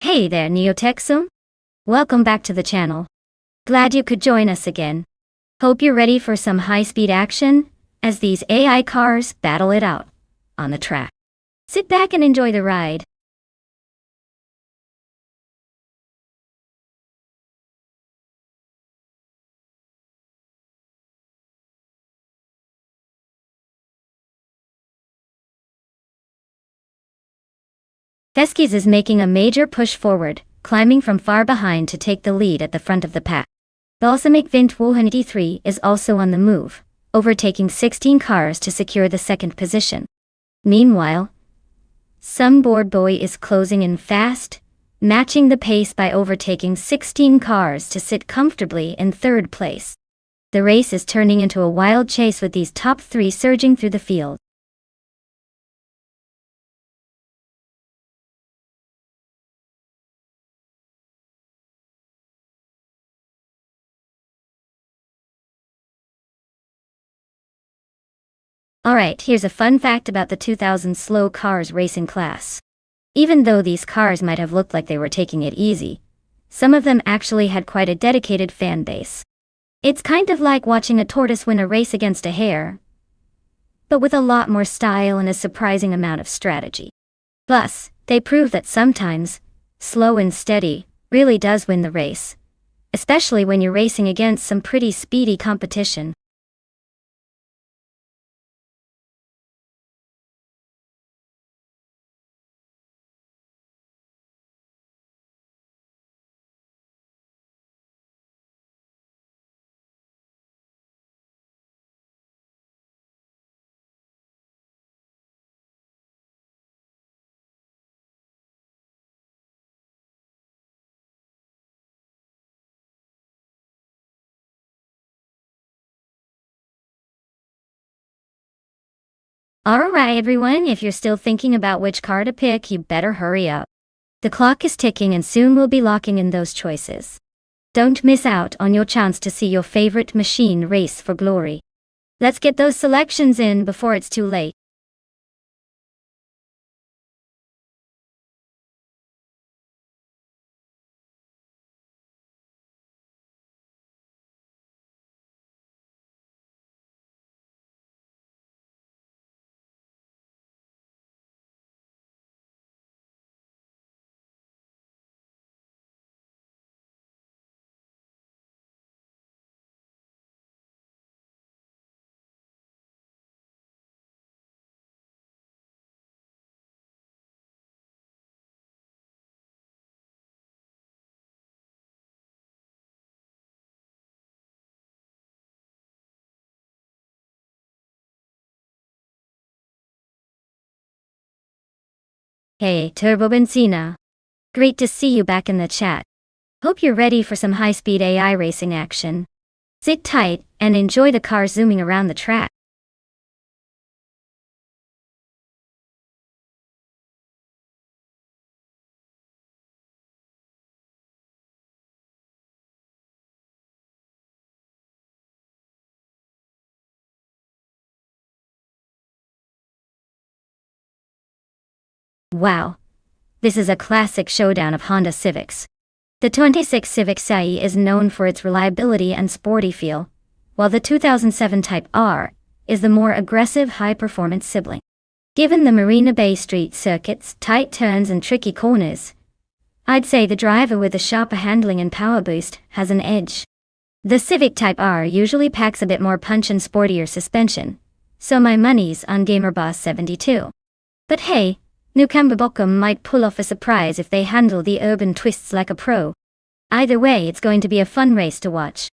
Hey there, Neotexum. Welcome back to the channel. Glad you could join us again. Hope you're ready for some high-speed action as these AI cars battle it out on the track. Sit back and enjoy the ride. Teskis is making a major push forward, climbing from far behind to take the lead at the front of the pack. Balsamic Vint 183 is also on the move, overtaking 16 cars to secure the second position. Meanwhile, some board boy is closing in fast, matching the pace by overtaking 16 cars to sit comfortably in third place. The race is turning into a wild chase with these top three surging through the field. Alright, here's a fun fact about the 2000 slow cars racing class. Even though these cars might have looked like they were taking it easy, some of them actually had quite a dedicated fan base. It's kind of like watching a tortoise win a race against a hare, but with a lot more style and a surprising amount of strategy. Plus, they prove that sometimes, slow and steady really does win the race, especially when you're racing against some pretty speedy competition. Alright everyone, if you're still thinking about which car to pick, you better hurry up. The clock is ticking and soon we'll be locking in those choices. Don't miss out on your chance to see your favorite machine race for glory. Let's get those selections in before it's too late. Hey, Turbo Benzina. Great to see you back in the chat. Hope you're ready for some high-speed AI racing action. Sit tight and enjoy the car zooming around the track. Wow. This is a classic showdown of Honda Civics. The 26 Civic Si is known for its reliability and sporty feel, while the 2007 Type R is the more aggressive high-performance sibling. Given the Marina Bay Street circuit's tight turns and tricky corners, I'd say the driver with the sharper handling and power boost has an edge. The Civic Type R usually packs a bit more punch and sportier suspension, so my money's on GamerBoss 72. But hey, Nukamba might pull off a surprise if they handle the urban twists like a pro. Either way, it's going to be a fun race to watch.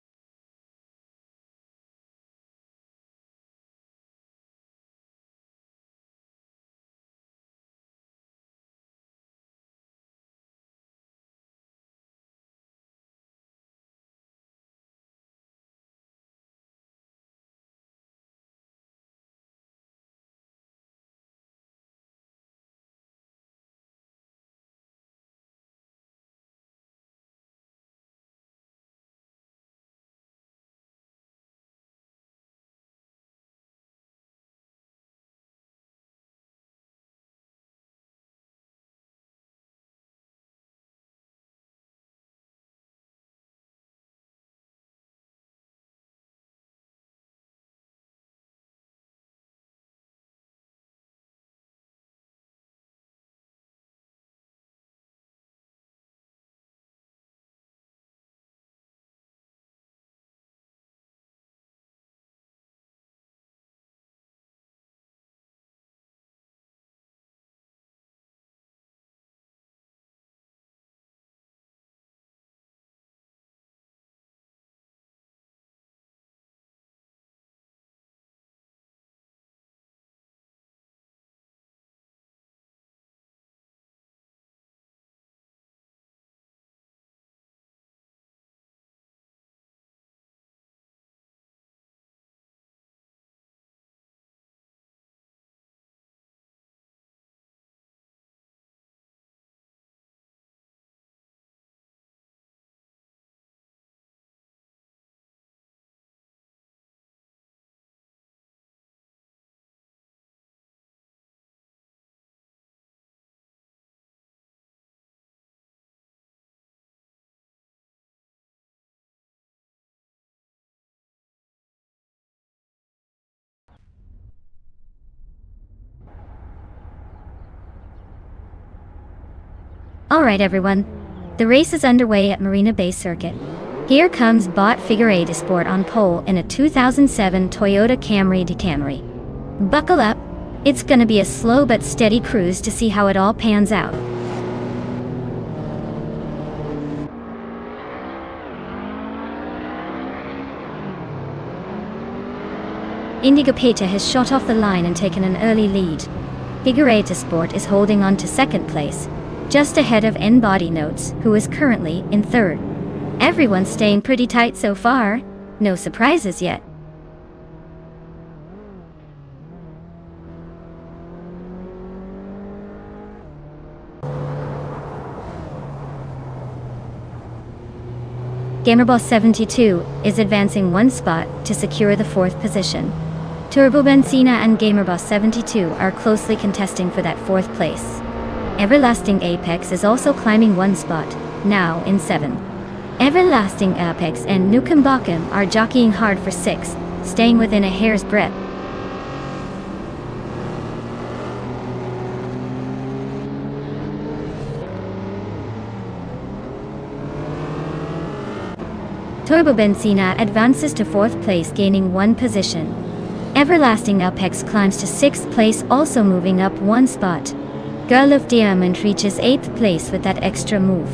Alright everyone, the race is underway at Marina Bay Circuit. Here comes Bot Figure Sport on pole in a 2007 Toyota Camry. Buckle up, it's gonna be a slow but steady cruise to see how it all pans out. Indigo Peta has shot off the line and taken an early lead. Figure Sport is holding on to second place, just ahead of N-Body Notes, who is currently in third. Everyone's staying pretty tight so far, no surprises yet. Gamerboss 72 is advancing one spot to secure the fourth position. Turbo Benzina and Gamerboss 72 are closely contesting for that fourth place. Everlasting Apex is also climbing one spot, now in 7. Everlasting Apex and Nukem Bakum are jockeying hard for 6, staying within a hair's breadth. Turbo Benzina advances to 4th place, gaining 1 position. Everlasting Apex climbs to 6th place, also moving up 1 spot. Girl of Diamond reaches 8th place with that extra move.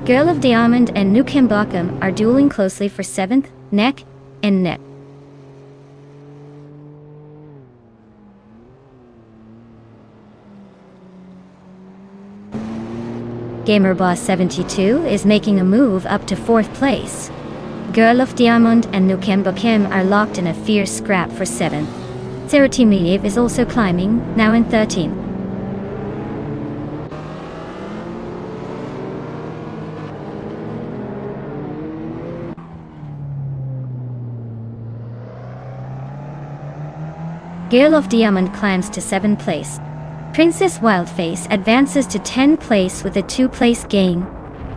Girl of Diamond and Nukem Bakum are dueling closely for 7th, neck and neck. Gamerboss 72 is making a move up to 4th place. Girl of Diamond and Nukem Bakum are locked in a fierce scrap for 7th. Serotimiev is also climbing, now in 13th. Girl of Diamond climbs to 7th place. Princess Wildface advances to 10th place with a 2-place gain.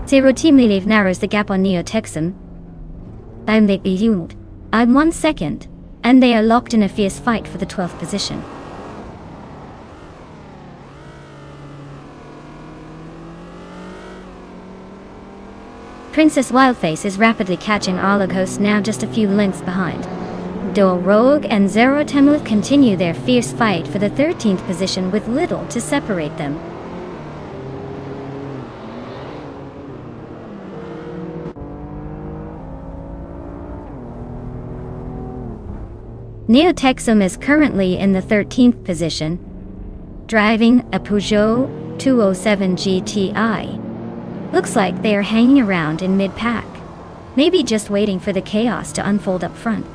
Serotimiev narrows the gap on Neo Texan. I'm 1 second, and they are locked in a fierce fight for the 12th position. Princess Wildface is rapidly catching Arlogos, now just a few lengths behind. Dual Rogue and Zero Temuth continue their fierce fight for the 13th position with little to separate them. Neo Texum is currently in the 13th position, driving a Peugeot 207 GTI. Looks like they are hanging around in mid-pack, maybe just waiting for the chaos to unfold up front.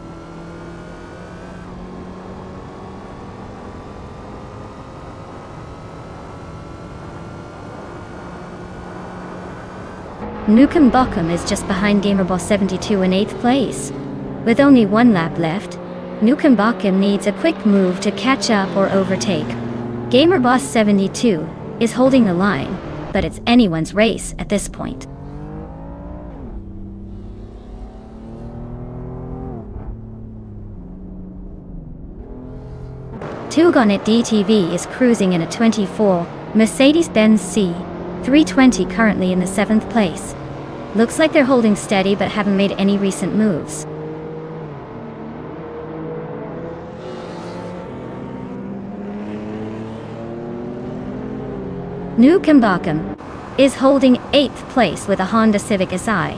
Nukem Bakum is just behind Gamerboss 72 in 8th place. With only 1 lap left, Nukem Bakum needs a quick move to catch up or overtake. Gamerboss 72 is holding the line, but it's anyone's race at this point. Tugonit DTV is cruising in a 24 Mercedes-Benz C320, currently in the 7th place. Looks like they're holding steady but haven't made any recent moves. Nukem Bakum is holding 8th place with a Honda Civic Si,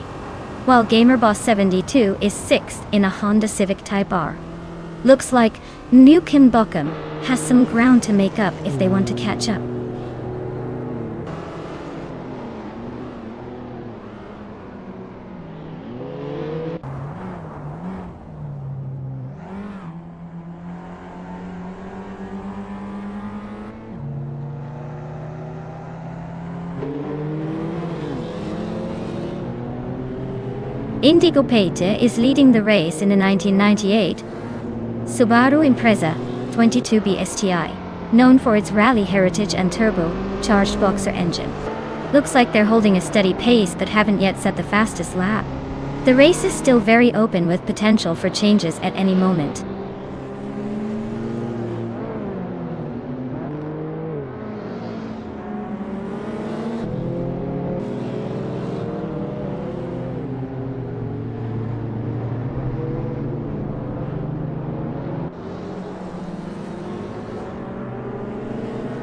while Gamerboss 72 is 6th in a Honda Civic Type R. Looks like Nukem Bakum has some ground to make up if they want to catch up. Indigo Peta is leading the race in a 1998 Subaru Impreza 22B STI, known for its rally heritage and turbo-charged boxer engine. Looks like they're holding a steady pace but haven't yet set the fastest lap. The race is still very open with potential for changes at any moment.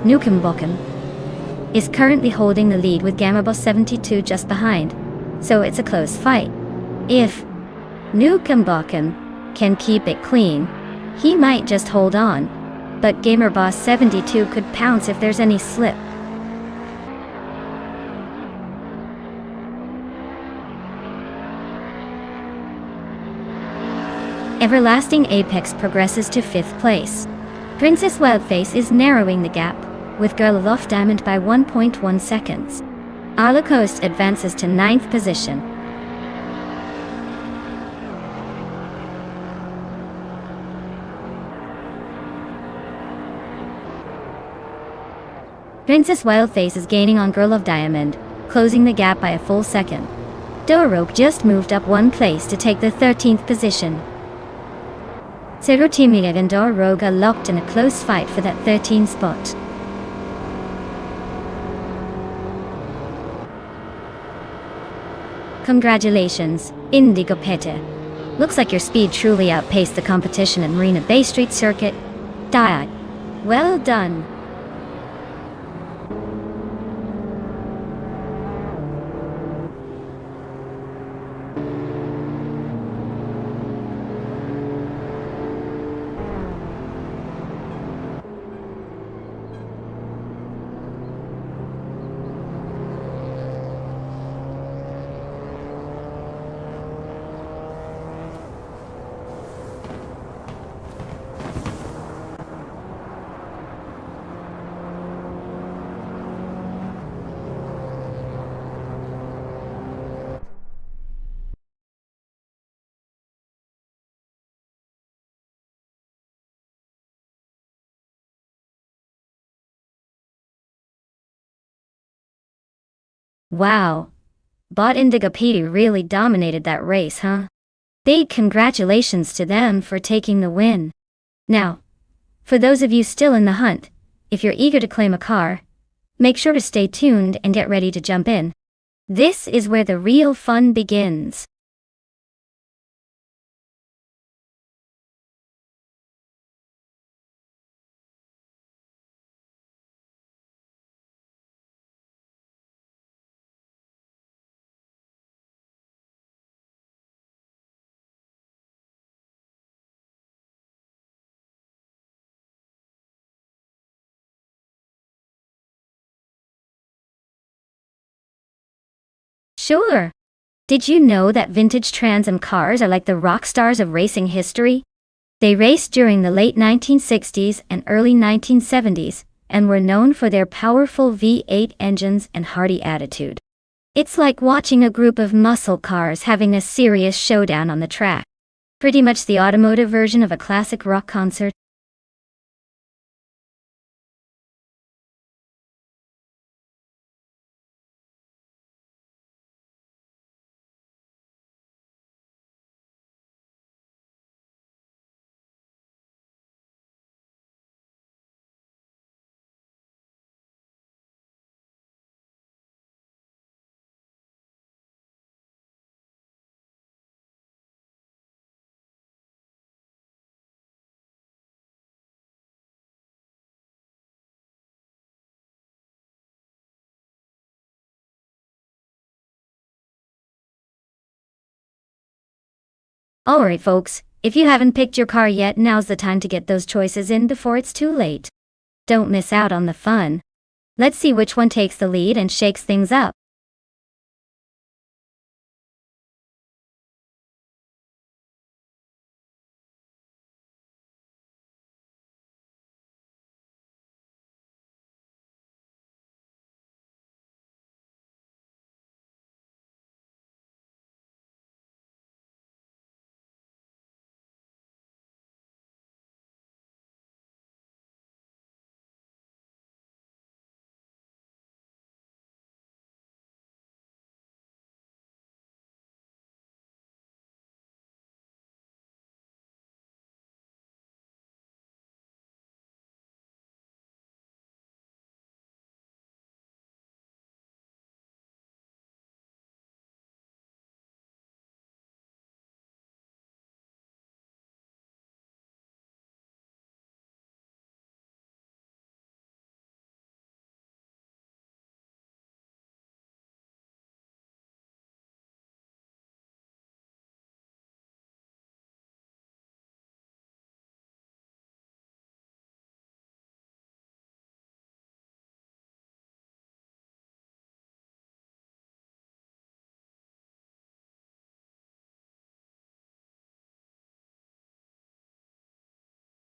Nukem is currently holding the lead with Gamma Boss 72 just behind, so it's a close fight. If Nukem can keep it clean, he might just hold on, but Gamer Boss 72 could pounce if there's any slip. Everlasting Apex progresses to 5th place. Princess Wildface is narrowing the gap, with Girl of Diamond by 1.1 seconds. Arla Coast advances to 9th position. Princess Wildface is gaining on Girl of Diamond, closing the gap by a full second. Doroke just moved up 1 place to take the 13th position. Serotimiyev and Doroke are locked in a close fight for that 13th spot. Congratulations, Indigo Pete. Looks like your speed truly outpaced the competition in Marina Bay Street Circuit. Well done. Wow. Bot Indigo Pete really dominated that race, huh? Big congratulations to them for taking the win. Now, for those of you still in the hunt, if you're eager to claim a car, make sure to stay tuned and get ready to jump in. This is where the real fun begins. Sure. Did you know that vintage Trans Am cars are like the rock stars of racing history? They raced during the late 1960s and early 1970s, and were known for their powerful V8 engines and hearty attitude. It's like watching a group of muscle cars having a serious showdown on the track. Pretty much the automotive version of a classic rock concert. Alright folks, if you haven't picked your car yet, now's the time to get those choices in before it's too late. Don't miss out on the fun. Let's see which one takes the lead and shakes things up.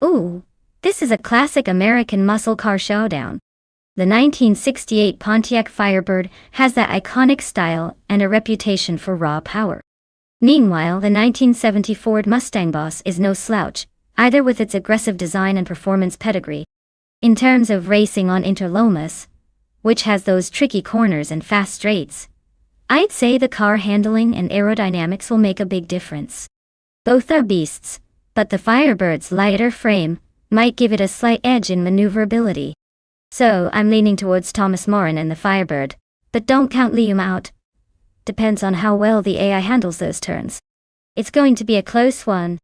Ooh, this is a classic American muscle car showdown. The 1968 Pontiac Firebird has that iconic style and a reputation for raw power. Meanwhile, the 1970 Ford Mustang Boss is no slouch, either with its aggressive design and performance pedigree. In terms of racing on Interlomas, which has those tricky corners and fast straights, I'd say the car handling and aerodynamics will make a big difference. Both are beasts, but the Firebird's lighter frame might give it a slight edge in maneuverability. So I'm leaning towards Thomas Moran and the Firebird, but don't count Liam out. Depends on how well the AI handles those turns. It's going to be a close one.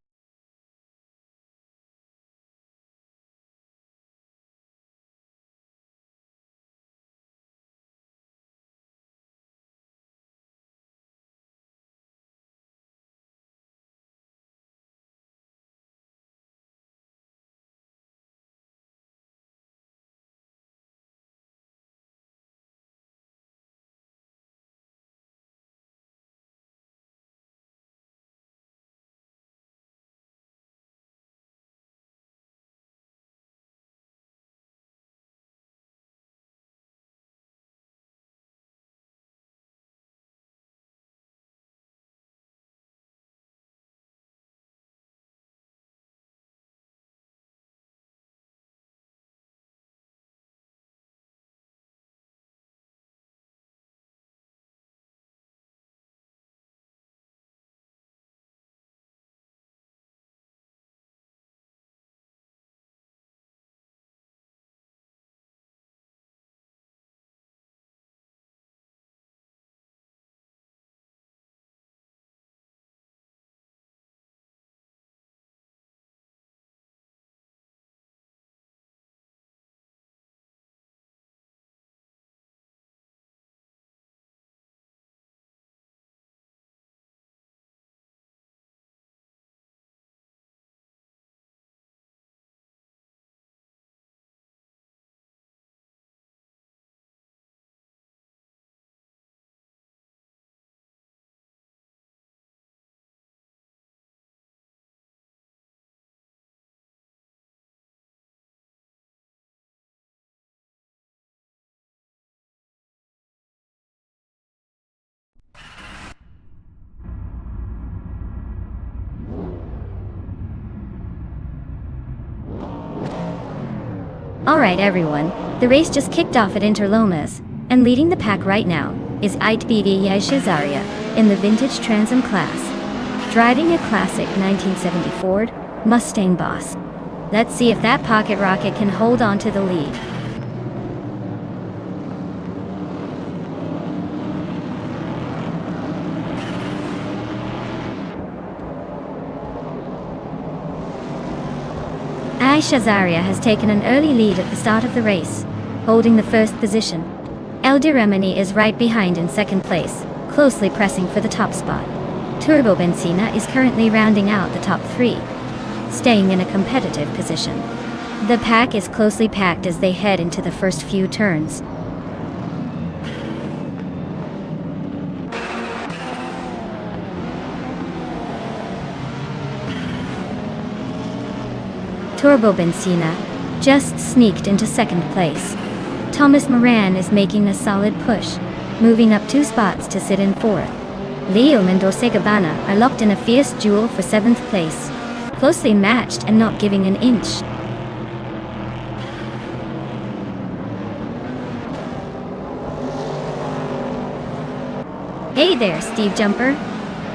Alright everyone, the race just kicked off at Interlomas, and leading the pack right now is Itbidi Shazaria in the vintage Trans Am class, driving a classic 1970 Ford Mustang Boss. Let's see if that pocket rocket can hold on to the lead. Shazaria has taken an early lead at the start of the race, holding the first position. El Diremani is right behind in second place, closely pressing for the top spot. Turbo Benzina is currently rounding out the top three, staying in a competitive position. The pack is closely packed as they head into the first few turns. Turbo Benzina just sneaked into second place. Thomas Moran is making a solid push, moving up 2 spots to sit in fourth. Leo Mendoza Gabbana are locked in a fierce duel for 7th place, closely matched and not giving an inch. Hey there, Steve Jumper.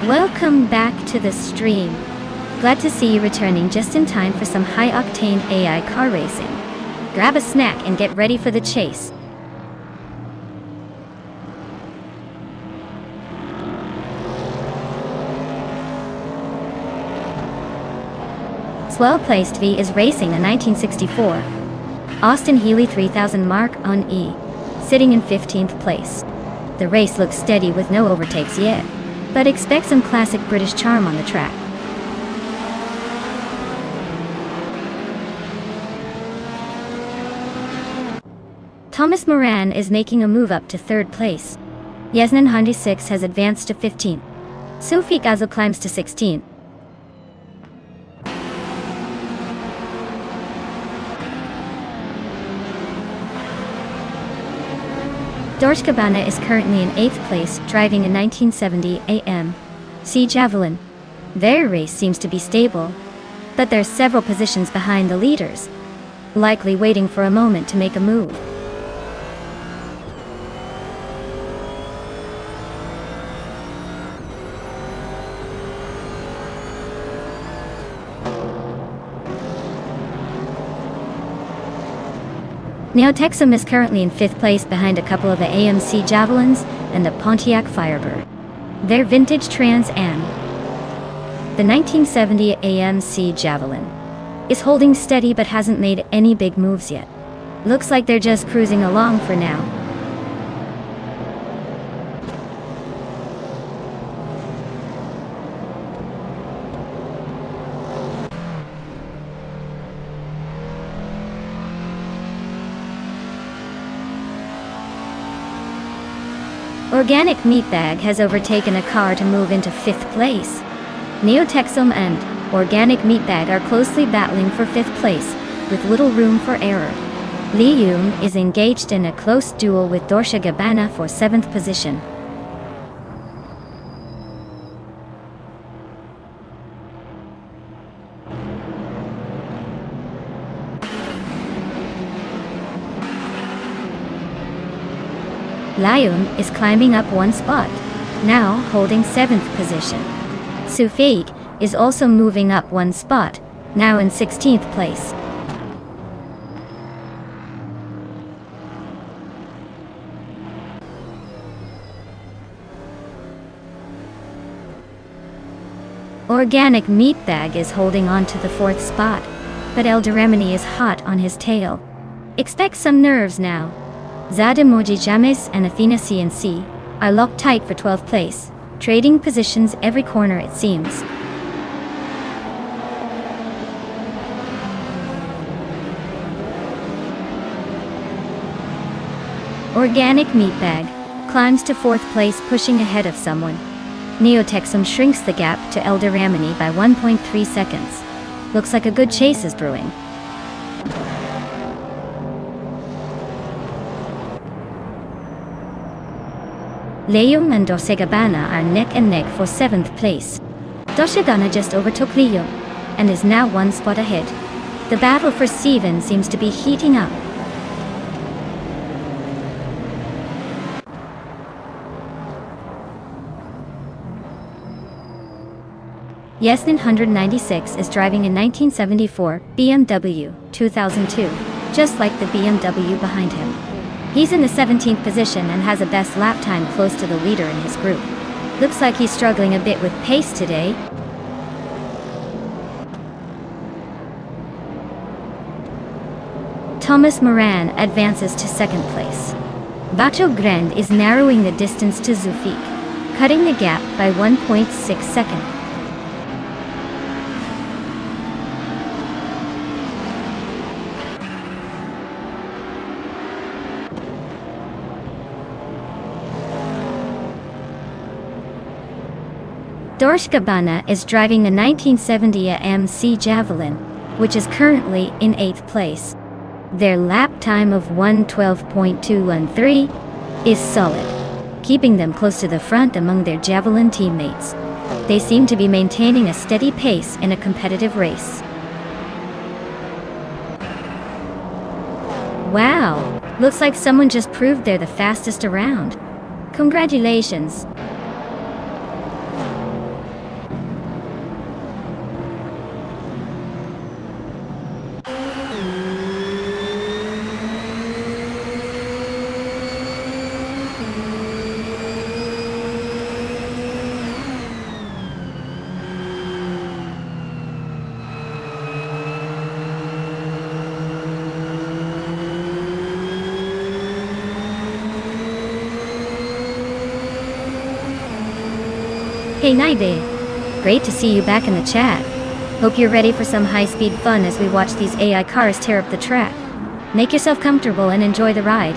Welcome back to the stream. Glad to see you returning just in time for some high-octane AI car racing. Grab a snack and get ready for the chase. Well-placed V is racing a 1964 Austin Healey 3000 Mark on E, sitting in 15th place. The race looks steady with no overtakes yet, but expect some classic British charm on the track. Thomas Moran is making a move up to 3rd place. Yasnan Hundi 6 has advanced to 15th. Sophie Gazel climbs to 16th. Dorshkabana is currently in 8th place, driving a 1970 AMC Javelin. Their race seems to be stable, but they're several positions behind the leaders, likely waiting for a moment to make a move. Neotexum is currently in 5th place behind a couple of the AMC Javelins and the Pontiac Firebird. They're vintage Trans Am. The 1970 AMC Javelin is holding steady but hasn't made any big moves yet. Looks like they're just cruising along for now. Organic Meat Bag has overtaken a car to move into 5th place. Neotexum and Organic Meat Bag are closely battling for 5th place, with little room for error. Lium is engaged in a close duel with Dorsha Gabbana for 7th position. Lium is climbing up 1 spot, now holding 7th position. Sufeik is also moving up 1 spot, now in 16th place. Organic Meat Bag is holding on to the 4th spot, but Elderemini is hot on his tail. Expect some nerves now. Zadamoji Jamis and Athena CNC are locked tight for 12th place, trading positions every corner it seems. Organic Meat Bag climbs to 4th place, pushing ahead of someone. Neotexum shrinks the gap to Elderemini by 1.3 seconds. Looks like a good chase is brewing. Lium and Dorsegabana are neck and neck for 7th place. Doshigana just overtook Lium and is now 1 spot ahead. The battle for Steven seems to be heating up. Yesnin 196 is driving a 1974 BMW 2002, just like the BMW behind him. He's in the 17th position and has a best lap time close to the leader in his group. Looks like he's struggling a bit with pace today. Thomas Moran advances to 2nd place. Bacho Grend is narrowing the distance to Zufik, cutting the gap by 1.6 seconds. Dorshkabana is driving the 1970 AMC Javelin, which is currently in 8th place. Their lap time of 1:12.213 is solid, keeping them close to the front among their Javelin teammates. They seem to be maintaining a steady pace in a competitive race. Wow, looks like someone just proved they're the fastest around. Congratulations. Hey Naibe, great to see you back in the chat. Hope you're ready for some high-speed fun as we watch these AI cars tear up the track. Make yourself comfortable and enjoy the ride.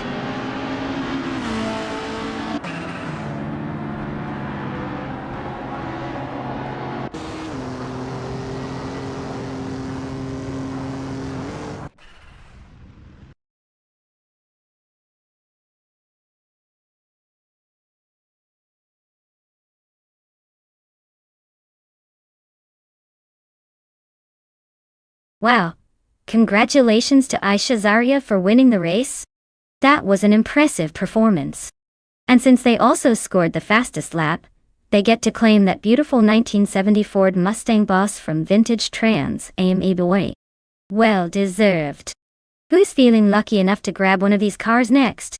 Wow. Congratulations to Aisha Zaria for winning the race. That was an impressive performance. And since they also scored the fastest lap, they get to claim that beautiful 1970 Ford Mustang Boss from Vintage Trans AM Boy. Well deserved. Who's feeling lucky enough to grab one of these cars next?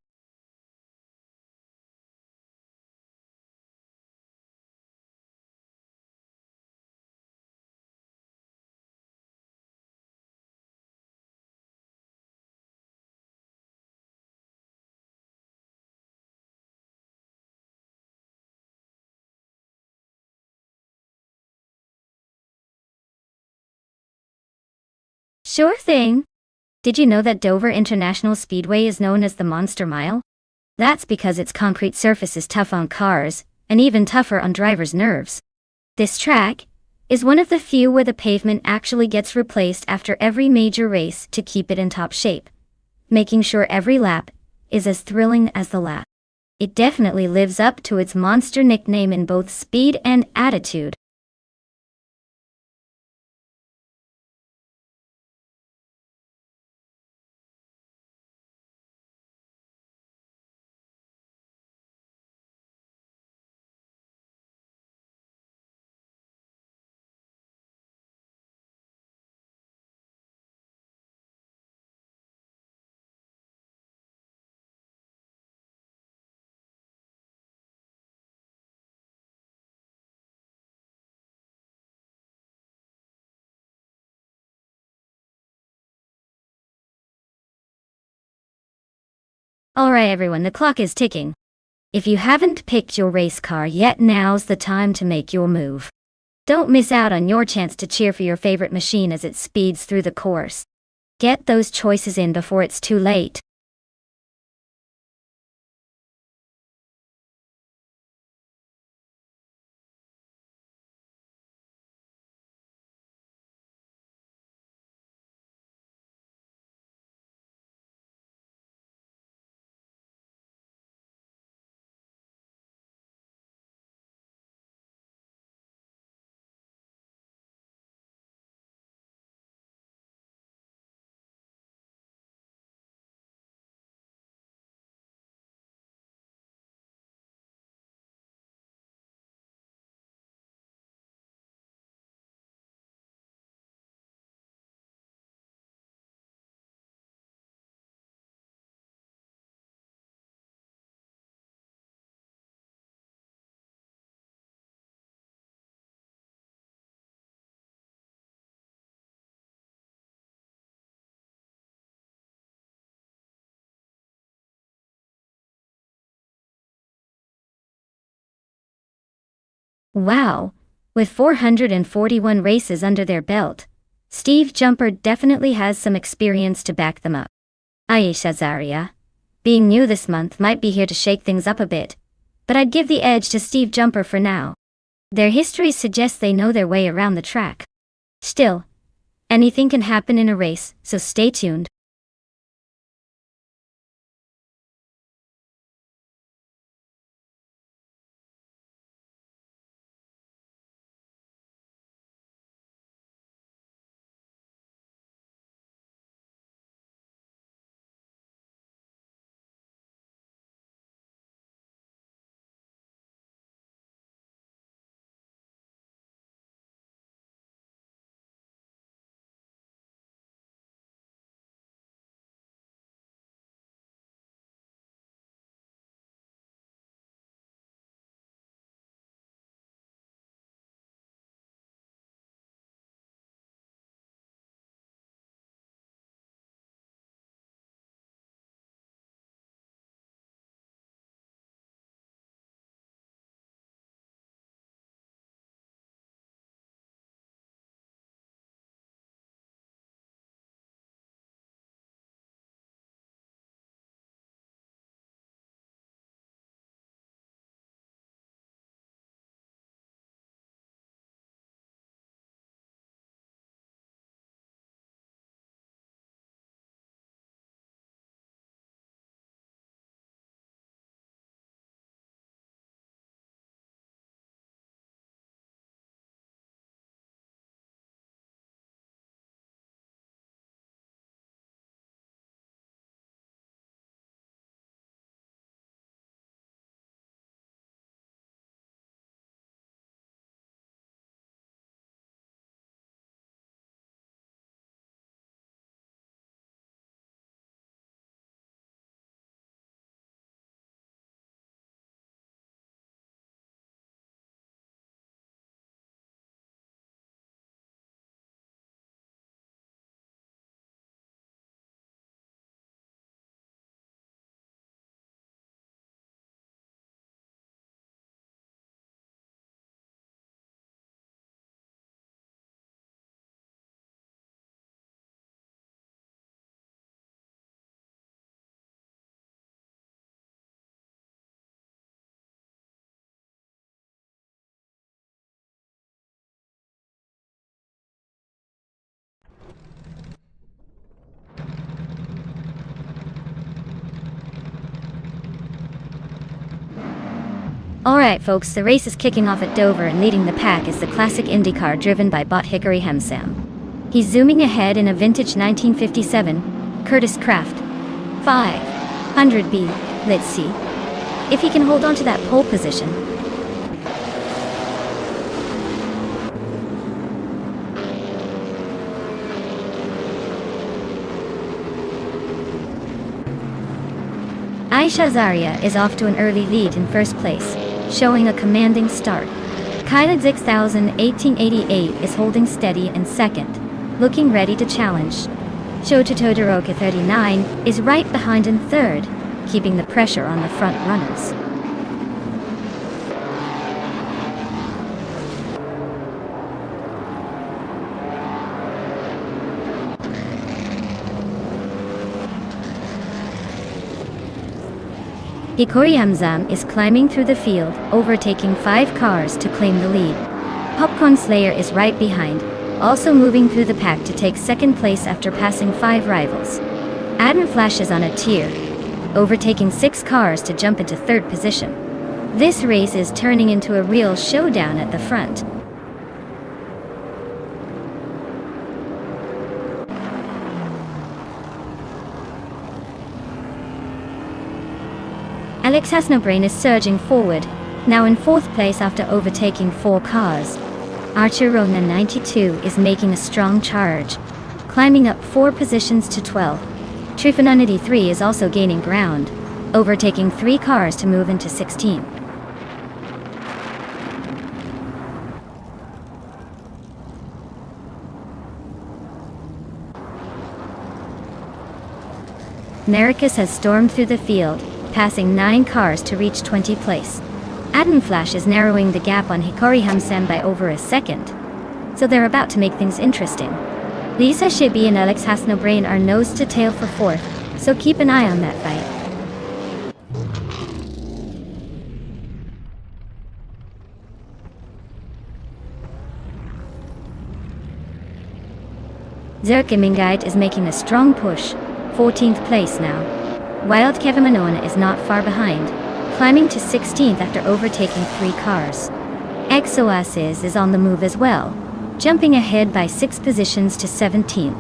Sure thing. Did you know that Dover International Speedway is known as the Monster Mile? That's because its concrete surface is tough on cars, and even tougher on drivers' nerves. This track is one of the few where the pavement actually gets replaced after every major race to keep it in top shape, making sure every lap is as thrilling as the last. It definitely lives up to its monster nickname in both speed and attitude. Alright everyone, the clock is ticking. If you haven't picked your race car yet, now's the time to make your move. Don't miss out on your chance to cheer for your favorite machine as it speeds through the course. Get those choices in before it's too late. Wow! With 441 races under their belt, Steve Jumper definitely has some experience to back them up. Aisha Zaria, being new this month, might be here to shake things up a bit, but I'd give the edge to Steve Jumper for now. Their history suggests they know their way around the track. Still, anything can happen in a race, so stay tuned. Alright folks, the race is kicking off at Dover and leading the pack is the classic Indy car driven by bot Hickory Hamsam. He's zooming ahead in a vintage 1957 Curtis Craft 500B. Let's see if he can hold on to that pole position. Aisha Zaria is off to an early lead in first place, showing a commanding start. Khaled 6000 1888 is holding steady in second, looking ready to challenge. Shota Todoroki 39 is right behind in third, keeping the pressure on the front runners. Hickory Hamsam is climbing through the field, overtaking 5 cars to claim the lead. Popcorn Slayer is right behind, also moving through the pack to take second place after passing 5 rivals. Adam Flash is on a tear, overtaking 6 cars to jump into third position. This race is turning into a real showdown at the front. Alex Hasnobrain is surging forward, now in 4th place after overtaking 4 cars. Archer Ronan 92 is making a strong charge, climbing up 4 positions to 12. Trifanonity 3 is also gaining ground, overtaking 3 cars to move into 16. Nericus has stormed through the field, passing 9 cars to reach 20th place. Adam Flash is narrowing the gap on Hickory Hamsam by over a second, so they're about to make things interesting. Lisa Shibi and Alex Hasnobrain are nose to tail for 4th, so keep an eye on that fight. Zerkimingite is making a strong push, 14th place now. Wild Kevamanona is not far behind, climbing to 16th after overtaking 3 cars. Exoasis is on the move as well, jumping ahead by 6 positions to 17th.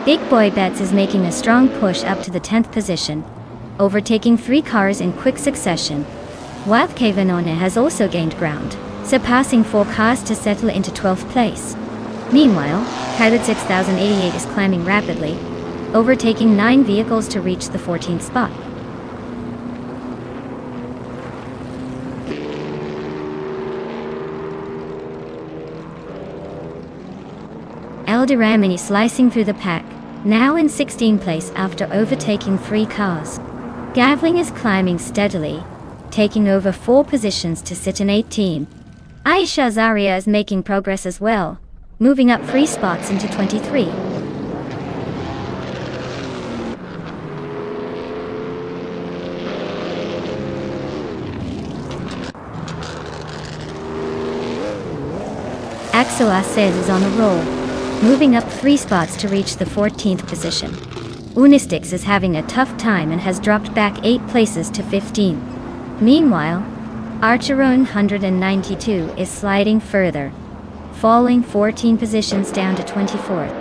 Big Boy Betts is making a strong push up to the 10th position, overtaking 3 cars in quick succession. Wild Kevanona has also gained ground, surpassing 4 cars to settle into 12th place. Meanwhile, Khaled 6088 is climbing rapidly, overtaking 9 vehicles to reach the 14th spot. Eldoramini slicing through the pack, now in 16th place after overtaking 3 cars. Gavling is climbing steadily, taking over 4 positions to sit in 18. Aisha Zaria is making progress as well, moving up 3 spots into 23. Axel Acez is on a roll, moving up 3 spots to reach the 14th position. Unistix is having a tough time and has dropped back 8 places to 15. Meanwhile, Archeron 192 is sliding further, falling 14 positions down to 24th.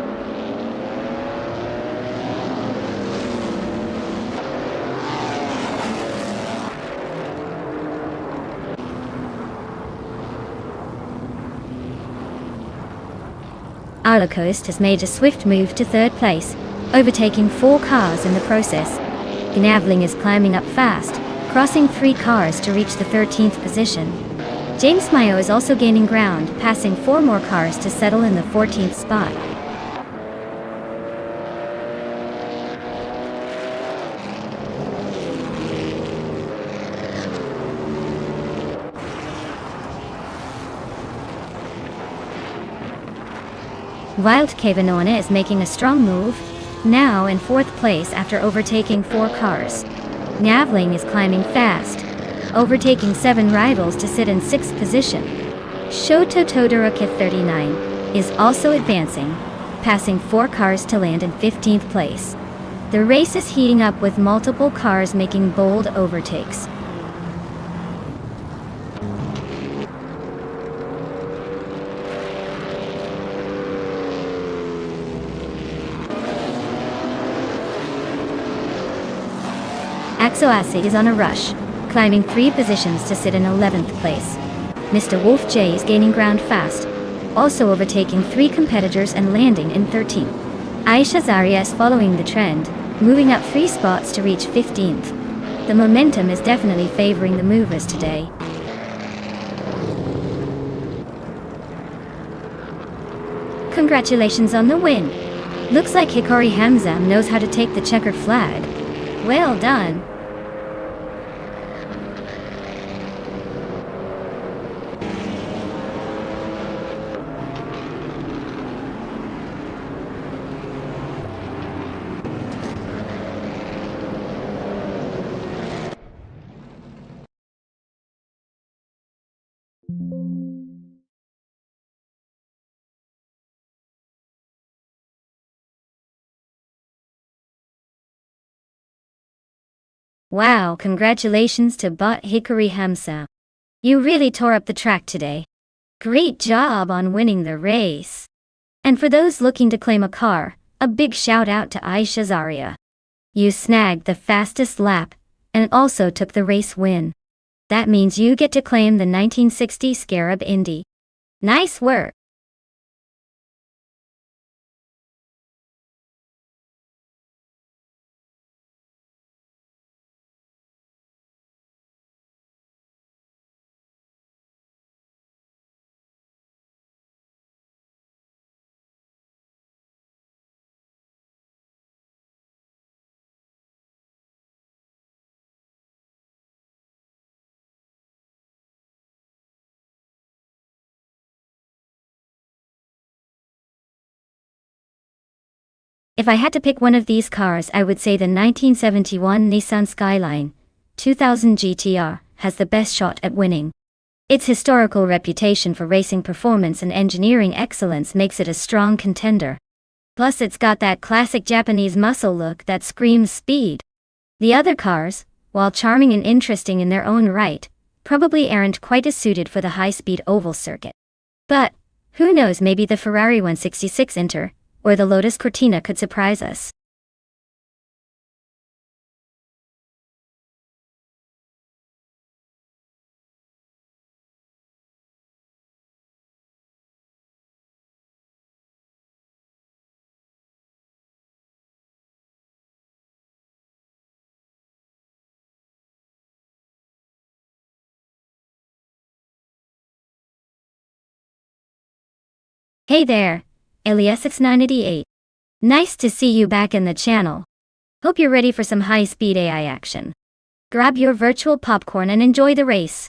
Arlacoast has made a swift move to 3rd place, overtaking 4 cars in the process. Gnavling is climbing up fast, crossing 3 cars to reach the 13th position. James Mayo is also gaining ground, passing 4 more cars to settle in the 14th spot. Wild Kevanona is making a strong move, now in 4th place after overtaking 4 cars. Gnavling is climbing fast, overtaking 7 rivals to sit in 6th position. Shoto Todoroki 39 is also advancing, passing 4 cars to land in 15th place. The race is heating up with multiple cars making bold overtakes. Axoase is on a rush, climbing 3 positions to sit in 11th place. Mr. Wolf J is gaining ground fast, also overtaking 3 competitors and landing in 13th. Aisha Zaria is following the trend, moving up 3 spots to reach 15th. The momentum is definitely favoring the movers today. Congratulations on the win! Looks like Hikari Hamza knows how to take the checkered flag. Well done! Wow, congratulations to Bot Hikari Hamza. You really tore up the track today. Great job on winning the race. And for those looking to claim a car, a big shout out to Aisha Zaria. You snagged the fastest lap, and also took the race win. That means you get to claim the 1960 Scarab Indy. Nice work! If I had to pick one of these cars, I would say the 1971 Nissan Skyline 2000 GTR has the best shot at winning. Its historical reputation for racing performance and engineering excellence makes it a strong contender. Plus it's got that classic Japanese muscle look that screams speed. The other cars, while charming and interesting in their own right, probably aren't quite as suited for the high-speed oval circuit. But, who knows, maybe the Ferrari 166 Inter, or the Lotus Cortina could surprise us. Hey there, Elias6988. Nice to see you back in the channel. Hope you're ready for some high-speed AI action. Grab your virtual popcorn and enjoy the race.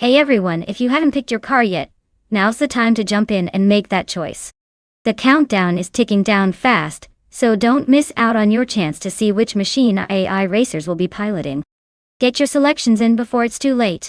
Hey everyone, if you haven't picked your car yet, now's the time to jump in and make that choice. The countdown is ticking down fast, so don't miss out on your chance to see which machine AI racers will be piloting. Get your selections in before it's too late.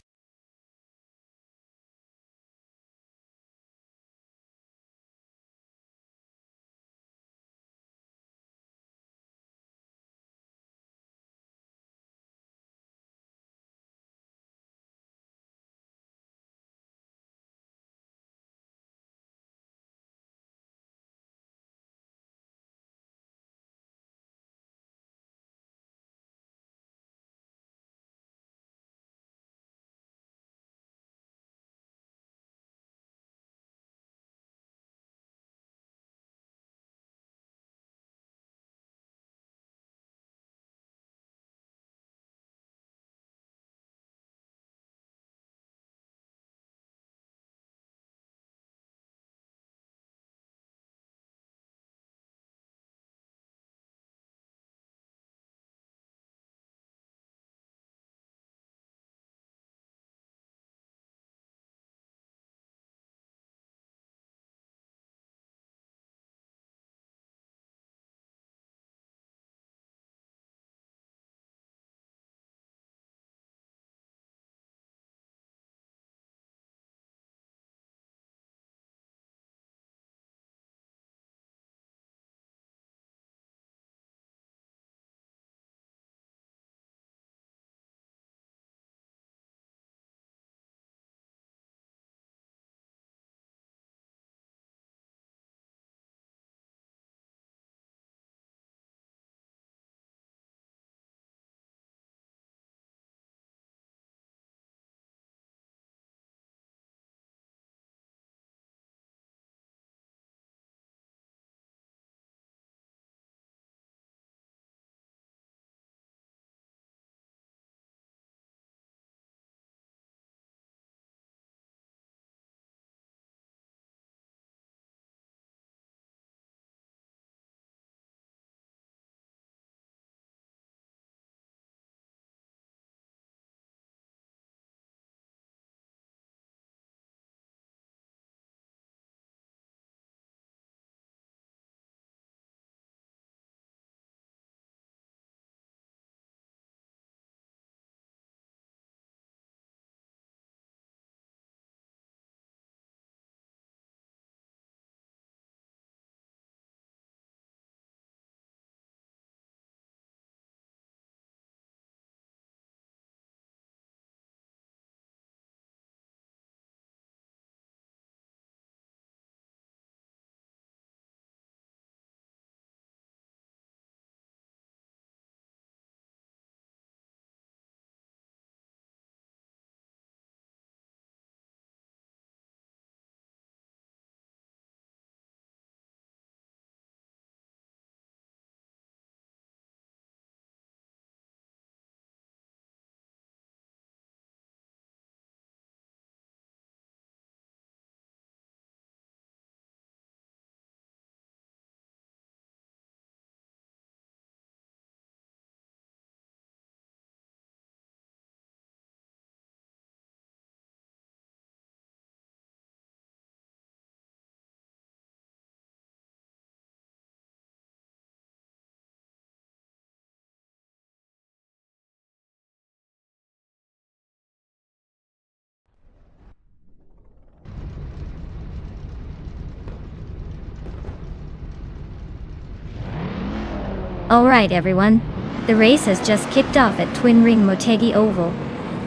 Alright everyone, the race has just kicked off at Twin Ring Motegi Oval.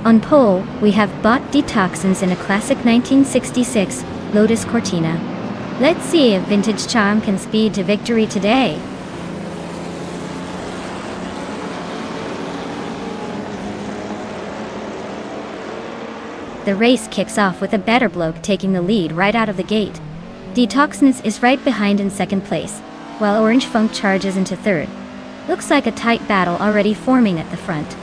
On pole, we have Bot Detoxins in a classic 1966 Lotus Cortina. Let's see if Vintage Charm can speed to victory today. The race kicks off with a better bloke taking the lead right out of the gate. Detoxins is right behind in second place, while Orange Funk charges into third. Looks like a tight battle already forming at the front.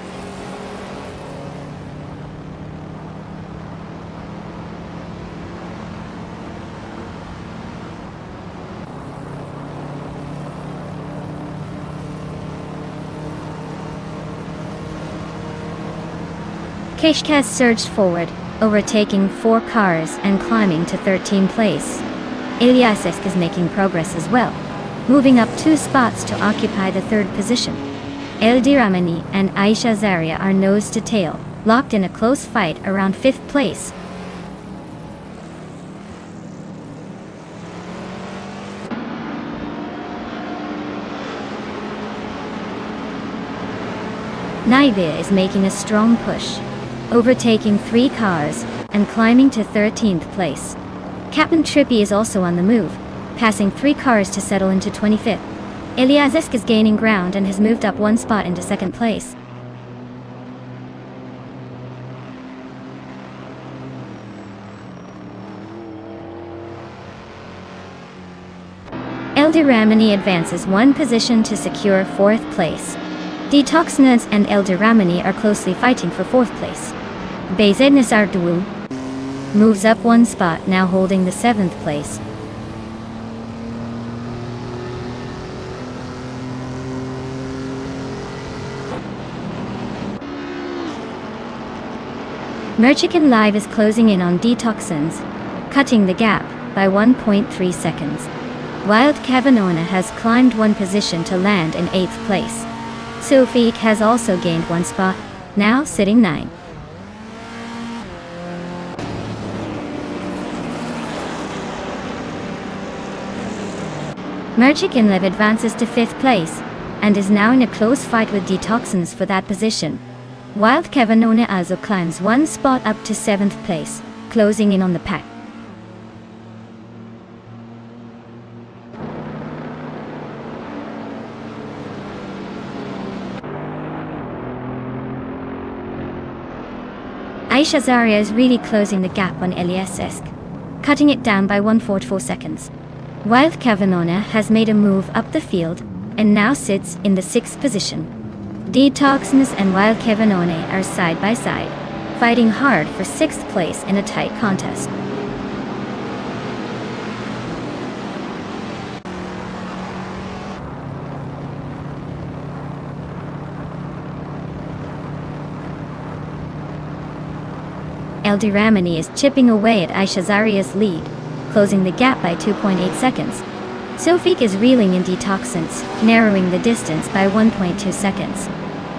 Keshkaz surged forward, overtaking 4 cars and climbing to 13th place. Ilyasesk is making progress as well, moving up 2 spots to occupy the 3rd position. Eldiramani and Aisha Zaria are nose to tail, locked in a close fight around 5th place. Naibe is making a strong push, overtaking 3 cars and climbing to 13th place. Captain Trippy is also on the move, passing 3 cars to settle into 25th. Ilyasesk is gaining ground and has moved up 1 spot into 2nd place. Eldiramani advances 1 position to secure 4th place. Detoxinaz and Eldiramani are closely fighting for 4th place. Bezednis Arduwu moves up 1 spot, now holding the 7th place. Merchican Live is closing in on Detoxins, cutting the gap by 1.3 seconds. Wild Kavanona has climbed 1 position to land in 8th place. Sufik has also gained 1 spot, now sitting 9. Merchican Live advances to 5th place, and is now in a close fight with Detoxins for that position. Wild Kavanona also climbs 1 spot up to 7th place, closing in on the pack. Aisha Zaria is really closing the gap on Ilyasesk, cutting it down by 1.44 seconds. Wild Kavanona has made a move up the field, and now sits in the 6th position. Detoxins and Wild Kavanona are side by side, fighting hard for 6th place in a tight contest. Eldiramani is chipping away at Aisha Zaria's lead, closing the gap by 2.8 seconds. Sofik is reeling in Detoxins, narrowing the distance by 1.2 seconds.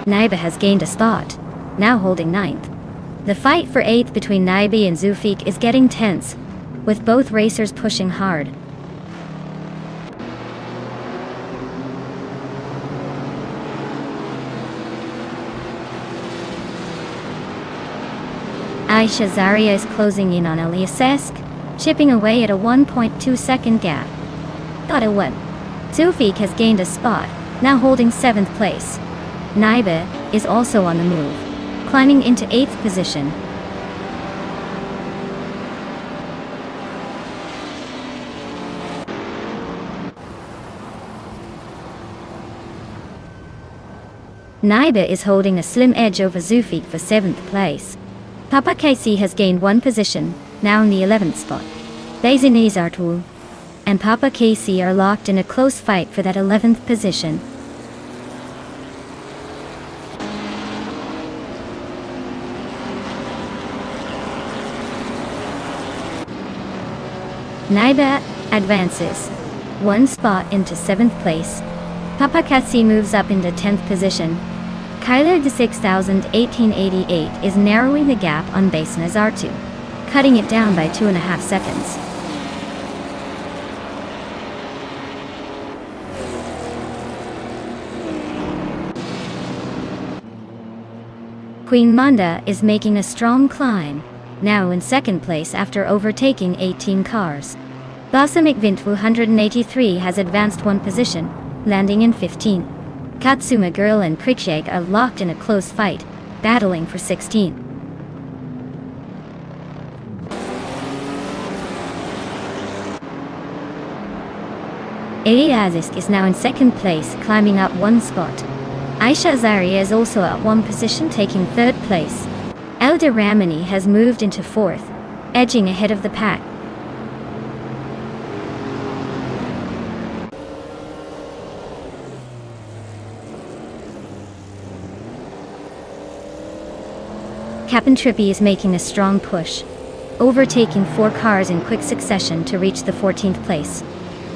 Naiba has gained a spot, now holding 9th. The fight for 8th between Naibi and Zufik is getting tense, with both racers pushing hard. Aisha Zaria is closing in on Ilyasesk, chipping away at a 1.2 second gap. Got a 1. Zufik has gained a spot, now holding 7th place. Naiba is also on the move, climbing into 8th position. Naiba is holding a slim edge over Zufik for 7th place. Papa KC has gained 1 position, now in the 11th spot. Bezinez Artul and Papa KC are locked in a close fight for that 11th position. Naiba advances 1 spot into 7th place. Papa KC moves up into 10th position. Kyler de 6,1888 is narrowing the gap on base Nazartu, cutting it down by 2.5 seconds. Queen Manda is making a strong climb, now in second place after overtaking 18 cars. Balsamic Vint 183 has advanced one position, landing in 15. Katsuma Girl and Prickshake are locked in a close fight, battling for 16. Eliazisk is now in second place, climbing up one spot. Aisha Zaria is also at one position, taking third place. Elda Ramani has moved into fourth, edging ahead of the pack. Captain Trippy is making a strong push, overtaking 4 cars in quick succession to reach the 14th place.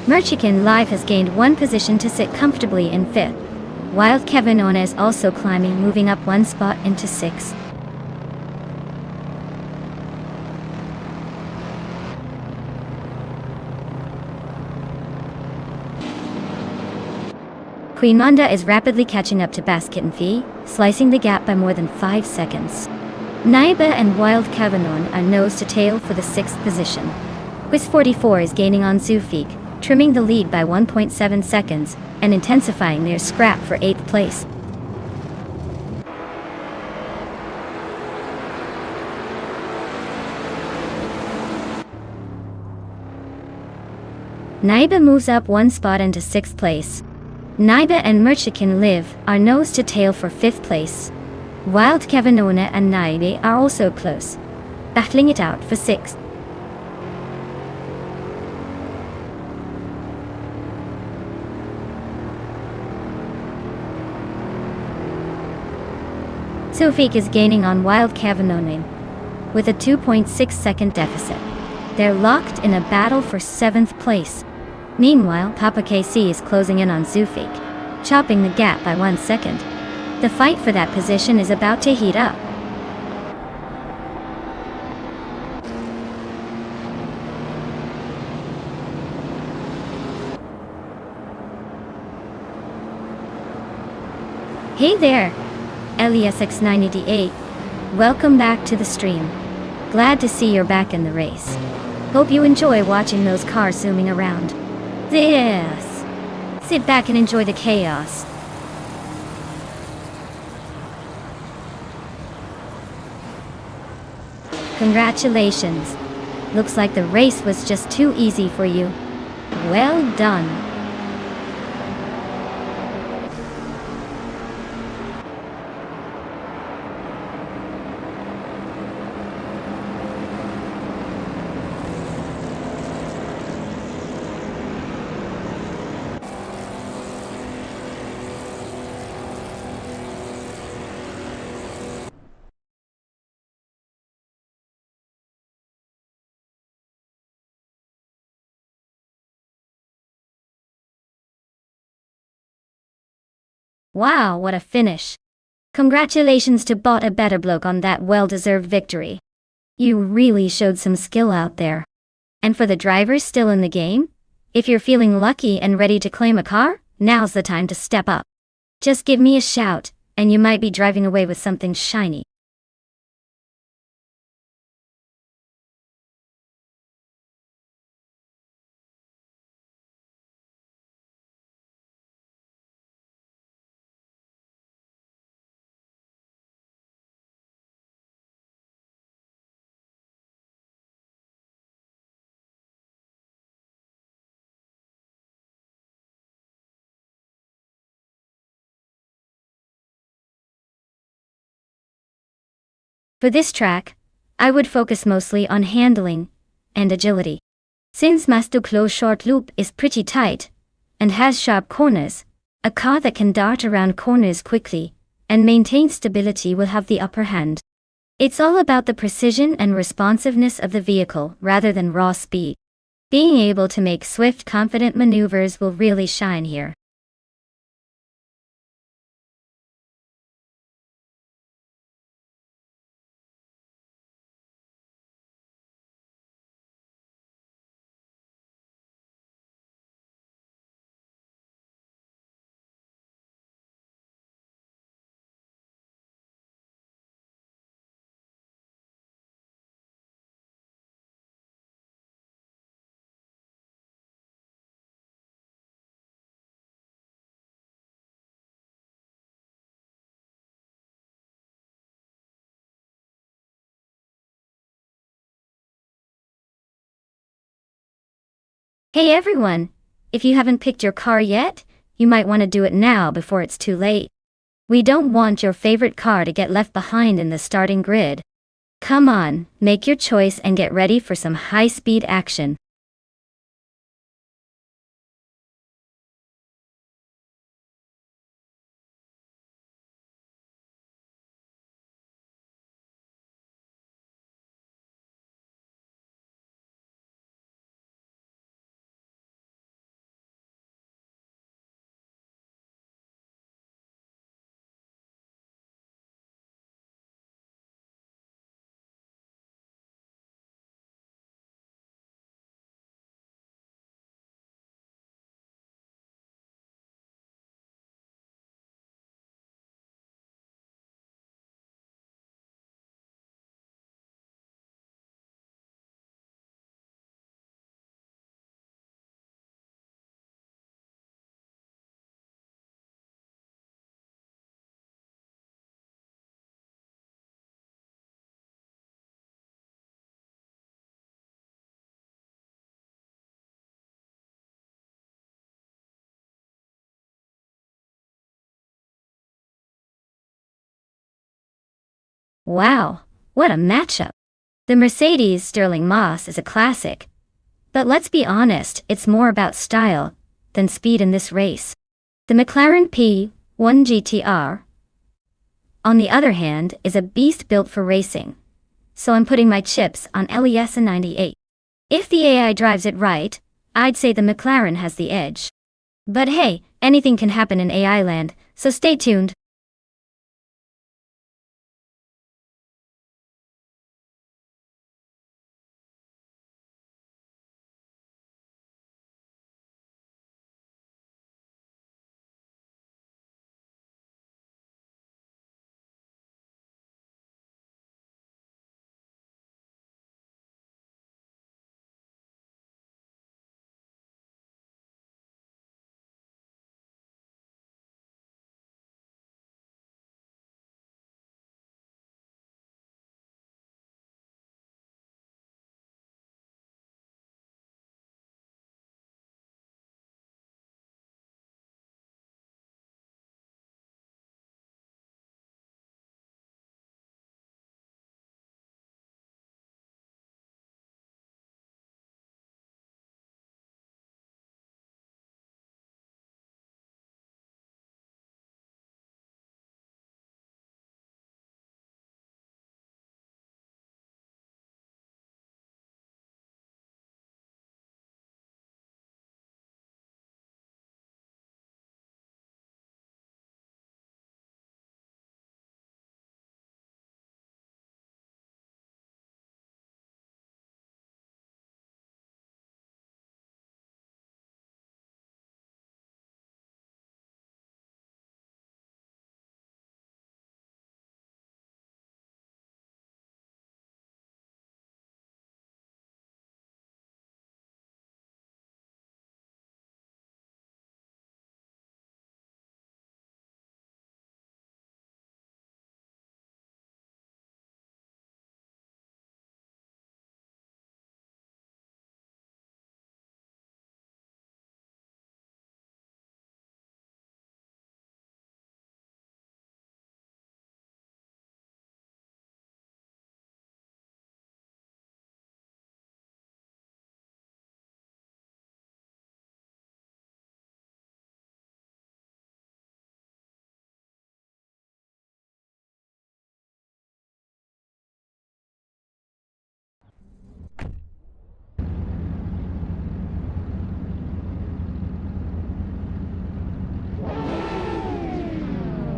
Merchican Live has gained one position to sit comfortably in 5th, while Kevin Ona is also climbing, moving up one spot into 6th. Queen Manda is rapidly catching up to Basket and Fee, slicing the gap by more than 5 seconds. Naiba and Wild Kavanon are nose to tail for the 6th position. Quiz 44 is gaining on Zufik, trimming the lead by 1.7 seconds and intensifying their scrap for 8th place. Naiba moves up one spot into 6th place. Naiba and Merchican Live are nose to tail for 5th place. Wild Kevinona and Naibe are also close, battling it out for 6th. Sufik is gaining on Wild Kevinona with a 2.6 second deficit. They're locked in a battle for 7th place. Meanwhile, Papa KC is closing in on Zufik, chopping the gap by 1 second. The fight for that position is about to heat up. Hey there, LESX988. Welcome back to the stream. Glad to see you're back in the race. Hope you enjoy watching those cars zooming around. Yes. Sit back and enjoy the chaos. Congratulations. Looks like the race was just too easy for you. Well done. Wow, what a finish. Congratulations to Bot a Better Bloke on that well-deserved victory. You really showed some skill out there. And for the drivers still in the game, if you're feeling lucky and ready to claim a car, now's the time to step up. Just give me a shout, and you might be driving away with something shiny. For this track, I would focus mostly on handling and agility. Since Mastuclo short loop is pretty tight and has sharp corners, a car that can dart around corners quickly and maintain stability will have the upper hand. It's all about the precision and responsiveness of the vehicle rather than raw speed. Being able to make swift, confident maneuvers will really shine here. Hey everyone! If you haven't picked your car yet, you might want to do it now before it's too late. We don't want your favorite car to get left behind in the starting grid. Come on, make your choice and get ready for some high-speed action. Wow, what a matchup! The Mercedes Sterling Moss is a classic. But let's be honest, it's more about style than speed in this race. The McLaren P1 GTR, on the other hand, is a beast built for racing. So I'm putting my chips on LES 98. If the AI drives it right, I'd say the McLaren has the edge. But hey, anything can happen in AI land, so stay tuned.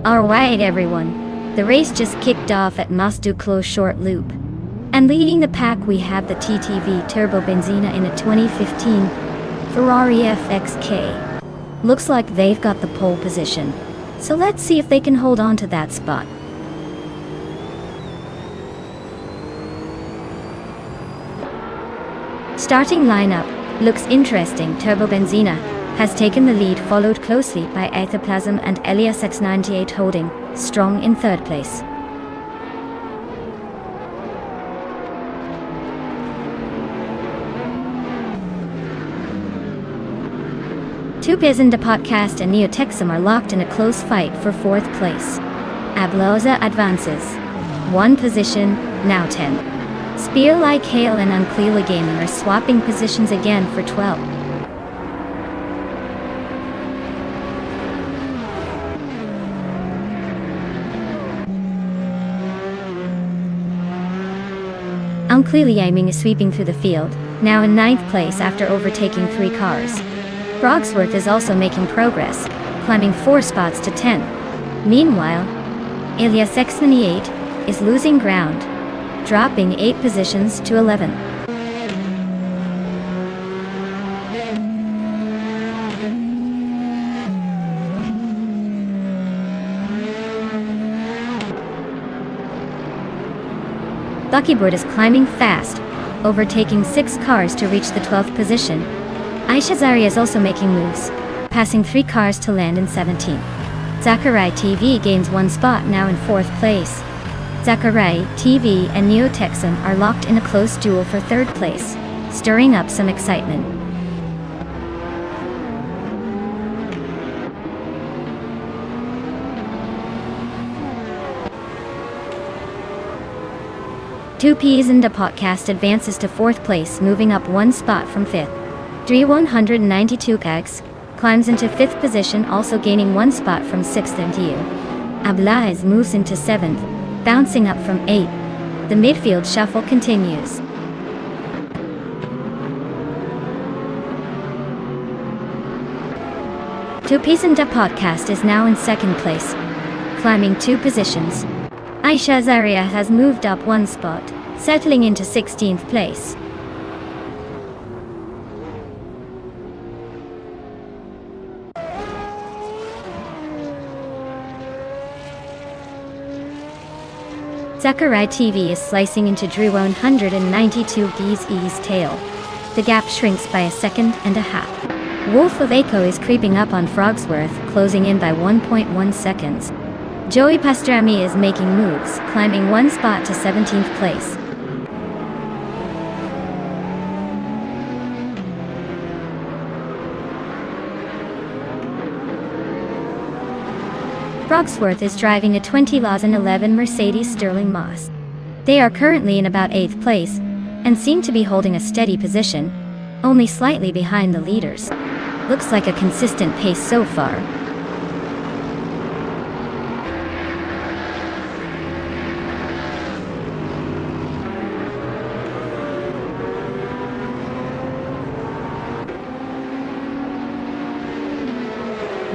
Alright everyone, the race just kicked off at Mas du Clos short loop. And leading the pack we have the TTV Turbo Benzina in a 2015 Ferrari FXK. Looks like they've got the pole position, so let's see if they can hold on to that spot. Starting lineup looks interesting. Turbo Benzina has taken the lead, followed closely by Aethoplasm and Elias X98 holding strong in third place. Tupiz in the podcast and Neotexum are locked in a close fight for 4th place. Abloza advances 1 position, now 10. Spear Like Hail and Unclearly Gaming are swapping positions again for 12. Unclearly Gaming is sweeping through the field, now in 9th place after overtaking 3 cars. Brogsworth is also making progress, climbing 4 spots to 10. Meanwhile, Elias X28 is losing ground, dropping 8 positions to 11. Buckybird is climbing fast, overtaking 6 cars to reach the 12th position. Aisha Zari is also making moves, passing 3 cars to land in 17th. Zachariah TV gains 1 spot, now in 4th place. Zachariah TV and Neotexum are locked in a close duel for 3rd place, stirring up some excitement. Two Peas in the podcast advances to 4th place, moving up 1 spot from 5th. 192x climbs into 5th position, also gaining 1 spot from 6th NTU. Ablaz moves into 7th, bouncing up from 8th. The midfield shuffle continues. Two Peas in the podcast is now in 2nd place, climbing 2 positions. Aisha Zaria has moved up 1 spot, settling into 16th place. Zachariah TV is slicing into Drew 192G's tail. The gap shrinks by a second and a half. Wolf of Aco is creeping up on Frogsworth, closing in by 1.1 seconds. Joey Pastrami is making moves, climbing 1 spot to 17th place. Frogsworth is driving a 2011 Mercedes Sterling Moss. They are currently in about 8th place, and seem to be holding a steady position, only slightly behind the leaders. Looks like a consistent pace so far.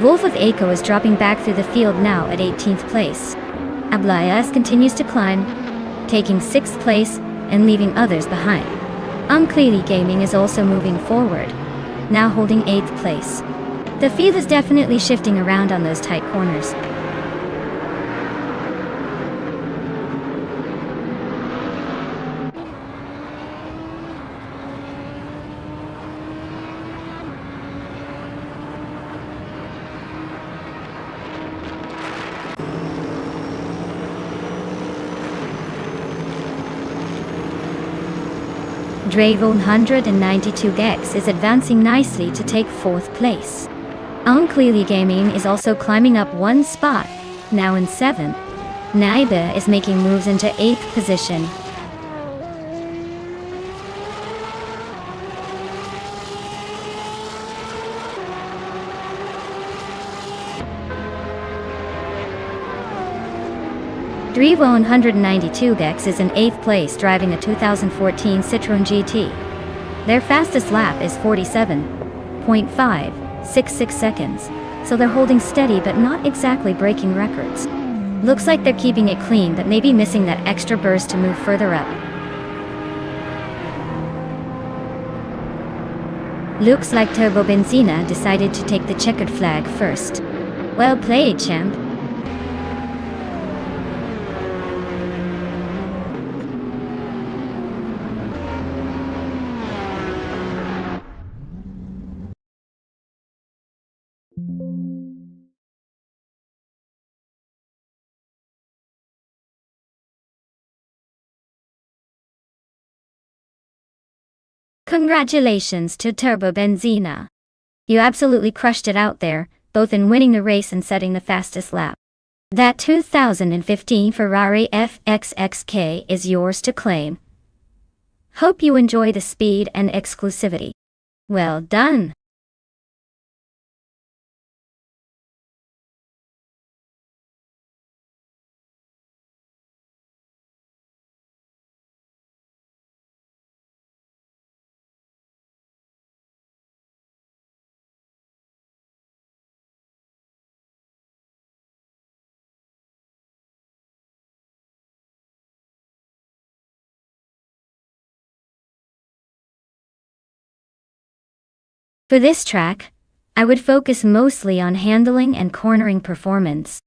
Wolf of Aco is dropping back through the field, now at 18th place. Ablayas continues to climb, taking 6th place and leaving others behind. Unclearly Gaming is also moving forward, now holding 8th place. The field is definitely shifting around on those tight corners. Dre 192Gex is advancing nicely to take 4th place. Unclearly Gaming is also climbing up 1 spot, now in 7th. Naiba is making moves into 8th position. Dre 192Gex is in 8th place, driving a 2014 Citroen GT. Their fastest lap is 47.566 seconds, so they're holding steady but not exactly breaking records. Looks like they're keeping it clean but maybe missing that extra burst to move further up. Looks like Turbo Benzina decided to take the checkered flag first. Well played, champ. Congratulations to Turbo Benzina. You absolutely crushed it out there, both in winning the race and setting the fastest lap. That 2015 Ferrari FXXK is yours to claim. Hope you enjoy the speed and exclusivity. Well done! For this track, I would focus mostly on handling and cornering performance.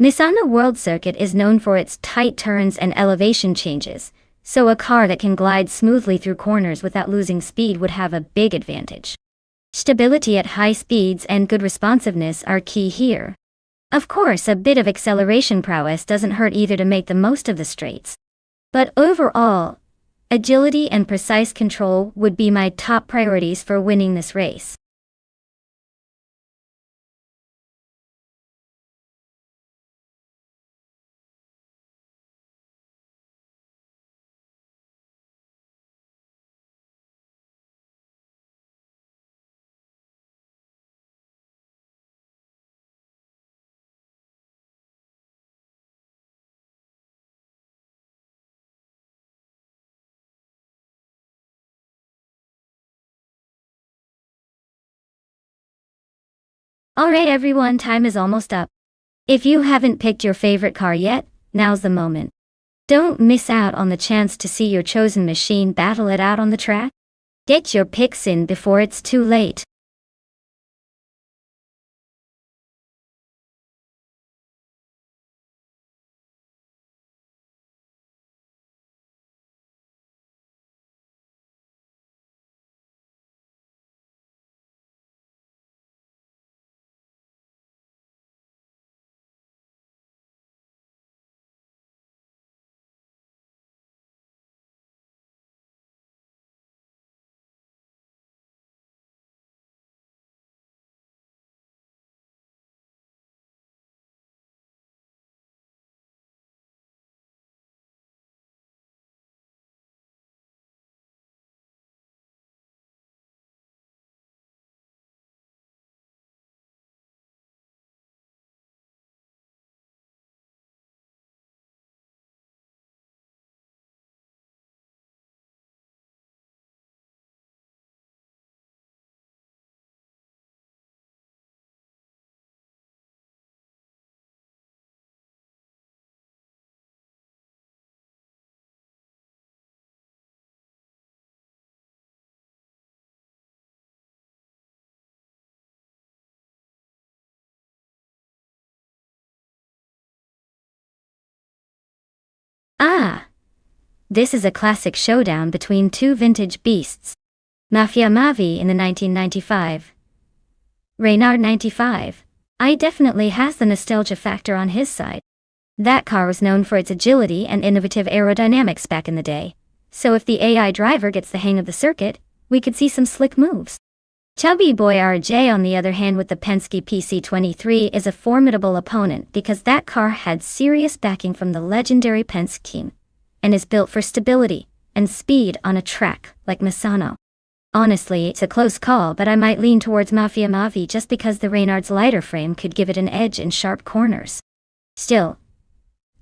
Misano World Circuit is known for its tight turns and elevation changes, so a car that can glide smoothly through corners without losing speed would have a big advantage. Stability at high speeds and good responsiveness are key here. Of course, a bit of acceleration prowess doesn't hurt either to make the most of the straights. But overall, agility and precise control would be my top priorities for winning this race. Alright everyone, time is almost up. If you haven't picked your favorite car yet, now's the moment. Don't miss out on the chance to see your chosen machine battle it out on the track. Get your picks in before it's too late. Ah! This is a classic showdown between two vintage beasts. Mafia Mavi in the 1995. Reynard 95. I definitely has the nostalgia factor on his side. That car was known for its agility and innovative aerodynamics back in the day. So if the AI driver gets the hang of the circuit, we could see some slick moves. Chubby Boy RJ on the other hand with the Penske PC23 is a formidable opponent because that car had serious backing from the legendary Penske team, and is built for stability and speed on a track like Misano. Honestly, it's a close call, but I might lean towards Mafia Mavi just because the Reynard's lighter frame could give it an edge in sharp corners. Still,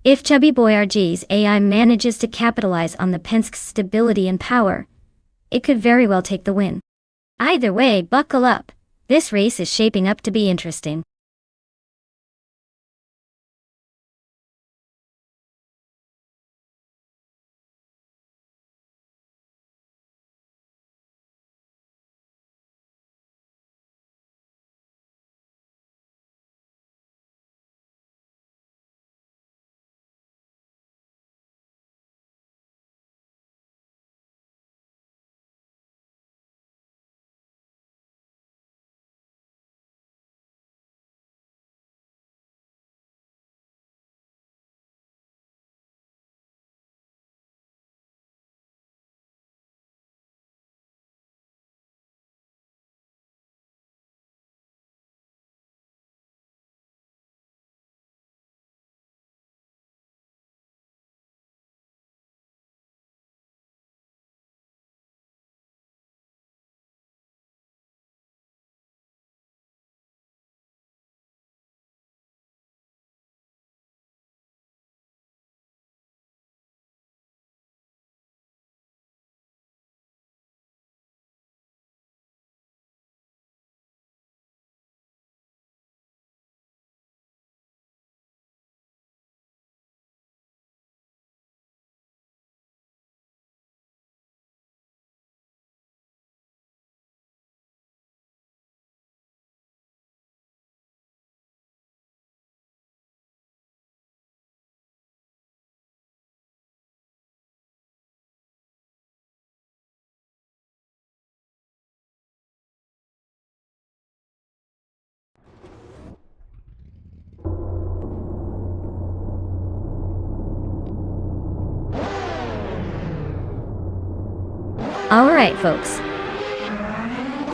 if Chubby Boy RG's AI manages to capitalize on the Penske's stability and power, it could very well take the win. Either way, buckle up. This race is shaping up to be interesting. Alright folks,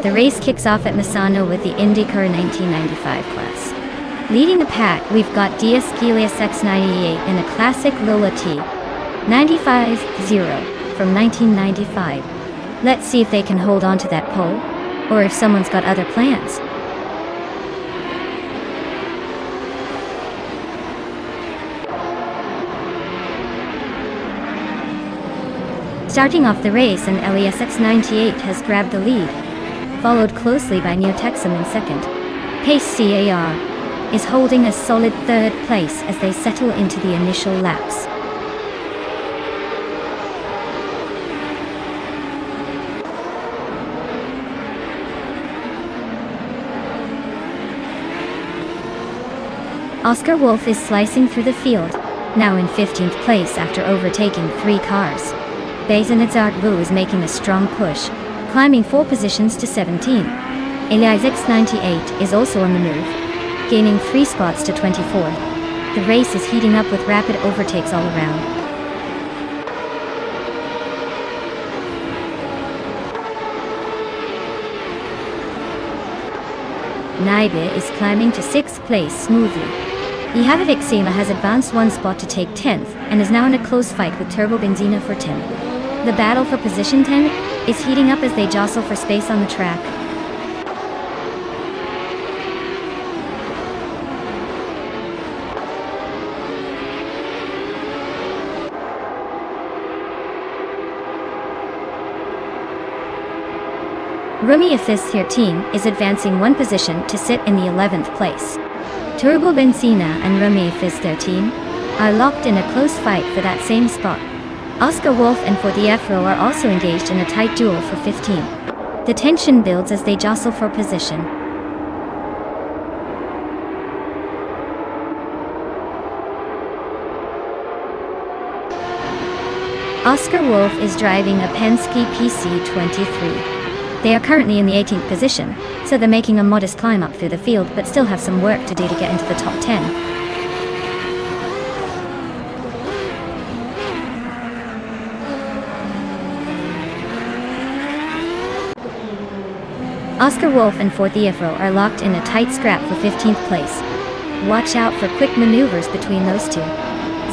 the race kicks off at Misano with the IndyCar 1995 class. Leading the pack, we've got Diaz X98 in a classic Lola T 95-0 from 1995. Let's see if they can hold on to that pole, or if someone's got other plans. Starting off the race, an LESX98 has grabbed the lead, followed closely by Neo Texum in second. Pace CAR is holding a solid third place as they settle into the initial laps. Oscar Wolf is slicing through the field, now in 15th place after overtaking 3 cars. Bayzanadzard Wu is making a strong push, climbing 4 positions to 17. Elias X98 is also on the move, gaining 3 spots to 24. The race is heating up with rapid overtakes all around. Naibe is climbing to 6th place smoothly. Ihavik Sema has advanced 1 spot to take 10th and is now in a close fight with Turbo Benzina for 10. The battle for position 10 is heating up as they jostle for space on the track. Rumi Afis 13 is advancing 1 position to sit in the 11th place. Turbo Benzina and Rumi Afis 13 are locked in a close fight for that same spot. Oscar Wolf and Fortiefro are also engaged in a tight duel for 15. The tension builds as they jostle for position. Oscar Wolf is driving a Penske PC23. They are currently in the 18th position, so they're making a modest climb up through the field but still have some work to do to get into the top 10. Oscar Wolf and Fortiefro are locked in a tight scrap for 15th place. Watch out for quick maneuvers between those two.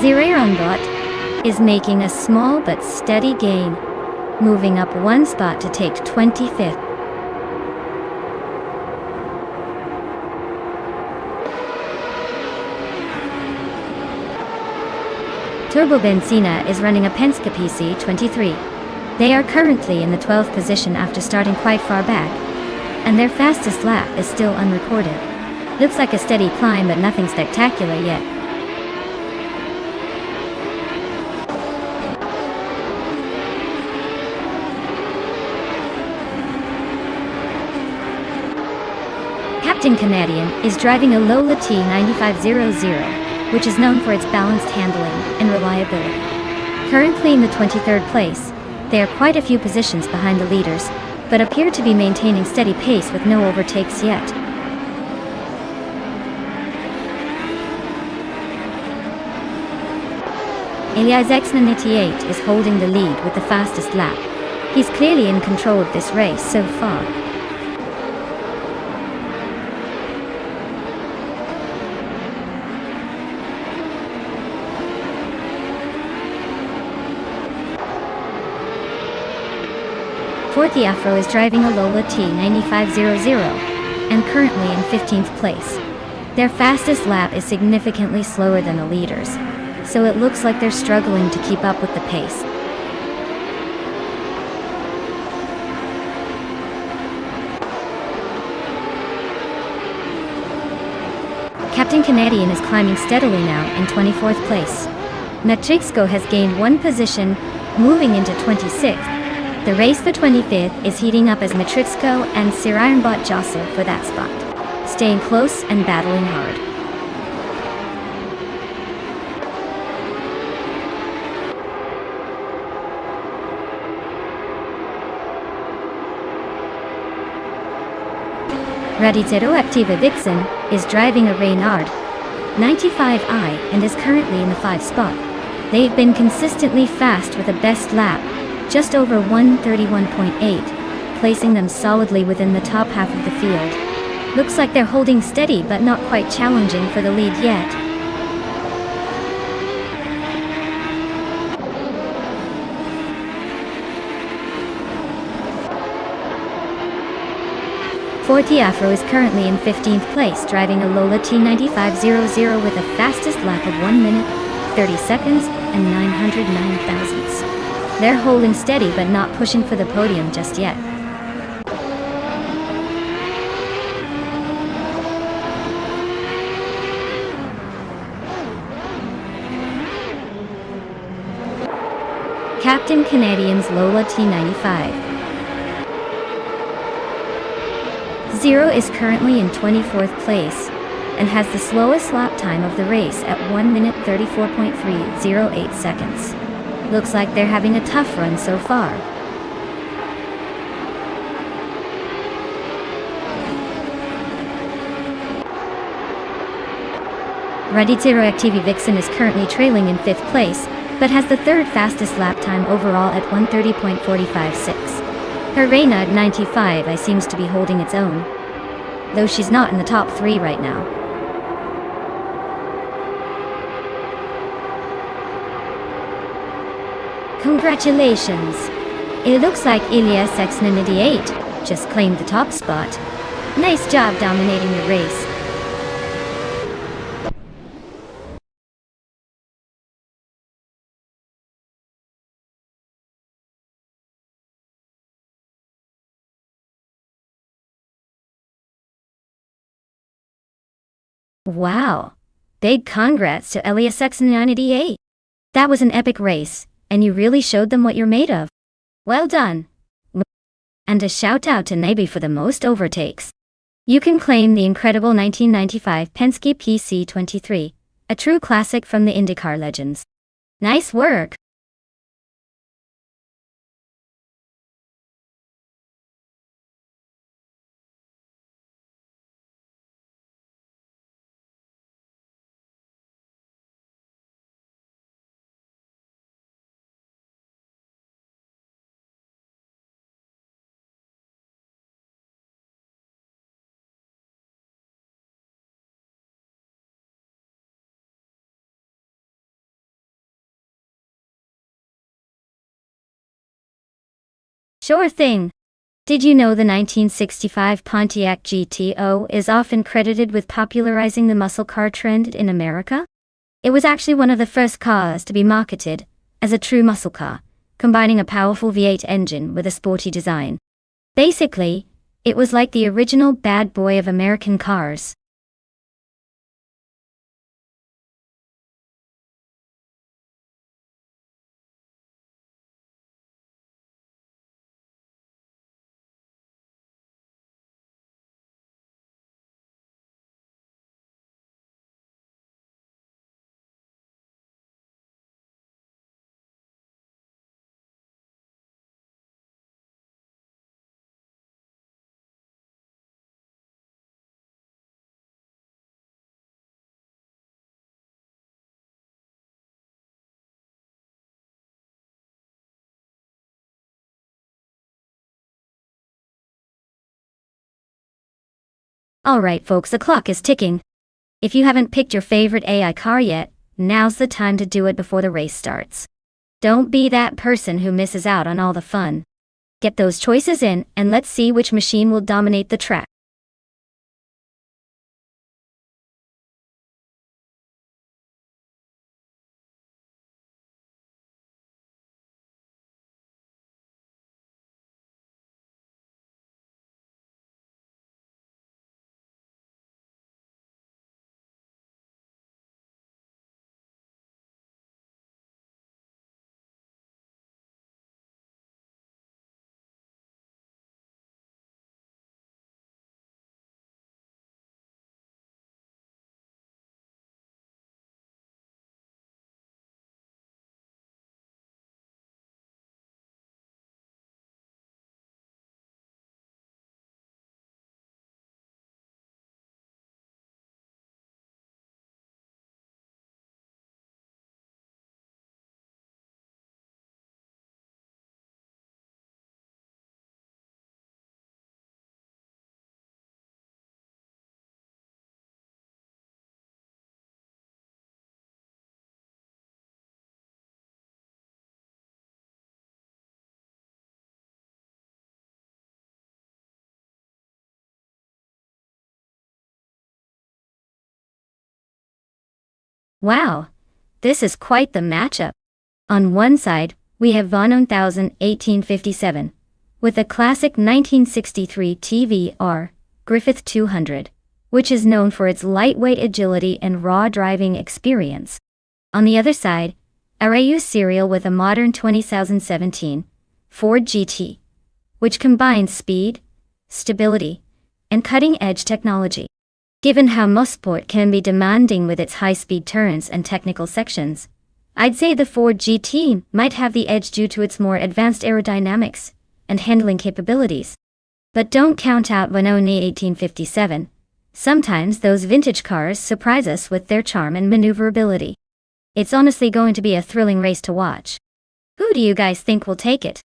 Zirayronbot is making a small but steady gain, moving up 1 spot to take 25th. Turbo Benzina is running a Penske PC23. They are currently in the 12th position after starting quite far back, and their fastest lap is still unrecorded. Looks like a steady climb but nothing spectacular yet. Captain Canadian is driving a Lola T 9500, which is known for its balanced handling and reliability. Currently in the 23rd place, they are quite a few positions behind the leaders, but appear to be maintaining steady pace with no overtakes yet. Elias X98 is holding the lead with the fastest lap. He's clearly in control of this race so far. Fortiefro is driving a Lola T 9500 and currently in 15th place. Their fastest lap is significantly slower than the leaders, so it looks like they're struggling to keep up with the pace. Captain Canadian is climbing steadily now in 24th place. Matrixco has gained 1 position, moving into 26th. The race for 25th is heating up as Matrixco and Sirironbot jostle for that spot, staying close and battling hard. Radicero Activa Vixen is driving a Reynard 95i and is currently in the 5th spot. They've been consistently fast with a best lap, just over 131.8, placing them solidly within the top half of the field. Looks like they're holding steady but not quite challenging for the lead yet. Forti Afro is currently in 15th place, driving a Lola T9500 with a fastest lap of 1 minute, 30 seconds, and 909 thousandths. They're holding steady but not pushing for the podium just yet. Captain Canadian's Lola T95. Zero is currently in 24th place and has the slowest lap time of the race at 1 minute 34.308 seconds. Looks like they're having a tough run so far. Radicero TV Vixen is currently trailing in 5th place, but has the 3rd fastest lap time overall at 1:30.456. Her Reina at 95 seems to be holding its own, though she's not in the top 3 right now. Congratulations! It looks like Ilias X98 just claimed the top spot. Nice job dominating the race. Wow! Big congrats to Ilias X98. That was an epic race, and you really showed them what you're made of. Well done! And a shout out to Nabi for the most overtakes. You can claim the incredible 1995 Penske PC23, a true classic from the IndyCar legends. Nice work! Sure thing! Did you know the 1965 Pontiac GTO is often credited with popularizing the muscle car trend in America? It was actually one of the first cars to be marketed as a true muscle car, combining a powerful V8 engine with a sporty design. Basically, it was like the original bad boy of American cars. Alright folks, the clock is ticking. If you haven't picked your favorite AI car yet, now's the time to do it before the race starts. Don't be that person who misses out on all the fun. Get those choices in, and let's see which machine will dominate the track. Wow, this is quite the matchup. On one side, we have Von 1857, with a classic 1963 TVR, Griffith 200, which is known for its lightweight agility and raw driving experience. On the other side, Arayu serial with a modern 2017 Ford GT, which combines speed, stability, and cutting-edge technology. Given how Mosport can be demanding with its high-speed turns and technical sections, I'd say the Ford GT might have the edge due to its more advanced aerodynamics and handling capabilities. But don't count out Vanoni 1857. Sometimes those vintage cars surprise us with their charm and maneuverability. It's honestly going to be a thrilling race to watch. Who do you guys think will take it?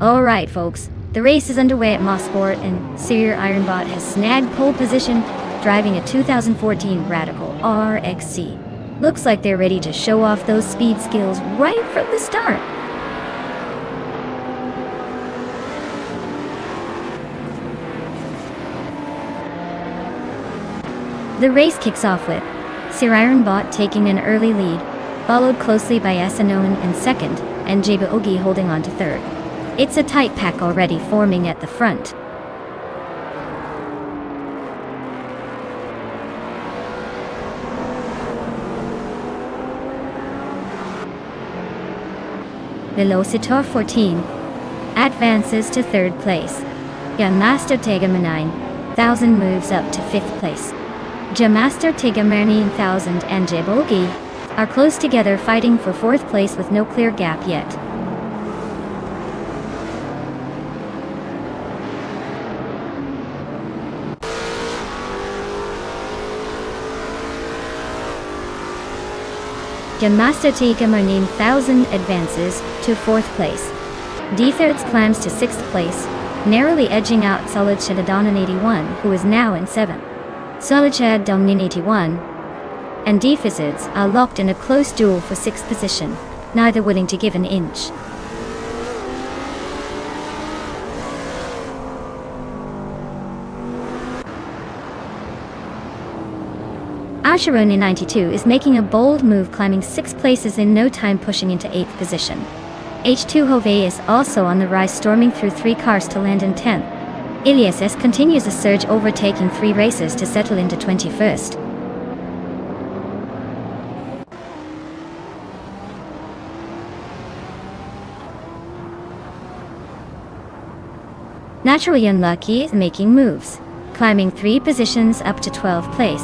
Alright folks, the race is underway at Mosport and Sir Ironbot has snagged pole position, driving a 2014 Radical RXC. Looks like they're ready to show off those speed skills right from the start. The race kicks off with Sir Ironbot taking an early lead, followed closely by Asanoan in second, and Jeba Ogi holding on to third. It's a tight pack already forming at the front. Velocitor 14 advances to third place. Master Tegama 9000 moves up to fifth place. Jamaster Tegama 9000 and Jebogi are close together fighting for fourth place with no clear gap yet. Master Tegama 9000 advances to fourth place. D-Thirds climbs to sixth place, narrowly edging out Solidchad Donan 81, who is now in seventh. Solidchad Donan 81 and D-Fizzids are locked in a close duel for sixth position, neither willing to give an inch. Asheroni 92 is making a bold move, climbing 6 places in no time, pushing into 8th position. H2 Hove is also on the rise, storming through 3 cars to land in 10th. Ilias S continues a surge, overtaking 3 races to settle into 21st. Naturally Unlucky is making moves, climbing 3 positions up to 12th place.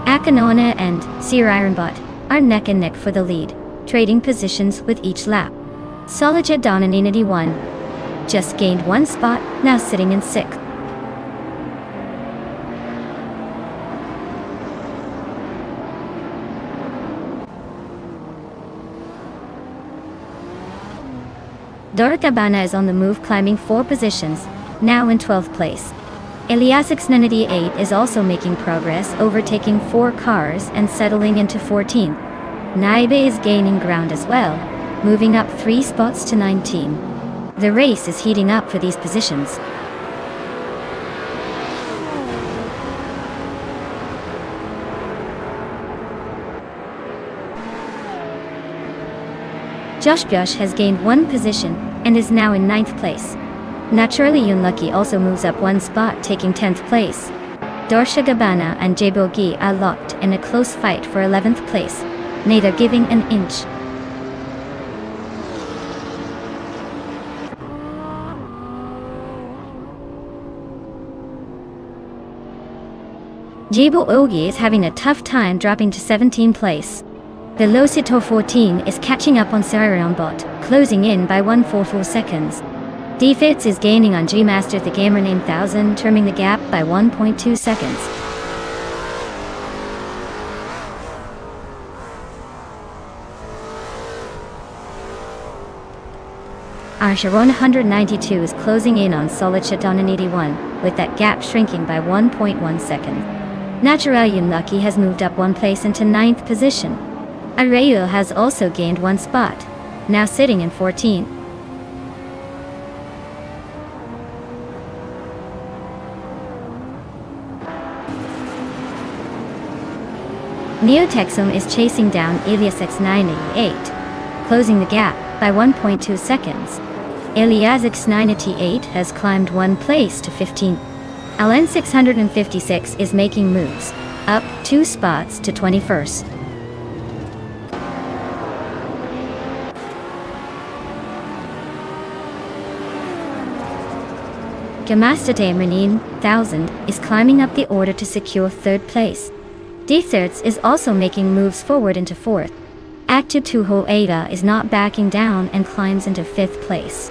Akanona and Sir Ironbot are neck and neck for the lead, trading positions with each lap. Solid Dominity 1 just gained one spot, now sitting in 6th. Doracabana is on the move, climbing 4 positions, now in 12th place. Eliasix 98 is also making progress, overtaking 4 cars and settling into 14th. Naibe is gaining ground as well, moving up 3 spots to 19. The race is heating up for these positions. Josh Byosh has gained 1 position and is now in 9th place. Naturally Unlucky also moves up 1 spot, taking 10th place. Dorsha Gabana and Jebogi are locked in a close fight for 11th place, neither giving an inch. Jebo Ogi is having a tough time, dropping to 17th place. Velocito 14 is catching up on Bot, closing in by 144 seconds. Defits is gaining on G-Master the Gamer Name 1000, trimming the gap by 1.2 seconds. Arsharon 192 is closing in on Solid Shadanan 81, with that gap shrinking by 1.1 seconds. Natural Unlucky has moved up 1 place into 9th position. Arayu has also gained 1 spot, now sitting in 14th. Neotexum is chasing down Elias X98, closing the gap by 1.2 seconds. Elias X98 has climbed 1 place to 15th. LN 656 is making moves, up 2 spots to 21st. Gamastate Marine 1000 is climbing up the order to secure 3rd place. D-Thirds is also making moves forward into 4th. Actu Tuho Ada is not backing down and climbs into 5th place.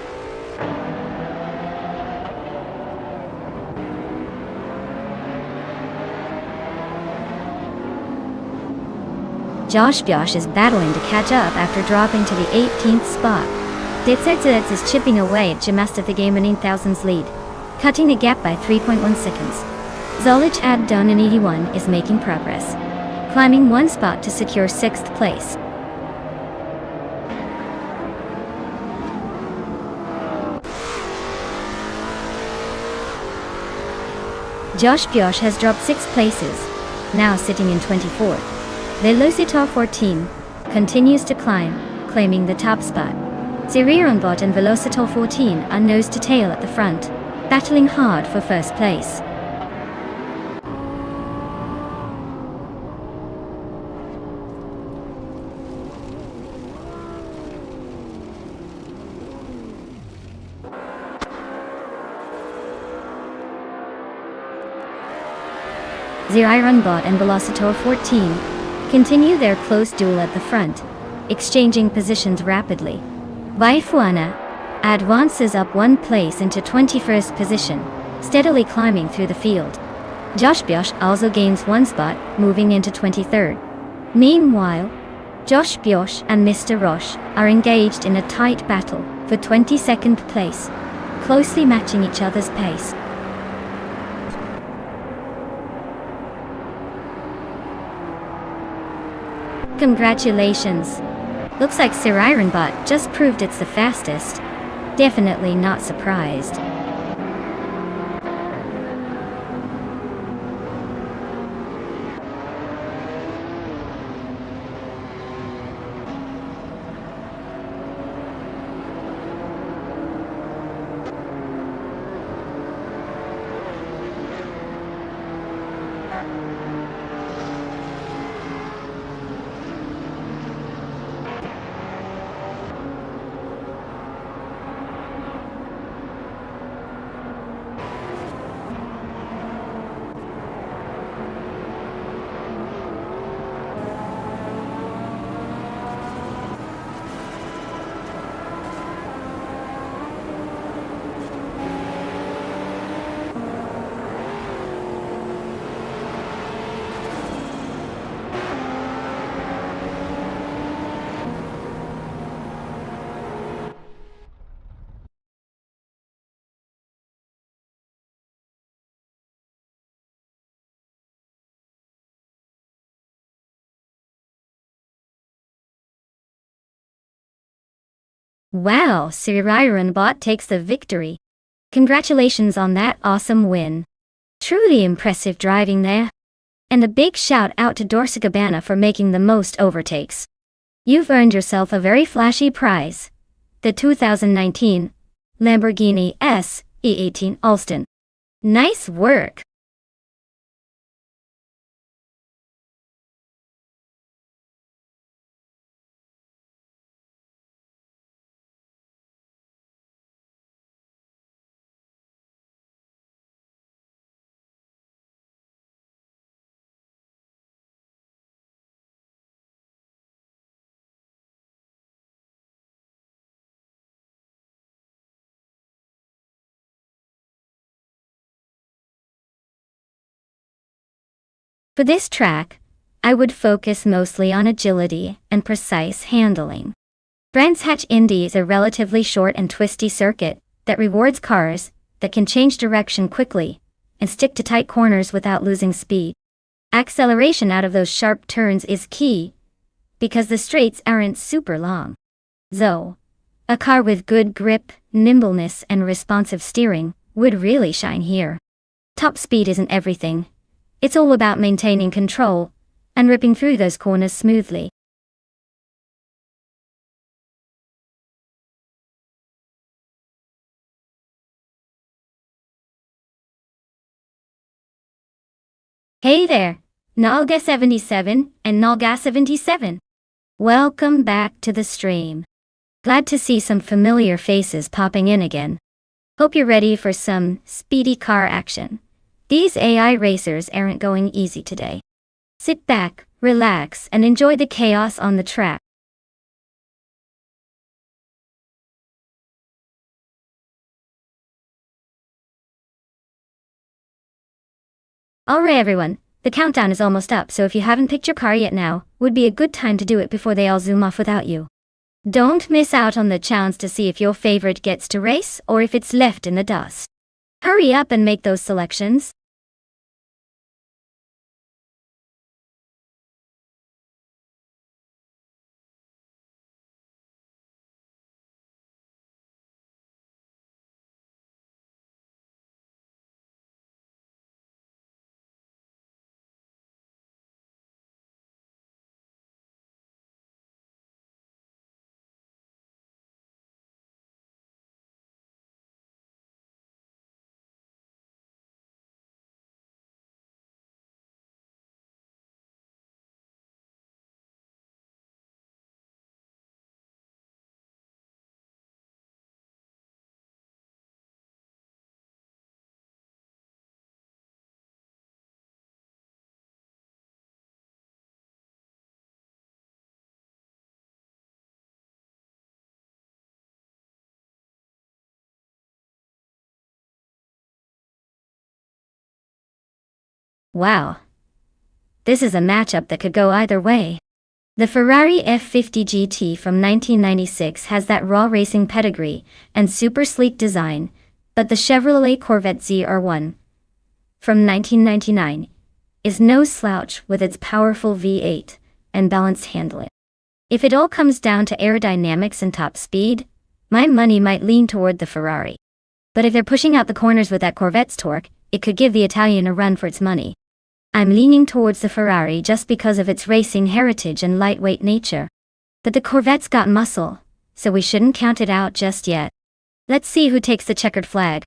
Josh Byosh is battling to catch up after dropping to the 18th spot. D-Thirds is chipping away at Jamasta the Game 9000's lead, cutting the gap by 3.1 seconds. Zolich Ad Donan 81 is making progress, climbing 1 spot to secure 6th place. Josh Byosh has dropped 6 places, now sitting in 24th. Velocito 14 continues to climb, claiming the top spot. Zirironbot and Velocito 14 are nose to tail at the front, battling hard for 1st place. Zirironbot and Velocito 14 continue their close duel at the front, exchanging positions rapidly. Vaifuana advances up 1 place into 21st position, steadily climbing through the field. Josh Byosh also gains 1 spot, moving into 23rd. Meanwhile, Josh Byosh and Mr. Roche are engaged in a tight battle for 22nd place, closely matching each other's pace. Congratulations! Looks like Sirironbot just proved it's the fastest. Definitely not surprised. Wow, Bot takes the victory. Congratulations on that awesome win. Truly impressive driving there. And a big shout out to Dorsicabana for making the most overtakes. You've earned yourself a very flashy prize. The 2019 Lamborghini S E18 Alston. Nice work! For this track, I would focus mostly on agility and precise handling. Brands Hatch Indy is a relatively short and twisty circuit that rewards cars that can change direction quickly and stick to tight corners without losing speed. Acceleration out of those sharp turns is key because the straights aren't super long. Though, a car with good grip, nimbleness, and responsive steering would really shine here. Top speed isn't everything. It's all about maintaining control and ripping through those corners smoothly. Hey there, Nalga77 and Nalga77. Welcome back to the stream. Glad to see some familiar faces popping in again. Hope you're ready for some speedy car action. These AI racers aren't going easy today. Sit back, relax, and enjoy the chaos on the track. Alright everyone, the countdown is almost up, so if you haven't picked your car yet, now would be a good time to do it before they all zoom off without you. Don't miss out on the chance to see if your favorite gets to race or if it's left in the dust. Hurry up and make those selections. Wow. This is a matchup that could go either way. The Ferrari F50 GT from 1996 has that raw racing pedigree and super sleek design, but the Chevrolet Corvette ZR1 from 1999 is no slouch with its powerful V8 and balanced handling. If it all comes down to aerodynamics and top speed, my money might lean toward the Ferrari. But if they're pushing out the corners with that Corvette's torque, it could give the Italian a run for its money. I'm leaning towards the Ferrari just because of its racing heritage and lightweight nature. But the Corvette's got muscle, so we shouldn't count it out just yet. Let's see who takes the checkered flag.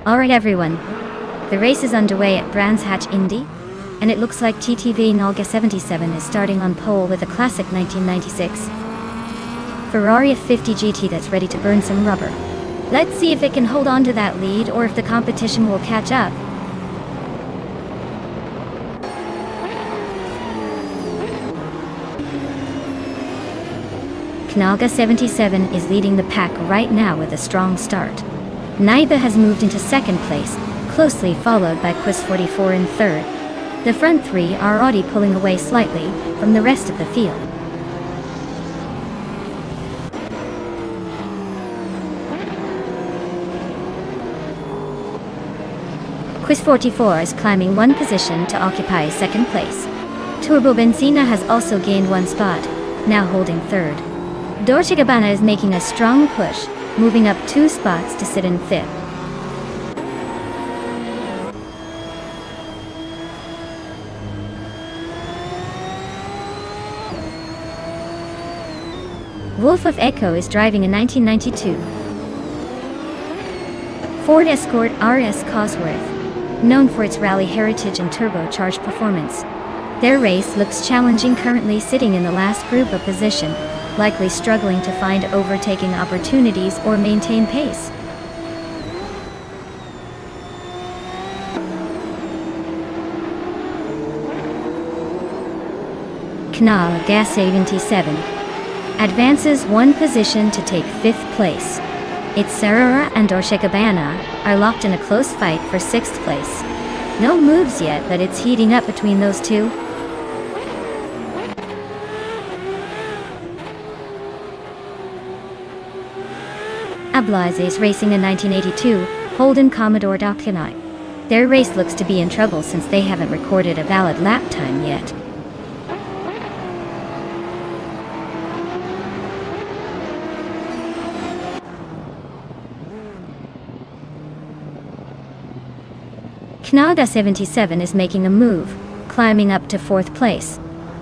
Alright everyone, the race is underway at Brands Hatch Indy, and it looks like TTV Nolga 77 is starting on pole with a classic 1996 Ferrari F50 GT that's ready to burn some rubber. Let's see if it can hold on to that lead or if the competition will catch up. Nolga 77 is leading the pack right now with a strong start. Naiba has moved into second place, closely followed by Quiz 44 in third. The front three are already pulling away slightly from the rest of the field. Quiz 44 is climbing one position to occupy second place. Turbo Benzina has also gained one spot, now holding third. Dolce & Gabbana is making a strong push, moving up 2 spots to sit in fifth. Wolf of Echo is driving a 1992 Ford Escort RS Cosworth, known for its rally heritage and turbocharged performance. Their race looks challenging, currently sitting in the last group of position, likely struggling to find overtaking opportunities or maintain pace. Knal Gas 77 advances one position to take 5th place. Its Serrera and Dolce & Gabbana are locked in a close fight for 6th place. No moves yet, but it's heating up between those two. Ablaze is racing a 1982 Holden Commodore Dockenite. Their race looks to be in trouble since they haven't recorded a valid lap time yet. Knalga 77 is making a move, climbing up to 4th place.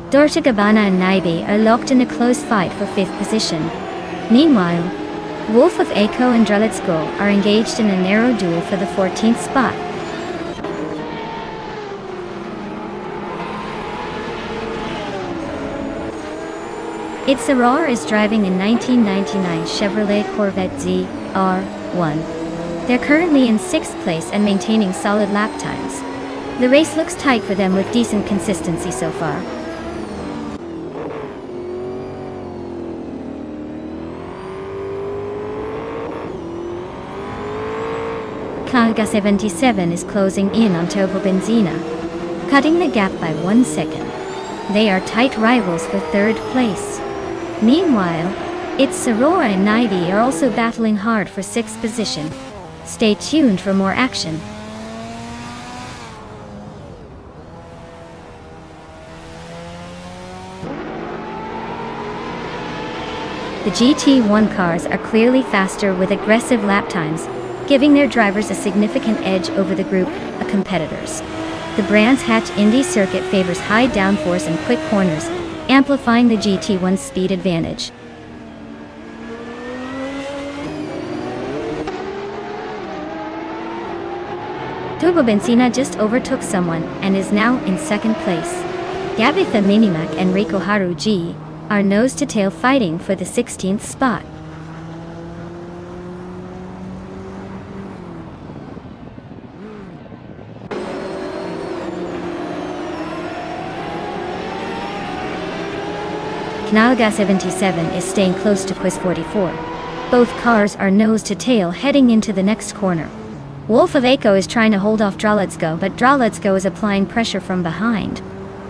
Dolce & Gabbana and Naibi are locked in a close fight for 5th position. Meanwhile, Wolf of Echo and Dralitsko are engaged in a narrow duel for the 14th spot. Its Aurora is driving a 1999 Chevrolet Corvette ZR1. They're currently in 6th place and maintaining solid lap times. The race looks tight for them with decent consistency so far. Knalga 77 is closing in on Turbo Benzina, cutting the gap by 1 second. They are tight rivals for 3rd place. Meanwhile, its Aurora and Naibi are also battling hard for 6th position. Stay tuned for more action. The GT1 cars are clearly faster with aggressive lap times, giving their drivers a significant edge over the group of competitors. The Brands Hatch Indy circuit favors high downforce and quick corners, amplifying the GT1's speed advantage. Turbo Benzina just overtook someone and is now in 2nd place. Gabitha Minimac and Reiko Haru G are nose-to-tail fighting for the 16th spot. Knalga 77 is staying close to Quiz 44. Both cars are nose-to-tail heading into the next corner. Wolf of Echo is trying to hold off Dralitsko, but Dralitsko is applying pressure from behind.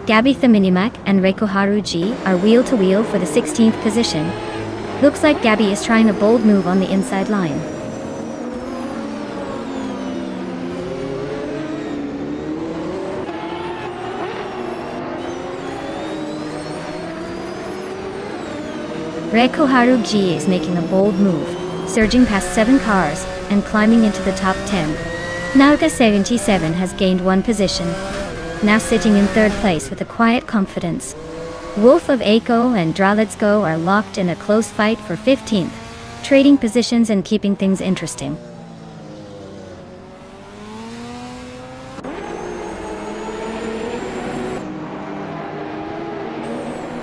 Gabitha Minimac and Reiko Haru G are wheel-to-wheel for the 16th position. Looks like Gabby is trying a bold move on the inside line. Reiko Haru G is making a bold move, surging past 7 cars and climbing into the top 10. Knalga 77 has gained 1 position, now sitting in 3rd place with a quiet confidence. Wolf of Echo and Dralitsko are locked in a close fight for 15th, trading positions and keeping things interesting.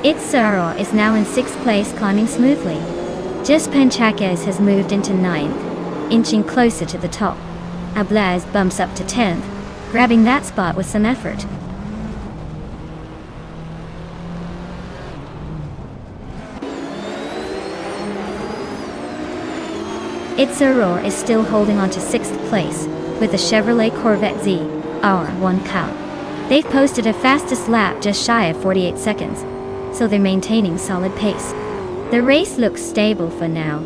Itzaro is now in 6th place, climbing smoothly. Just Penchakes has moved into 9th, inching closer to the top. Ablaz bumps up to 10th, grabbing that spot with some effort. Itzaro is still holding on to 6th place, with the Chevrolet Corvette Z R1 Cow. They've posted a fastest lap just shy of 48 seconds, so they're maintaining solid pace. The race looks stable for now.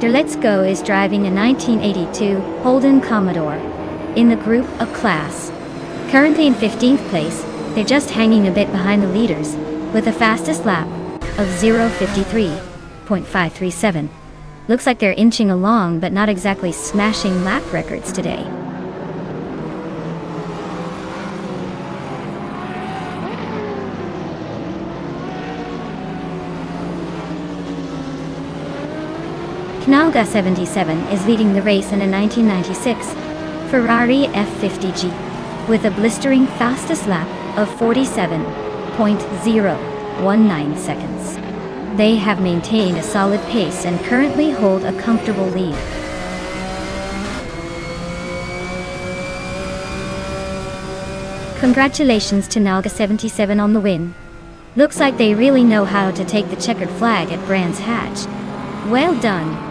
Let's Go is driving a 1982 Holden Commodore in the group of class. Currently in 15th place, they're just hanging a bit behind the leaders, with a fastest lap of 0:53.537. Looks like they're inching along but not exactly smashing lap records today. Knalga 77 is leading the race in a 1996 Ferrari F50G with a blistering fastest lap of 47.019 seconds. They have maintained a solid pace and currently hold a comfortable lead. Congratulations to Nalga 77 on the win. Looks like they really know how to take the checkered flag at Brands Hatch. Well done.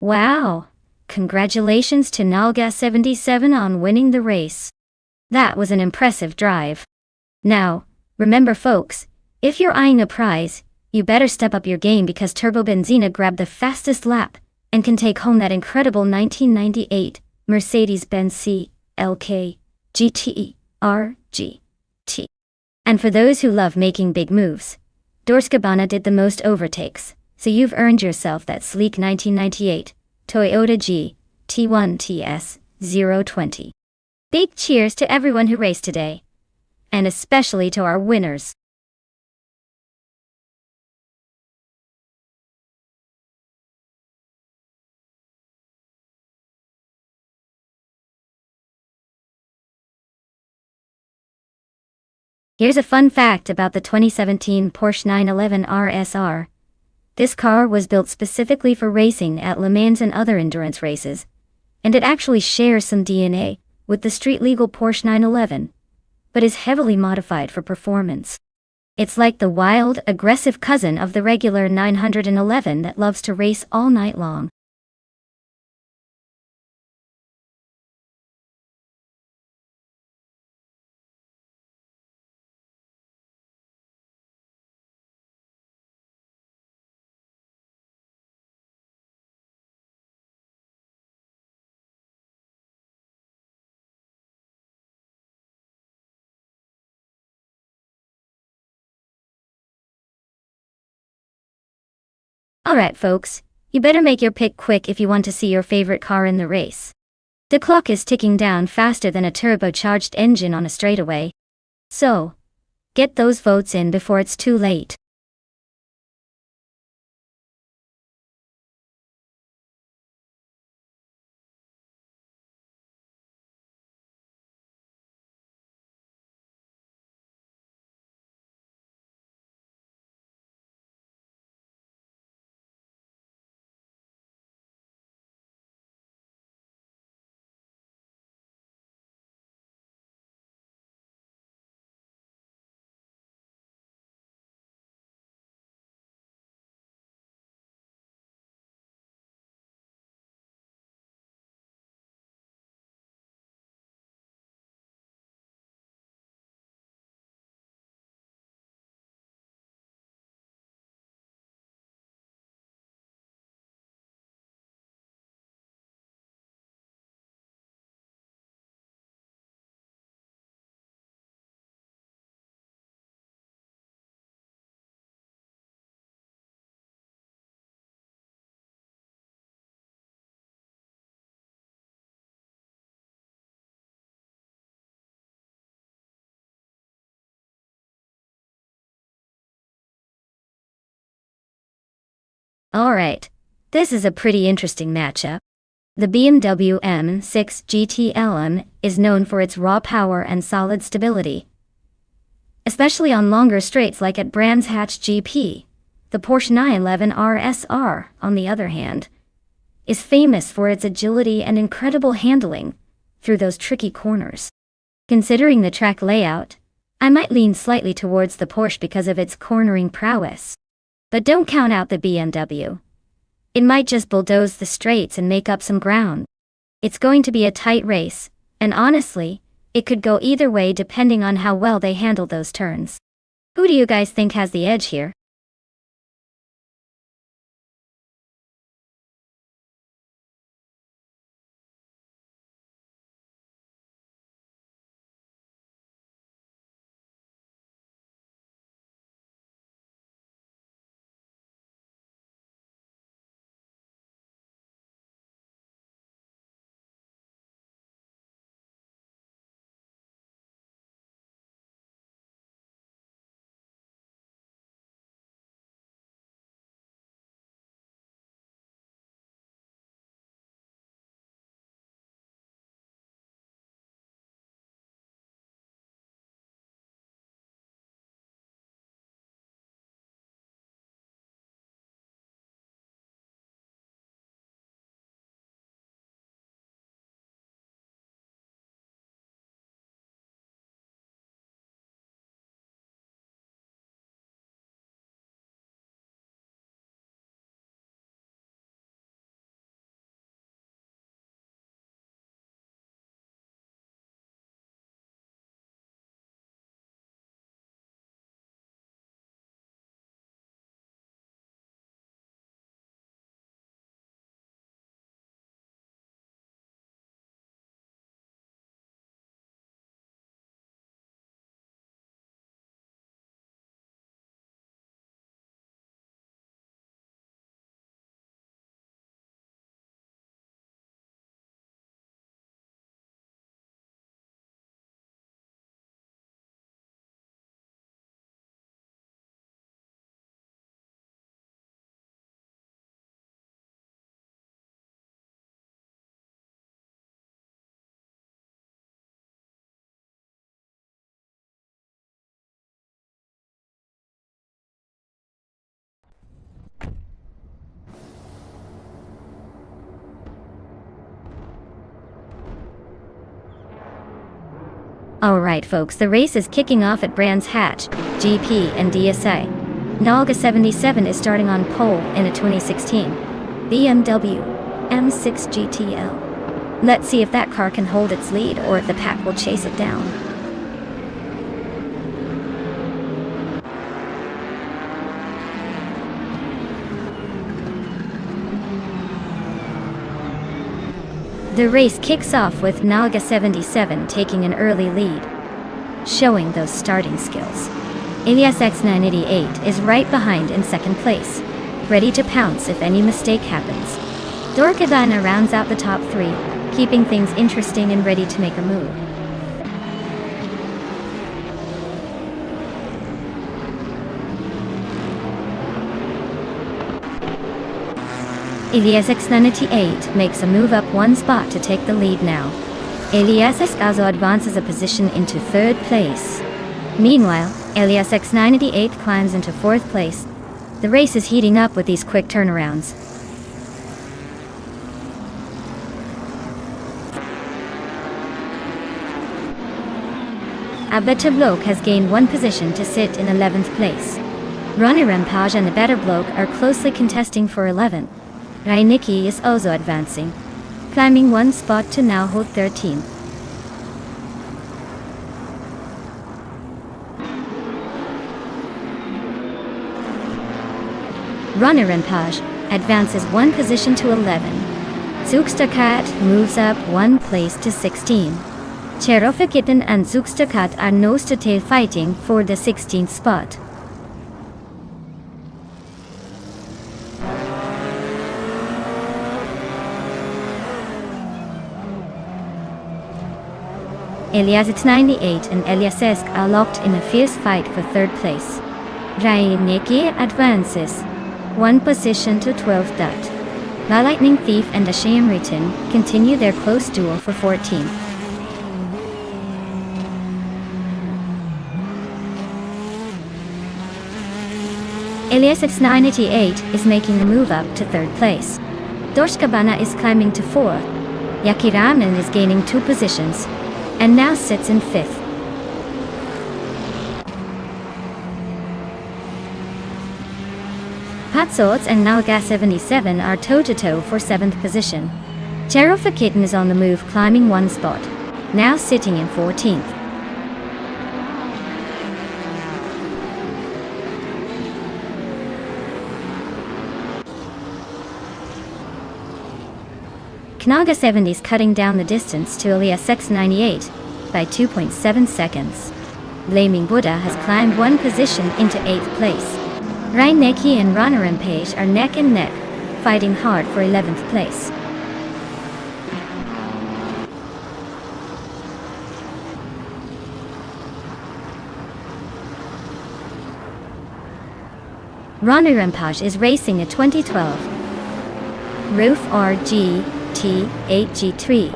Wow! Congratulations to Nalga 77 on winning the race. That was an impressive drive. Now, remember folks, if you're eyeing a prize, you better step up your game because Turbo Benzina grabbed the fastest lap and can take home that incredible 1998 Mercedes-Benz CLK GTE RGT. And for those who love making big moves, Dorskabana did the most overtakes, so you've earned yourself that sleek 1998 Toyota GT1 TS 020. Big cheers to everyone who raced today, and especially to our winners. Here's a fun fact about the 2017 Porsche 911 RSR. This car was built specifically for racing at Le Mans and other endurance races, and it actually shares some DNA with the street-legal Porsche 911, but is heavily modified for performance. It's like the wild, aggressive cousin of the regular 911 that loves to race all night long. Alright folks, you better make your pick quick if you want to see your favorite car in the race. The clock is ticking down faster than a turbocharged engine on a straightaway. So, get those votes in before it's too late. Alright, this is a pretty interesting matchup. The BMW M6 GT is known for its raw power and solid stability, especially on longer straights like at Brands Hatch GP. The Porsche 911 RSR, on the other hand, is famous for its agility and incredible handling through those tricky corners. Considering the track layout, I might lean slightly towards the Porsche because of its cornering prowess. But don't count out the BMW. It might just bulldoze the straights and make up some ground. It's going to be a tight race, and honestly, it could go either way depending on how well they handle those turns. Who do you guys think has the edge here? Alright folks, the race is kicking off at Brands Hatch, GP and DSA. Nalga 77 is starting on pole in a 2016 BMW M6 GTL. Let's see if that car can hold its lead or if the pack will chase it down. The race kicks off with Nalga 77 taking an early lead, showing those starting skills. Elias X988 is right behind in second place, ready to pounce if any mistake happens. Dorkadina rounds out the top three, keeping things interesting and ready to make a move. Elias X988 makes a move up one spot to take the lead now. Elias X advances a position into third place. Meanwhile, Elias X988 climbs into fourth place. The race is heating up with these quick turnarounds. Abeta Bloke has gained one position to sit in 11th place. Ronnie Rampage and the Better Bloke are closely contesting for 11th. Rainiki is also advancing, climbing one spot to now hold 13th. Ronnie Rampage advances one position to 11. Zugstakat moves up one place to 16. Cherofakitten and Zugstakat are nose-to-tail fighting for the 16th spot. Elias X98 and Eliasesk are locked in a fierce fight for third place. Raineki advances one position to 12th. The Lightning Thief and the Shamritan continue their close duel for 14th. Elias X988 is making a move up to 3rd place. Dorskabana is climbing to 4th. Yakiramen is gaining 2 positions, and now sits in 5th. Patsots and Nalga 77 are toe-to-toe for 7th position. Cherofa Kitten is on the move, climbing 1 spot, now sitting in 14th. Knaga 70 is cutting down the distance to Elias X98 by 2.7 seconds. Blaming Buddha has climbed 1 position into 8th place. Reineki and Ranarampage are neck and neck, fighting hard for 11th place. Ranarampage is racing a 2012 Roof RGT8G3,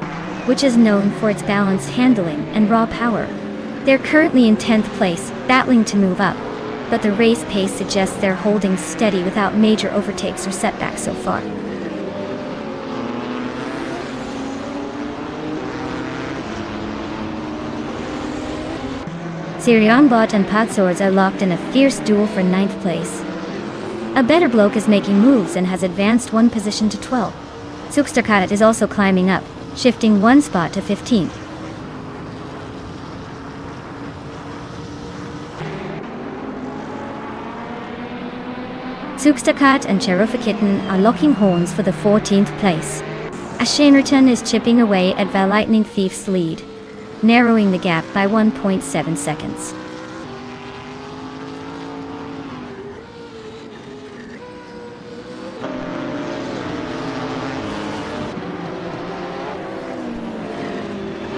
which is known for its balanced handling and raw power. They're currently in 10th place, battling to move up, but the race pace suggests they're holding steady without major overtakes or setbacks so far. Sirionbot and Patswords are locked in a fierce duel for 9th place. A better bloke is making moves and has advanced 1 position to 12. Sukstarkat is also climbing up, shifting 1 spot to 15th. Sukstarkat and Cherofa Kitten are locking horns for the 14th place. Ashanerton is chipping away at the Lightning Thief's lead, narrowing the gap by 1.7 seconds.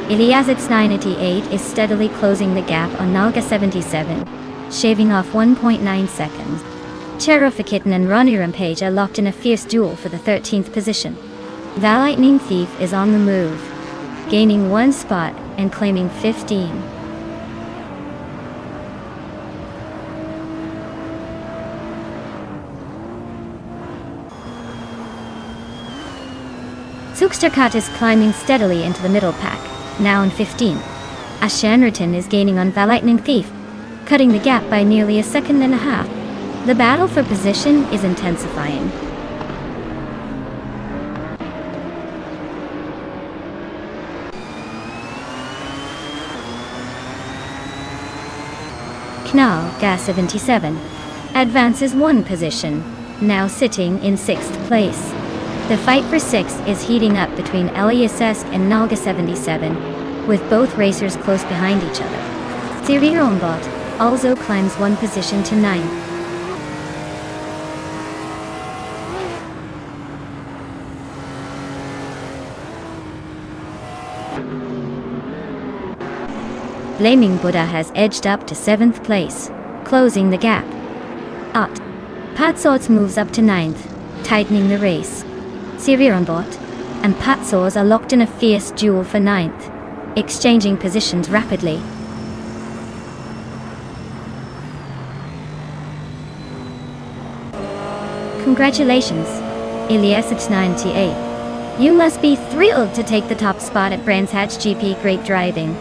Elias X988 is steadily closing the gap on Nalga 77, shaving off 1.9 seconds. Cherofa Kitten and Ranarampage are locked in a fierce duel for the 13th position. The Lightning Thief is on the move, gaining 1 spot and claiming 15. Sukstarkat is climbing steadily into the middle pack, now in 15th. Ashanriton is gaining on the Lightning Thief, cutting the gap by nearly 1.5 seconds. The battle for position is intensifying. Knal Gas 77 advances 1 position, now sitting in 6th place. The fight for 6 is heating up between Eliasesk and Nalga 77, with both racers close behind each other. Sirirombot also climbs 1 position to 9th. Blaming Buddha has edged up to 7th place, closing the gap. Patsots moves up to 9th, tightening the race. Sirironbot and Patsos are locked in a fierce duel for 9th, exchanging positions rapidly. Congratulations, Elias X98. You must be thrilled to take the top spot at Brands Hatch GP. Great driving.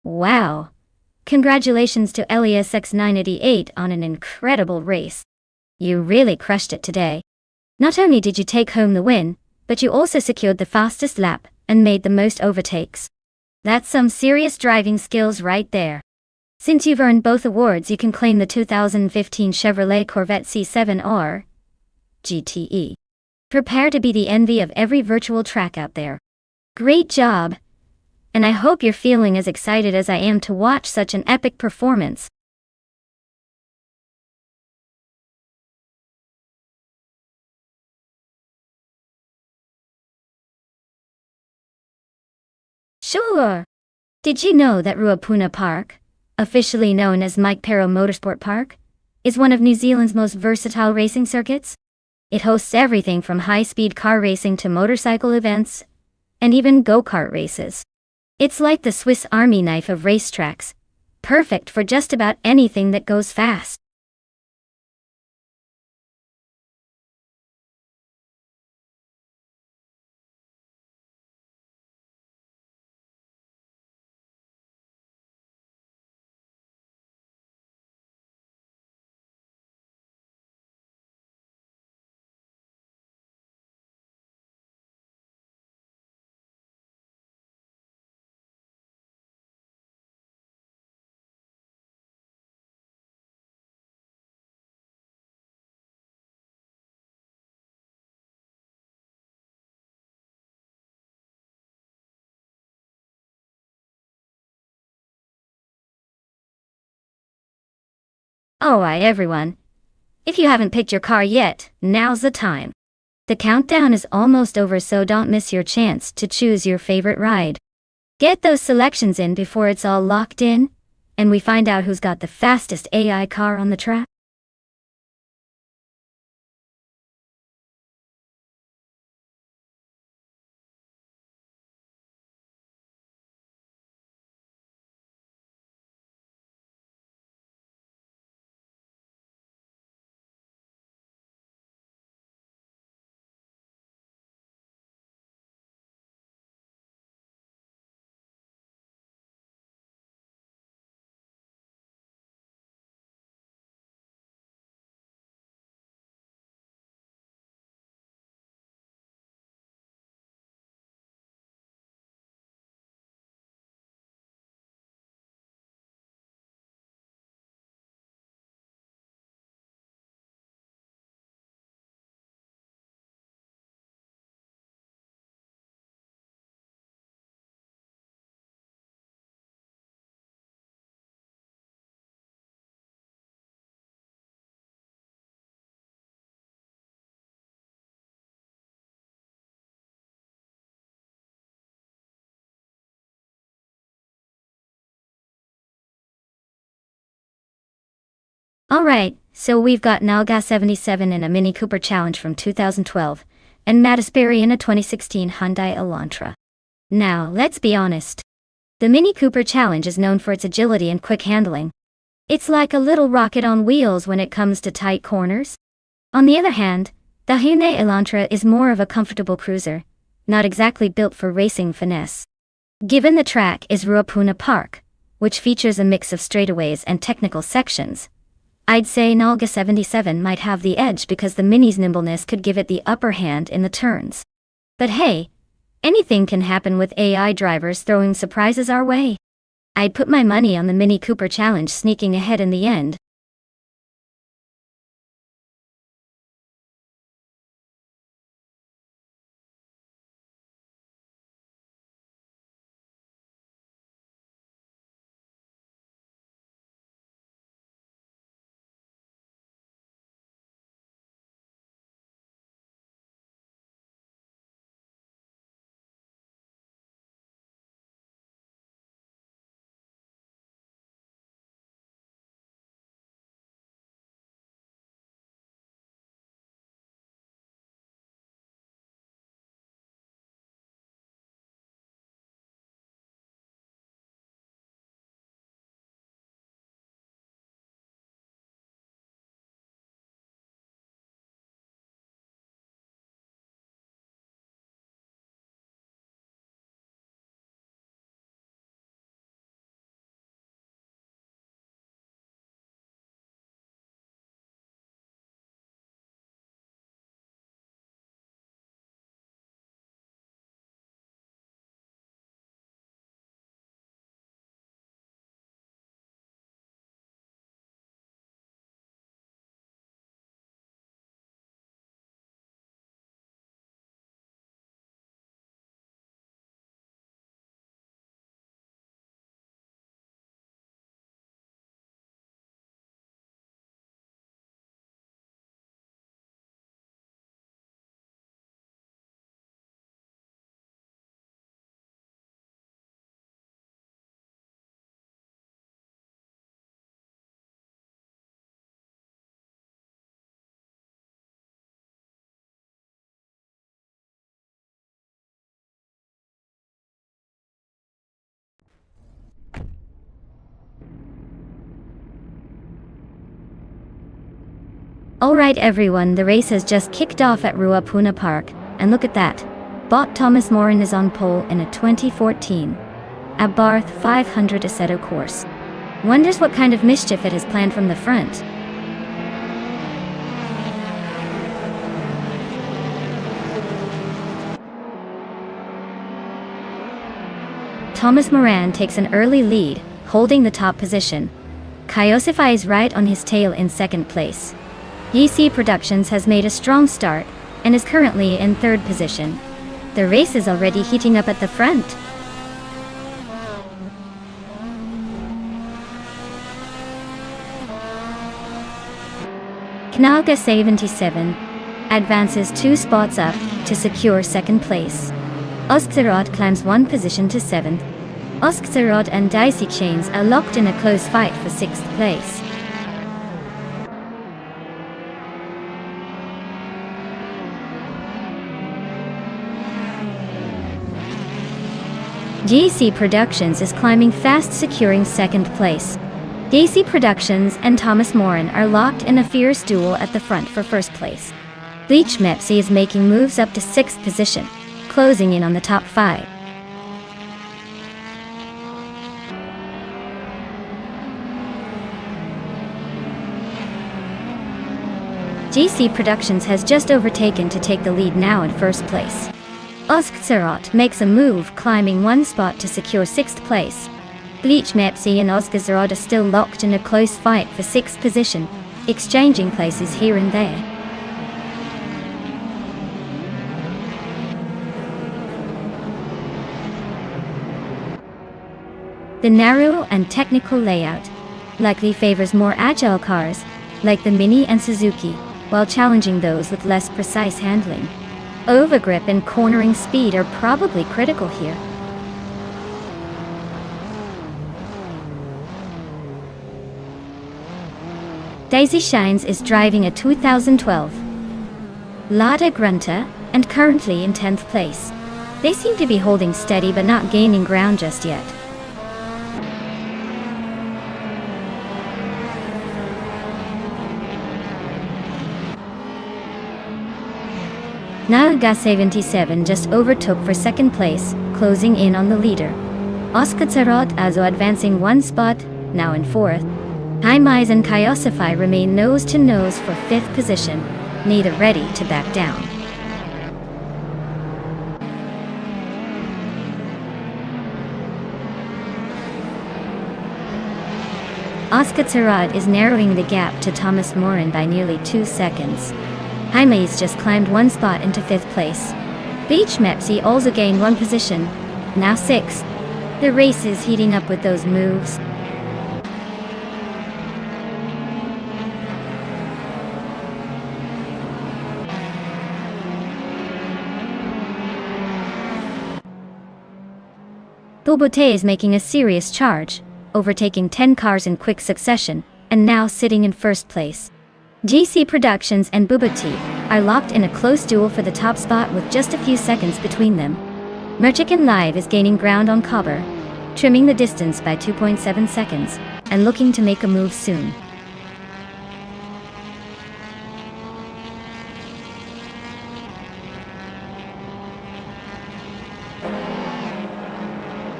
Wow! Congratulations to Elias X988 on an incredible race. You really crushed it today. Not only did you take home the win, but you also secured the fastest lap and made the most overtakes. That's some serious driving skills right there. Since you've earned both awards, you can claim the 2015 Chevrolet Corvette C7R GTE. Prepare to be the envy of every virtual track out there. Great job! And I hope you're feeling as excited as I am to watch such an epic performance. Sure! Did you know that Ruapuna Park, officially known as Mike Pero Motorsport Park, is one of New Zealand's most versatile racing circuits? It hosts everything from high-speed car racing to motorcycle events, and even go-kart races. It's like the Swiss Army knife of racetracks, perfect for just about anything that goes fast. Oh, hi everyone. If you haven't picked your car yet, now's the time. The countdown is almost over, so don't miss your chance to choose your favorite ride. Get those selections in before it's all locked in, and we find out who's got the fastest AI car on the track. Alright, so we've got Nalga 77 in a Mini Cooper Challenge from 2012, and Mattis Berry in a 2016 Hyundai Elantra. Now, let's be honest. The Mini Cooper Challenge is known for its agility and quick handling. It's like a little rocket on wheels when it comes to tight corners. On the other hand, the Hyundai Elantra is more of a comfortable cruiser, not exactly built for racing finesse. Given the track is Ruapuna Park, which features a mix of straightaways and technical sections, I'd say Nalga 77 might have the edge because the Mini's nimbleness could give it the upper hand in the turns. But hey, anything can happen with AI drivers throwing surprises our way. I'd put my money on the Mini Cooper Challenge sneaking ahead in the end. Alright everyone, the race has just kicked off at Ruapuna Park, and look at that. Bot Thomas Moran is on pole in a 2014 Abarth 500 Assetto course. Wonders what kind of mischief it has planned from the front. Thomas Moran takes an early lead, holding the top position. Kyosify is right on his tail in second place. YC Productions has made a strong start, and is currently in third position. The race is already heating up at the front. Knalga 77 advances 2 spots up to secure second place. Oskzerod climbs 1 position to 7th. Oskzerod and Daisy Chains are locked in a close fight for 6th place. YC Productions is climbing fast, securing second place. YC Productions and Thomas Moran are locked in a fierce duel at the front for first place. Bleach Mepsi is making moves up to 6th position, closing in on the top 5. YC Productions has just overtaken to take the lead now in first place. Oskzerot makes a move, climbing 1 spot to secure 6th place. Bleach Mepsi and Oskzerot are still locked in a close fight for 6th position, exchanging places here and there. The narrow and technical layout likely favors more agile cars, like the Mini and Suzuki, while challenging those with less precise handling. Overgrip and cornering speed are probably critical here. Daisy Shines is driving a 2012 Lada Grunta and currently in 10th place. They seem to be holding steady but not gaining ground just yet. Nalga 77 just overtook for second place, closing in on the leader. Oskzerot also advancing 1 spot, now in 4th. Haimais and Kyosify remain nose to nose for 5th position, neither ready to back down. Oskzerot is narrowing the gap to Thomas Moran by nearly 2 seconds. Haimais just climbed 1 spot into 5th place. Bleach Mepsi also gained 1 position, now 6th. The race is heating up with those moves. Bobote is making a serious charge, overtaking 10 cars in quick succession, and now sitting in first place. YC Productions and Bobote are locked in a close duel for the top spot with just a few seconds between them. Merchikan Live is gaining ground on Cobber, trimming the distance by 2.7 seconds, and looking to make a move soon.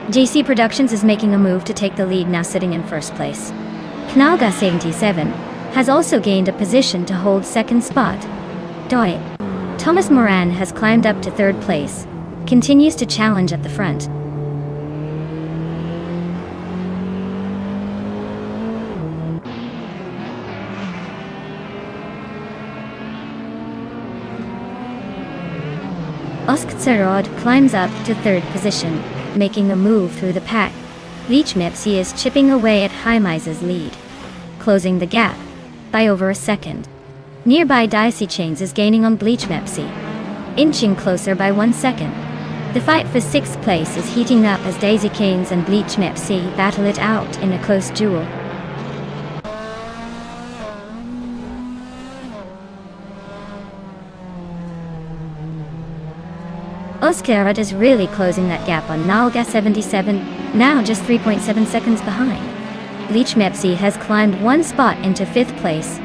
YC Productions is making a move to take the lead, now sitting in first place. Knalga 77 has also gained a position to hold second spot. Doi. Thomas Moran has climbed up to third place, continues to challenge at the front. Oskzerod climbs up to third position, making a move through the pack. Bleach Mepsi is chipping away at Haimais' lead, closing the gap by over a second. Nearby Daisy Chains is gaining on Bleach Mepsi, inching closer by 1 second. The fight for 6th place is heating up as Daisy Chains and Bleach Mepsi battle it out in a close duel. Oskzerod is really closing that gap on Nalga 77, now just 3.7 seconds behind. Bleach Mepsi has climbed 1 spot into 5th place,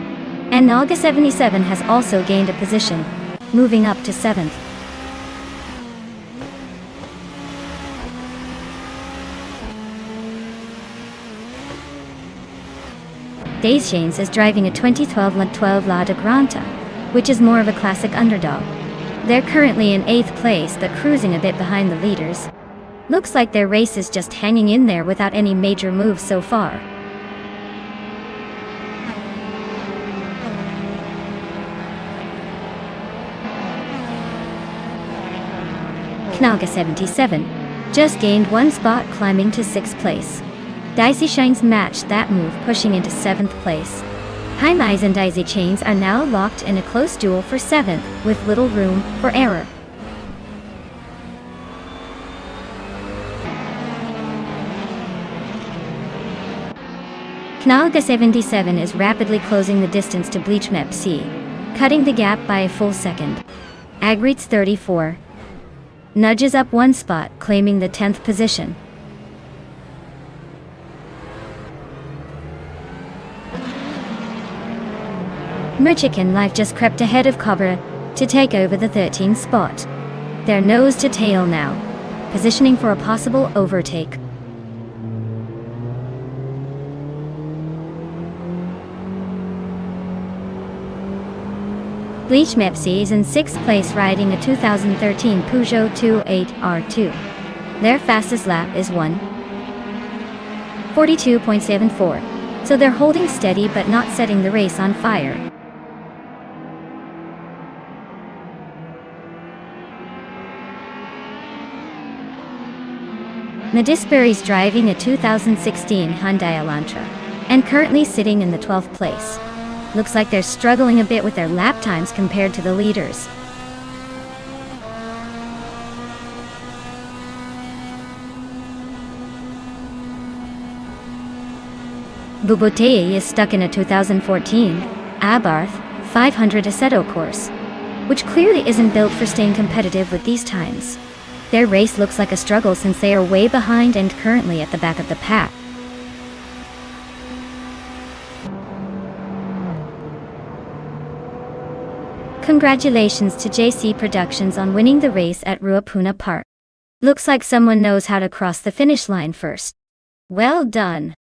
And Naga 77 has also gained a position, moving up to 7th. Deschaines is driving a 2012 La Granta, which is more of a classic underdog. They're currently in 8th place but cruising a bit behind the leaders. Looks like their race is just hanging in there without any major moves so far. Knaga 77 just gained 1 spot, climbing to 6th place. Deschaines matched that move, pushing into 7th place. High and Deschaines are now locked in a close duel for 7th, with little room for error. Knaga 77 is rapidly closing the distance to Bleachmap C, cutting the gap by a full second. Agrites 34 nudges up 1 spot, claiming the 10th position. Merchican Life just crept ahead of Cobra to take over the 13th spot. They're nose to tail now, positioning for a possible overtake. Bleach Mepsi is in 6th place, riding a 2013 Peugeot 28R2. Their fastest lap is 1:42.74, so they're holding steady but not setting the race on fire. Nadisbury's driving a 2016 Hyundai Elantra, and currently sitting in the 12th place. Looks like they're struggling a bit with their lap times compared to the leaders. Bubotei is stuck in a 2014 Abarth 500 Assetto course, which clearly isn't built for staying competitive with these times. Their race looks like a struggle since they are way behind and currently at the back of the pack. Congratulations to JC Productions on winning the race at Ruapuna Park. Looks like someone knows how to cross the finish line first. Well done.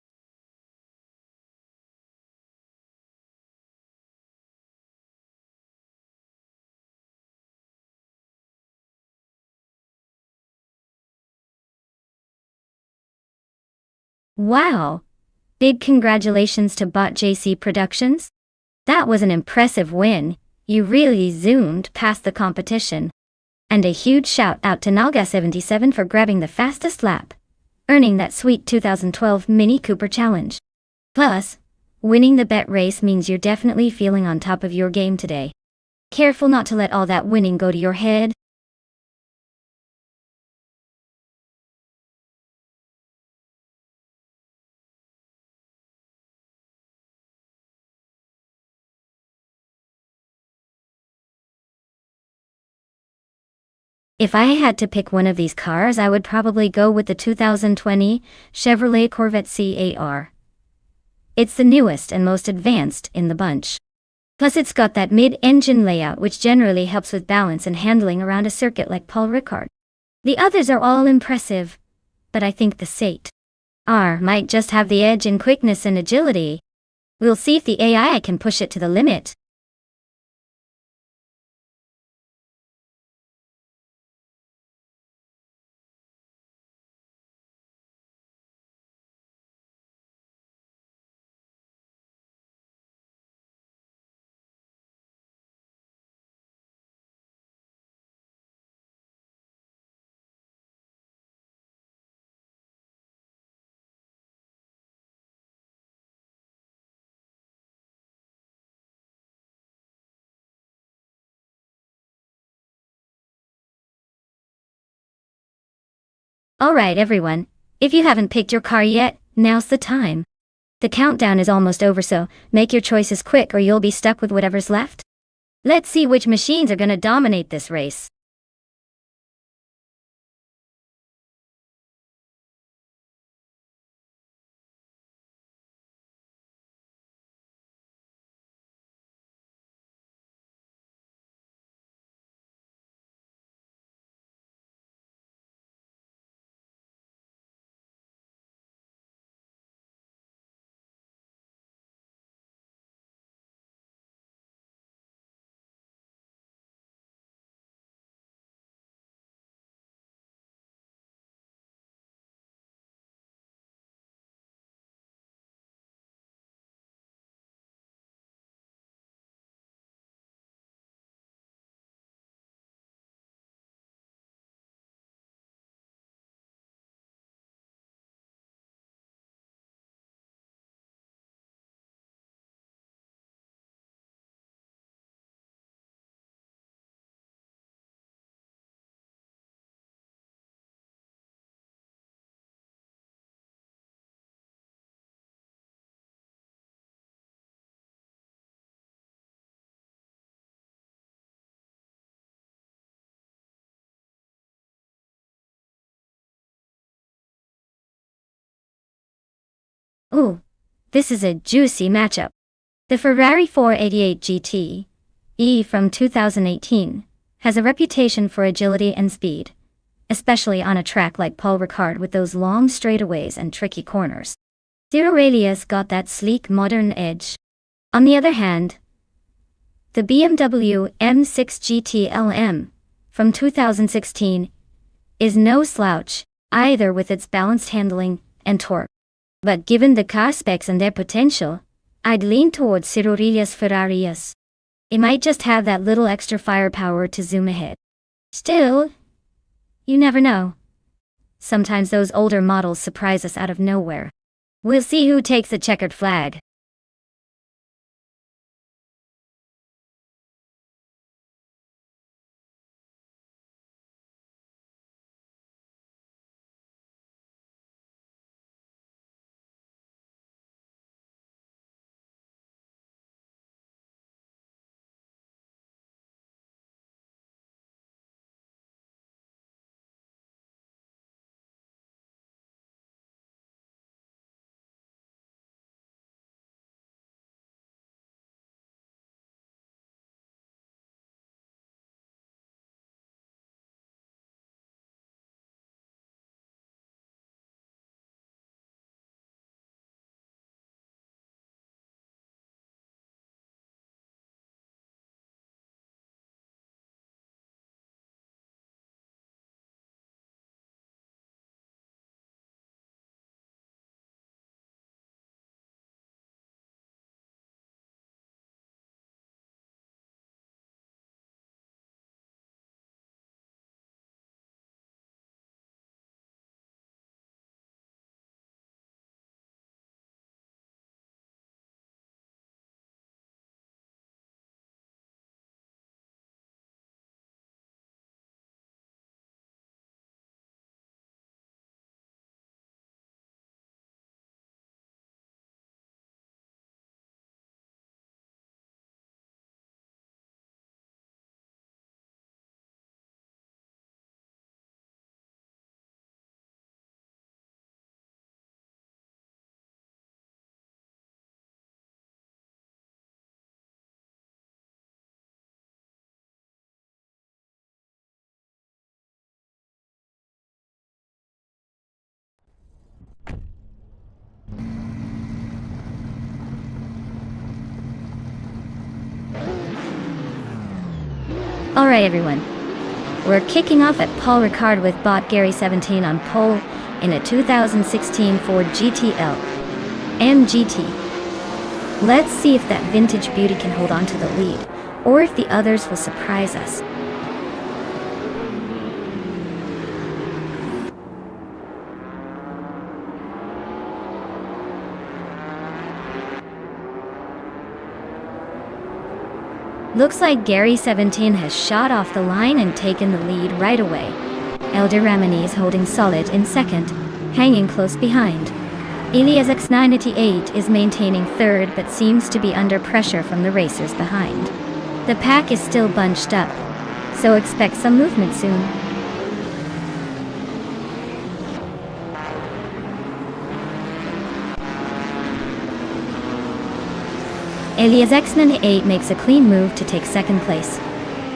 Wow! Big congratulations to Bot JC Productions. That was an impressive win. You really zoomed past the competition. And a huge shout out to Naga77 for grabbing the fastest lap, earning that sweet 2012 Mini Cooper Challenge. Plus, winning the bet race means you're definitely feeling on top of your game today. Careful not to let all that winning go to your head. If I had to pick one of these cars, I would probably go with the 2020 Chevrolet Corvette CAR. It's the newest and most advanced in the bunch. Plus it's got that mid-engine layout which generally helps with balance and handling around a circuit like Paul Ricard. The others are all impressive, but I think the Sate R might just have the edge in quickness and agility. We'll see if the AI can push it to the limit. Alright everyone, if you haven't picked your car yet, now's the time. The countdown is almost over, so make your choices quick or you'll be stuck with whatever's left. Let's see which machines are gonna dominate this race. Ooh, this is a juicy matchup. The Ferrari 488 GT E from 2018 has a reputation for agility and speed, especially on a track like Paul Ricard with those long straightaways and tricky corners. Ciro Aurelia's got that sleek modern edge. On the other hand, the BMW M6 GT LM from 2016 is no slouch either with its balanced handling and torque. But given the car specs and their potential, I'd lean towards Ciro Aurelia's Ferrari's. It might just have that little extra firepower to zoom ahead. Still, you never know. Sometimes those older models surprise us out of nowhere. We'll see who takes the checkered flag. Alright everyone, we're kicking off at Paul Ricard with bot Gary 17 on pole in a 2016 Ford GTL MGT. Let's see if that vintage beauty can hold on to the lead, or if the others will surprise us. Looks like Gary 17 has shot off the line and taken the lead right away. Elder Ramani is holding solid in second, hanging close behind. Ilias X988 is maintaining third but seems to be under pressure from the racers behind. The pack is still bunched up, so expect some movement soon. Elias X98 makes a clean move to take second place.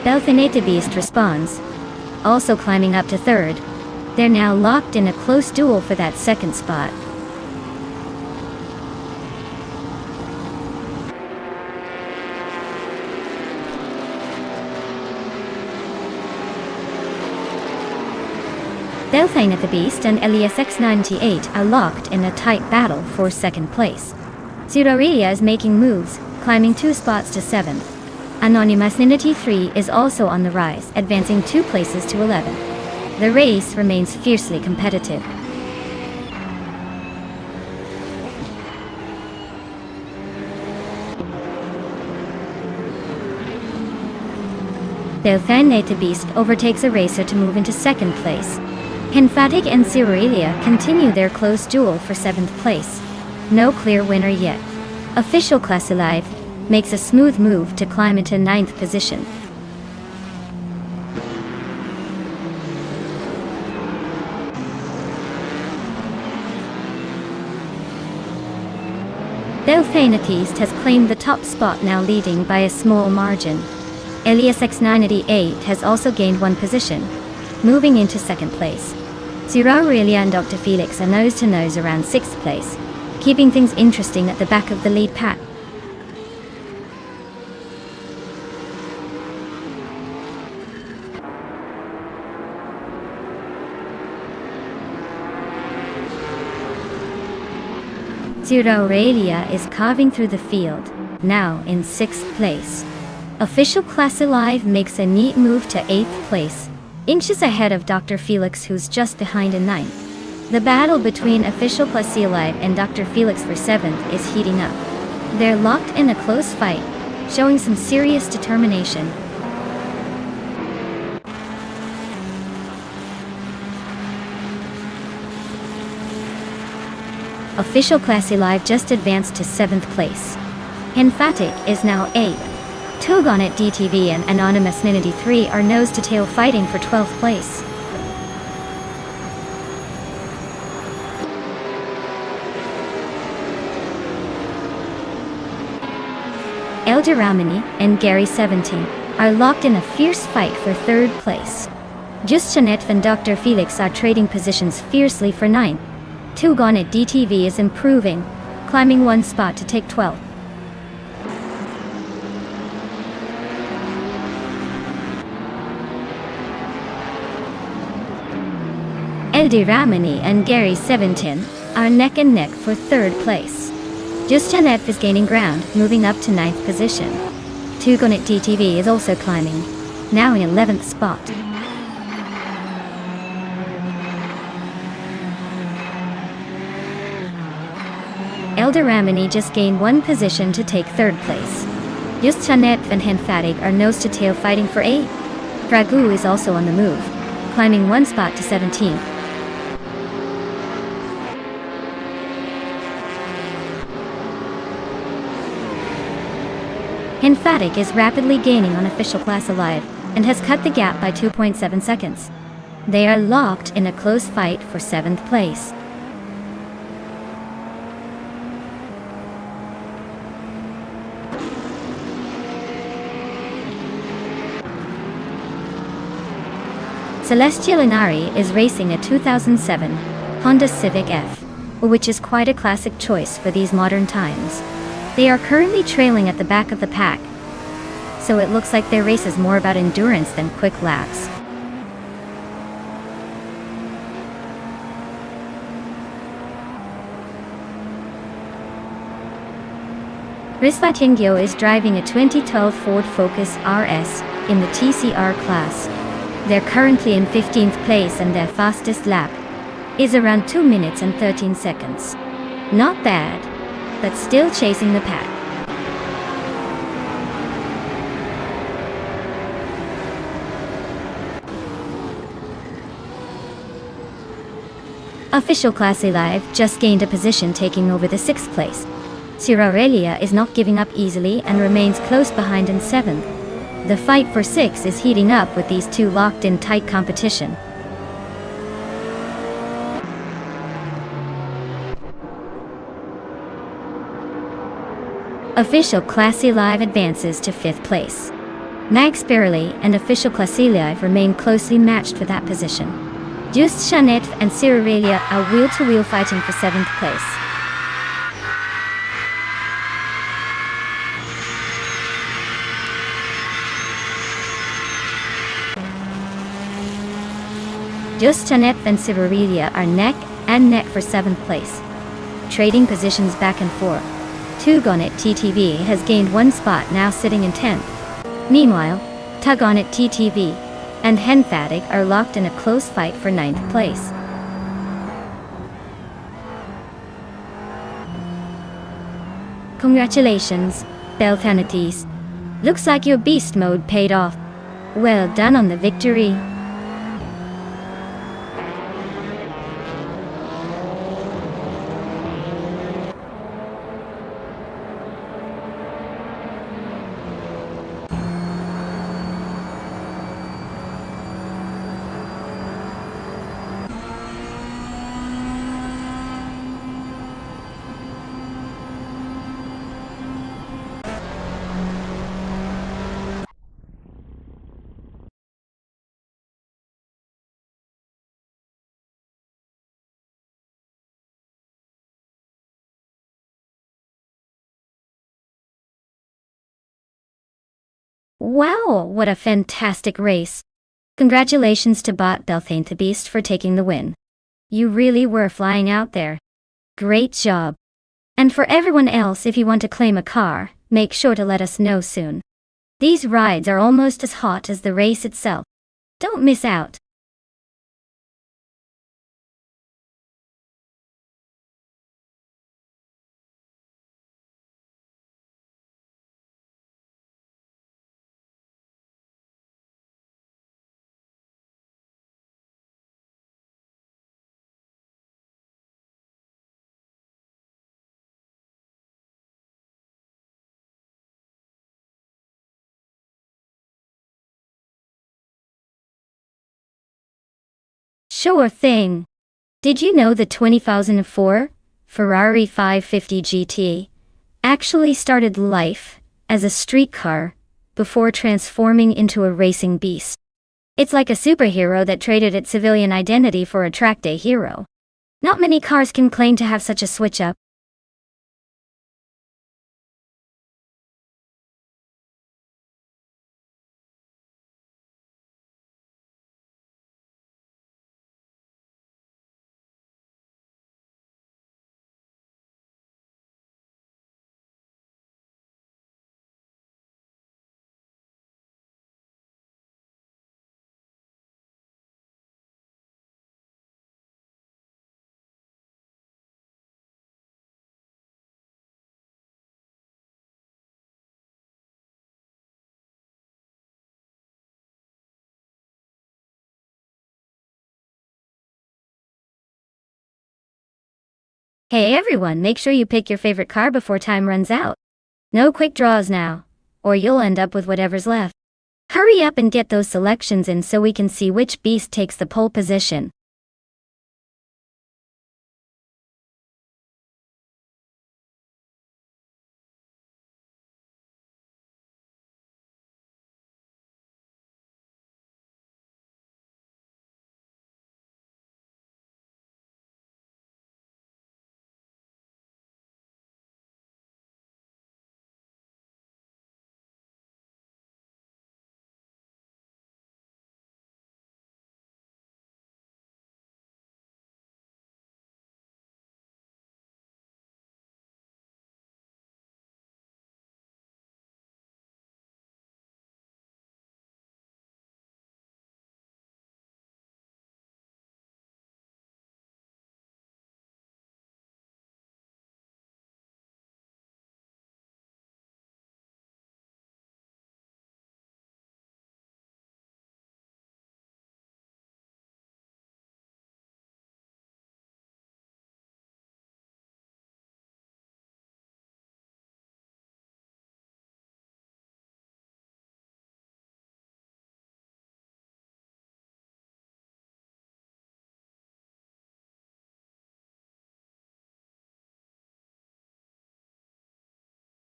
Belfinete Beast responds, also climbing up to third. They're now locked in a close duel for that second spot. Belfinete Beast and Elias X98 are locked in a tight battle for second place. Ciro Aurelia is making moves, climbing 2 spots to 7th. Anonymous Ninity 3 is also on the rise, advancing 2 places to 11th. The race remains fiercely competitive. Belfinete Beast overtakes a racer to move into second place. Henfatic and Ciro Aurelia continue their close duel for 7th place. No clear winner yet. Official Class Alive makes a smooth move to climb into 9th position. Belfanates has claimed the top spot, now leading by a small margin. Elias X988 has also gained one position, moving into second place. Zero Aurelia and Dr. Felix are nose-to-nose around sixth place, keeping things interesting at the back of the lead pack. Zero Aurelia is carving through the field, now in sixth place. Official Class Alive makes a neat move to eighth place, inches ahead of Dr. Felix, who's just behind in ninth. The battle between Official Class Alive and Dr. Felix for seventh is heating up. They're locked in a close fight, showing some serious determination. Official Class Alive just advanced to 7th place. Emphatic is now 8th. Togonet DTV and Anonymous Ninity 3 are nose-to-tail fighting for 12th place. Elder Ramani and Gary 17 are locked in a fierce fight for 3rd place. Just Jeanette and Dr. Felix are trading positions fiercely for 9th. Togonet DTV is improving, climbing one spot to take 12th. Elder Ramani and Gary 17 are neck and neck for 3rd place. Just Jeanette is gaining ground, moving up to 9th position. Togonet DTV is also climbing, now in 11th spot. Elder Ramani just gained one position to take 3rd place. Just Jeanette and Emphatic are nose-to-tail fighting for 8th. Dragoo is also on the move, climbing one spot to 17th. Emphatic is rapidly gaining on Official Class Alive and has cut the gap by 2.7 seconds. They are locked in a close fight for 7th place. Celestial Inari is racing a 2007 Honda Civic F, which is quite a classic choice for these modern times. They are currently trailing at the back of the pack, so it looks like their race is more about endurance than quick laps. Risvatingyo is driving a 2012 Ford Focus RS in the TCR class. They're currently in 15th place and their fastest lap is around 2 minutes and 13 seconds. Not bad, but still chasing the pack. Official Class Alive just gained a position, taking over the 6th place. Zero Aurelia is not giving up easily and remains close behind in 7th. The fight for 6 is heating up with these two locked in tight competition. Official Class Alive advances to 5th place. Max Barely and Official Class Alive remain closely matched for that position. Just Jeanette and Zero Aurelia are wheel-to-wheel fighting for 7th place. Just Jeanette and Zero Aurelia are neck and neck for 7th place, trading positions back and forth. Togonet TTV has gained one spot, now sitting in 10th. Meanwhile, Togonet TTV and Emphatic are locked in a close fight for 9th place. Congratulations, Belfanates. Looks like your beast mode paid off. Well done on the victory. Wow, what a fantastic race. Congratulations to Bot Belthane the Beast for taking the win. You really were flying out there. Great job. And for everyone else, if you want to claim a car, make sure to let us know soon. These rides are almost as hot as the race itself. Don't miss out. Sure thing. Did you know the 2004 Ferrari 550 GT actually started life as a street car before transforming into a racing beast? It's like a superhero that traded its civilian identity for a track day hero. Not many cars can claim to have such a switch up. Hey everyone, make sure you pick your favorite car before time runs out. No quick draws now, or you'll end up with whatever's left. Hurry up and get those selections in so we can see which beast takes the pole position.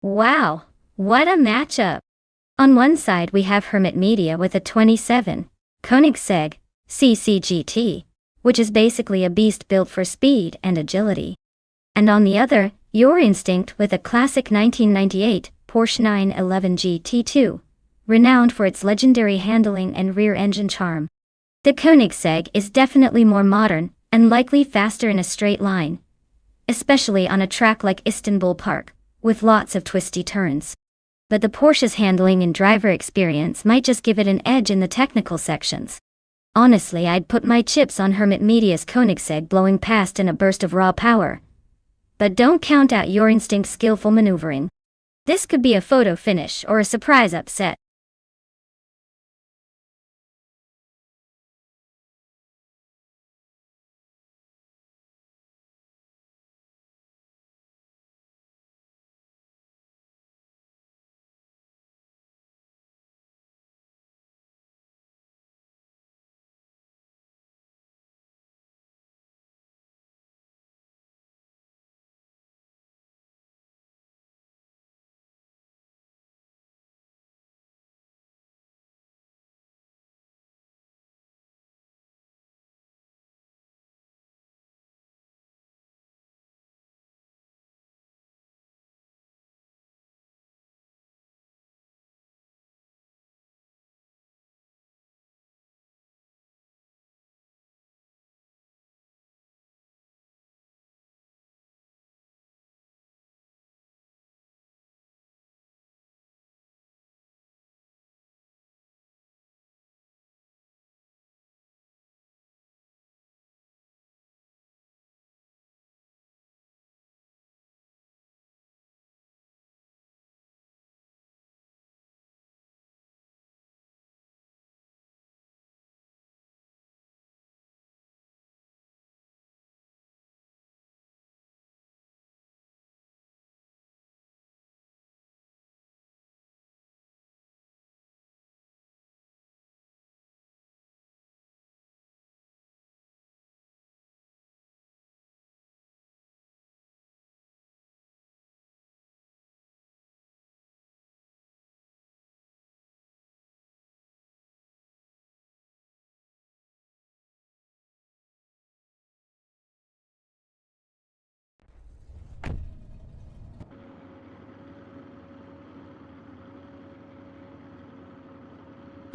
Wow, what a matchup! On one side we have Hermit Media with a 27 Koenigsegg CCGT, which is basically a beast built for speed and agility. And on the other, Your Instinct with a classic 1998 Porsche 911 GT2, renowned for its legendary handling and rear-engine charm. The Koenigsegg is definitely more modern and likely faster in a straight line, especially on a track like Istanbul Park, with lots of twisty turns. But the Porsche's handling and driver experience might just give it an edge in the technical sections. Honestly, I'd put my chips on Hermit Media's Koenigsegg blowing past in a burst of raw power. But don't count out Your Instinct's skillful maneuvering. This could be a photo finish or a surprise upset.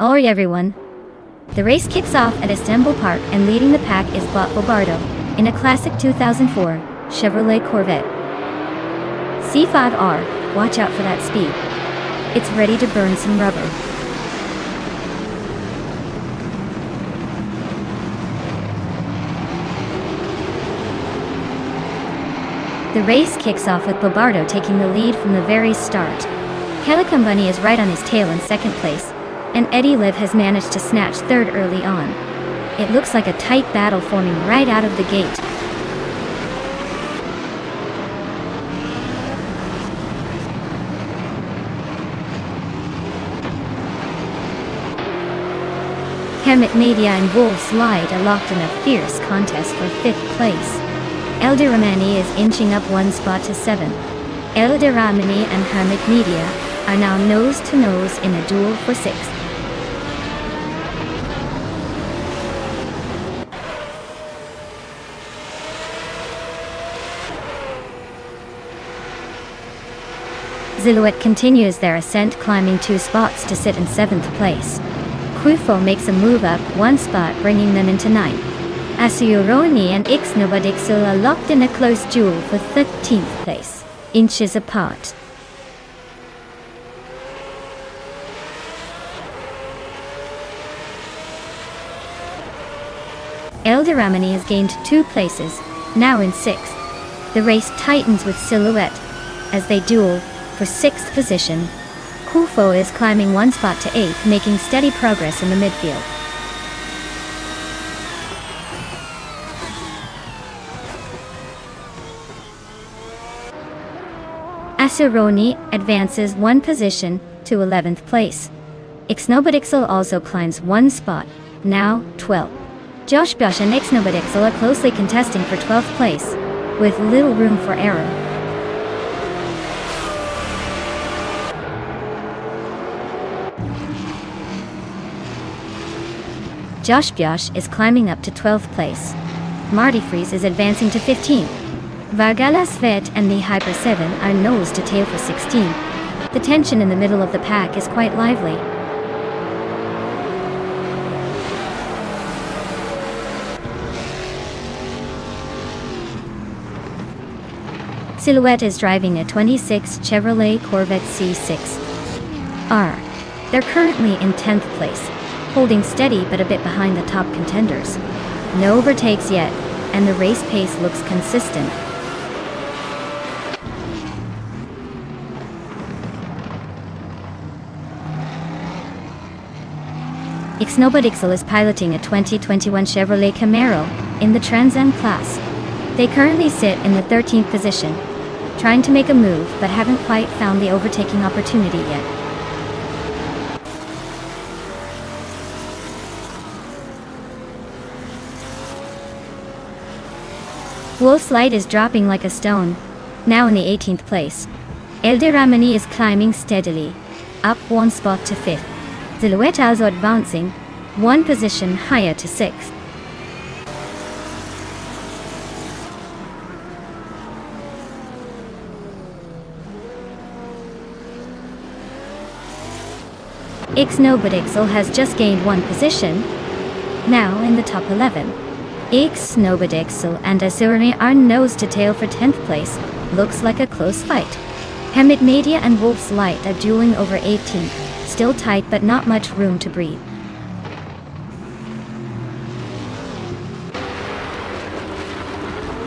Alright everyone. The race kicks off at Istanbul Park and leading the pack is Bobardo, in a classic 2004 Chevrolet Corvette C5R. Watch out for that speed. It's ready to burn some rubber. The race kicks off with Bobardo taking the lead from the very start. Kelly is right on his tail in second place, and Eddie Liv has managed to snatch third early on. It looks like a tight battle forming right out of the gate. Hermit Media and Wolf's Light are locked in a fierce contest for 5th place. Elderamani is inching up one spot to 7th. Elderamani and Hermit Media are now nose to nose in a duel for 6th. Silhouette continues their ascent, climbing 2 spots to sit in 7th place. Kufo makes a move up 1 spot, bringing them into 9th. Asuyoroni and Ixnobadixil are locked in a close duel for 13th place, inches apart. Elderamani has gained 2 places, now in 6th. The race tightens with Silhouette as they duel for 6th position. Kufo is climbing 1 spot to 8th, making steady progress in the midfield. Asuroni advances 1 position to 11th place. Ixnobadixil also climbs 1 spot, now 12th. Josh Bush and Ixnobadixil are closely contesting for 12th place, with little room for error. Josh Bush is climbing up to 12th place. Marty Freeze is advancing to 15th. Vargala Svet and the Hyper 7 are nose to tail for 16th. The tension in the middle of the pack is quite lively. Silhouette is driving a 26 Chevrolet Corvette C6R. They're currently in 10th place, holding steady but a bit behind the top contenders. No overtakes yet, and the race pace looks consistent. Ixnobadixil is piloting a 2021 Chevrolet Camaro in the Trans Am class. They currently sit in the 13th position, trying to make a move but haven't quite found the overtaking opportunity yet. Wolf's Light is dropping like a stone, now in the 18th place. Elderamani is climbing steadily, up 1 spot to 5th. Silhouette also advancing 1 position higher to 6th. Ixnobadixil has just gained 1 position, now in the top 11. Ixnobadixil and Asurani are nose to tail for 10th place. Looks like a close fight. Hermit Media and Wolf's Light are dueling over 18th. Still tight but not much room to breathe.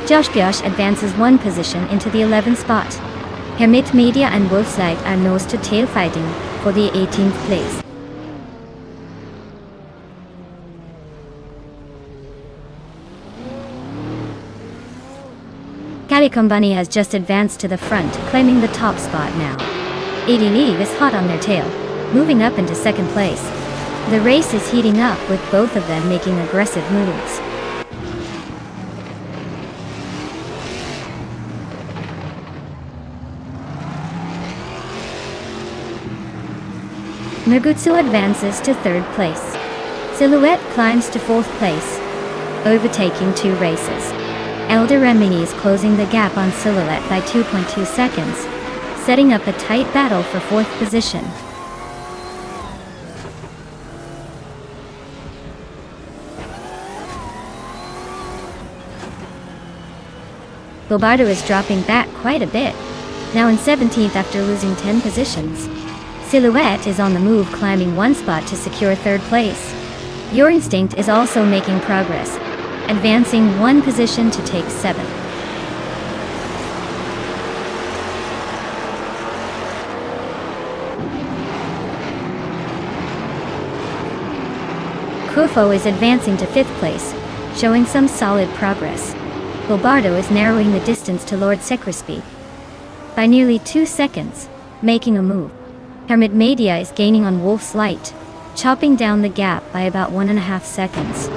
Josh Bush advances 1 position into the 11th spot. Hermit Media and Wolf's Light are nose to tail fighting for the 18th place. Kalikombani has just advanced to the front, claiming the top spot now. Eddie Liv is hot on their tail, moving up into 2nd place. The race is heating up with both of them making aggressive moves. Mergutsu advances to 3rd place. Silhouette climbs to 4th place, overtaking 2 races. Elderamani is closing the gap on Silhouette by 2.2 seconds, setting up a tight battle for 4th position. Gilbardo is dropping back quite a bit, now in 17th after losing 10 positions. Silhouette is on the move, climbing one spot to secure third place. Your Instinct is also making progress, advancing one position to take 7th. Kufo is advancing to 5th place, showing some solid progress. Gilbardo is narrowing the distance to Lord Secrisby by nearly 2 seconds, making a move. Hermit Media is gaining on Wolf's Light, chopping down the gap by about 1.5 seconds.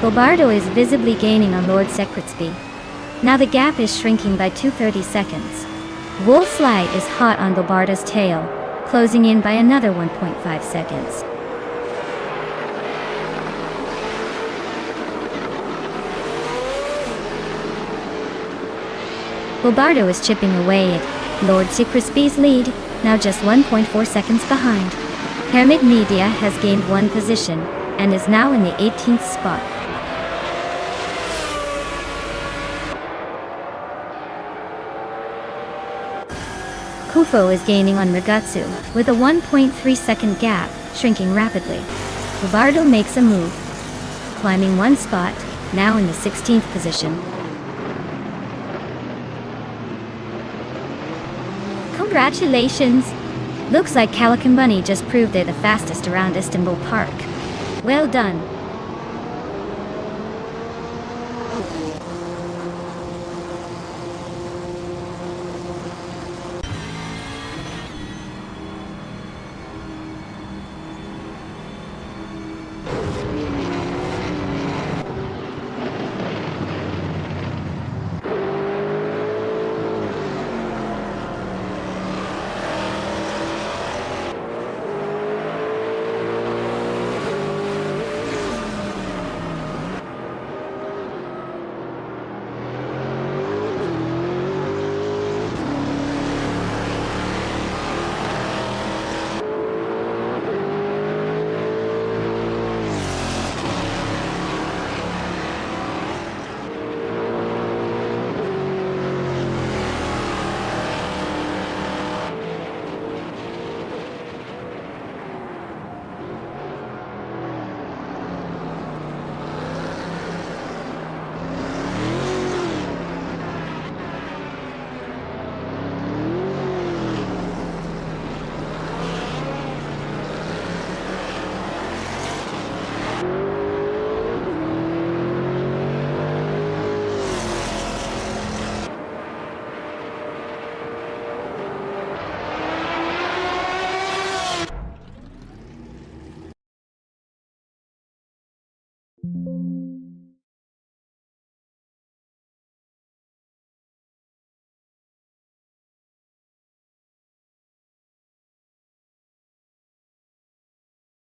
Gilbardo is visibly gaining on Lord Secrisby. Now the gap is shrinking by 2/30 seconds. Wolf's Light is hot on Gilbardo's tail, closing in by another 1.5 seconds. Gilbardo is chipping away at Lord Secrisby's lead, now just 1.4 seconds behind. Hermit Media has gained one position, and is now in the 18th spot. Kufo is gaining on Rigatsu, with a 1.3 second gap, shrinking rapidly. Gilbardo makes a move, climbing one spot, now in the 16th position. Congratulations! Looks like Calican Bunny just proved they're the fastest around Istanbul Park. Well done!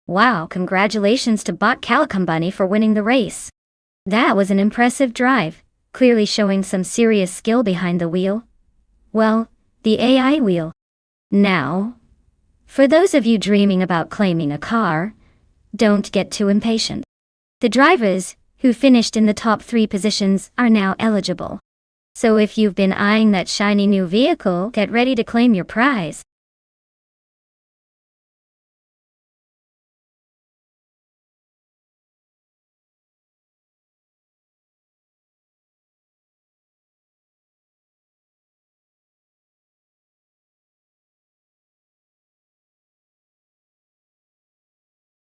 Wow, congratulations to Bot Calican Bunny for winning the race. That was an impressive drive, clearly showing some serious skill behind the wheel. Well, the AI wheel. Now, for those of you dreaming about claiming a car, don't get too impatient. The drivers who finished in the top 3 positions are now eligible. So if you've been eyeing that shiny new vehicle, get ready to claim your prize.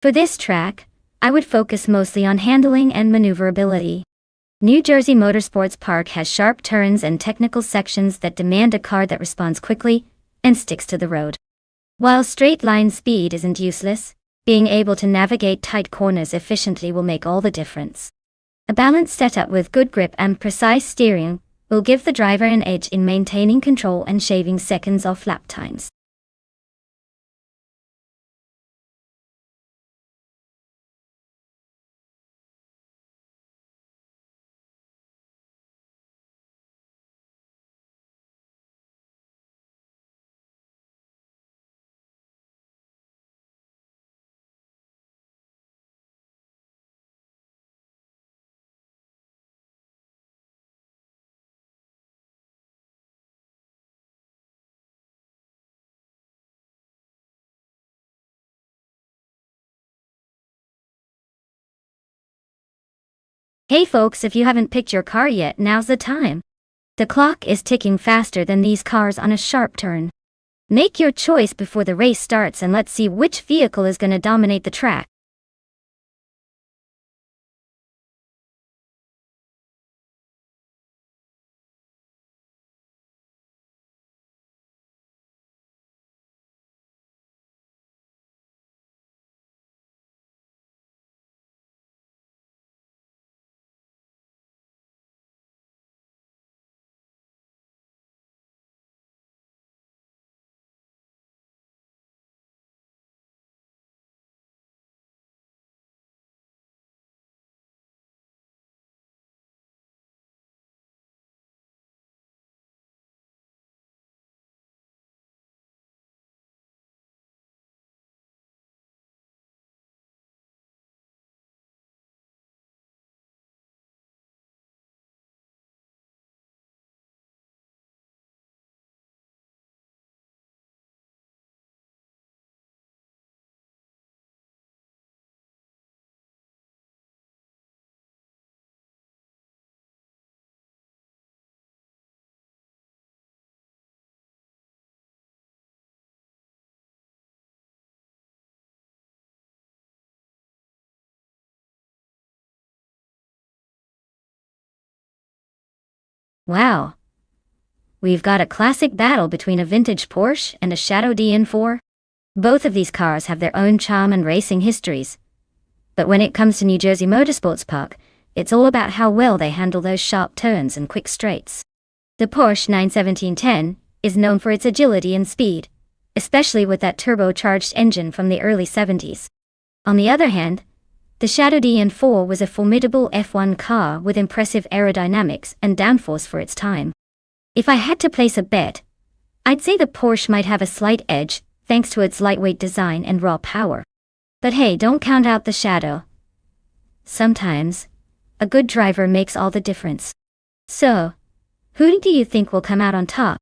For this track, I would focus mostly on handling and maneuverability. New Jersey Motorsports Park has sharp turns and technical sections that demand a car that responds quickly and sticks to the road. While straight line speed isn't useless, being able to navigate tight corners efficiently will make all the difference. A balanced setup with good grip and precise steering will give the driver an edge in maintaining control and shaving seconds off lap times. Hey folks, if you haven't picked your car yet, now's the time. The clock is ticking faster than these cars on a sharp turn. Make your choice before the race starts and let's see which vehicle is going to dominate the track. Wow. We've got a classic battle between a vintage Porsche and a Shadow DN4. Both of these cars have their own charm and racing histories. But when it comes to New Jersey Motorsports Park, it's all about how well they handle those sharp turns and quick straights. The Porsche 91710 is known for its agility and speed, especially with that turbocharged engine from the early 70s. On the other hand, the Shadow DN4 was a formidable F1 car with impressive aerodynamics and downforce for its time. If I had to place a bet, I'd say the Porsche might have a slight edge, thanks to its lightweight design and raw power. But hey, don't count out the Shadow. Sometimes, a good driver makes all the difference. So, who do you think will come out on top?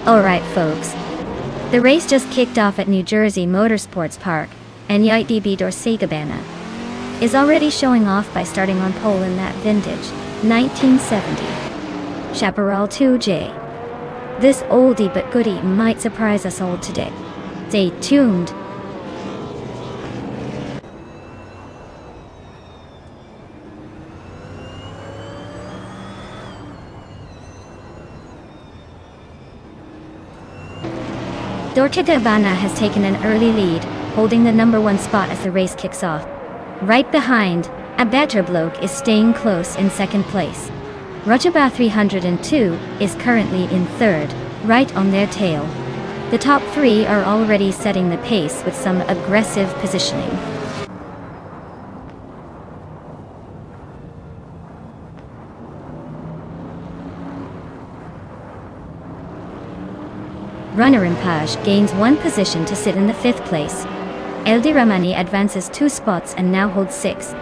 Alright folks, the race just kicked off at New Jersey Motorsports Park, and YTB Dorsey-Gabbana is already showing off by starting on pole in that vintage 1970 Chaparral 2J. This oldie but goodie might surprise us all today. Stay tuned. Dorsey-Gabbana has taken an early lead, holding the number 1 spot as the race kicks off. Right behind, a better bloke is staying close in 2nd place. Rojaba 302 is currently in 3rd, right on their tail. The top 3 are already setting the pace with some aggressive positioning. Runner Impage gains 1 position to sit in the 5th place. Eldiramani advances 2 spots and now holds 6.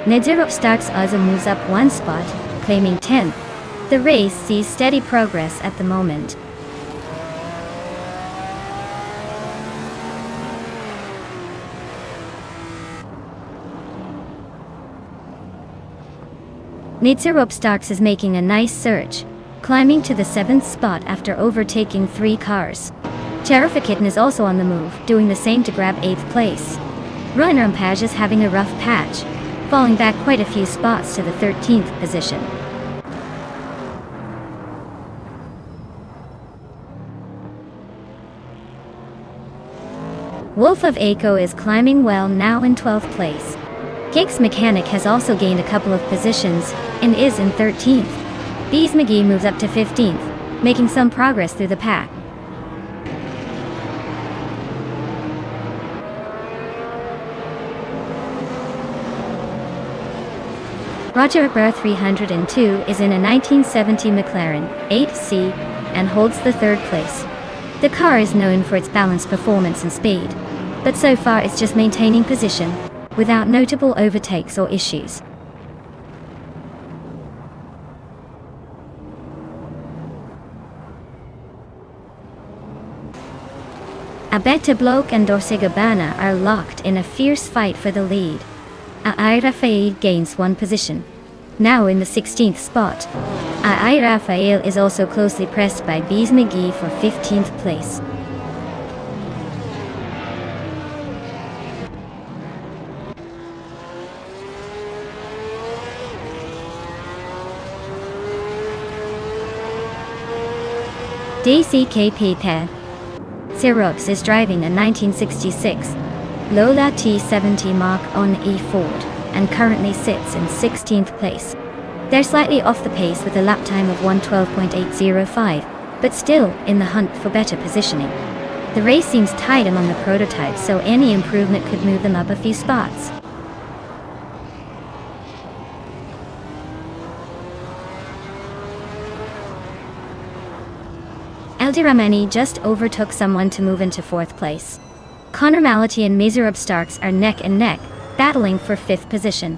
Nedzirop Starks also moves up 1 spot, claiming 10th. The race sees steady progress at the moment. Nedzirop Starks is making a nice surge, climbing to the 7th spot after overtaking 3 cars. Terrificatin is also on the move, doing the same to grab 8th place. Runner Impage is having a rough patch, falling back quite a few spots to the 13th position. Wolf of Aco is climbing well, now in 12th place. Gigs Mechanic has also gained a couple of positions, and is in 13th. Bees McGee moves up to 15th, making some progress through the pack. Roger Burr 302 is in a 1970 McLaren 8C and holds the 3rd place. The car is known for its balanced performance and speed, but so far it's just maintaining position, without notable overtakes or issues. Abeta Bloke and Dorsey Gabbana are locked in a fierce fight for the lead. Ai Rafael gains 1 position, now in the 16th spot. Ai Rafael is also closely pressed by Bees McGee for 15th place. DCKP Pad Sirops is driving a 1966 Lola T70 Mark on E Ford and currently sits in 16th place. They're slightly off the pace with a lap time of 1:12.805, but still in the hunt for better positioning. The race seems tight among the prototypes, so any improvement could move them up a few spots. Eldiramani just overtook someone to move into 4th place. Connor Mality and Miserab Starks are neck and neck, battling for 5th position.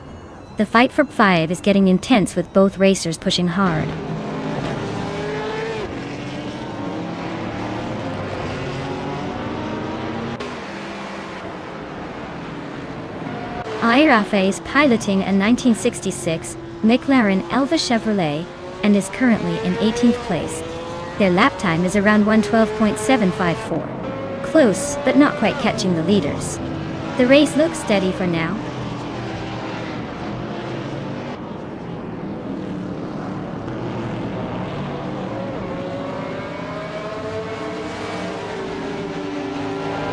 The fight for 5 is getting intense with both racers pushing hard. Rafa is piloting a 1966 McLaren Elva Chevrolet and is currently in 18th place. Their lap time is around 1:12.754. Close, but not quite catching the leaders. The race looks steady for now.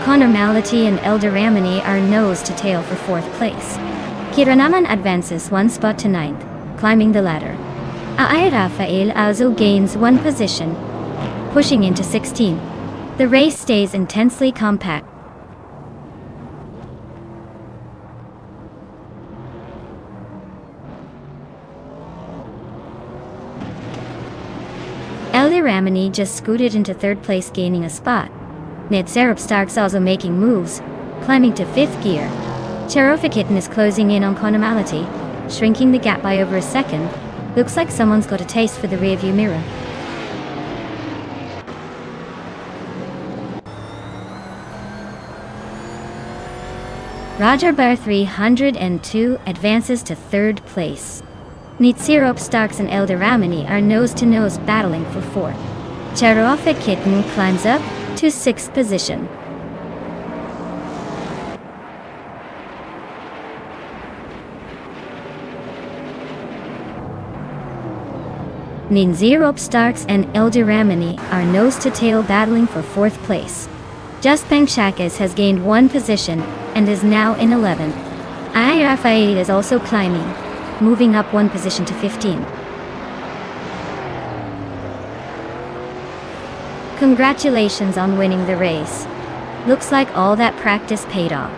Connor Mality and Eldiramani are nose to tail for 4th place. Kiranaman advances 1 spot to 9th, climbing the ladder. Ai Rafael also gains 1 position, pushing into 16. The race stays intensely compact. Eldiramani just scooted into 3rd place, gaining a spot. Nedzirop Starks also making moves, climbing to 5th gear. Cherofikitten is closing in on Konamality, shrinking the gap by over a second. Looks like someone's got a taste for the rearview mirror. Roger Bar 302 advances to 3rd place. Nedzirop Starks and Eldiramani are nose-to-nose battling for 4th. Cherofikitten climbs up to 6th position. Nedzirop Starks and Eldiramani are nose-to-tail battling for 4th place. Just Pengshakis has gained 1 position and is now in 11th. IRFA is also climbing, moving up 1 position to 15. Congratulations on winning the race. Looks like all that practice paid off.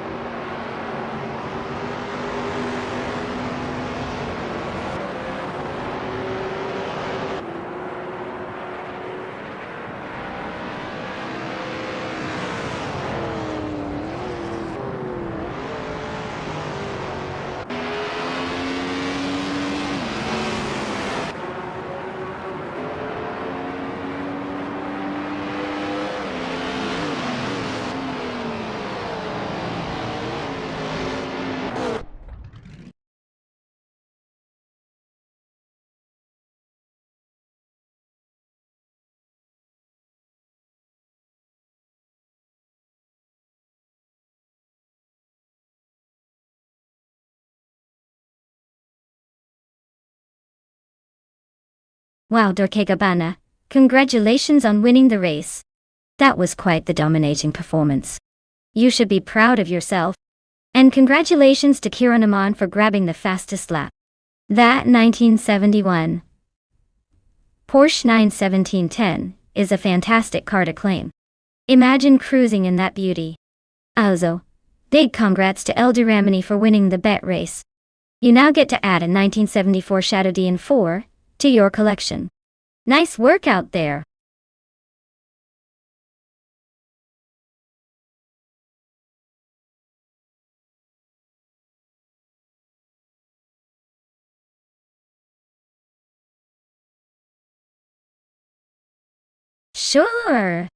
Wow, Dorkegabana, congratulations on winning the race. That was quite the dominating performance. You should be proud of yourself. And congratulations to Kiran Aman for grabbing the fastest lap. That 1971 Porsche 91710 is a fantastic car to claim. Imagine cruising in that beauty. Also, big congrats to El Duramani for winning the bet race. You now get to add a 1974 Shadow DN4 to your collection. Nice work out there. Sure.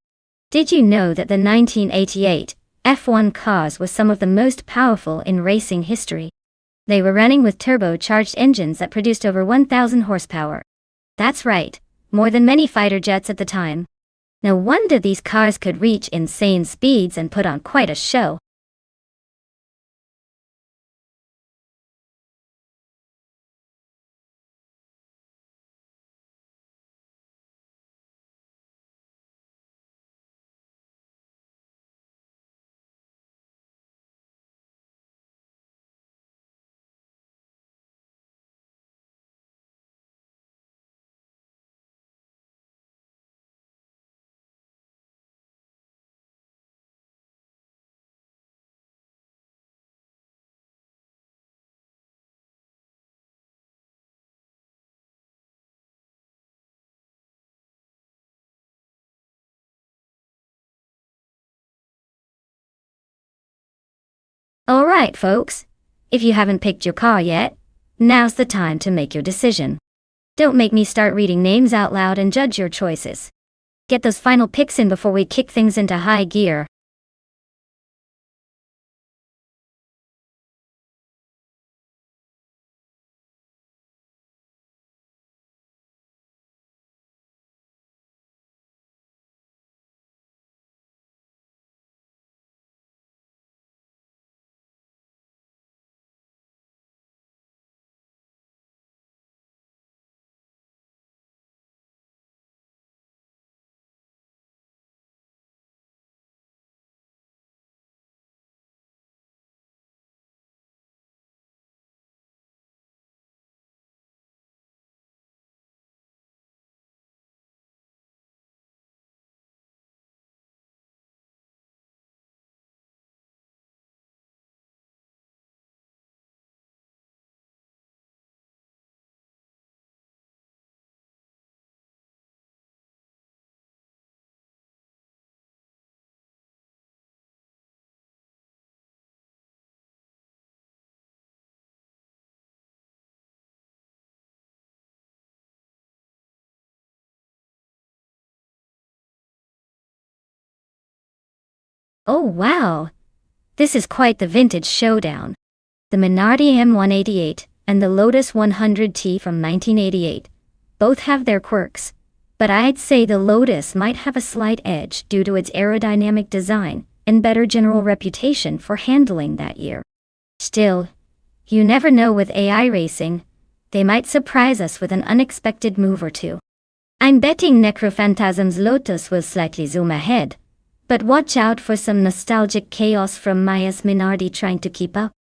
Did you know that the 1988 F1 cars was some of the most powerful in racing history? They were running with turbocharged engines that produced over 1,000 horsepower. That's right, more than many fighter jets at the time. No wonder these cars could reach insane speeds and put on quite a show. Alright folks, if you haven't picked your car yet, now's the time to make your decision. Don't make me start reading names out loud and judge your choices. Get those final picks in before we kick things into high gear. Oh wow! This is quite the vintage showdown. The Minardi M188 and the Lotus 100T from 1988 both have their quirks, but I'd say the Lotus might have a slight edge due to its aerodynamic design and better general reputation for handling that year. Still, you never know with AI racing, they might surprise us with an unexpected move or two. I'm betting Necrophantasm's Lotus will slightly zoom ahead, But watch out for some nostalgic chaos from Maya's Minardi trying to keep up.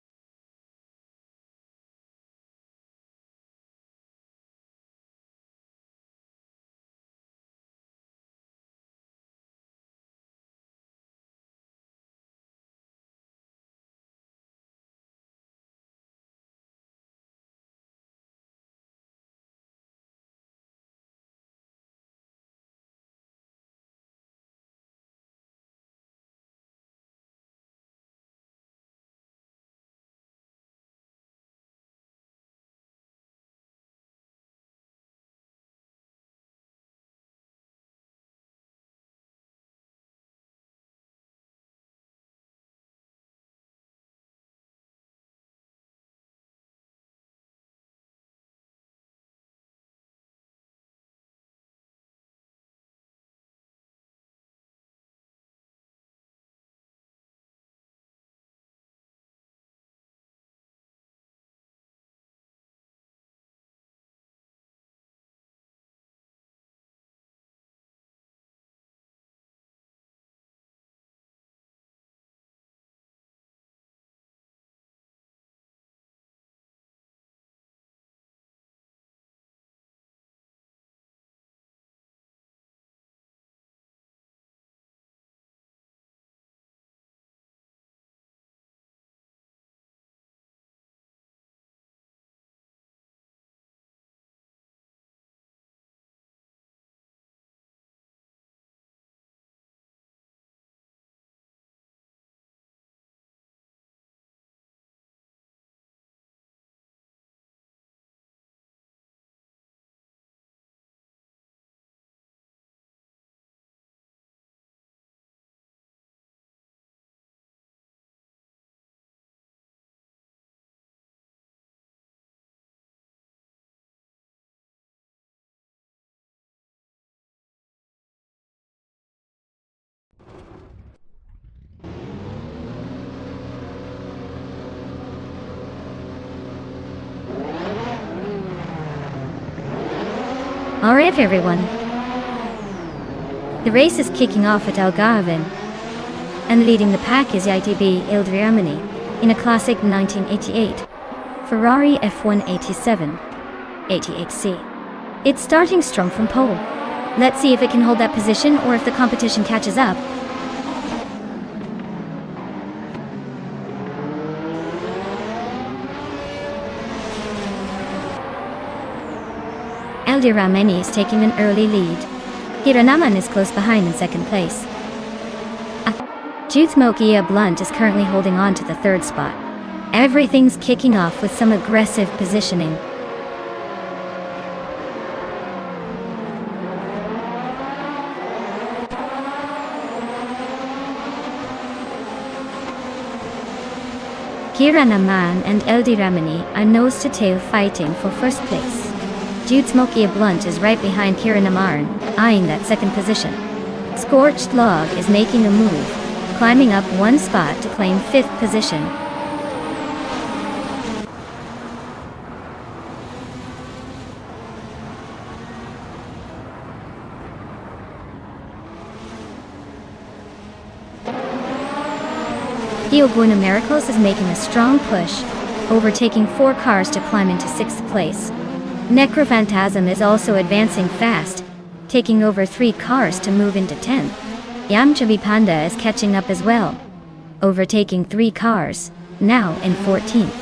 Alright everyone. The race is kicking off at Algarve, and leading the pack is ITB Ildriamini in a classic 1988 Ferrari F187 88C. It's starting strong from pole. Let's see if it can hold that position or if the competition catches up. Ildriamini is taking an early lead. Hiranaman is close behind in second place. Juthmokia Blunt is currently holding on to the third spot. Everything's kicking off with some aggressive positioning. Hiranaman and Ildriamini are nose to tail fighting for first place. Juthmokia Blunt is right behind Hiranaman, eyeing that second position. Scorched Log is making a move, climbing up one spot to claim fifth position. Hioguna Miracles is making a strong push, overtaking 4 cars to climb into 6th place. Necrophantasm is also advancing fast, taking over 3 cars to move into 10th. Yamchavi Panda is catching up as well, overtaking 3 cars, now in 14th.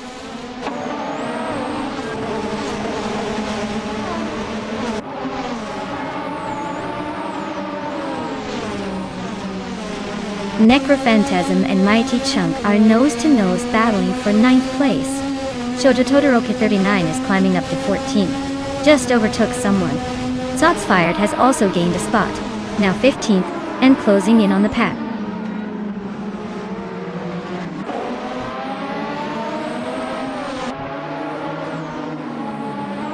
Necrophantasm and Mighty Chunk are nose-to-nose battling for 9th place. Shota Todoroki 39 is climbing up to 14th, just overtook someone. Zotsfired has also gained a spot, now 15th, and closing in on the pack.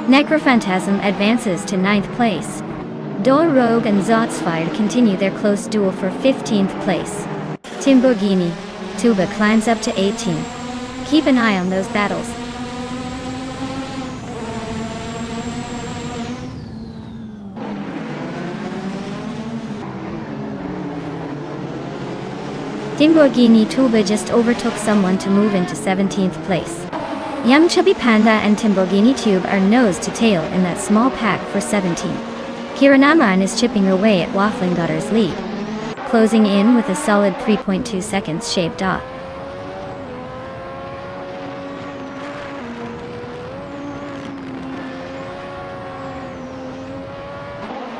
Necrophantasm advances to 9th place. Dor Rogue and Zotsfired continue their close duel for 15th place. Timburghini Tuba climbs up to 18th. Keep an eye on those battles. Lamborghini Tuba just overtook someone to move into 17th place. Young Chubby Panda and Lamborghini Tube are nose to tail in that small pack for 17. Kiranaman is chipping away at Wafflingotter's lead, closing in with a solid 3.2 seconds shaved off.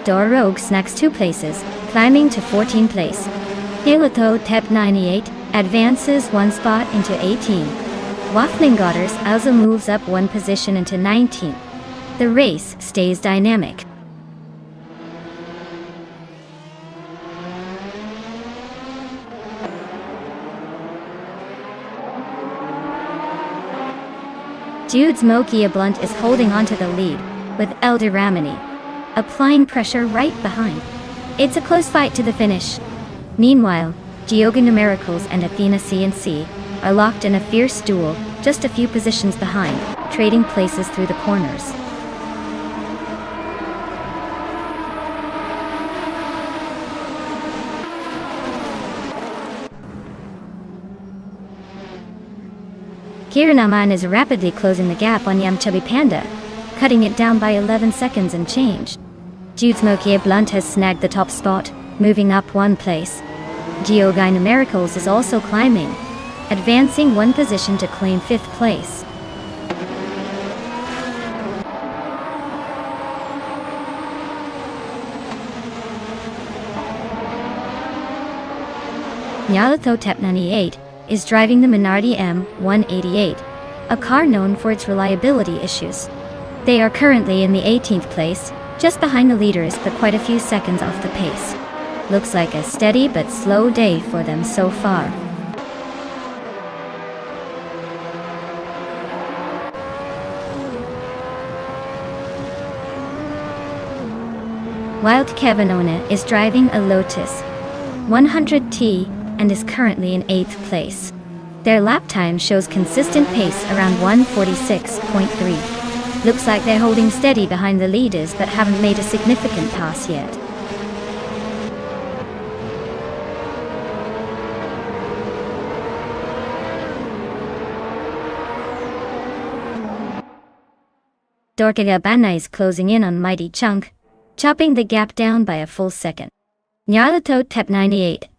Rogue snacks 2 places, climbing to 14th place. Hilato Tep 98 advances 1 spot into 18. Wafflingotters also moves up 1 position into 19. The race stays dynamic. Jude Smoky Blunt is holding onto the lead, with Elder Ramani applying pressure right behind. It's a close fight to the finish. Meanwhile, Geoga Numericals and Athena CNC are locked in a fierce duel, just a few positions behind, trading places through the corners. Kiranaman is rapidly closing the gap on Yam Chubby Panda, cutting it down by 11 seconds and change. Jude Smoky Blunt has snagged the top spot, moving up 1 place. Geogai Numericals is also climbing, advancing 1 position to claim 5th place. Nyalato Tep 98 is driving the Minardi M188, a car known for its reliability issues. They are currently in the 18th place, just behind the leaders but quite a few seconds off the pace. Looks like a steady but slow day for them so far. Wild Kevinona is driving a Lotus 100T and is currently in 8th place. Their lap time shows consistent pace around 146.3. Looks like they're holding steady behind the leaders but haven't made a significant pass yet. Dorkagabana is closing in on Mighty Chunk, chopping the gap down by a full second. Nyalato Tep 98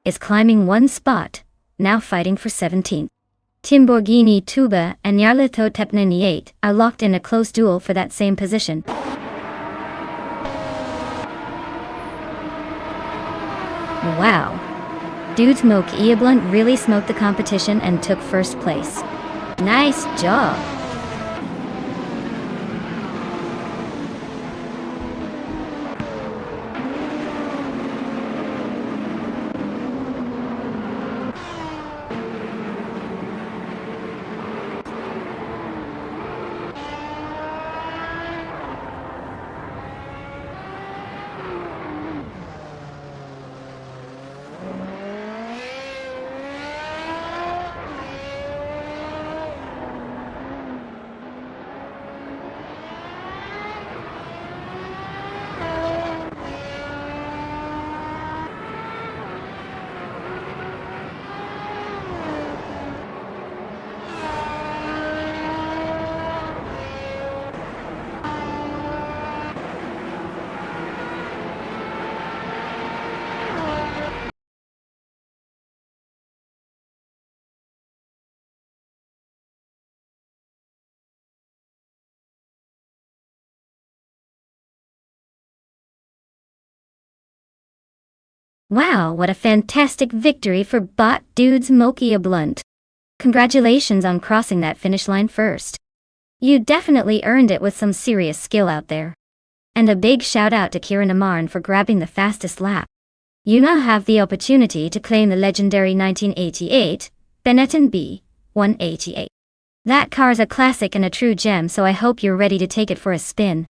is climbing 1 spot, now fighting for 17th. Lamborghini Tuba and Nyarlato Tep 98 are locked in a close duel for that same position. Wow. Dude Smoke Eablunt really smoked the competition and took 1st place. Nice job. Wow, what a fantastic victory for Bot Dude Smoky Blunt. Congratulations on crossing that finish line first. You definitely earned it with some serious skill out there. And a big shout out to Kieran Amarn for grabbing the fastest lap. You now have the opportunity to claim the legendary 1988 Benetton B188. That car's a classic and a true gem, so I hope you're ready to take it for a spin.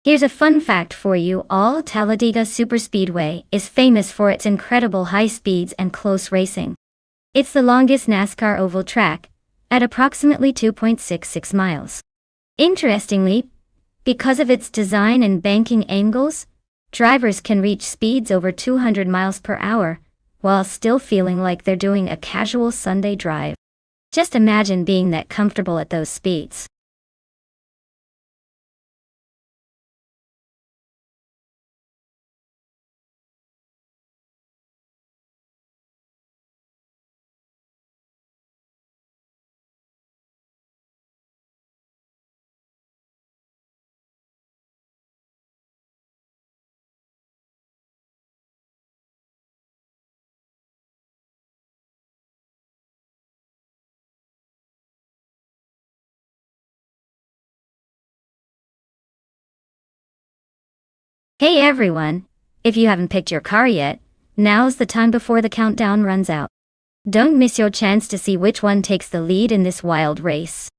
Here's a fun fact for you all. Talladega Superspeedway is famous for its incredible high speeds and close racing. It's the longest NASCAR oval track, at approximately 2.66 miles. Interestingly, because of its design and banking angles, drivers can reach speeds over 200 miles per hour, while still feeling like they're doing a casual Sunday drive. Just imagine being that comfortable at those speeds. Hey everyone! If you haven't picked your car yet, now's the time before the countdown runs out. Don't miss your chance to see which one takes the lead in this wild race.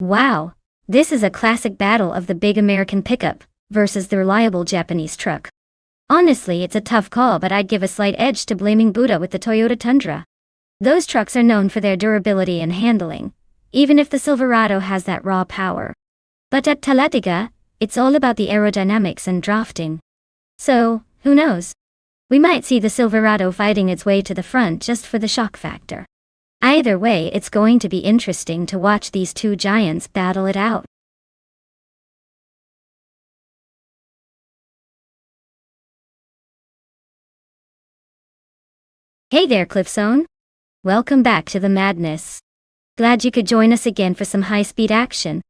Wow! This is a classic battle of the big American pickup versus the reliable Japanese truck. Honestly, it's a tough call, but I'd give a slight edge to blaming Buddha with the Toyota Tundra. Those trucks are known for their durability and handling, even if the Silverado has that raw power. But at Talladega, it's all about the aerodynamics and drafting. So, who knows? We might see the Silverado fighting its way to the front just for the shock factor. Either way, it's going to be interesting to watch these two giants battle it out. Hey there, Cliffzone! Welcome back to the madness. Glad you could join us again for some high-speed action.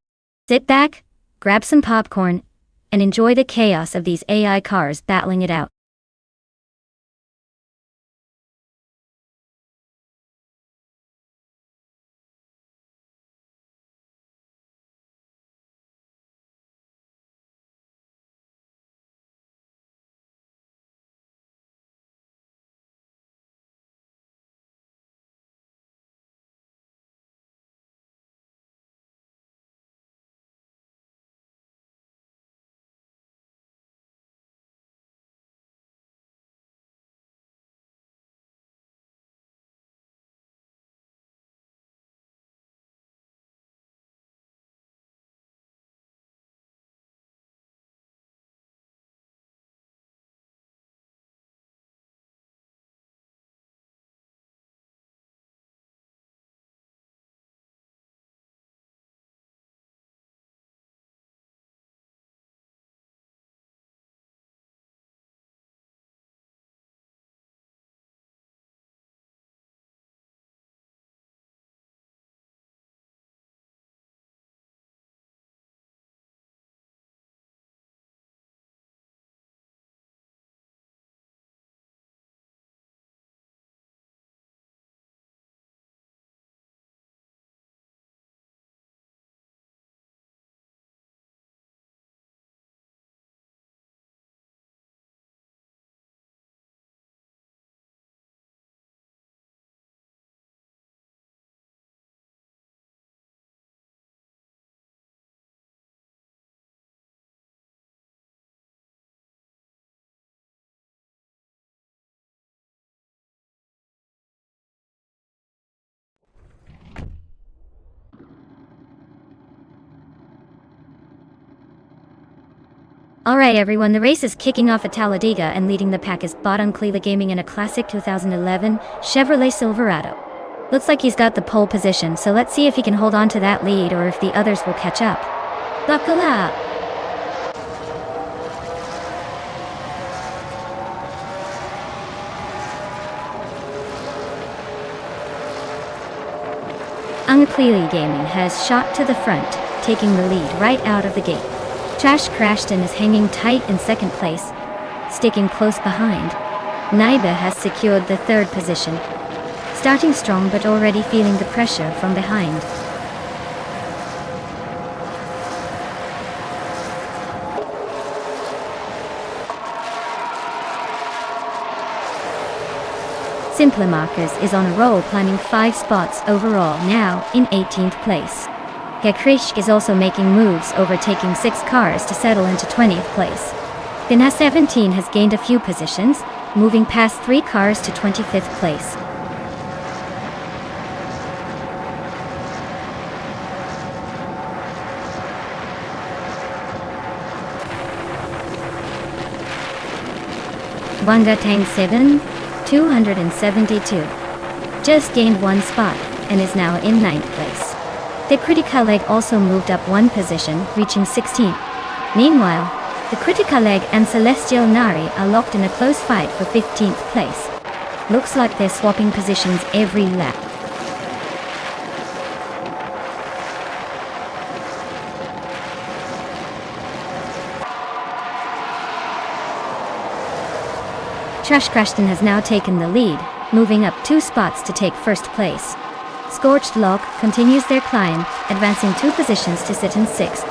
Sit back, grab some popcorn, and enjoy the chaos of these AI cars battling it out. Alright everyone, the race is kicking off at Talladega and leading the pack is Bot Unclear Gaming in a classic 2011 Chevrolet Silverado. Looks like he's got the pole position, so let's see if he can hold on to that lead or if the others will catch up. Buckle up! Unclear Gaming has shot to the front, taking the lead right out of the gate. Trash Crashton is hanging tight in second place, sticking close behind. Naiba has secured the third position, starting strong but already feeling the pressure from behind. Simpler Markers is on a roll, climbing 5 spots overall, now in 18th place. Gekrish is also making moves, overtaking 6 cars to settle into 20th place. Binha 17 has gained a few positions, moving past 3 cars to 25th place. Wanga Tang 7, 272. Just gained 1 spot, and is now in 9th place. The Critica Leg also moved up 1 position, reaching 16th. Meanwhile, the Critica Leg and Celestial Nari are locked in a close fight for 15th place. Looks like they're swapping positions every lap. Trash Crashton has now taken the lead, moving up 2 spots to take first place. Scorched Log continues their climb, advancing 2 positions to sit in 6th.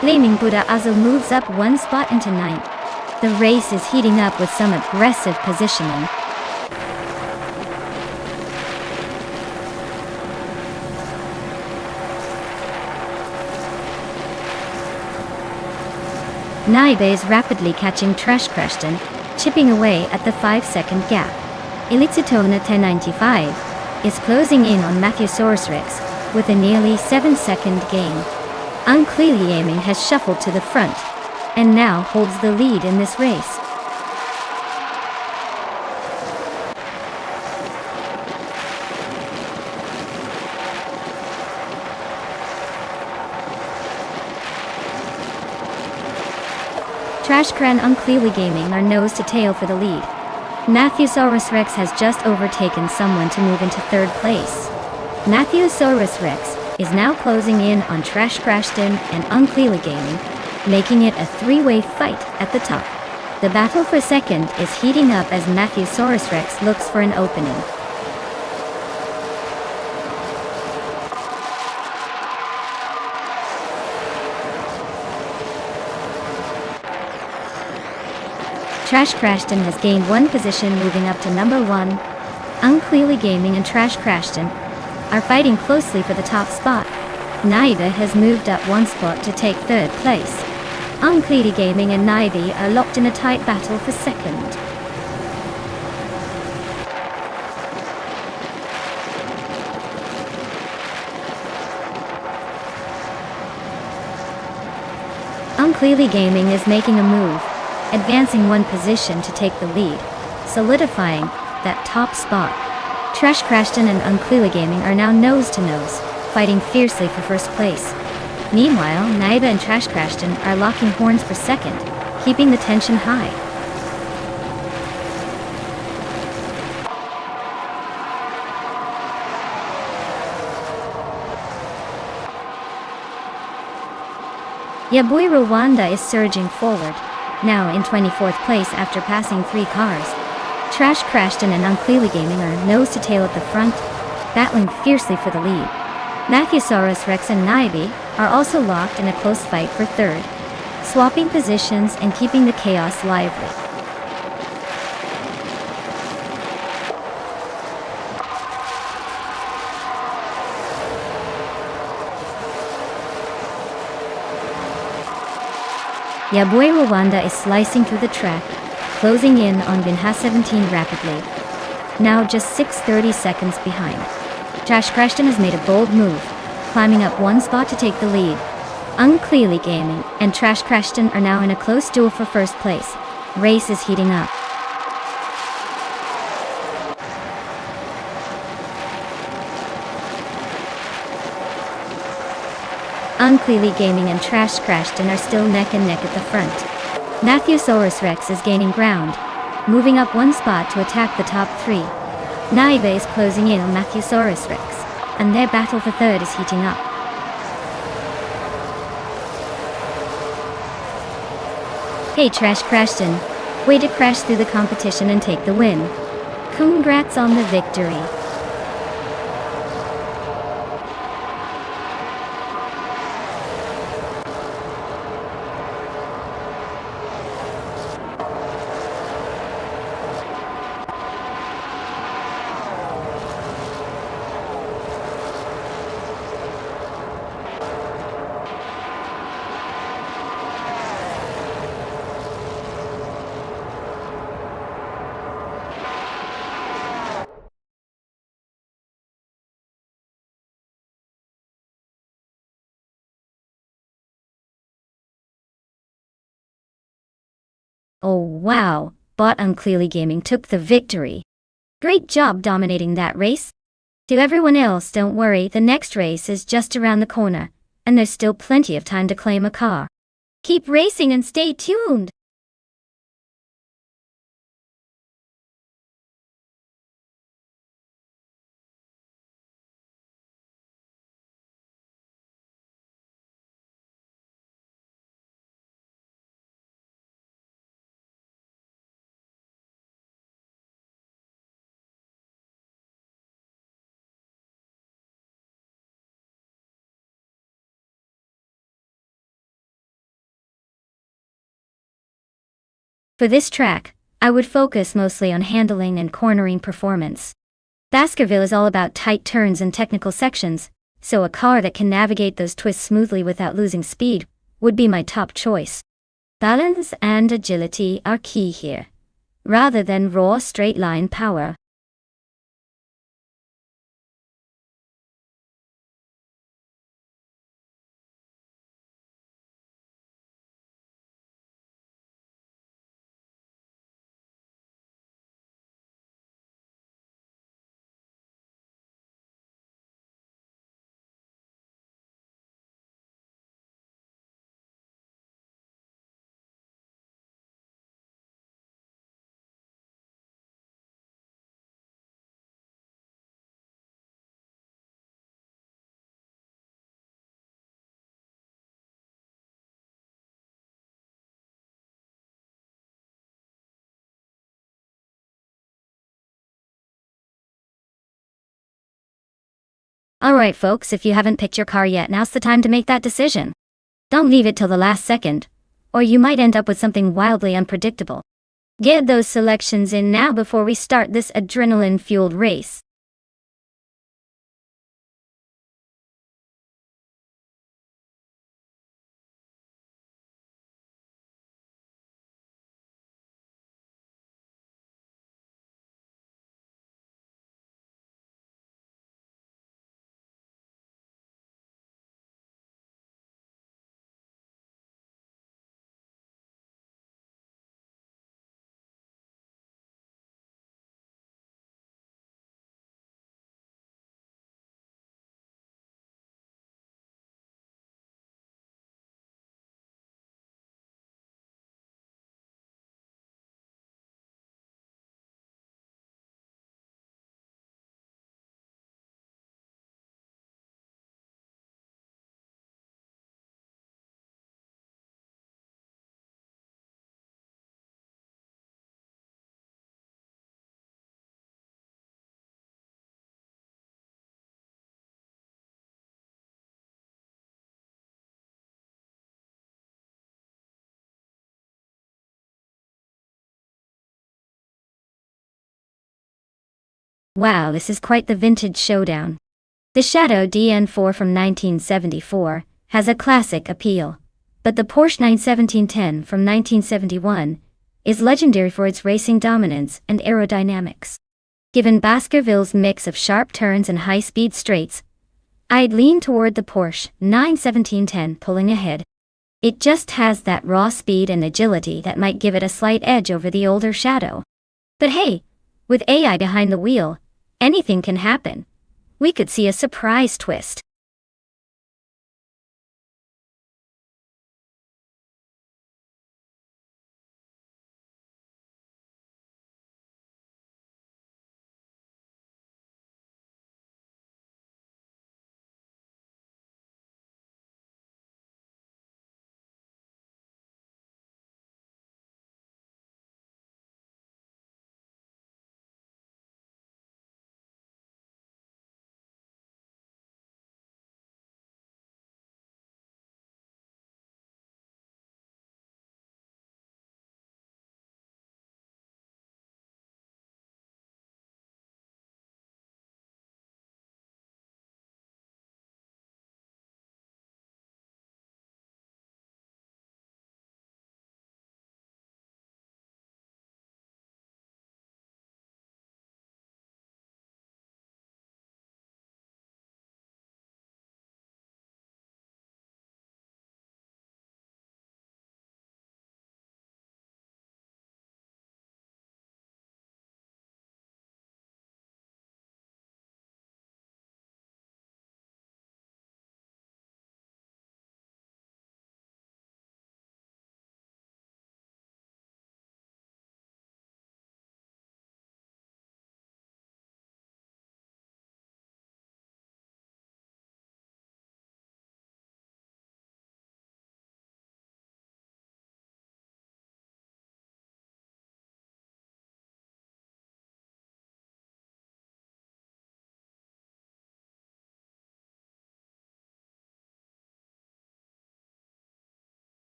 Flaming Buddha Azul moves up 1 spot into 9th. The race is heating up with some aggressive positioning. Naibe is rapidly catching Trash Crashton, chipping away at the 5-second gap. Elitsitona 1095 is closing in on Mattheosaurus Rex with a nearly 7-second gain. Unclear Gaming has shuffled to the front and now holds the lead in this race. Trash Cran Unclear Gaming are nose to tail for the lead. Mattheosaurus Rex has just overtaken someone to move into 3rd place. Mattheosaurus Rex is now closing in on Trash Crashton and Unclear Gaming, making it a 3-way fight at the top. The battle for second is heating up as Mattheosaurus Rex looks for an opening. Trash Crashton has gained 1 position, moving up to number 1. Unclear Gaming and Trash Crashton are fighting closely for the top spot. Naiba has moved up 1 spot to take 3rd place. Unclear Gaming and Naiba are locked in a tight battle for 2nd. Unclear Gaming is making a move, advancing 1 position to take the lead, solidifying that top spot. Trash Crashton and Unclear Gaming are now nose to nose, fighting fiercely for 1st place. Meanwhile, Naiba and Trash Crashton are locking horns for 2nd, keeping the tension high. Yaboy Rwanda is surging forward, now in 24th place after passing 3 cars. Trash Crashton and Unclear Gaming are nose to tail at the front, battling fiercely for the lead. Mattheosaurus Rex and Naibe are also locked in a close fight for 3rd, swapping positions and keeping the chaos lively. Yaboy Rwanda is slicing through the track, closing in on Binha 17 rapidly, now just 6:30 seconds behind. Trash Crashton has made a bold move, climbing up 1 spot to take the lead. Unclearly Gaming and Trash Crashton are now in a close duel for first place. Race is heating up. Unclearly Gaming and Trash Crashton are still neck and neck at the front. Matthewsaurus Rex is gaining ground, moving up one spot to attack the top three. Naive is closing in on Matthewsaurus Rex, and their battle for third is heating up. Hey Trash Crashton, way to crash through the competition and take the win. Congrats on the victory. Oh wow, Bot Unclearly Gaming took the victory. Great job dominating that race. To everyone else, don't worry, the next race is just around the corner, and there's still plenty of time to claim a car. Keep racing and stay tuned. For this track, I would focus mostly on handling and cornering performance. Baskerville is all about tight turns and technical sections, so a car that can navigate those twists smoothly without losing speed would be my top choice. Balance and agility are key here, rather than raw straight-line power. Alright folks, if you haven't picked your car yet, now's the time to make that decision. Don't leave it till the last second, or you might end up with something wildly unpredictable. Get those selections in now before we start this adrenaline-fueled race. Wow, this is quite the vintage showdown. The Shadow DN4 from 1974 has a classic appeal, but the Porsche 91710 from 1971 is legendary for its racing dominance and aerodynamics. Given Baskerville's mix of sharp turns and high-speed straights, I'd lean toward the Porsche 91710 pulling ahead. It just has that raw speed and agility that might give it a slight edge over the older Shadow. But hey, with AI behind the wheel, anything can happen. We could see a surprise twist.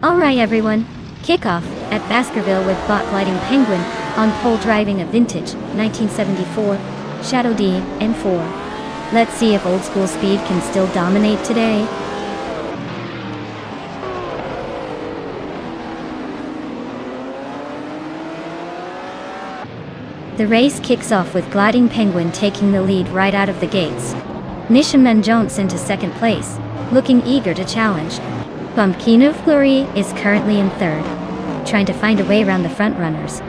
Alright everyone, kickoff at Baskerville with bot gliding Penguin on pole driving a vintage 1974 Shadow D N4. Let's see if old school speed can still dominate today. The race kicks off with gliding Penguin taking the lead right out of the gates. Nishaman Jones into second place, looking eager to challenge. Pumpkino Fleury is currently in third, trying to find a way around the front runners.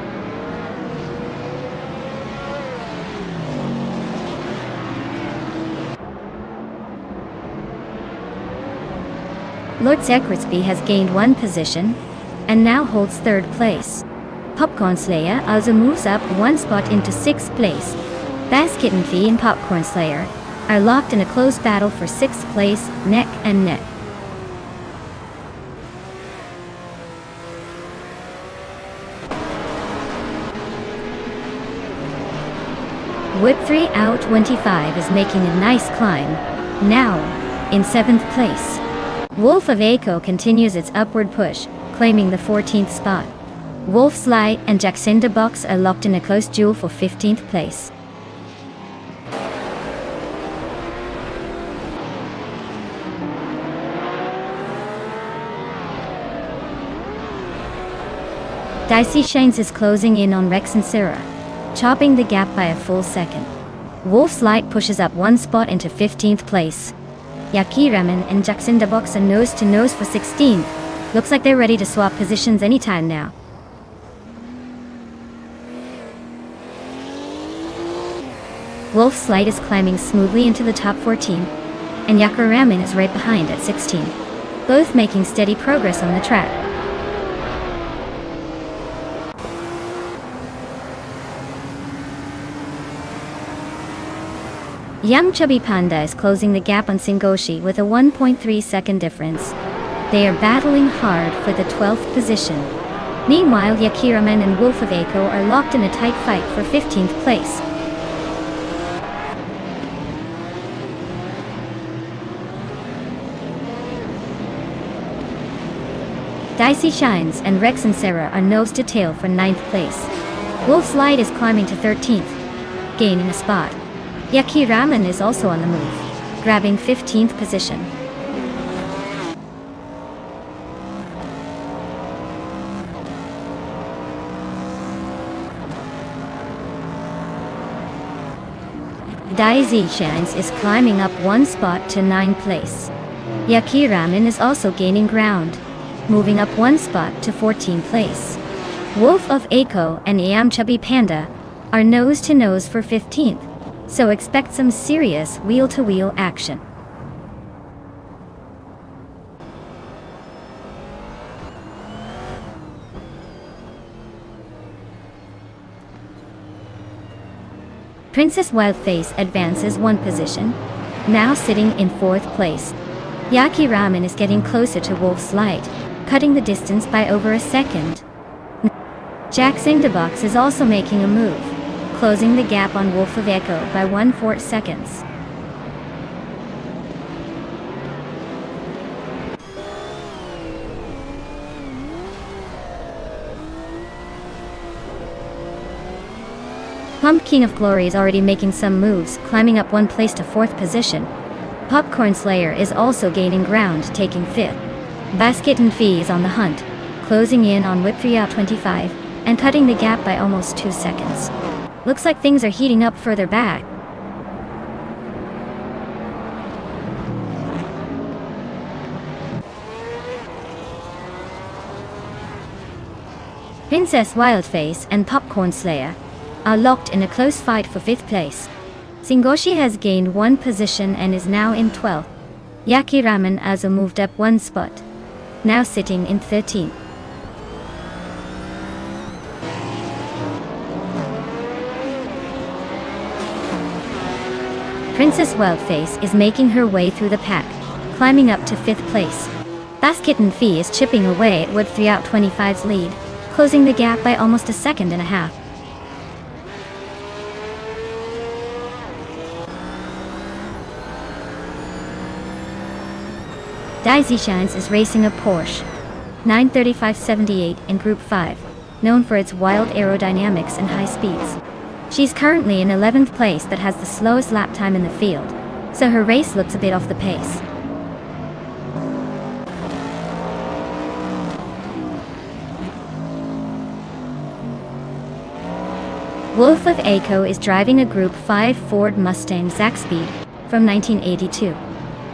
Lord Zekrisby has gained one position, and now holds third place. Popcorn Slayer also moves up one spot into sixth place. Basket and Fee and Popcorn Slayer are locked in a close battle for sixth place, neck and neck. Whip 3 out 25 is making a nice climb, now in 7th place. Wolf of Echo continues its upward push, claiming the 14th spot. Wolf's Light and Jacinda Box are locked in a close duel for 15th place. Dicey Shanes is closing in on Rex and Sarah, chopping the gap by a full second. Wolf's Light pushes up one spot into 15th place. Yakiraman and Jacinda Box are nose to nose for 16th. Looks like they're ready to swap positions anytime now. Wolf's Light is climbing smoothly into the top 14, and Yakiraman is right behind at 16, both making steady progress on the track. Young Chubby Panda is closing the gap on Singoshi with a 1.3 second difference. They are battling hard for the 12th position. Meanwhile, Yakiraman and Wolf of Echo are locked in a tight fight for 15th place. Dicey Shines and Rex and Sarah are nose to tail for 9th place. Wolf's Light is climbing to 13th, gaining a spot. Yaki Ramen is also on the move, grabbing 15th position. Dicey Shines is climbing up 1 spot to 9th place. Yaki Ramen is also gaining ground, moving up 1 spot to 14th place. Wolf of Eiko and Iam Chubby Panda are nose to nose for 15th, so expect some serious wheel-to-wheel action. Princess Wildface advances 1 position, now sitting in 4th place. Yaki Ramen is getting closer to Wolf's Light, cutting the distance by over a second. Jackson DeBox is also making a move, closing the gap on Wolf of Echo by 1/4 seconds. Pumpkin of Glory is already making some moves, climbing up 1 place to 4th position. Popcorn Slayer is also gaining ground, taking 5th. Basket and Fee is on the hunt, closing in on Whip 3 out 25, and cutting the gap by almost 2 seconds. Looks like things are heating up further back. Princess Wildface and Popcorn Slayer are locked in a close fight for 5th place. Singoshi has gained 1 position and is now in 12th. Yaki Ramen also moved up 1 spot, now sitting in 13th. Princess Wildface is making her way through the pack, climbing up to 5th place. Basket and Fee is chipping away at Wood 3 out 25's lead, closing the gap by almost a second and a half. Dicey Shines is racing a Porsche 935/78 in Group 5, known for its wild aerodynamics and high speeds. She's currently in 11th place but has the slowest lap time in the field, so her race looks a bit off the pace. Wolf of Eiko is driving a Group 5 Ford Mustang Zaxbyed from 1982.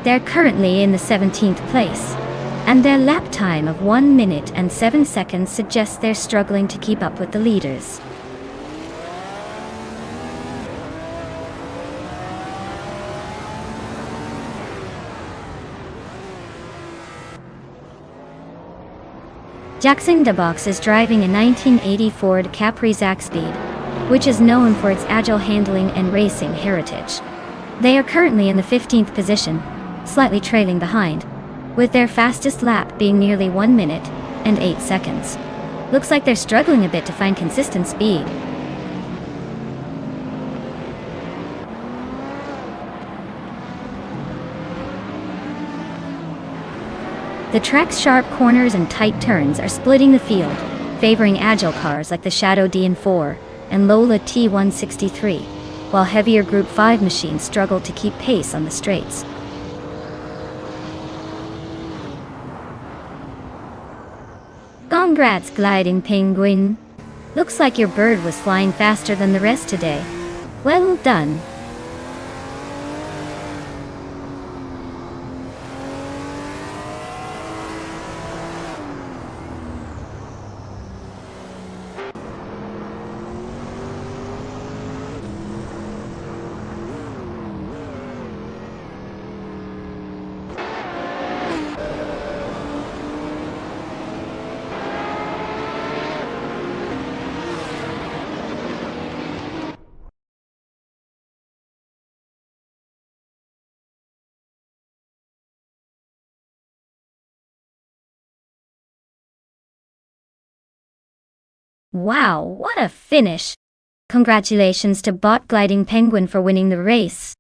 They're currently in the 17th place, and their lap time of 1 minute and 7 seconds suggests they're struggling to keep up with the leaders. Jackson DeBox is driving a 1980 Ford Capri Zaxbyed, which is known for its agile handling and racing heritage. They are currently in the 15th position, slightly trailing behind, with their fastest lap being nearly 1 minute and 8 seconds. Looks like they're struggling a bit to find consistent speed. The track's sharp corners and tight turns are splitting the field, favoring agile cars like the Shadow DN4 and Lola T163, while heavier Group 5 machines struggle to keep pace on the straights. Congrats, Gliding Penguin. Looks like your bird was flying faster than the rest today. Well done. Wow, what a finish! Congratulations to Bot Gliding Penguin for winning the race.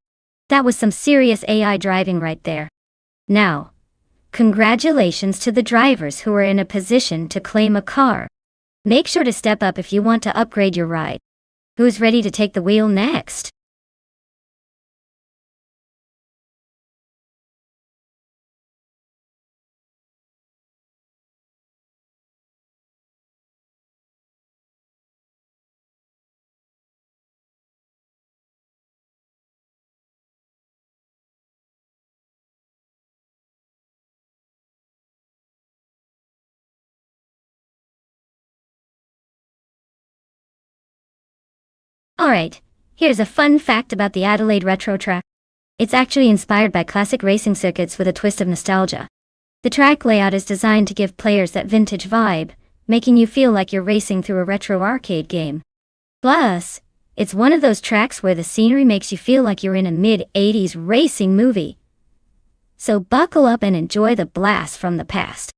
That was some serious AI driving right there. Now, Congratulations to the drivers who are in a position to claim a car. Make sure to step up if you want to upgrade your ride. Who's ready to take the wheel next? Alright, here's a fun fact about the Adelaide Retro track. It's actually inspired by classic racing circuits with a twist of nostalgia. The track layout is designed to give players that vintage vibe, making you feel like you're racing through a retro arcade game. Plus, it's one of those tracks where the scenery makes you feel like you're in a mid-80s racing movie. So buckle up and enjoy the blast from the past.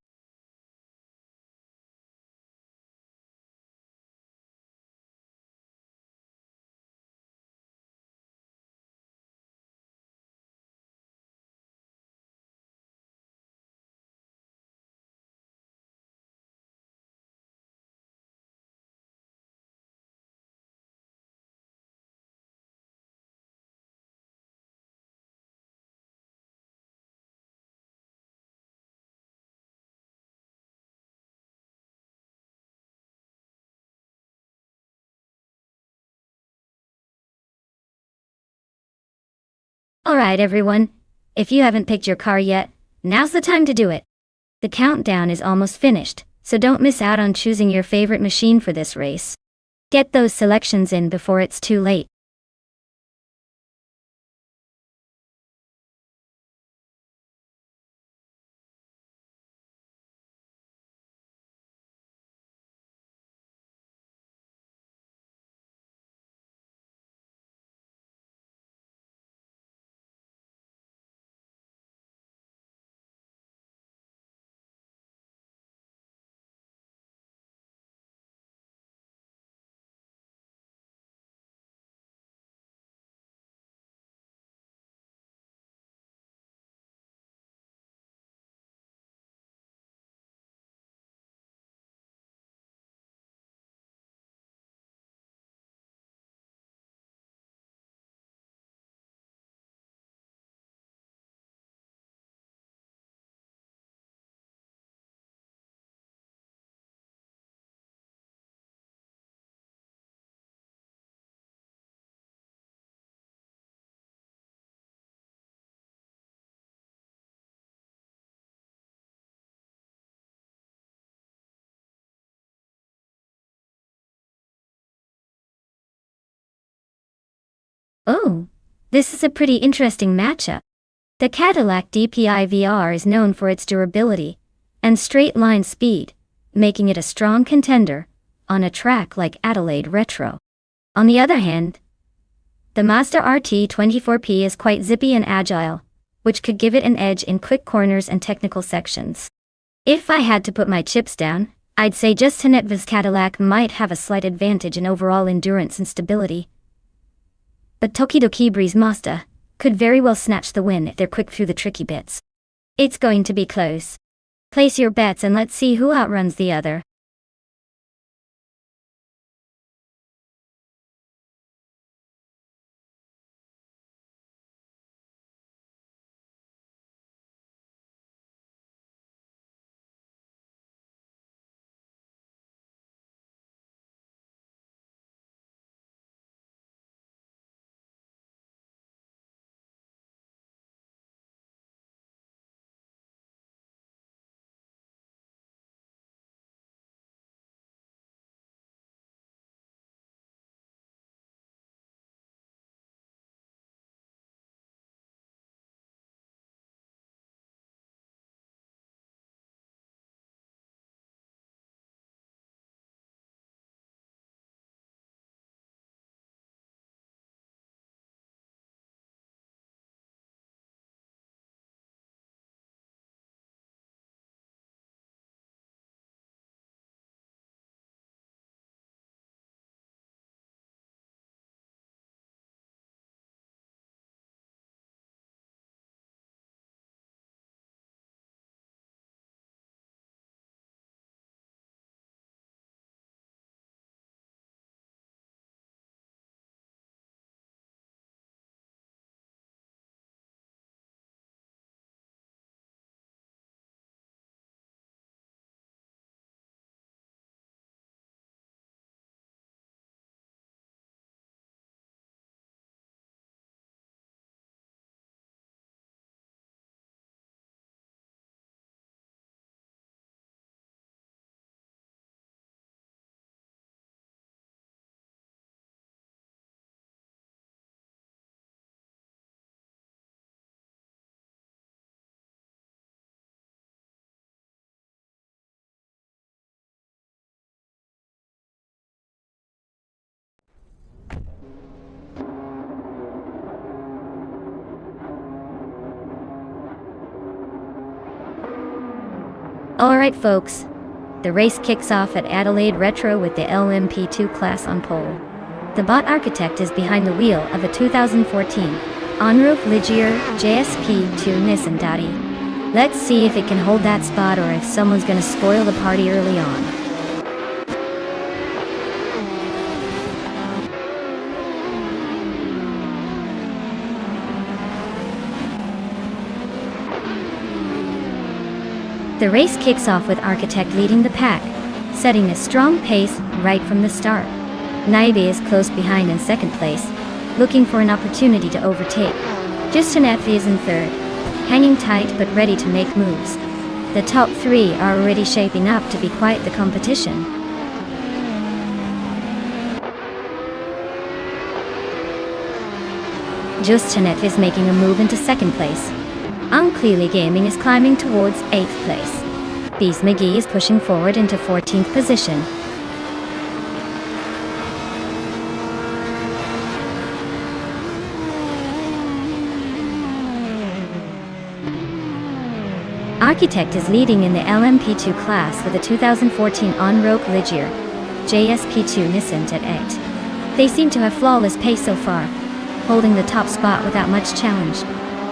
Alright everyone, if you haven't picked your car yet, now's the time to do it. The countdown is almost finished, so don't miss out on choosing your favorite machine for this race. Get those selections in before it's too late. Oh, this is a pretty interesting matchup. The Cadillac DPI VR is known for its durability and straight-line speed, making it a strong contender on a track like Adelaide Retro. On the other hand, the Mazda RT24P is quite zippy and agile, which could give it an edge in quick corners and technical sections. If I had to put my chips down, I'd say just Hanetva's Cadillac might have a slight advantage in overall endurance and stability. But Tokidoki Breeze Mazda could very well snatch the win if they're quick through the tricky bits. It's going to be close. Place your bets and let's see who outruns the other. Alright folks, the race kicks off at Adelaide Retro with the LMP2 class on pole. The bot architect is behind the wheel of a 2014 Enroque Ligier JSP2 Nissan Daddy. Let's see if it can hold that spot or if someone's gonna spoil the party early on. The race kicks off with Architect leading the pack, setting a strong pace right from the start. Naibe is close behind in second place, looking for an opportunity to overtake. Justinette is in third, hanging tight but ready to make moves. The top three are already shaping up to be quite the competition. Justinette is making a move into second place. Unclearly Gaming is climbing towards 8th place. Bees McGee is pushing forward into 14th position. Architect is leading in the LMP2 class with a 2014 Enroque Ligier JSP2 Nissan at 8. They seem to have flawless pace so far, holding the top spot without much challenge.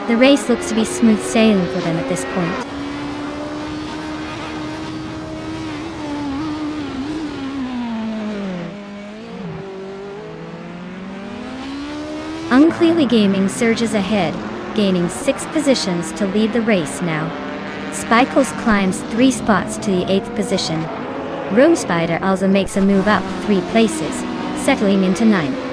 The race looks to be smooth sailing for them at this point. Unclearly Gaming surges ahead, gaining 6 positions to lead the race now. Spikles climbs 3 spots to the 8th position. Room Spider also makes a move up 3 places, settling into 9th.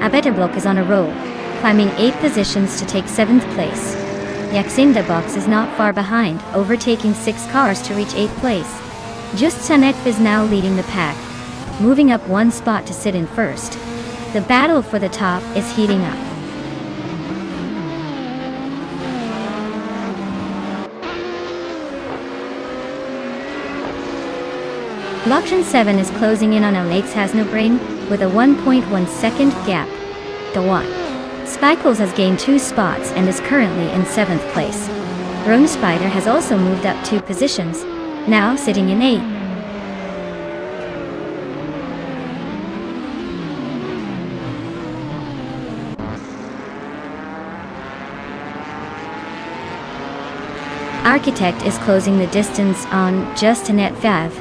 Abetterblock is on a roll, climbing 8 positions to take 7th place. Yaxinda Box is not far behind, overtaking 6 cars to reach 8th place. Just Sanet is now leading the pack, moving up 1 spot to sit in first. The battle for the top is heating up. Loction 7 is closing in on Alex has no brain with a 1.1 second gap. The 1. Spikles has gained 2 spots and is currently in 7th place. Rome Spider has also moved up 2 positions, now sitting in 8th. Architect is closing the distance on Justinette 5,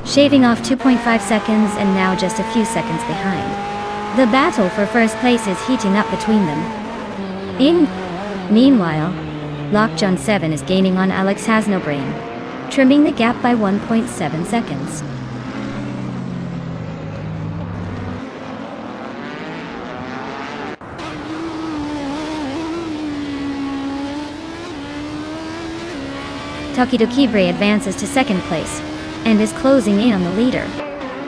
shaving off 2.5 seconds and now just a few seconds behind. The battle for first place is heating up between them. Meanwhile, Lockjohn 7 is gaining on Alex Has No Brain, trimming the gap by 1.7 seconds. Tokidokibre advances to second place and is closing in on the leader.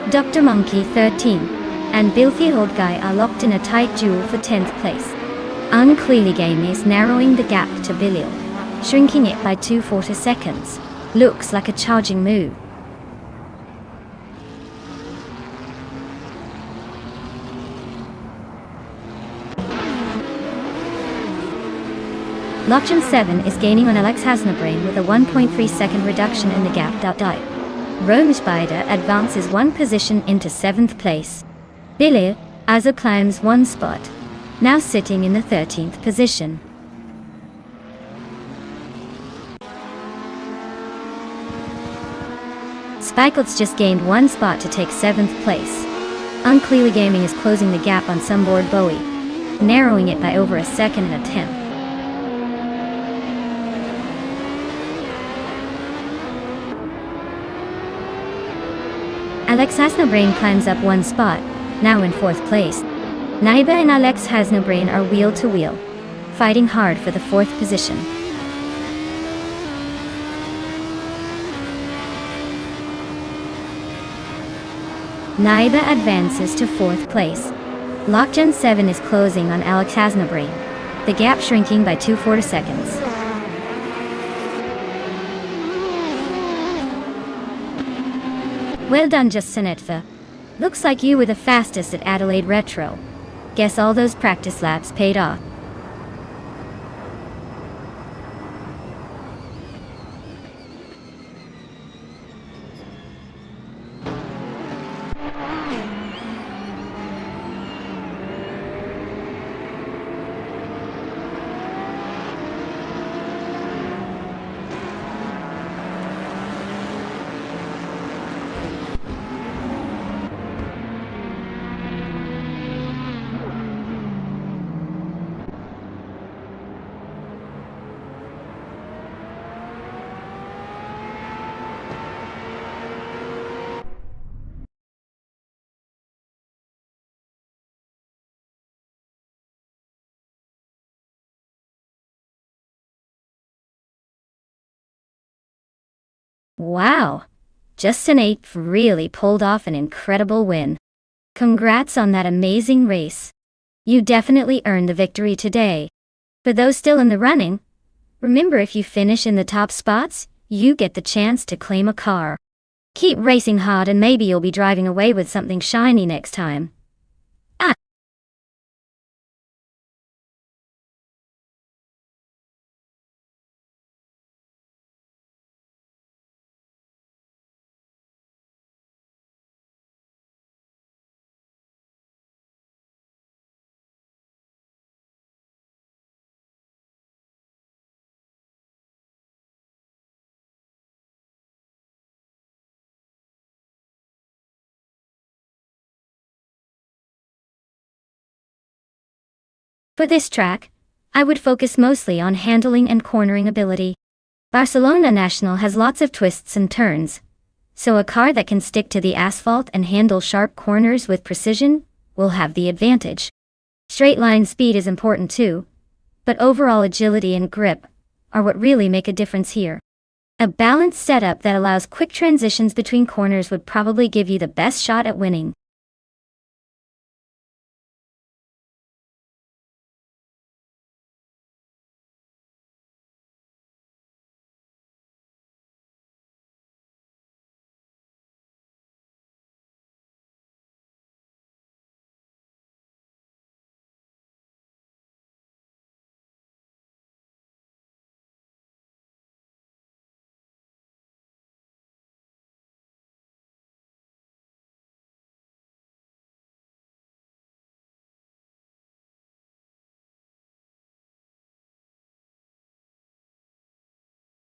Dr. Monkey 13 and Bilthy Old Guy are locked in a tight duel for 10th place. Unclearly Game is narrowing the gap to Bilil, shrinking it by 2/4 seconds. Looks like a charging move. Lockjon 7 is gaining on Alex Hasnabrain with a 1.3 second reduction in the gap. Rome Spider advances 1 position into 7th place. Billy also climbs 1 spot, now sitting in the 13th position. Spikles just gained 1 spot to take 7th place. Unclearly Gaming is closing the gap on Sunboard Bowie, narrowing it by over a second and a tenth. Alex Has No Brain climbs up 1 spot, now in 4th place. Naiba and Alex Has No Brain are wheel to wheel, fighting hard for the 4th position. Naiba advances to 4th place. Lockjon 7 is closing on Alex Has No Brain, the gap shrinking by 2/4 seconds. Well done, Justinette. Looks like you were the fastest at Adelaide Retro. Guess all those practice laps paid off. Wow! Justin 8 really pulled off an incredible win. Congrats on that amazing race. You definitely earned the victory today. For those still in the running, remember, if you finish in the top spots, you get the chance to claim a car. Keep racing hard and maybe you'll be driving away with something shiny next time. For this track, I would focus mostly on handling and cornering ability. Barcelona National has lots of twists and turns, so a car that can stick to the asphalt and handle sharp corners with precision will have the advantage. Straight line speed is important too, but overall agility and grip are what really make a difference here. A balanced setup that allows quick transitions between corners would probably give you the best shot at winning.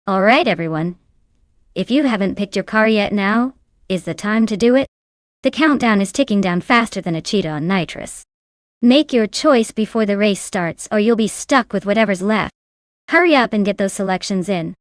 Alright everyone, if you haven't picked your car yet, now is the time to do it. The countdown is ticking down faster than a cheetah on nitrous. Make your choice before the race starts or you'll be stuck with whatever's left. Hurry up and get those selections in.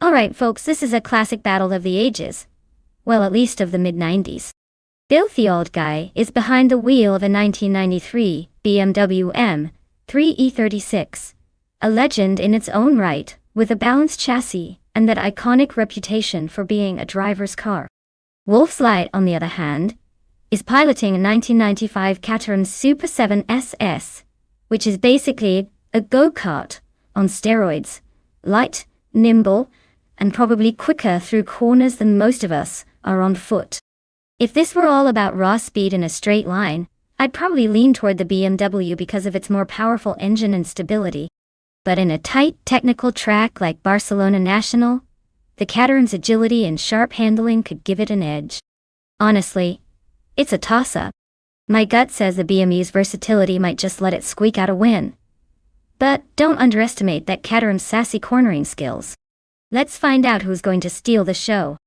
Alright folks, this is a classic battle of the ages. Well, at least of the mid-90s. Bill the old guy is behind the wheel of a 1993 BMW M3E36. A legend in its own right, with a balanced chassis and that iconic reputation for being a driver's car. Wolf's Light, on the other hand, is piloting a 1995 Caterham Super 7 SS, which is basically a go-kart on steroids, light, nimble, and probably quicker through corners than most of us are on foot. If this were all about raw speed in a straight line, I'd probably lean toward the BMW because of its more powerful engine and stability. But in a tight, technical track like Barcelona National, the Caterham's agility and sharp handling could give it an edge. Honestly, it's a toss-up. My gut says the BMW's versatility might just let it squeak out a win. But don't underestimate that Caterham's sassy cornering skills. Let's find out who's going to steal the show.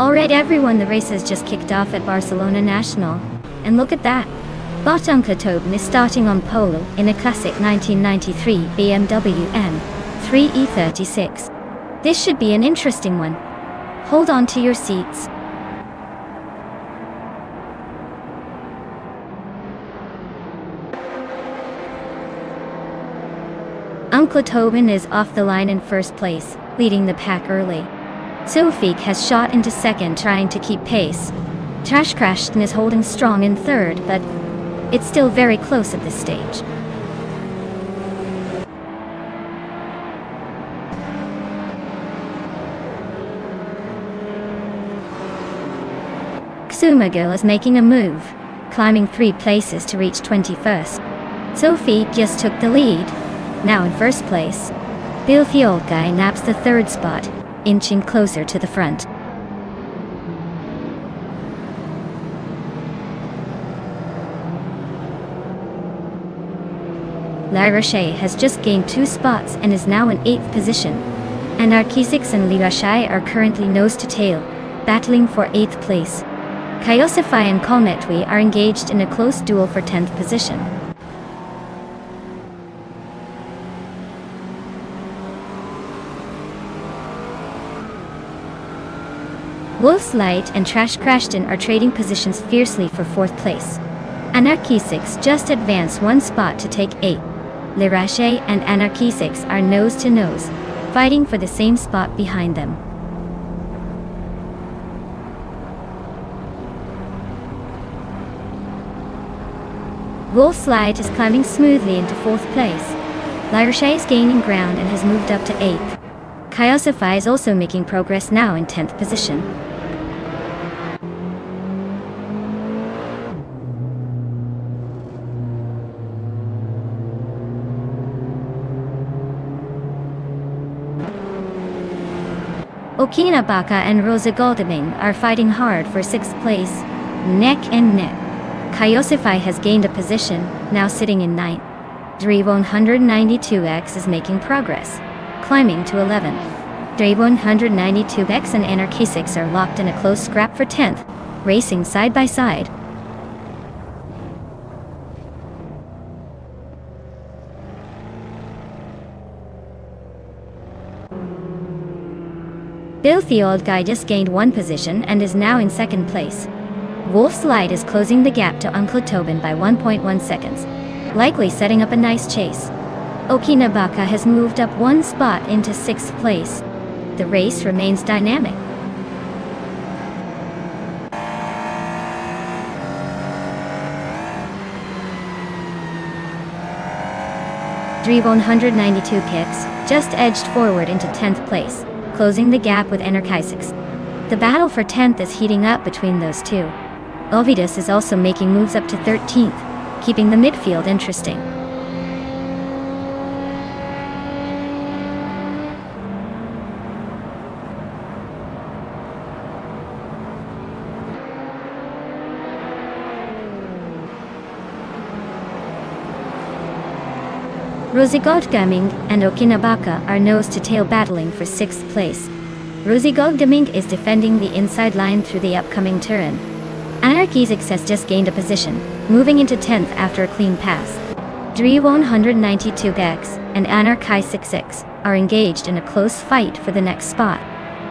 Alright everyone, the race has just kicked off at Barcelona National. And look at that. Bottom Tobin is starting on pole in a classic 1993 BMW M3E36. This should be an interesting one. Hold on to your seats. Uncle Tobin is off the line in first place, leading the pack early. Sofik has shot into second trying to keep pace. Trash Crashton is holding strong in third, but it's still very close at this stage. Xumagil is making a move, climbing 3 places to reach 21st. Sofik just took the lead, now in first place. Bilfiolkai naps the 3rd spot, inching closer to the front. La Roche has just gained 2 spots and is now in 8th position. Anarchisix and Lirashai are currently nose to tail, battling for 8th place. Kaiosify and Kolnetwi are engaged in a close duel for 10th position. Wolf's Light and Trash Crashton are trading positions fiercely for 4th place. Anarchisix just advanced 1 spot to take 8. Lirache and Anarchisix are nose to nose, fighting for the same spot behind them. Wolf's Light is climbing smoothly into 4th place. Lirache is gaining ground and has moved up to 8th. Kaiosify is also making progress now in 10th position. Okinabaka and Rosa Goldeming are fighting hard for 6th place, neck and neck. Kaiosify has gained a position, now sitting in 9th. Dre192X is making progress, climbing to 11th. Dre192X and Anarchisix are locked in a close scrap for 10th, racing side by side. Bill the Old Guy just gained one position and is now in second place. Wolf's Light is closing the gap to Uncle Tobin by 1.1 seconds, likely setting up a nice chase. Okinabaka has moved up one spot into sixth place. The race remains dynamic. Dri 192 kicks just edged forward into 10th place, closing the gap with Enerkysix. The battle for 10th is heating up between those two. Ovidus is also making moves up to 13th, keeping the midfield interesting. Rosigod Gaming and Okinabaka are nose-to-tail battling for 6th place. Rosigod Gaming is defending the inside line through the upcoming turn. Anarchisix has just gained a position, moving into 10th after a clean pass. Dri 192 Gex and Anarchisix are engaged in a close fight for the next spot.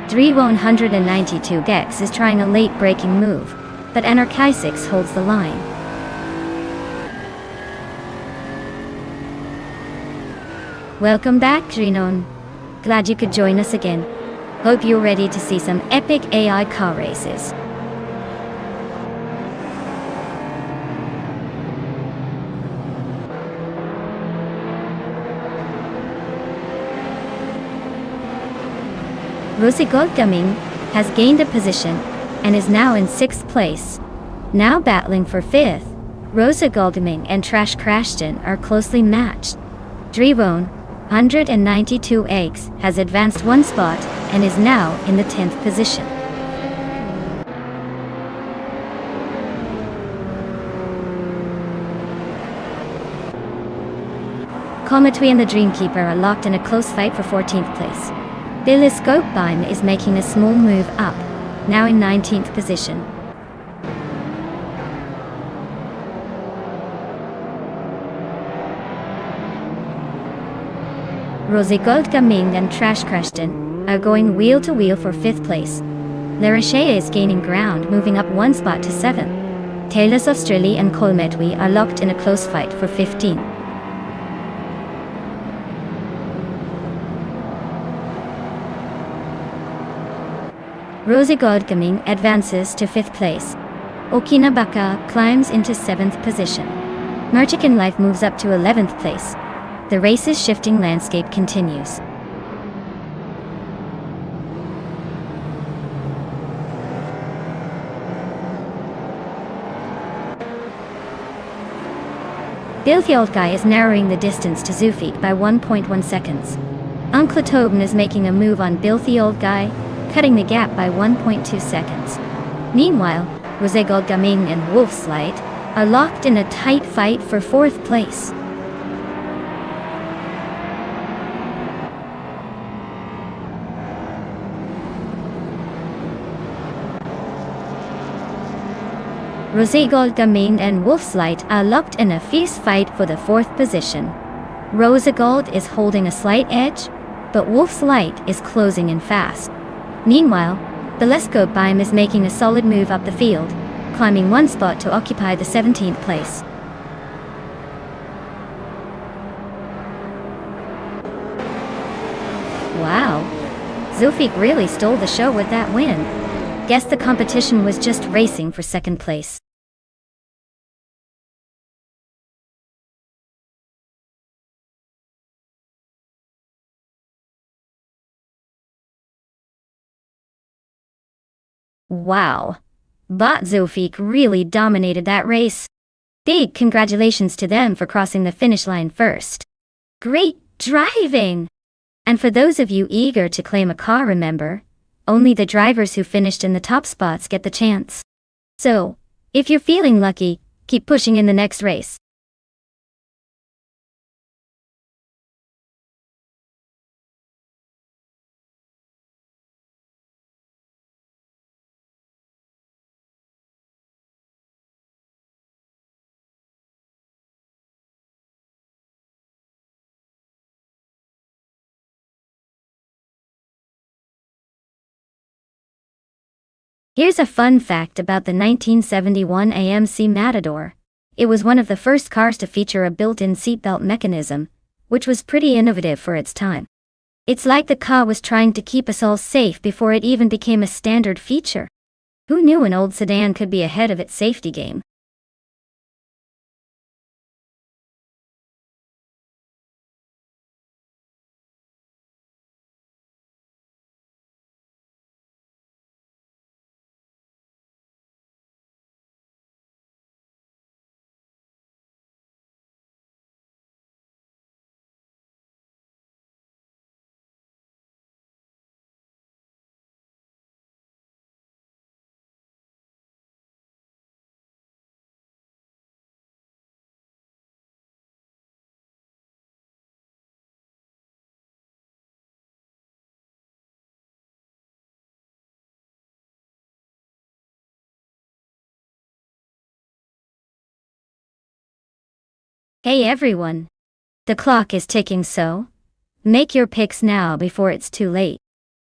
Dri 192 Gex is trying a late breaking move, but Anarchisix holds the line. Welcome back, Drinon. Glad you could join us again. Hope you're ready to see some epic AI car races. Rosigod Gaming has gained a position and is now in 6th place. Now battling for 5th, Rosigod Gaming and Trash Crashton are closely matched. Drivone 192 eggs has advanced one spot and is now in the 10th position. Cometwy and the Dreamkeeper are locked in a close fight for 14th place. Telescope Beam is making a small move up, now in 19th position. Rosigod Gaming and Trash Crashton are going wheel to wheel for 5th place. Larachea is gaining ground, moving up one spot to 7th. Taylor's Australia and Cometwy are locked in a close fight for 15th. Rosigod Gaming advances to 5th place. Okinabaka climbs into 7th position. Merchican Life moves up to 11th place. The race's shifting landscape continues. Bill the Old Guy is narrowing the distance to Zufik by 1.1 seconds. Uncle Tobin is making a move on Bill the Old Guy, cutting the gap by 1.2 seconds. Meanwhile, Rosigod Gaming and Wolf's Light are locked in a tight fight for 4th place. Rosigod Gaming and Wolf's Light are locked in a fierce fight for the 4th position. Rosigod is holding a slight edge, but Wolf's Light is closing in fast. Meanwhile, Telescope Beam is making a solid move up the field, climbing one spot to occupy the 17th place. Wow, Zufik really stole the show with that win. Guess the competition was just racing for 2nd place. Wow, Bot Zufik really dominated that race. Big congratulations to them for crossing the finish line first. Great driving! And for those of you eager to claim a car, remember, only the drivers who finished in the top spots get the chance. So, if you're feeling lucky, keep pushing in the next race. Here's a fun fact about the 1971 AMC Matador. It was one of the first cars to feature a built-in seatbelt mechanism, which was pretty innovative for its time. It's like the car was trying to keep us all safe before it even became a standard feature. Who knew an old sedan could be ahead of its safety game? Hey everyone! The clock is ticking, so make your picks now before it's too late.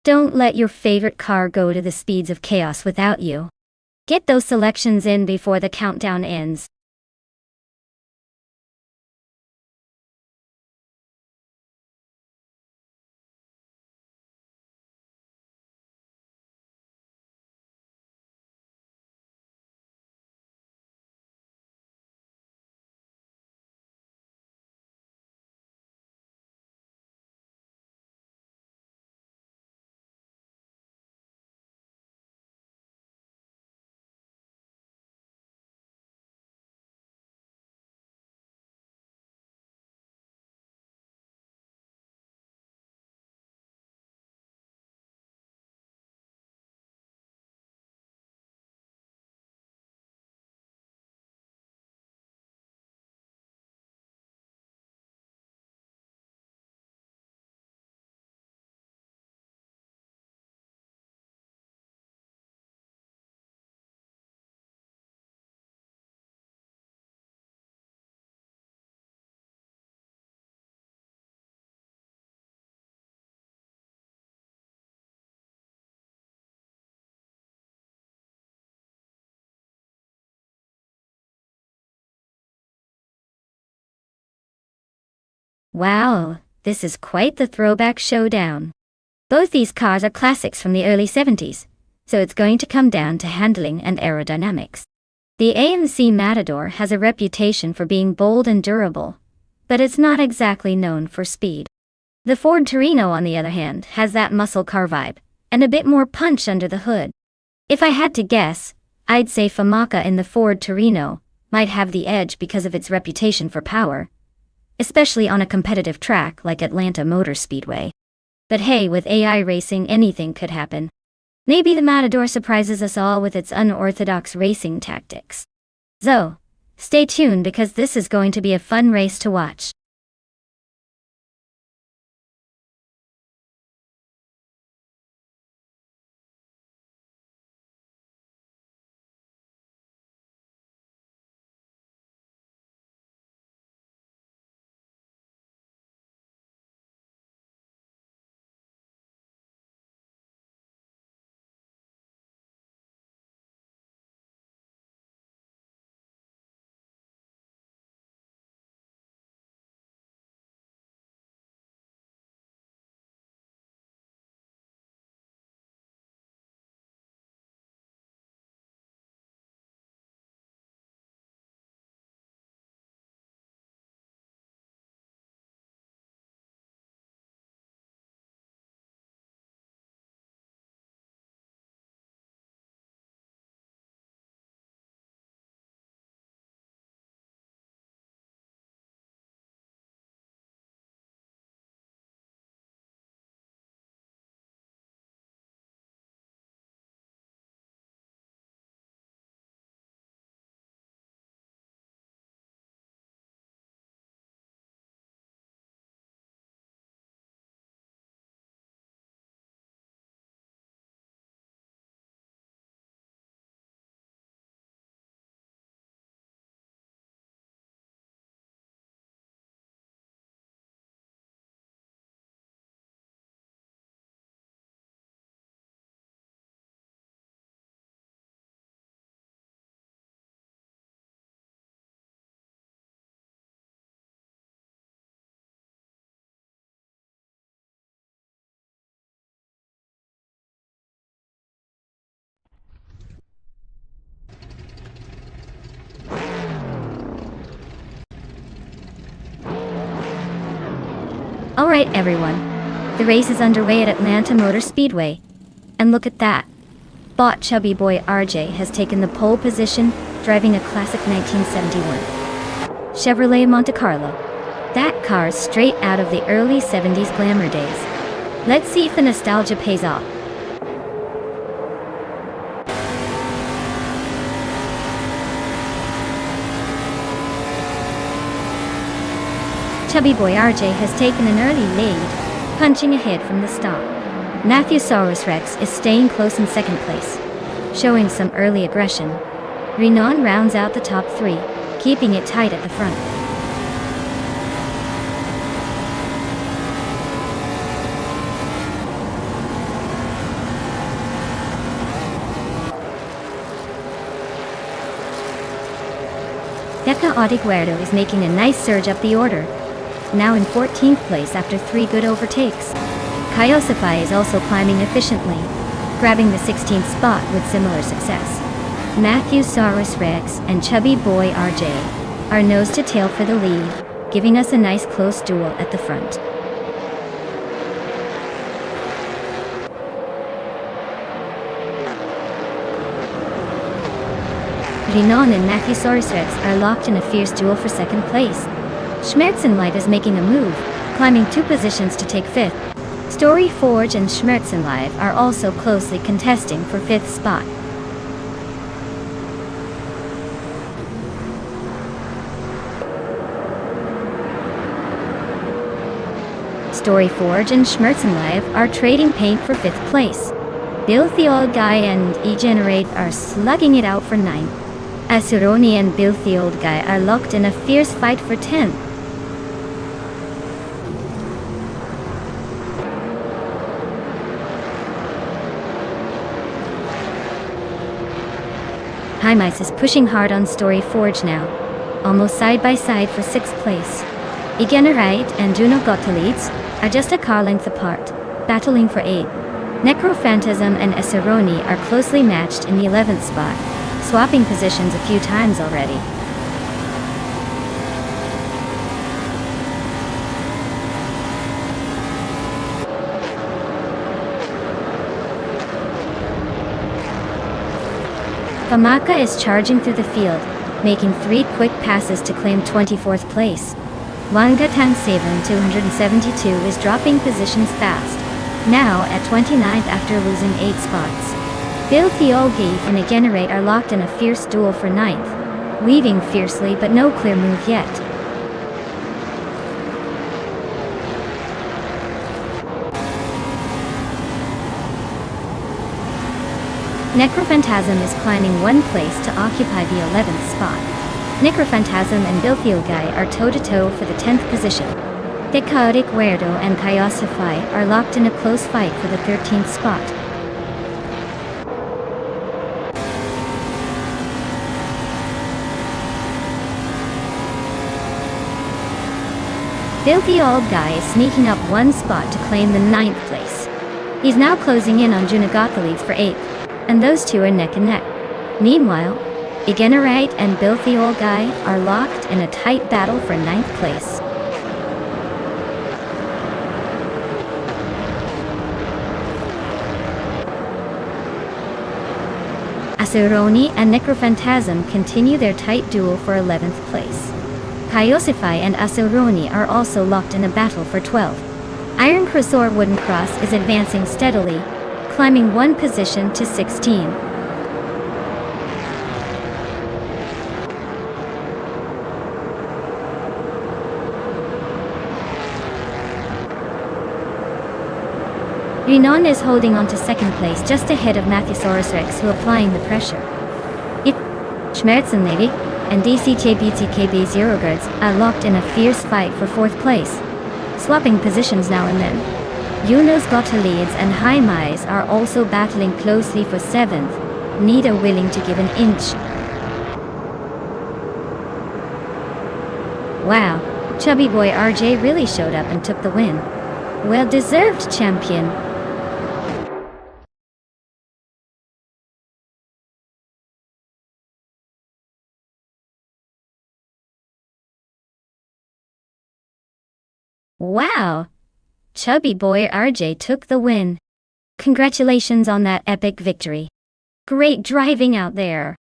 Don't let your favorite car go to the speeds of chaos without you. Get those selections in before the countdown ends. Wow, this is quite the throwback showdown. Both these cars are classics from the early 70s, so it's going to come down to handling and aerodynamics. The AMC Matador has a reputation for being bold and durable, but it's not exactly known for speed. The Ford Torino, on the other hand, has that muscle car vibe, and a bit more punch under the hood. If I had to guess, I'd say Famaka in the Ford Torino might have the edge because of its reputation for power, especially on a competitive track like Atlanta Motor Speedway. But hey, with AI racing, anything could happen. Maybe the Matador surprises us all with its unorthodox racing tactics. So, stay tuned because this is going to be a fun race to watch. Alright everyone, the race is underway at Atlanta Motor Speedway. And look at that. Bot chubby boy RJ has taken the pole position, driving a classic 1971 Chevrolet Monte Carlo. That car's straight out of the early 70s glamour days. Let's see if the nostalgia pays off. Chubby boy RJ has taken an early lead, punching ahead from the start. Matthewsaurus Rex is staying close in second place, showing some early aggression. Renan rounds out the top three, keeping it tight at the front. Deca Audiguerdo is making a nice surge up the order, now in 14th place after 3 good overtakes. Kayosify is also climbing efficiently, grabbing the 16th spot with similar success. Matthewsaurus Rex and Chubby Boy RJ are nose to tail for the lead, giving us a nice close duel at the front. Renan and Matthewsaurus Rex are locked in a fierce duel for second place. Schmerzenlight is making a move, climbing 2 positions to take 5th. Story Forge and Schmerzenlight are also closely contesting for 5th spot. Story Forge and Schmerzenlight are trading paint for 5th place. Filthy Old Guy and E-Generate are slugging it out for 9th. Asuroni and Filthy Old Guy are locked in a fierce fight for 10th. Hymice is pushing hard on Story Forge now, almost side by side for 6th place. Igenerite and Juno Gottlieds are just a car length apart, battling for 8th. Necrophantasm and Asuroni are closely matched in the 11th spot, swapping positions a few times already. Famaka is charging through the field, making 3 quick passes to claim 24th place. Wangatang 272 is dropping positions fast, now at 29th after losing 8 spots. Filthy Olgi and Igenerate are locked in a fierce duel for 9th, weaving fiercely but no clear move yet. Necrophantasm is climbing 1 place to occupy the 11th spot. Necrophantasm and Bilthiogai are toe-to-toe for the 10th position. Decaodic Weirdo and Kaiosify are locked in a close fight for the 13th spot. Filthy Old Guy is sneaking up 1 spot to claim the 9th place. He's now closing in on Junagothalides for 8th, and those two are neck and neck. Meanwhile, Igenerite and Filthy Old Guy are locked in a tight battle for 9th place. Asuroni and Necrophantasm continue their tight duel for 11th place. Kaiosify and Asuroni are also locked in a battle for 12th. Iron Crossor Wooden Cross is advancing steadily, climbing 1 position to 16. Renan is holding on to 2nd place just ahead of Matthewsaurus Rex, who applying the pressure. Schmerzenlady and DCJBTKB Zerogirds are locked in a fierce fight for 4th place, swapping positions now and then. Unos Gottlieds and Hymice are also battling closely for 7th, neither willing to give an inch. Wow, Chubby Boy RJ really showed up and took the win. Well deserved, champion. Wow, chubby boy RJ took the win. Congratulations on that epic victory. Great driving out there.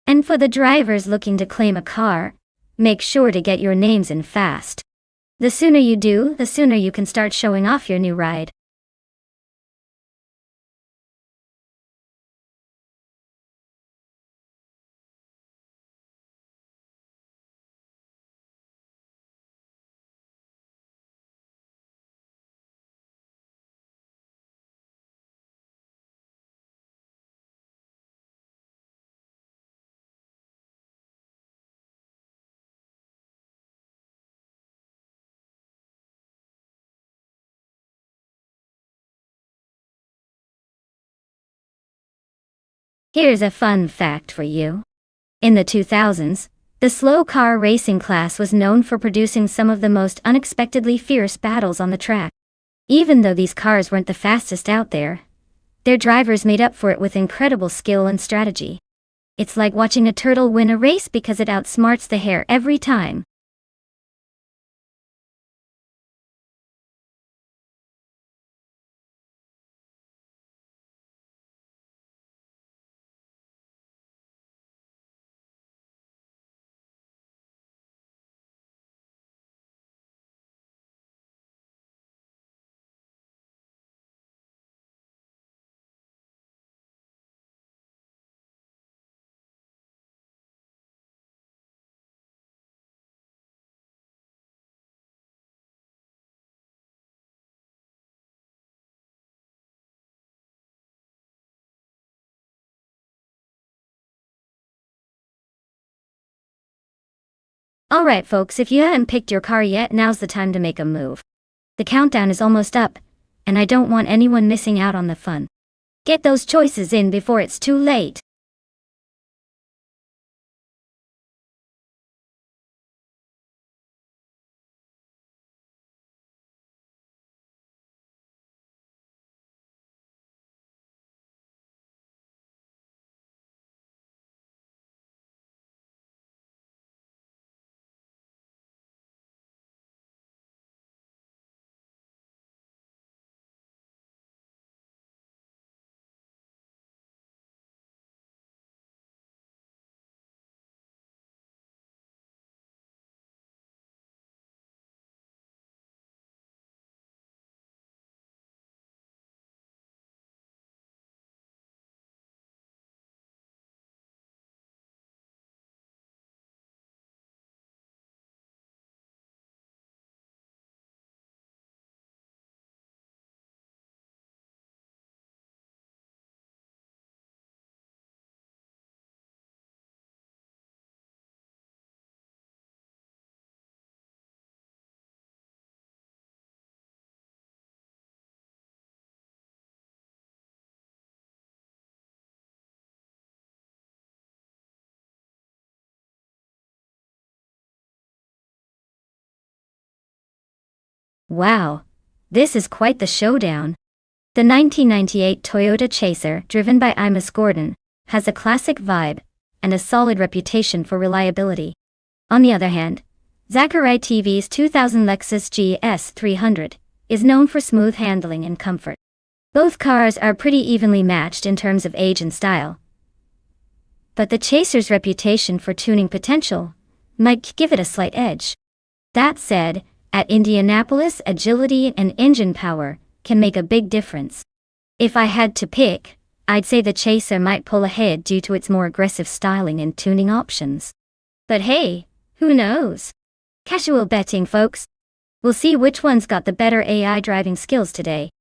And for the drivers looking to claim a car, make sure to get your names in fast. The sooner you do, the sooner you can start showing off your new ride. Here's a fun fact for you. In the 2000s, the slow car racing class was known for producing some of the most unexpectedly fierce battles on the track. Even though these cars weren't the fastest out there, their drivers made up for it with incredible skill and strategy. It's like watching a turtle win a race because it outsmarts the hare every time. Alright folks, if you haven't picked your car yet, now's the time to make a move. The countdown is almost up, and I don't want anyone missing out on the fun. Get those choices in before it's too late. Wow, this is quite the showdown. The 1998 Toyota Chaser, driven by Imus Gordon, has a classic vibe and a solid reputation for reliability. On the other hand, Zachary TV's 2000 Lexus GS 300 is known for smooth handling and comfort. Both cars are pretty evenly matched in terms of age and style, but the Chaser's reputation for tuning potential might give it a slight edge. That said, at Indianapolis, agility and engine power can make a big difference. If I had to pick, I'd say the Chaser might pull ahead due to its more aggressive styling and tuning options. But hey, who knows? Casual betting, folks. We'll see which one's got the better AI driving skills today.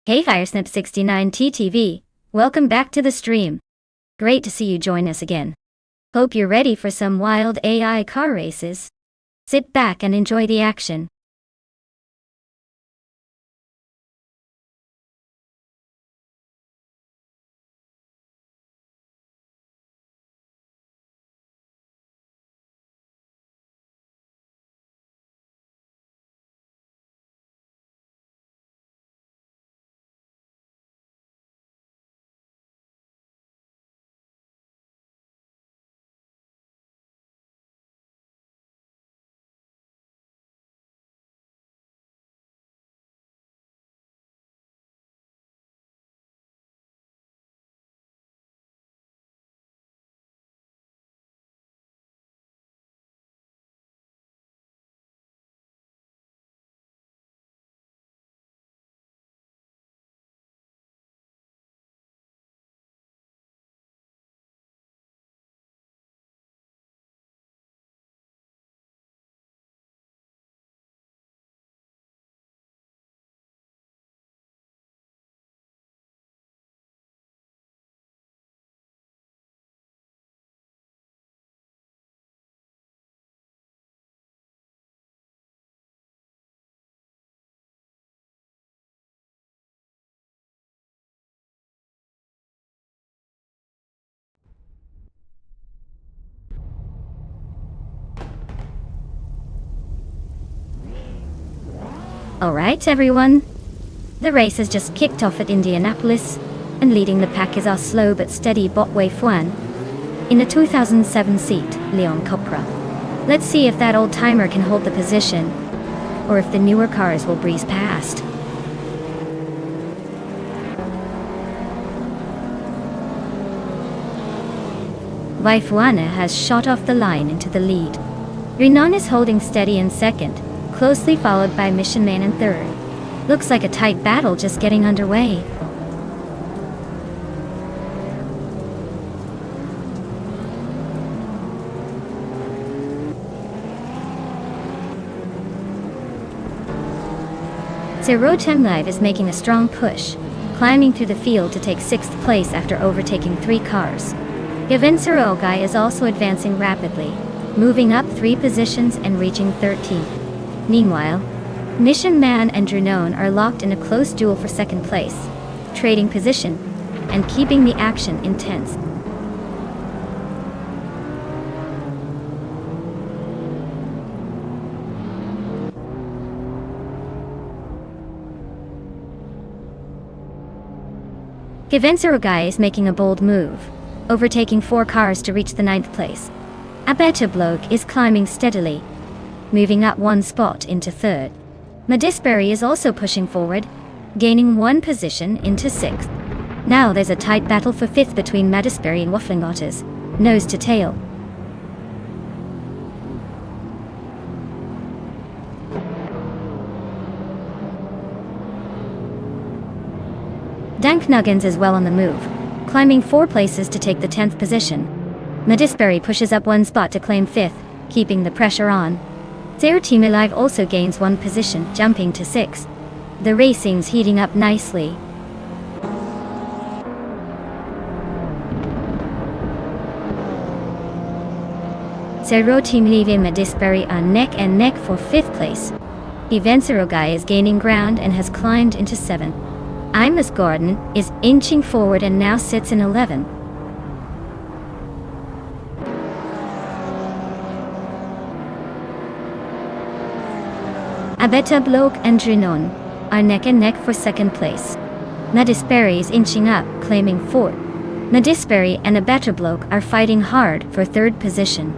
Hey Firesnip69 TTV, welcome back to the stream. Great to see you join us again. Hope you're ready for some wild AI car races. Sit back and enjoy the action. Alright everyone, the race has just kicked off at Indianapolis, and leading the pack is our slow but steady bot Wei Fuan, in the 2007 seat, Leon Copra. Let's see if that old timer can hold the position, or if the newer cars will breeze past. Wei Fuan has shot off the line into the lead. Renan is holding steady in second, closely followed by Mission Man in third. Looks like a tight battle just getting underway. Zero Live is making a strong push, climbing through the field to take 6th place after overtaking 3 cars. Gavenserogai is also advancing rapidly, moving up 3 positions and reaching 13th. Meanwhile, Mission Man and Drunon are locked in a close duel for 2nd place, trading position and keeping the action intense. Gavenserogai is making a bold move, overtaking 4 cars to reach the 9th place. Abetablog is climbing steadily, moving up 1 spot into 3rd. Madisbury is also pushing forward, gaining 1 position into 6th. Now there's a tight battle for 5th between Madisbury and Waffling Otters, nose to tail. Dank Nuggins is well on the move, climbing 4 places to take the 10th position. Madisbury pushes up 1 spot to claim 5th, keeping the pressure on. Zero Team Alive also gains 1 position, jumping to 6th. The racing's heating up nicely. Zero Team Alive and Madisbury are neck and neck for 5th place. Gavenserogai is gaining ground and has climbed into 7th. Imus Gordon is inching forward and now sits in 11th. Abetablog and Drunon are neck and neck for 2nd place. Madisbury is inching up, claiming 4th. Madisbury and Abetablog are fighting hard for 3rd position.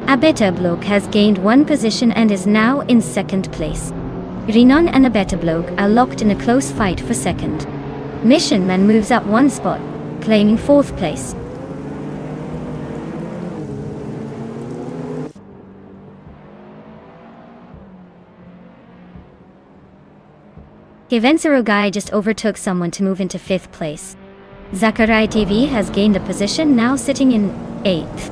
Abetablog has gained 1 position and is now in 2nd place. Renan and Abetablog are locked in a close fight for 2nd. Mission Man moves up 1 spot, claiming 4th place. Gavenserogai just overtook someone to move into 5th place. Zachariah TV has gained a position, now sitting in 8th.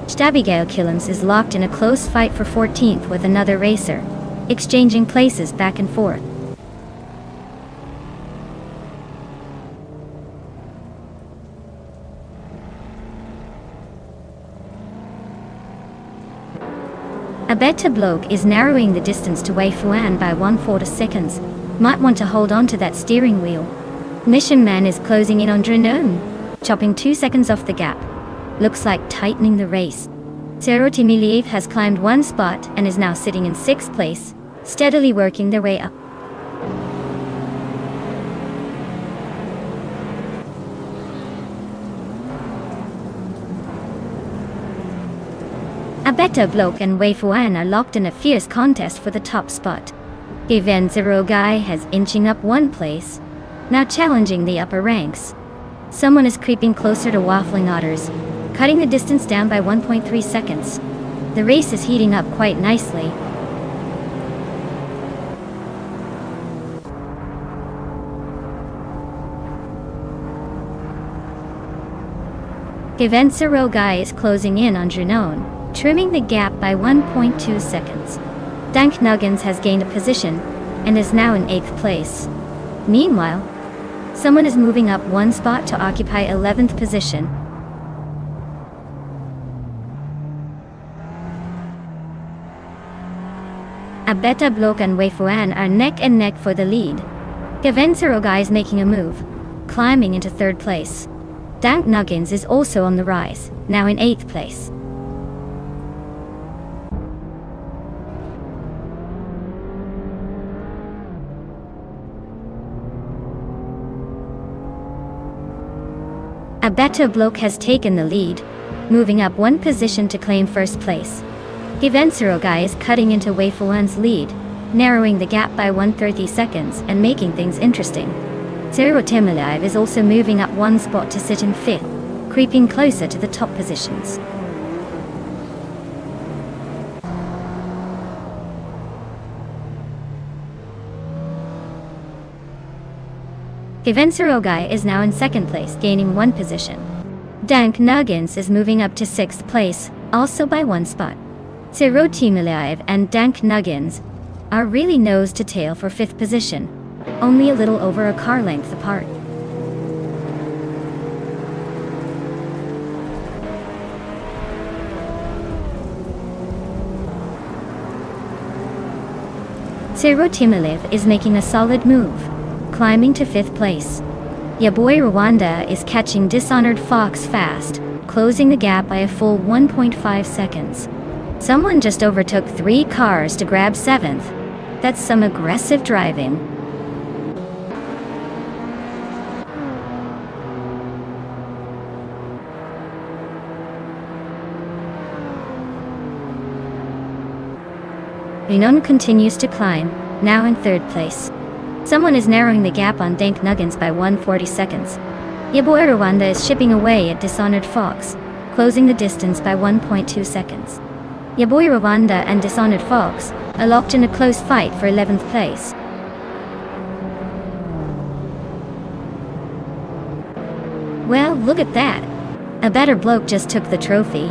Stabigail Killens is locked in a close fight for 14th with another racer, exchanging places back and forth. Abetablog is narrowing the distance to Wei Fuan by 1/4 seconds. Might want to hold on to that steering wheel. Mission Man is closing in on Drunon, chopping 2 seconds off the gap. Looks like tightening the race. Zero Timiliev has climbed 1 spot and is now sitting in 6th place, steadily working their way up. Abetablog and Wei Fuan are locked in a fierce contest for the top spot. Gavenserogai has inching up 1 place, now challenging the upper ranks. Someone is creeping closer to Waffling Otters, cutting the distance down by 1.3 seconds. The race is heating up quite nicely. Gavenserogai is closing in on Drunon, trimming the gap by 1.2 seconds. Dank Nuggins has gained a position and is now in 8th place. Meanwhile, someone is moving up 1 spot to occupy 11th position. Abetablog and Wei Fuan are neck and neck for the lead. Gavenserogai is making a move, climbing into 3rd place. Dank Nuggins is also on the rise, now in 8th place. A better bloke has taken the lead, moving up one position to claim first place. Givenserogai is cutting into Wei-Fuan's lead, narrowing the gap by 130 seconds and making things interesting. Zero Timalive is also moving up one spot to sit in 5th, creeping closer to the top positions. Givenserogai is now in 2nd place, gaining 1 position. Dank Nuggins is moving up to 6th place, also by 1 spot. Zero Timalive and Dank Nuggins are really nose to tail for 5th position, only a little over a car length apart. Zero Timalive is making a solid move, climbing to 5th place. Ya boy Rwanda is catching Dishonored Fox fast, closing the gap by a full 1.5 seconds. Someone just overtook 3 cars to grab 7th. That's some aggressive driving. Rinon continues to climb, now in 3rd place. Someone is narrowing the gap on Dank Nuggins by 140 seconds. Ya boy Rwanda is chipping away at Dishonored Fox, closing the distance by 1.2 seconds. Ya boy Rwanda and Dishonored Fox are locked in a close fight for 11th place. Well, look at that. A better bloke just took the trophy.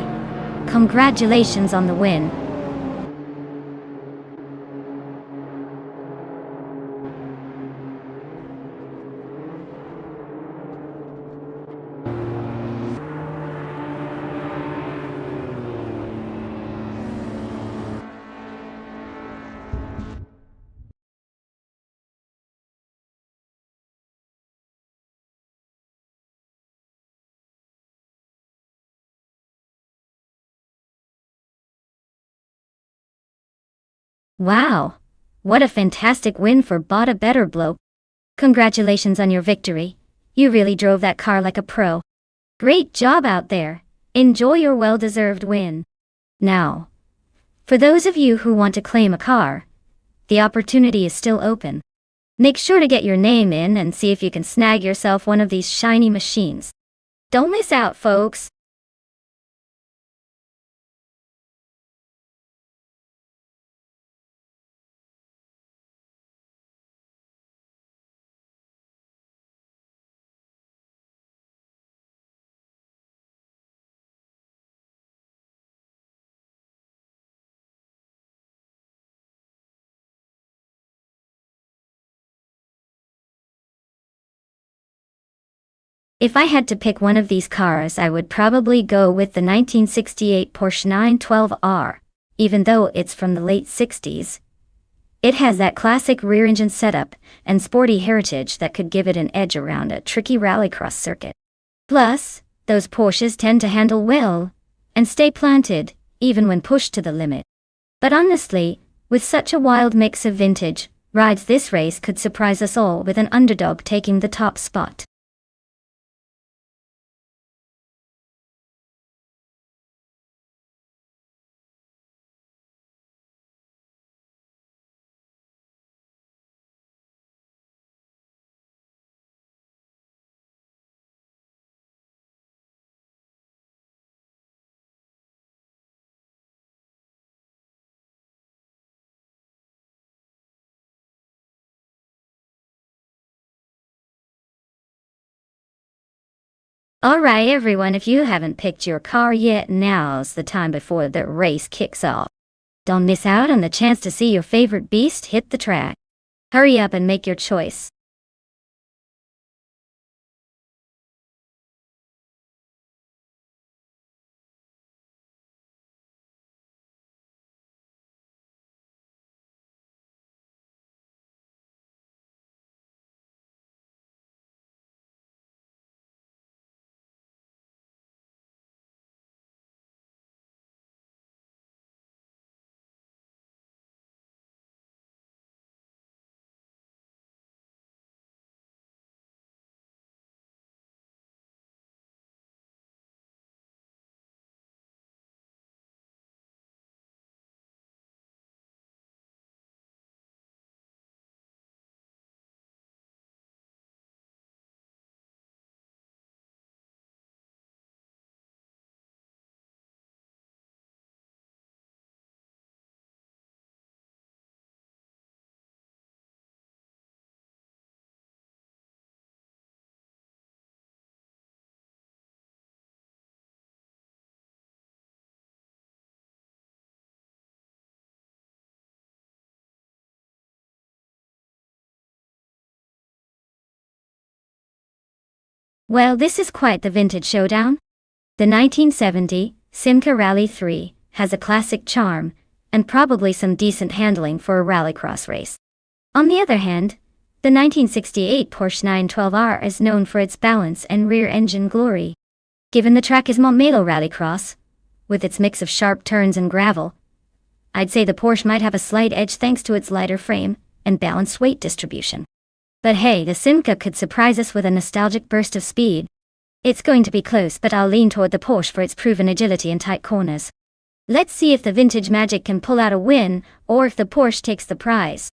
Congratulations on the win. Wow! What a fantastic win for Bought a Better Bloke. Congratulations on your victory. You really drove that car like a pro. Great job out there. Enjoy your well-deserved win. Now, for those of you who want to claim a car, the opportunity is still open. Make sure to get your name in and see if you can snag yourself one of these shiny machines. Don't miss out, folks. If I had to pick one of these cars, I would probably go with the 1968 Porsche 912R, even though it's from the late 60s. It has that classic rear-engine setup and sporty heritage that could give it an edge around a tricky rallycross circuit. Plus, those Porsches tend to handle well and stay planted, even when pushed to the limit. But honestly, with such a wild mix of vintage rides, this race could surprise us all with an underdog taking the top spot. Alright everyone, if you haven't picked your car yet, now's the time before the race kicks off. Don't miss out on the chance to see your favorite beast hit the track. Hurry up and make your choice. Well, this is quite the vintage showdown. The 1970 Simca Rally 3 has a classic charm, and probably some decent handling for a rallycross race. On the other hand, the 1968 Porsche 912R is known for its balance and rear-engine glory. Given the track is Montmelo Rallycross, with its mix of sharp turns and gravel, I'd say the Porsche might have a slight edge thanks to its lighter frame and balanced weight distribution. But hey, the Simca could surprise us with a nostalgic burst of speed. It's going to be close, but I'll lean toward the Porsche for its proven agility in tight corners. Let's see if the vintage magic can pull out a win, or if the Porsche takes the prize.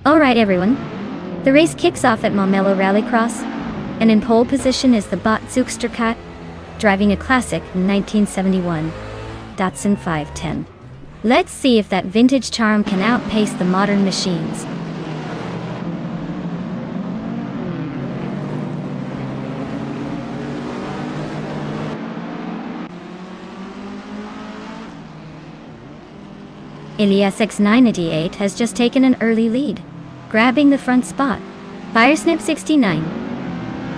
Alright everyone, the race kicks off at Montmelo Rallycross, and in pole position is the Bot Zugsterkat, driving a classic 1971 Datsun 510. Let's see if that vintage charm can outpace the modern machines. Elias X988 has just taken an early lead, grabbing the front spot. Firesnip 69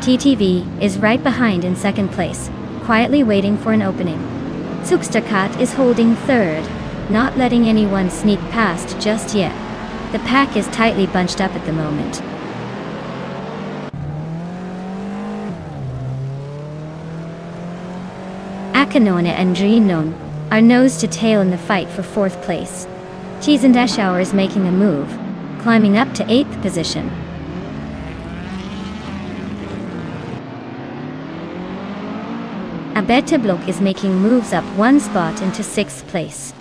TTV is right behind in second place, quietly waiting for an opening. Zugsterkat is holding third, not letting anyone sneak past just yet. The pack is tightly bunched up at the moment. Akanone and Drinon are nose to tail in the fight for fourth place. Cheese and Eschauer is making a move, climbing up to 8th position. Abete Block is making moves up one spot into 6th place.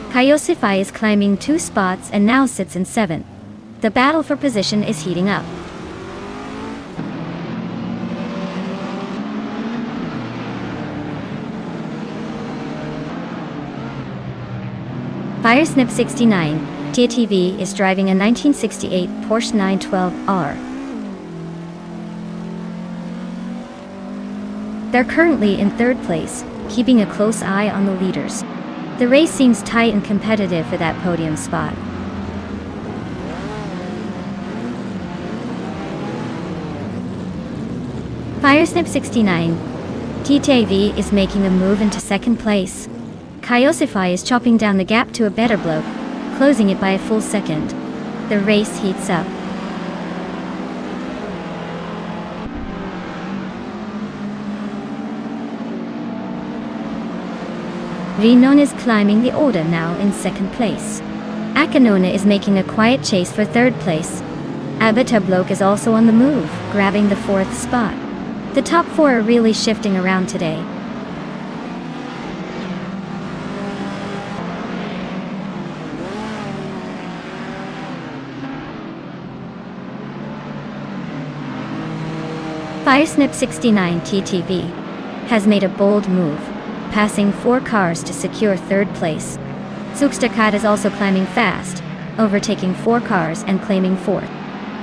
Kaiosify is climbing 2 spots and now sits in 7th. The battle for position is heating up. Firesnip 69 TTV is driving a 1968 Porsche 912R. They're currently in third place, keeping a close eye on the leaders. The race seems tight and competitive for that podium spot. Firesnip 69 TTV is making a move into second place. Kaiosify is chopping down the gap to a better bloke, closing it by a full second. The race heats up. Rinon is climbing the order now in second place. Akanona is making a quiet chase for third place. Abitablok is also on the move, grabbing the fourth spot. The top four are really shifting around today. Firesnip 69 TTV has made a bold move, passing 4 cars to secure third place. Zugstakat is also climbing fast, overtaking 4 cars and claiming fourth.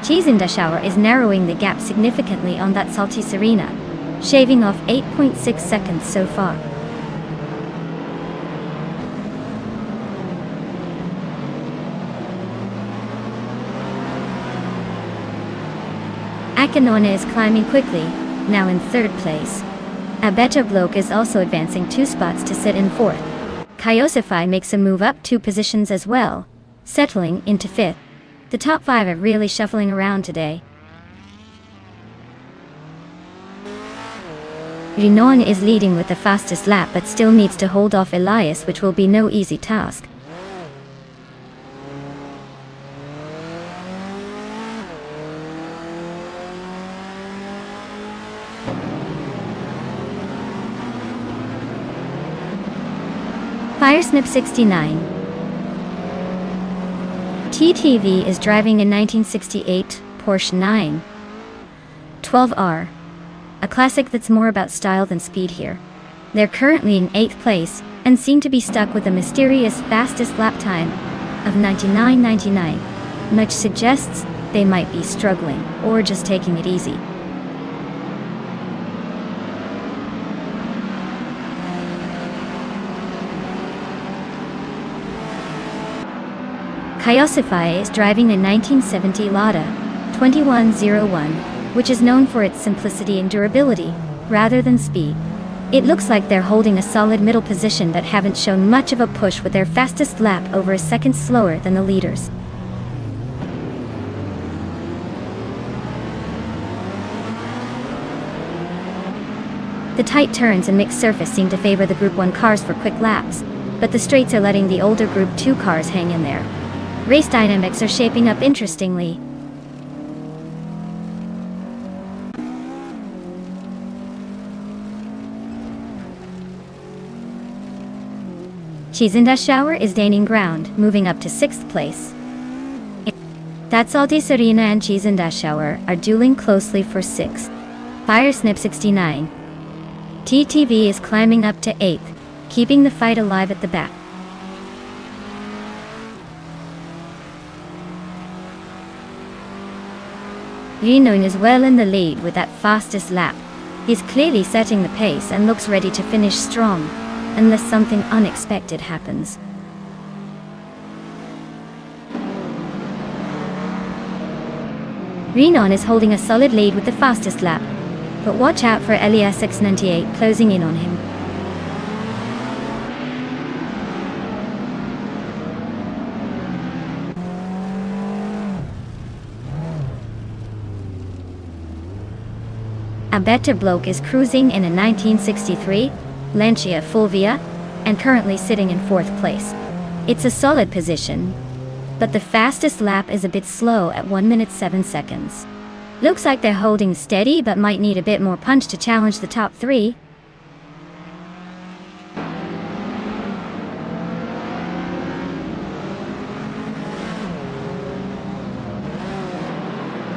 Cheesendashauer is narrowing the gap significantly on that Salty Serena, shaving off 8.6 seconds so far. Akanona is climbing quickly, now in third place. Abetablok is also advancing 2 spots to sit in fourth. Kyosify makes a move up 2 positions as well, settling into fifth. The top 5 are really shuffling around today. Rinon is leading with the fastest lap but still needs to hold off Elias, which will be no easy task. Firesnip 69 TTV is driving a 1968 Porsche 912R, a classic that's more about style than speed here. They're currently in 8th place and seem to be stuck with a mysterious fastest lap time of 99.99, which suggests they might be struggling or just taking it easy. Kyosify is driving a 1970 Lada 2101, which is known for its simplicity and durability, rather than speed. It looks like they're holding a solid middle position but haven't shown much of a push with their fastest lap over a second slower than the leaders. The tight turns and mixed surface seem to favor the Group 1 cars for quick laps, but the straights are letting the older Group 2 cars hang in there. Race dynamics are shaping up interestingly. Cheesendashauer is gaining ground, moving up to 6th place. That Salty Serena and Cheesendashauer are dueling closely for 6th. Firesnip 69 TTV is climbing up to 8th, keeping the fight alive at the back. Rinon is well in the lead with that fastest lap. He's clearly setting the pace and looks ready to finish strong, unless something unexpected happens. Rinon is holding a solid lead with the fastest lap, but watch out for Elias 698 closing in on him. Abetablok is cruising in a 1963 Lancia Fulvia and currently sitting in 4th place. It's a solid position, but the fastest lap is a bit slow at 1 minute 7 seconds. Looks like they're holding steady but might need a bit more punch to challenge the top 3.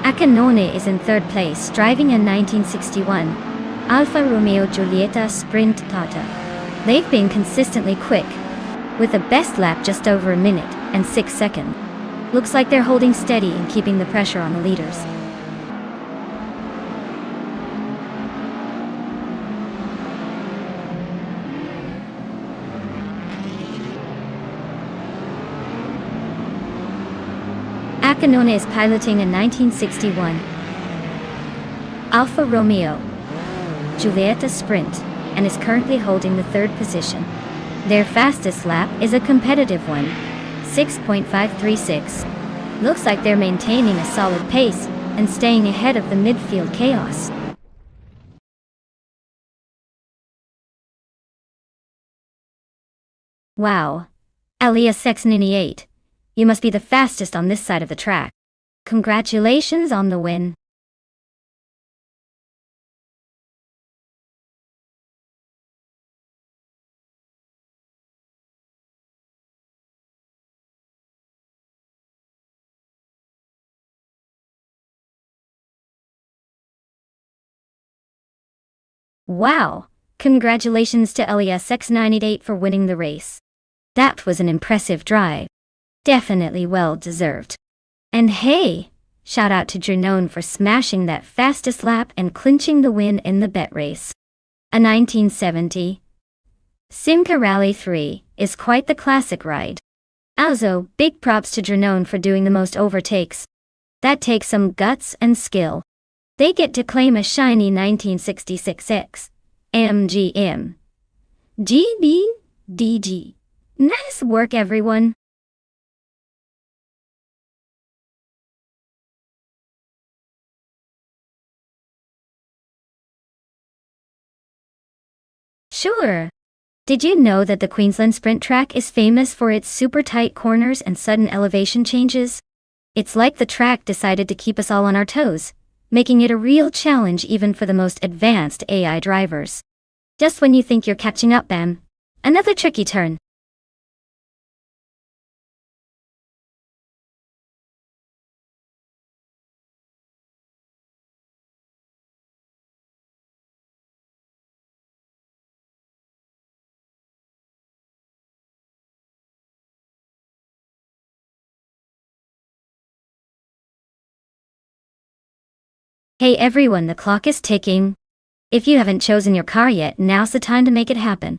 Akanone is in 3rd place, driving a 1961 Alfa Romeo Giulietta Sprint Tata. They've been consistently quick, with a best lap just over a minute and 6 seconds. Looks like they're holding steady and keeping the pressure on the leaders. Akanone is piloting a 1961 Alfa Romeo Giulietta Sprint and is currently holding the 3rd position. Their fastest lap is a competitive one, 6.536. Looks like they're maintaining a solid pace and staying ahead of the midfield chaos. Wow. Elias 698. You must be the fastest on this side of the track. Congratulations on the win. Wow! Congratulations to Elias X98 for winning the race. That was an impressive drive. Definitely well deserved. And hey, shout out to Jernon for smashing that fastest lap and clinching the win in the bet race. A 1970 Simca Rally 3 is quite the classic ride. Also, big props to Jernon for doing the most overtakes. That takes some guts and skill. They get to claim a shiny 1966X MGM GBDG. Nice work, everyone. Sure. Did you know that the Queensland Sprint Track is famous for its super tight corners and sudden elevation changes? It's like the track decided to keep us all on our toes, making it a real challenge even for the most advanced AI drivers. Just when you think you're catching up, bam, another tricky turn. Hey everyone, the clock is ticking. If you haven't chosen your car yet, now's the time to make it happen.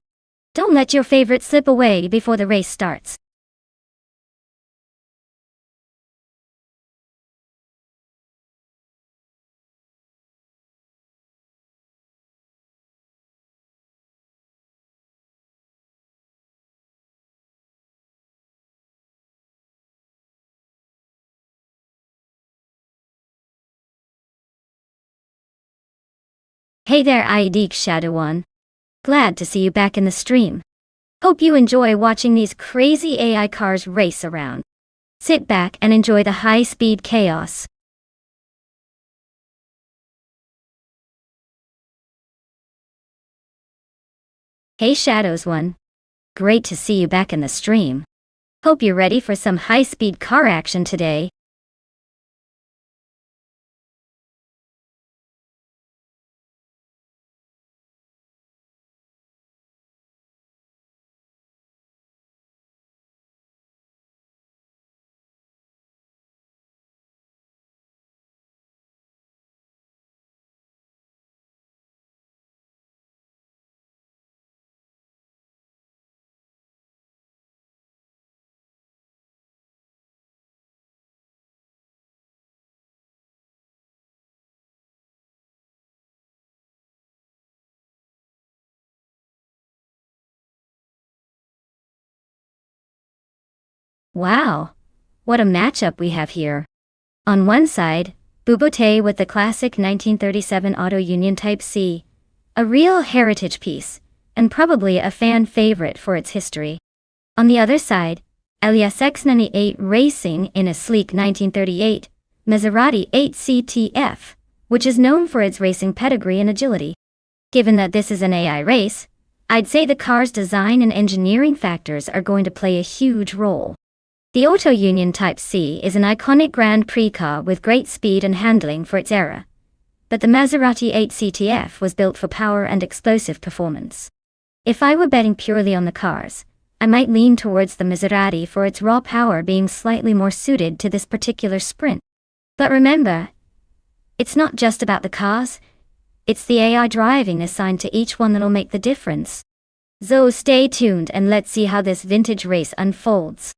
Don't let your favorite slip away before the race starts. Hey there, Idik Shadow One. Glad to see you back in the stream. Hope you enjoy watching these crazy AI cars race around. Sit back and enjoy the high-speed chaos. Hey Shadows One. Great to see you back in the stream. Hope you're ready for some high-speed car action today. Wow, what a matchup we have here. On one side, Bubote with the classic 1937 Auto Union Type C, a real heritage piece, and probably a fan favorite for its history. On the other side, Elias X98 racing in a sleek 1938 Maserati 8CTF, which is known for its racing pedigree and agility. Given that this is an AI race, I'd say the car's design and engineering factors are going to play a huge role. The Auto Union Type C is an iconic Grand Prix car with great speed and handling for its era. But the Maserati 8CTF was built for power and explosive performance. If I were betting purely on the cars, I might lean towards the Maserati for its raw power being slightly more suited to this particular sprint. But remember, it's not just about the cars, it's the AI driving assigned to each one that'll make the difference. So stay tuned and let's see how this vintage race unfolds.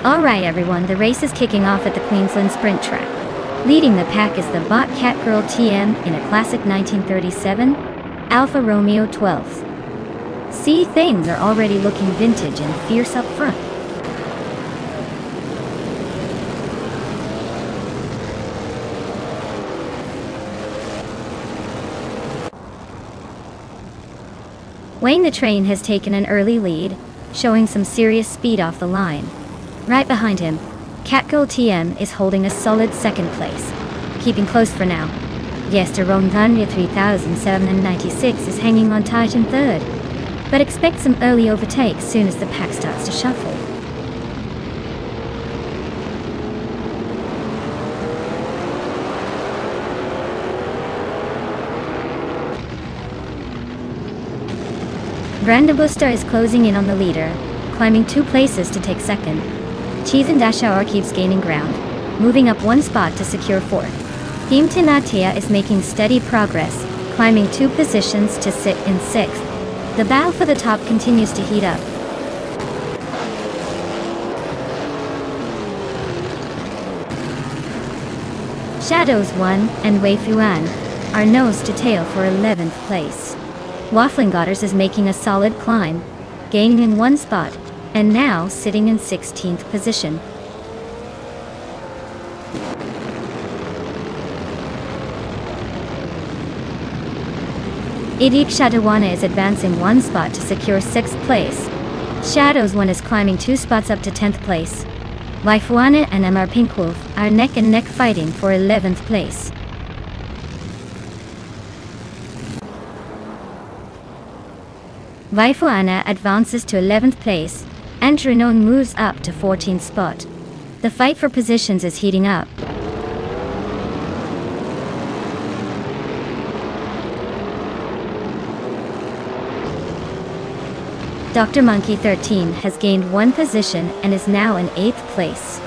Alright everyone, the race is kicking off at the Queensland Sprint Track. Leading the pack is the Bot Catgirl TM in a classic 1937 Alfa Romeo 12. See, things are already looking vintage and fierce up front. Wayne the Train has taken an early lead, showing some serious speed off the line. Right behind him, Catgirl TM is holding a solid second place, keeping close for now. Yesterone Thunder 3796 is hanging on tight in third, but expect some early overtakes soon as the pack starts to shuffle. Brandenbuster is closing in on the leader, climbing 2 places to take second. Cheese and Dashauer keeps gaining ground, moving up 1 spot to secure 4th. Team Tinatia is making steady progress, climbing 2 positions to sit in 6th. The battle for the top continues to heat up. Shadows 1 and Wei Fuan are nose to tail for 11th place. Waffling Godders is making a solid climb, gaining in 1 spot, and now sitting in 16th position. Idiak Shadawana is advancing 1 spot to secure 6th place. Shadows 1 is climbing 2 spots up to 10th place. Waifuana and MR Pinkwolf are neck and neck fighting for 11th place. Waifuana advances to 11th place, and Renon moves up to 14th spot. The fight for positions is heating up. Dr. Monkey 13 has gained 1 position and is now in 8th place.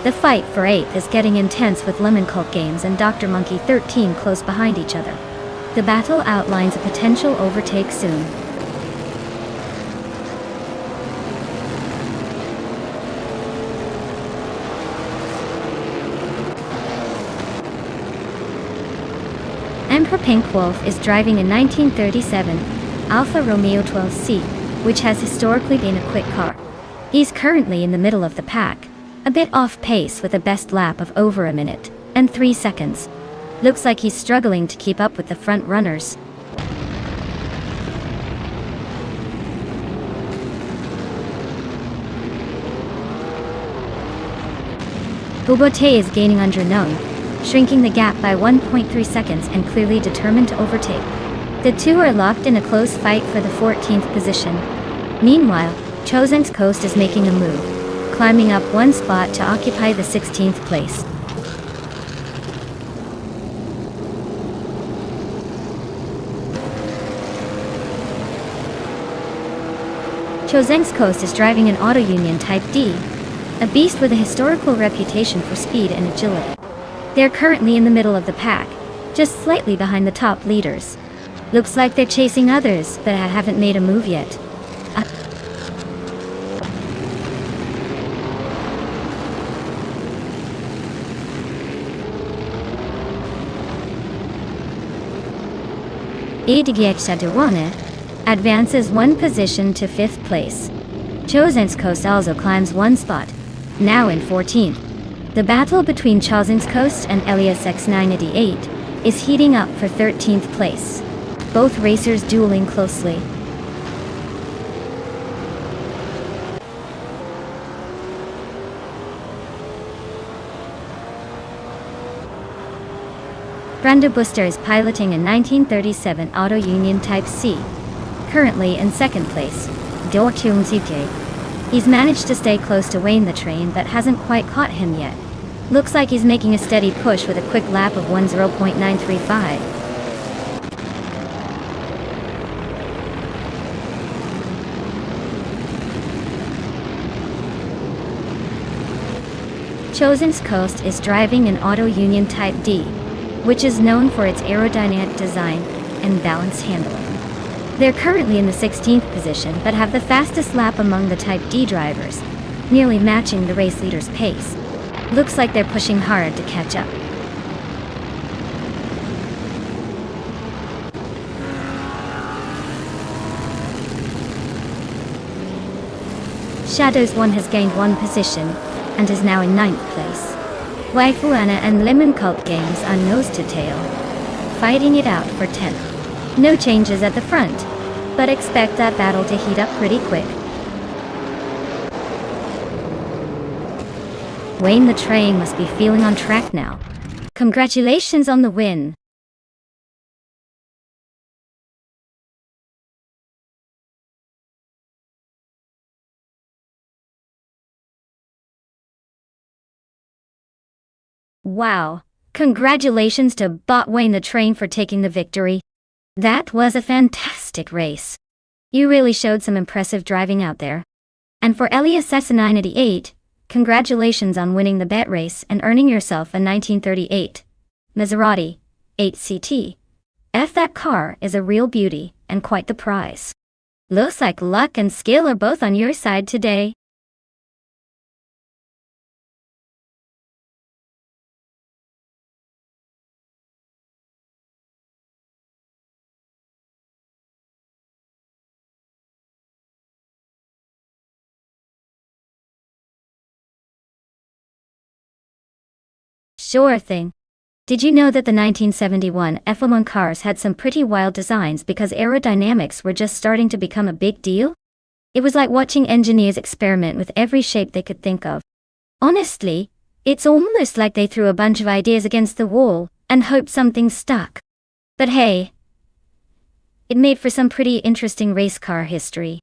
The fight for 8th is getting intense with Lemon Cult Games and Dr. Monkey 13 close behind each other. The battle outlines a potential overtake soon. Emperor Pink Wolf is driving a 1937 Alfa Romeo 12C, which has historically been a quick car. He's currently in the middle of the pack, a bit off pace with a best lap of over 1 minute and 3 seconds. Looks like he's struggling to keep up with the front runners. Bobote is gaining on Drenone, shrinking the gap by 1.3 seconds and clearly determined to overtake. The two are locked in a close fight for the 14th position. Meanwhile, Chosen's Coast is making a move, climbing up 1 spot to occupy the 16th place. Chosen's Coast is driving an Auto Union Type D, a beast with a historical reputation for speed and agility. They're currently in the middle of the pack, just slightly behind the top leaders. Looks like they're chasing others, but haven't made a move yet. Idiak Shadawana advances 1 position to 5th place. Chosen's Coast also climbs 1 spot, now in 14th. The battle between Chosen's Coast and Elias X988 is heating up for 13th place. Both racers dueling closely. Brando Buster is piloting a 1937 Auto Union Type C, currently in 2nd place. He's managed to stay close to Wayne the Train but hasn't quite caught him yet. Looks like he's making a steady push with a quick lap of 10.935. Chosen's Coast is driving an Auto Union Type D, which is known for its aerodynamic design and balanced handling. They're currently in the 16th position but have the fastest lap among the Type D drivers, nearly matching the race leader's pace. Looks like they're pushing hard to catch up. Shadows 1 has gained 1 position and is now in 9th place. Waifuana and Lemon Cult Games are nose to tail, fighting it out for 10th. No changes at the front, but expect that battle to heat up pretty quick. Wayne the Train must be feeling on track now. Congratulations on the win. Wow. Congratulations to Bot Wayne the Train for taking the victory. That was a fantastic race. You really showed some impressive driving out there. And for Elias988, congratulations on winning the bet race and earning yourself a 1938 Maserati 8CT. That car is a real beauty and quite the prize. Looks like luck and skill are both on your side today. Sure thing. Did you know that the 1971 F1 cars had some pretty wild designs because aerodynamics were just starting to become a big deal? It was like watching engineers experiment with every shape they could think of. Honestly, it's almost like they threw a bunch of ideas against the wall and hoped something stuck. But hey, it made for some pretty interesting race car history.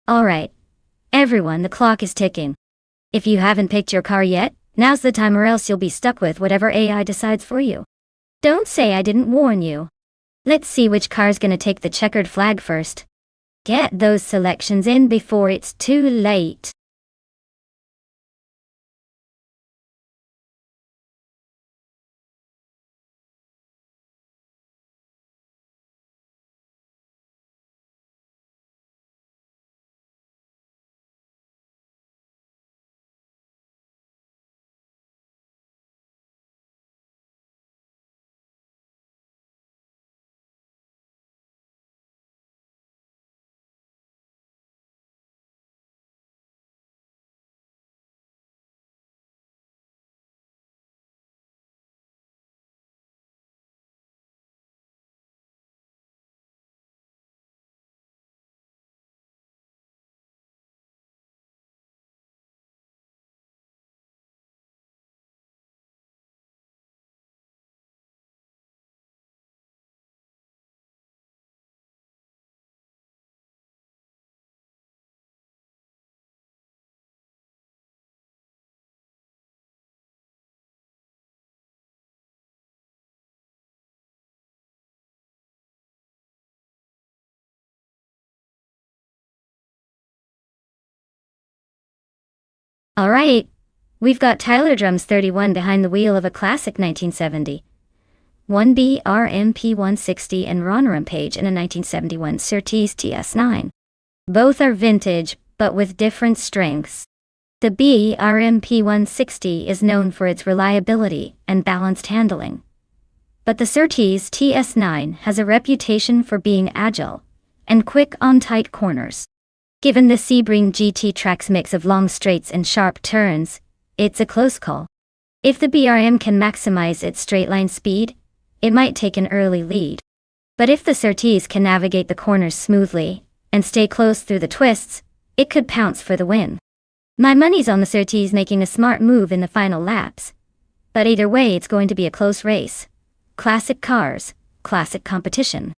Alright. Everyone, the clock is ticking. If you haven't picked your car yet, now's the time or else you'll be stuck with whatever AI decides for you. Don't say I didn't warn you. Let's see which car's gonna take the checkered flag first. Get those selections in before it's too late. Alright. We've got Tyler Drums 31 behind the wheel of a classic 1970 1B RMP 160 and Ron Rampage in a 1971 Surtees TS9. Both are vintage, but with different strengths. The BRMP 160 is known for its reliability and balanced handling. But the Surtees TS9 has a reputation for being agile and quick on tight corners. Given the Sebring GT track's mix of long straights and sharp turns, it's a close call. If the BRM can maximize its straight-line speed, it might take an early lead. But if the Surtees can navigate the corners smoothly and stay close through the twists, it could pounce for the win. My money's on the Surtees making a smart move in the final laps, But either way, it's going to be a close race. Classic cars, classic competition.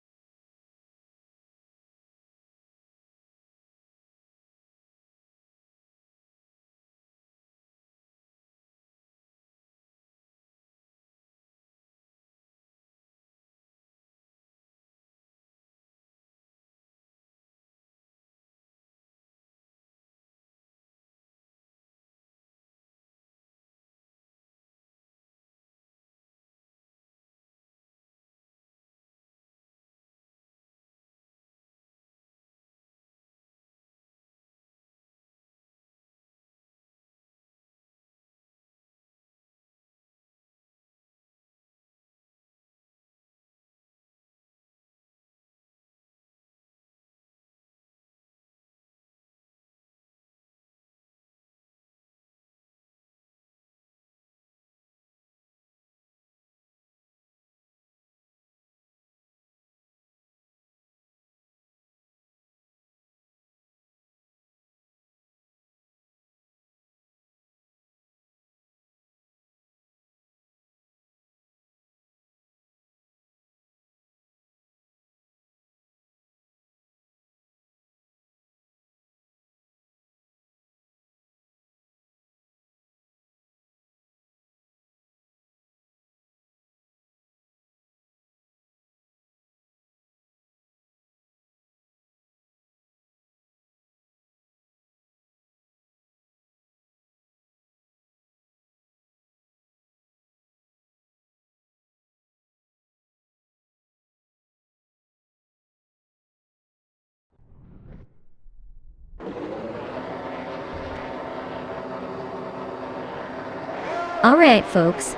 Alright folks,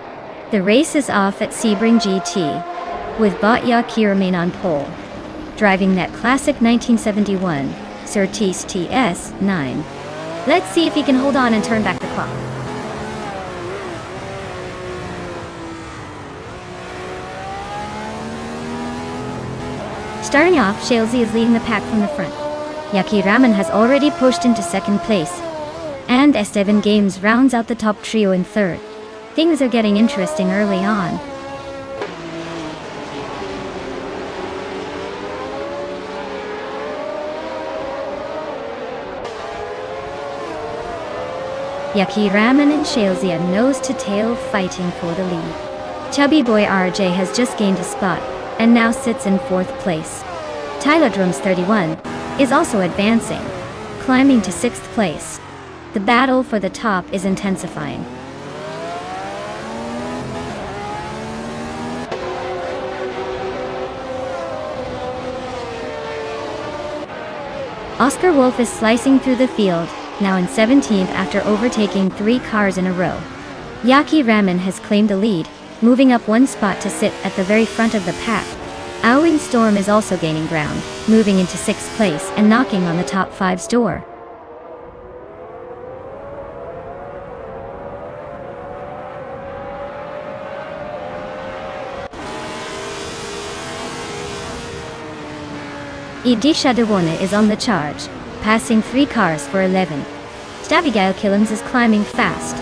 the race is off at Sebring GT, with Batya Kiraman on pole, driving that classic 1971 Surtees TS9. Let's see if he can hold on and turn back the clock. Starting off, Shalesy is leading the pack from the front. Yaki Raman has already pushed into second place, and Esteban Games rounds out the top trio in third. Things are getting interesting early on. Yaki Raman and Shalesy are nose-to-tail fighting for the lead. Chubby boy RJ has just gained a spot, and now sits in fourth place. Tyler Drums 31 is also advancing, climbing to sixth place. The battle for the top is intensifying. Oscar Wolf is slicing through the field, now in 17th after overtaking 3 cars in a row. Yaki Raman has claimed the lead, moving up 1 spot to sit at the very front of the pack. Owing Storm is also gaining ground, moving into 6th place and knocking on the top 5's door. Idisha Dewana is on the charge, passing 3 cars for 11th. Stavigail Killens is climbing fast,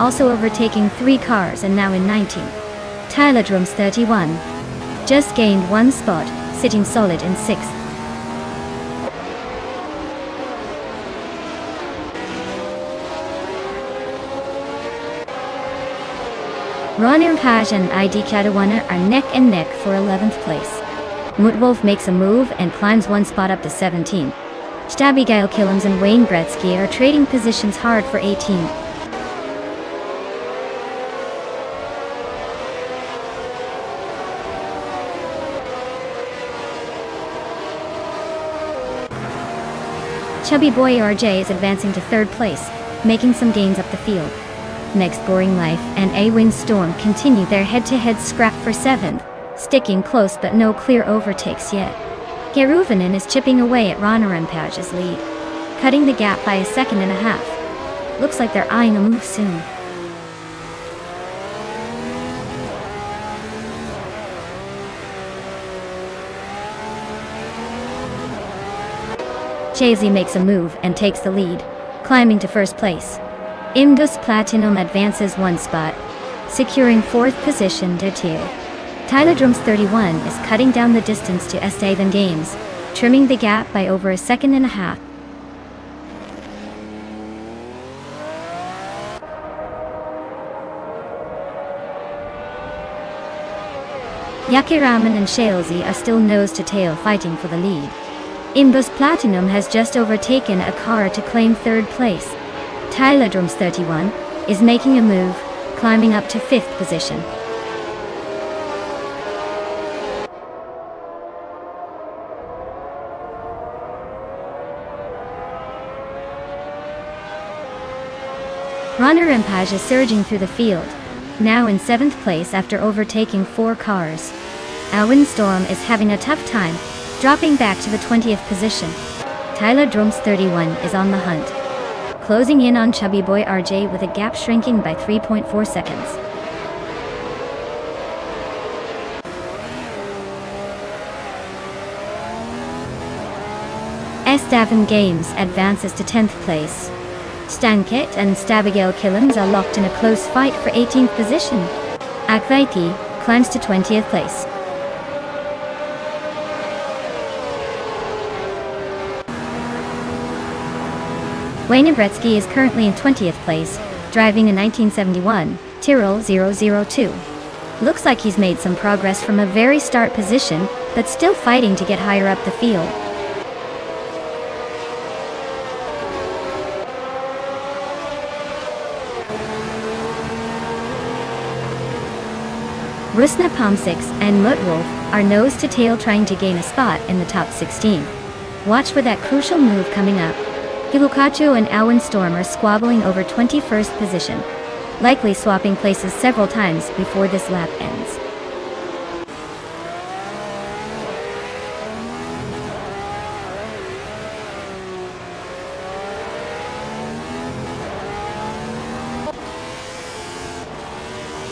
also overtaking 3 cars and now in 19th. Tyler Drums 31 just gained 1 spot, sitting solid in 6th. Ronir Kaj and Idisha Dewana are neck and neck for 11th place. Mutwolf makes a move and climbs 1 spot up to 17. Stabigail Killens and Wayne Gretzky are trading positions hard for 18. Chubby boy RJ is advancing to 3rd place, making some gains up the field. Next, Boring Life and A-Wing Storm continue their head-to-head scrap for 7th. Sticking close but no clear overtakes yet. Geruvanen is chipping away at Ronarampaj's lead, cutting the gap by 1.5 seconds. Looks like they're eyeing a move soon. Chazy makes a move and takes the lead, climbing to 1st place. Imdus Platinum advances 1 spot, securing 4th position to 2. Tylodrums 31 is cutting down the distance to Esteban Games, trimming the gap by over a second and a half. Yakiraman and Shalesy are still nose-to-tail fighting for the lead. Imbus Platinum has just overtaken a car to claim 3rd place. Tylodrums 31 is making a move, climbing up to 5th position. Runner Empage is surging through the field, now in 7th place after overtaking 4 cars. Alwyn Storm is having a tough time, dropping back to the 20th position. Tylodrums 31 is on the hunt, closing in on Chubby Boy RJ with a gap shrinking by 3.4 seconds. Esteban Games advances to 10th place. Stankit and Stabigail Killens are locked in a close fight for 18th position. Akvaiti climbs to 20th place. Wayne Bretsky is currently in 20th place, driving a 1971 Tyrrell 002. Looks like he's made some progress from a very start position, but still fighting to get higher up the field. Rusna Palm6 and Mutwolf are nose-to-tail trying to gain a spot in the top 16. Watch for that crucial move coming up. Hilukachu and Alwyn Storm are squabbling over 21st position, likely swapping places several times before this lap ends.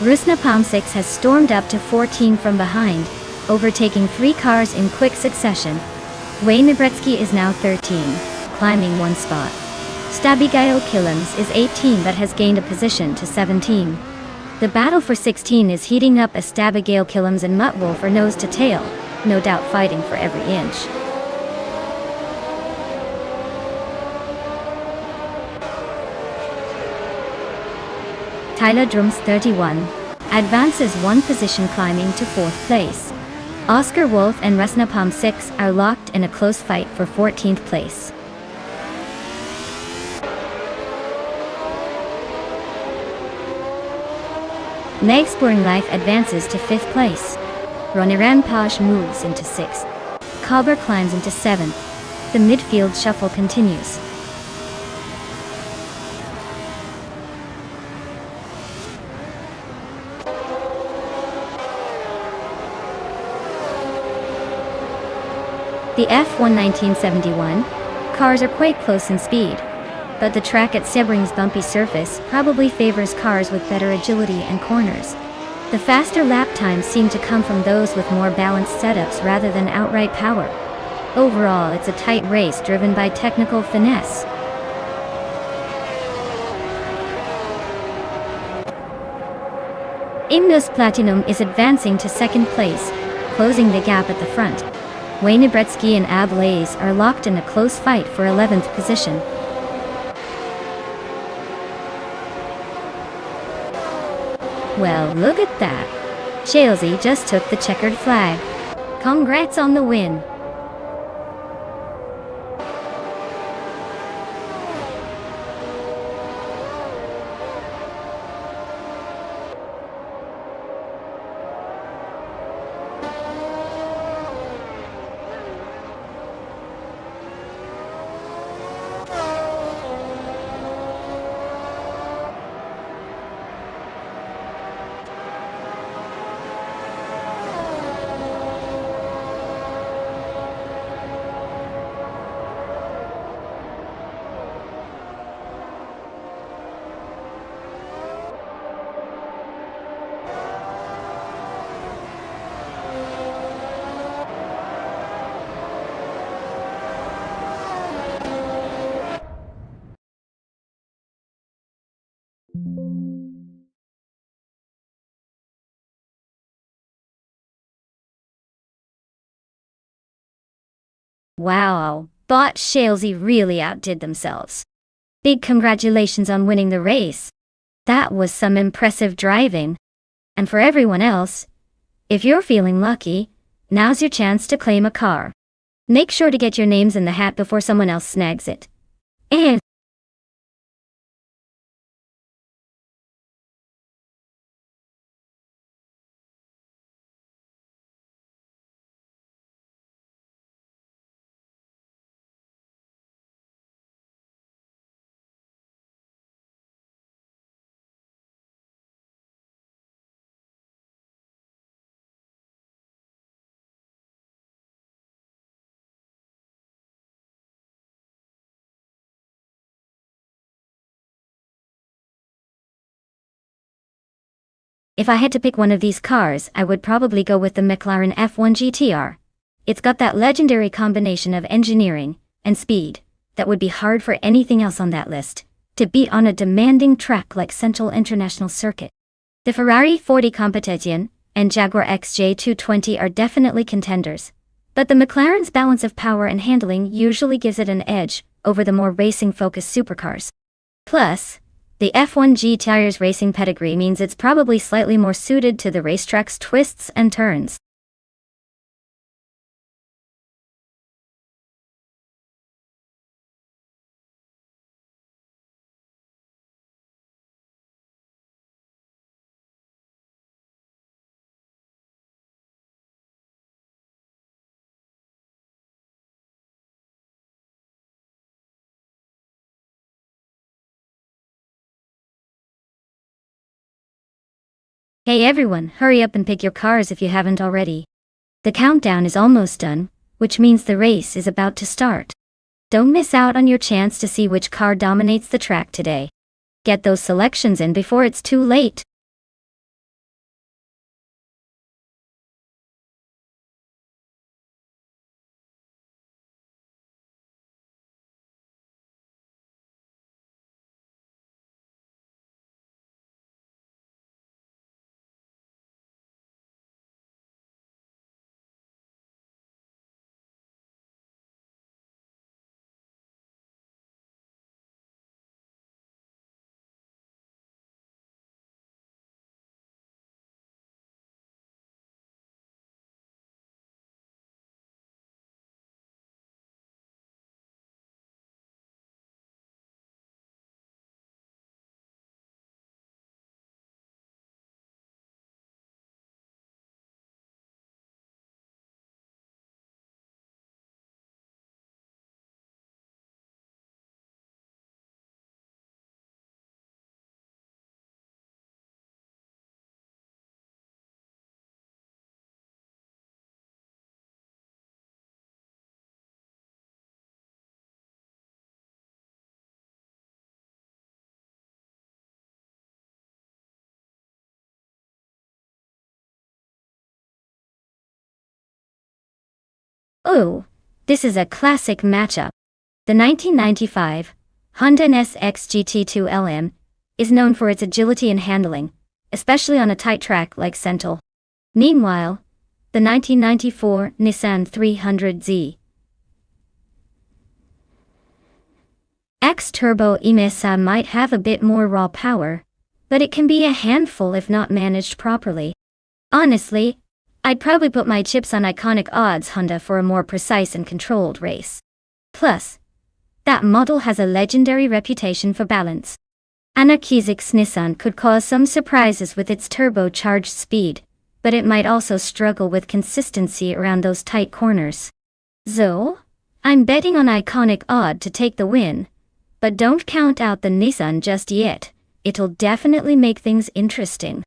Rusna Palm6 has stormed up to 14 from behind, overtaking 3 cars in quick succession. Wayne Nabretsky is now 13, climbing 1 spot. Stabigail Killens is 18 but has gained a position to 17. The battle for 16 is heating up as Stabigail Killens and Mutwolf are nose to tail, no doubt fighting for every inch. Tylodrums 31 advances 1 position, climbing to 4th place. Oscar Wolf and Rusna Palm6 are locked in a close fight for 14th place. My Exploring Life advances to 5th place. Roniran Paj moves into 6th. Cobber climbs into 7th. The midfield shuffle continues. The F1 1971 cars are quite close in speed, but the track at Sebring's bumpy surface probably favors cars with better agility and corners. The faster lap times seem to come from those with more balanced setups rather than outright power. Overall, it's a tight race driven by technical finesse. Imnos Platinum is advancing to 2nd place, closing the gap at the front. Wayne Nabretsky and Ablaze are locked in a close fight for 11th position. Well, look at that. Shalesy just took the checkered flag. Congrats on the win. Wow, Bot Shalesy really outdid themselves. Big congratulations on winning the race. That was some impressive driving. And for everyone else, if you're feeling lucky, now's your chance to claim a car. Make sure to get your names in the hat before someone else snags it. And if I had to pick one of these cars, I would probably go with the McLaren F1 GTR. It's got that legendary combination of engineering and speed that would be hard for anything else on that list to beat on a demanding track like Central International Circuit. The Ferrari 40 Competizione and Jaguar XJ220 are definitely contenders, but the McLaren's balance of power and handling usually gives it an edge over the more racing-focused supercars. Plus, the F1 GTR's racing pedigree means it's probably slightly more suited to the racetrack's twists and turns. Hey everyone, hurry up and pick your cars if you haven't already. The countdown is almost done, which means the race is about to start. Don't miss out on your chance to see which car dominates the track today. Get those selections in before it's too late. Oh, this is a classic matchup. The 1995 Honda NSX GT2 LM is known for its agility and handling, especially on a tight track like Sentul. Meanwhile, the 1994 Nissan 300Z X Turbo Imesa might have a bit more raw power, but it can be a handful if not managed properly. Honestly, I'd probably put my chips on iconic odds Honda for a more precise and controlled race. Plus, that model has a legendary reputation for balance. Anarchizik's Nissan could cause some surprises with its turbocharged speed, but it might also struggle with consistency around those tight corners. So, I'm betting on iconic odd to take the win, but don't count out the Nissan just yet. It'll definitely make things interesting.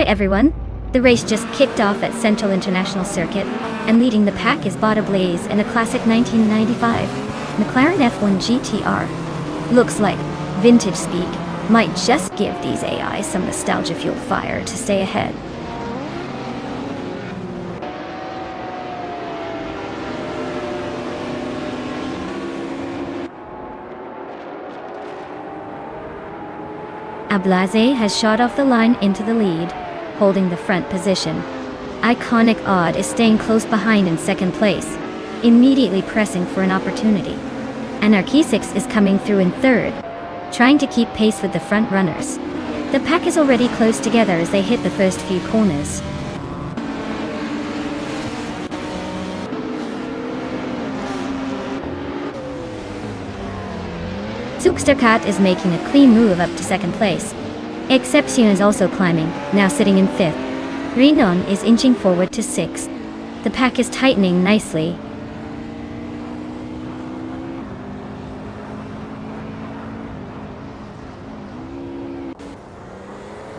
Alright everyone, the race just kicked off at Central International Circuit, and leading the pack is Bada Blaze in a classic 1995 McLaren F1 GTR. Looks like vintage speak might just give these AI some nostalgia-fueled fire to stay ahead. Ablaze has shot off the line into the lead, holding the front position. Iconic Odd is staying close behind in second place, immediately pressing for an opportunity. Anarchy6 is coming through in third, trying to keep pace with the front runners. The pack is already close together as they hit the first few corners. Supercat is making a clean move up to second place. Exception is also climbing, now sitting in fifth. Renon is inching forward to sixth. The pack is tightening nicely.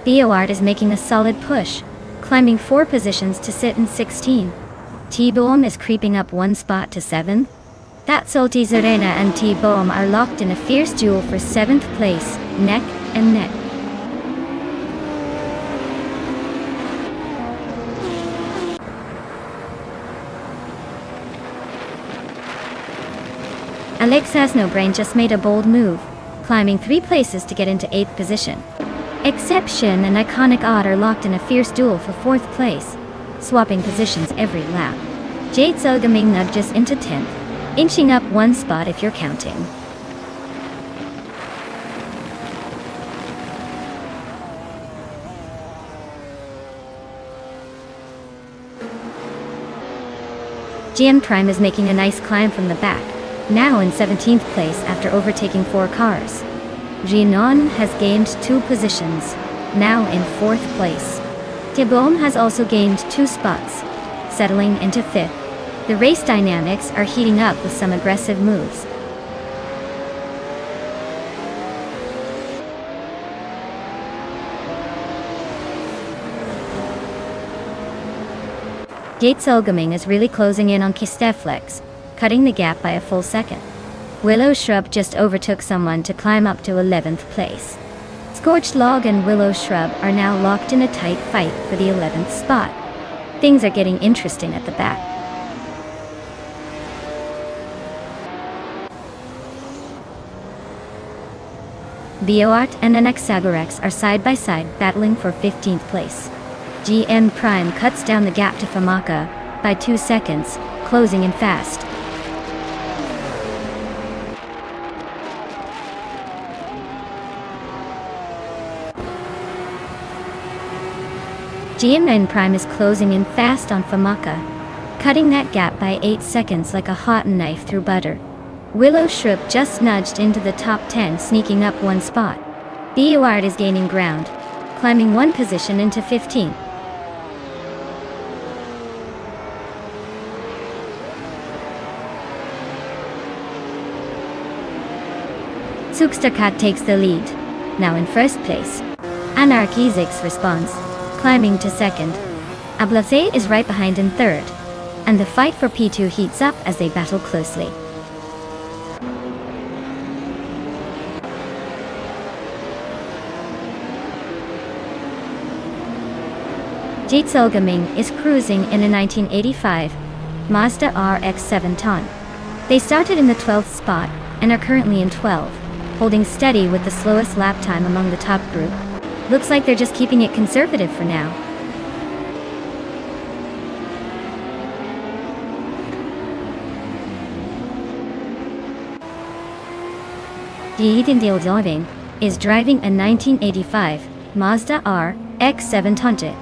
Beoart is making a solid push, climbing 4 positions to sit in 16. T-Boom is creeping up 1 spot to 7th. That Salty Zarena and T-Boom are locked in a fierce duel for 7th place, neck and neck. Alexas No Brain just made a bold move, climbing 3 places to get into 8th position. Exception and Iconic Odd are locked in a fierce duel for 4th place, swapping positions every lap. Jade Selgaming nudges into 10th, inching up 1 spot if you're counting. GM Prime is making a nice climb from the back, now in 17th place after overtaking 4 cars. Renon has gained 2 positions, now in 4th place. T-Boom has also gained 2 spots, settling into 5th. The race dynamics are heating up with some aggressive moves. Gates Elgaming is really closing in on Kisteflex, cutting the gap by a full second. Willow Shrub just overtook someone to climb up to 11th place. Scorched Log and Willow Shrub are now locked in a tight fight for the 11th spot. Things are getting interesting at the back. Beoart and Anaxagorax are side by side battling for 15th place. GM Prime cuts down the gap to Famaka by 2 seconds, closing in fast. GM9 Prime is closing in fast on Famaka, cutting that gap by 8 seconds like a hot knife through butter. Willow Shrub just nudged into the top 10, sneaking up 1 spot. Beoart is gaining ground, climbing 1 position into 15. Sukstakat takes the lead, now in first place. Anarchy6 responds, climbing to second. Ablaze is right behind in third, and the fight for P2 heats up as they battle closely. Jade Selgaming is cruising in a 1985 Mazda RX-7 Ton. They started in the 12th spot and are currently in 12, holding steady with the slowest lap time among the top group. Looks like they're just keeping it conservative for now. Jiidindil Joving is driving a 1985 Mazda RX-7 Tonte.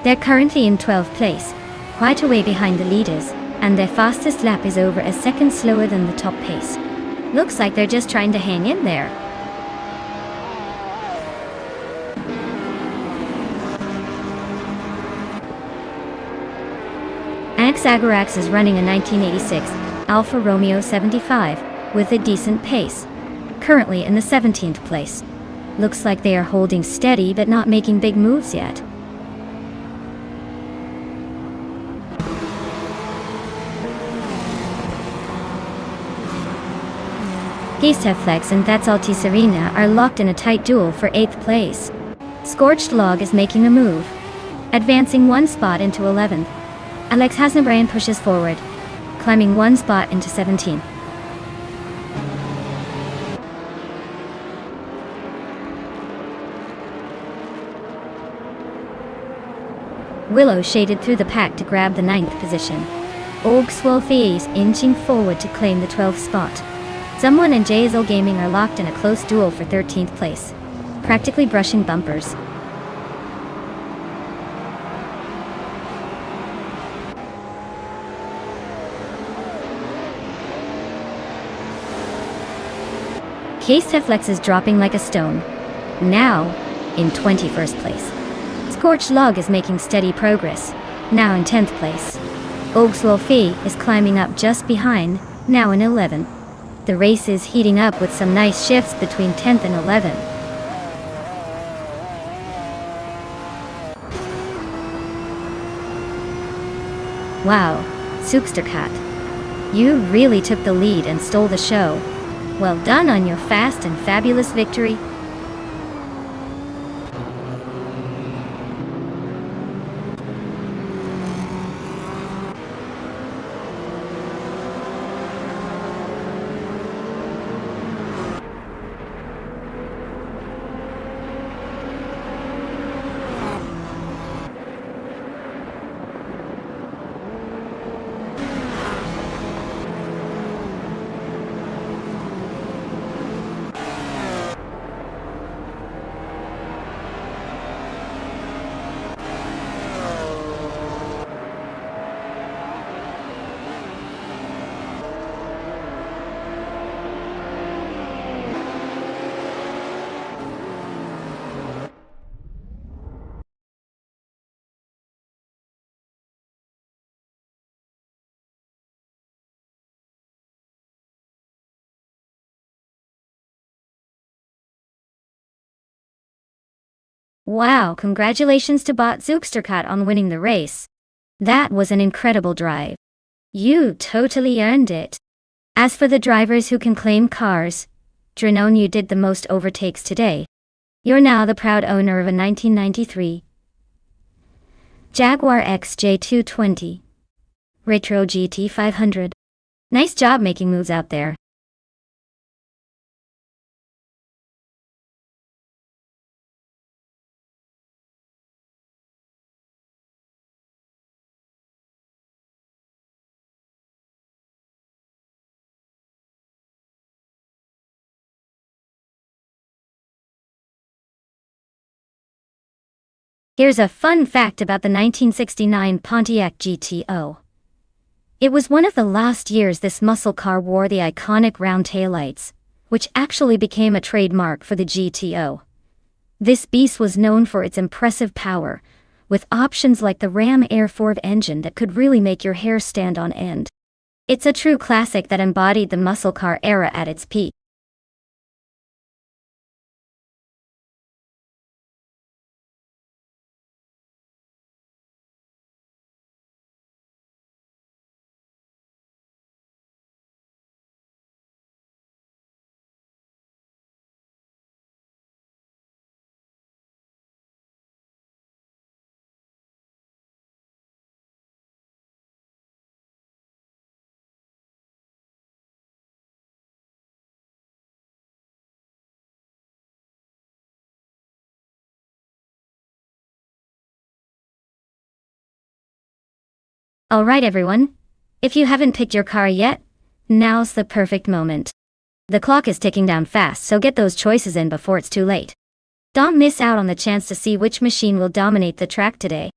They're currently in 12th place, quite a way behind the leaders, and their fastest lap is over a second slower than the top pace. Looks like they're just trying to hang in there. Anaxagorax is running a 1986 Alfa Romeo 75 with a decent pace, currently in the 17th place. Looks like they are holding steady but not making big moves yet. Flex and That's Alti Serena are locked in a tight duel for 8th place. Scorched Log is making a move, advancing one spot into 11th. Alex Hasnabrain pushes forward, climbing one spot into 17th. Willow shaded through the pack to grab the 9th position. Ogswolfi is inching forward to claim the 12th spot. Someone and Jazel Gaming are locked in a close duel for 13th place, practically brushing bumpers. Flex is dropping like a stone, now in 21st place. Scorched Log is making steady progress, now in 10th place. Ogswolfi is climbing up just behind, now in 11th. The race is heating up with some nice shifts between 10th and 11th. Wow, Zookstercat. You really took the lead and stole the show. Well done on your fast and fabulous victory. Wow, congratulations to Bot Zookstercat on winning the race. That was an incredible drive. You totally earned it. As for the drivers who can claim cars, Dranone, you did the most overtakes today. You're now the proud owner of a 1993 Jaguar XJ220 Retro GT 500. Nice job making moves out there. Here's a fun fact about the 1969 Pontiac GTO. It was one of the last years this muscle car wore the iconic round taillights, which actually became a trademark for the GTO. This beast was known for its impressive power, with options like the Ram Air 4 engine that could really make your hair stand on end. It's a true classic that embodied the muscle car era at its peak. Alright everyone, if you haven't picked your car yet, now's the perfect moment. The clock is ticking down fast, so get those choices in before it's too late. Don't miss out on the chance to see which machine will dominate the track today.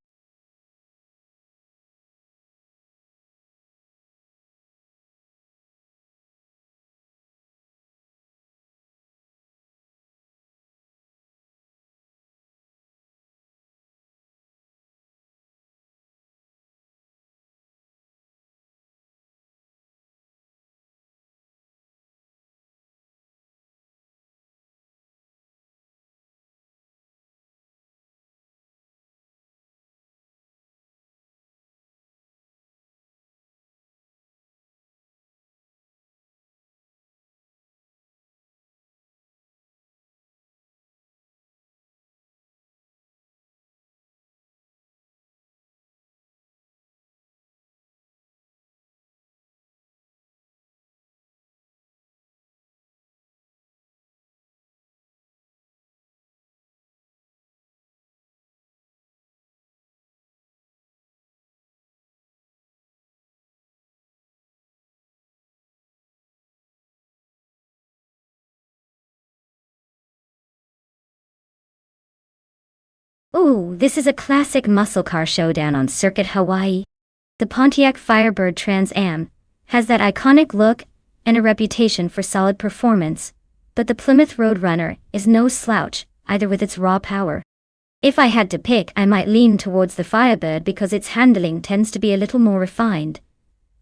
Ooh, this is a classic muscle car showdown on Circuit Hawaii. The Pontiac Firebird Trans Am has that iconic look and a reputation for solid performance, but the Plymouth Roadrunner is no slouch, either with its raw power. If I had to pick, I might lean towards the Firebird because its handling tends to be a little more refined,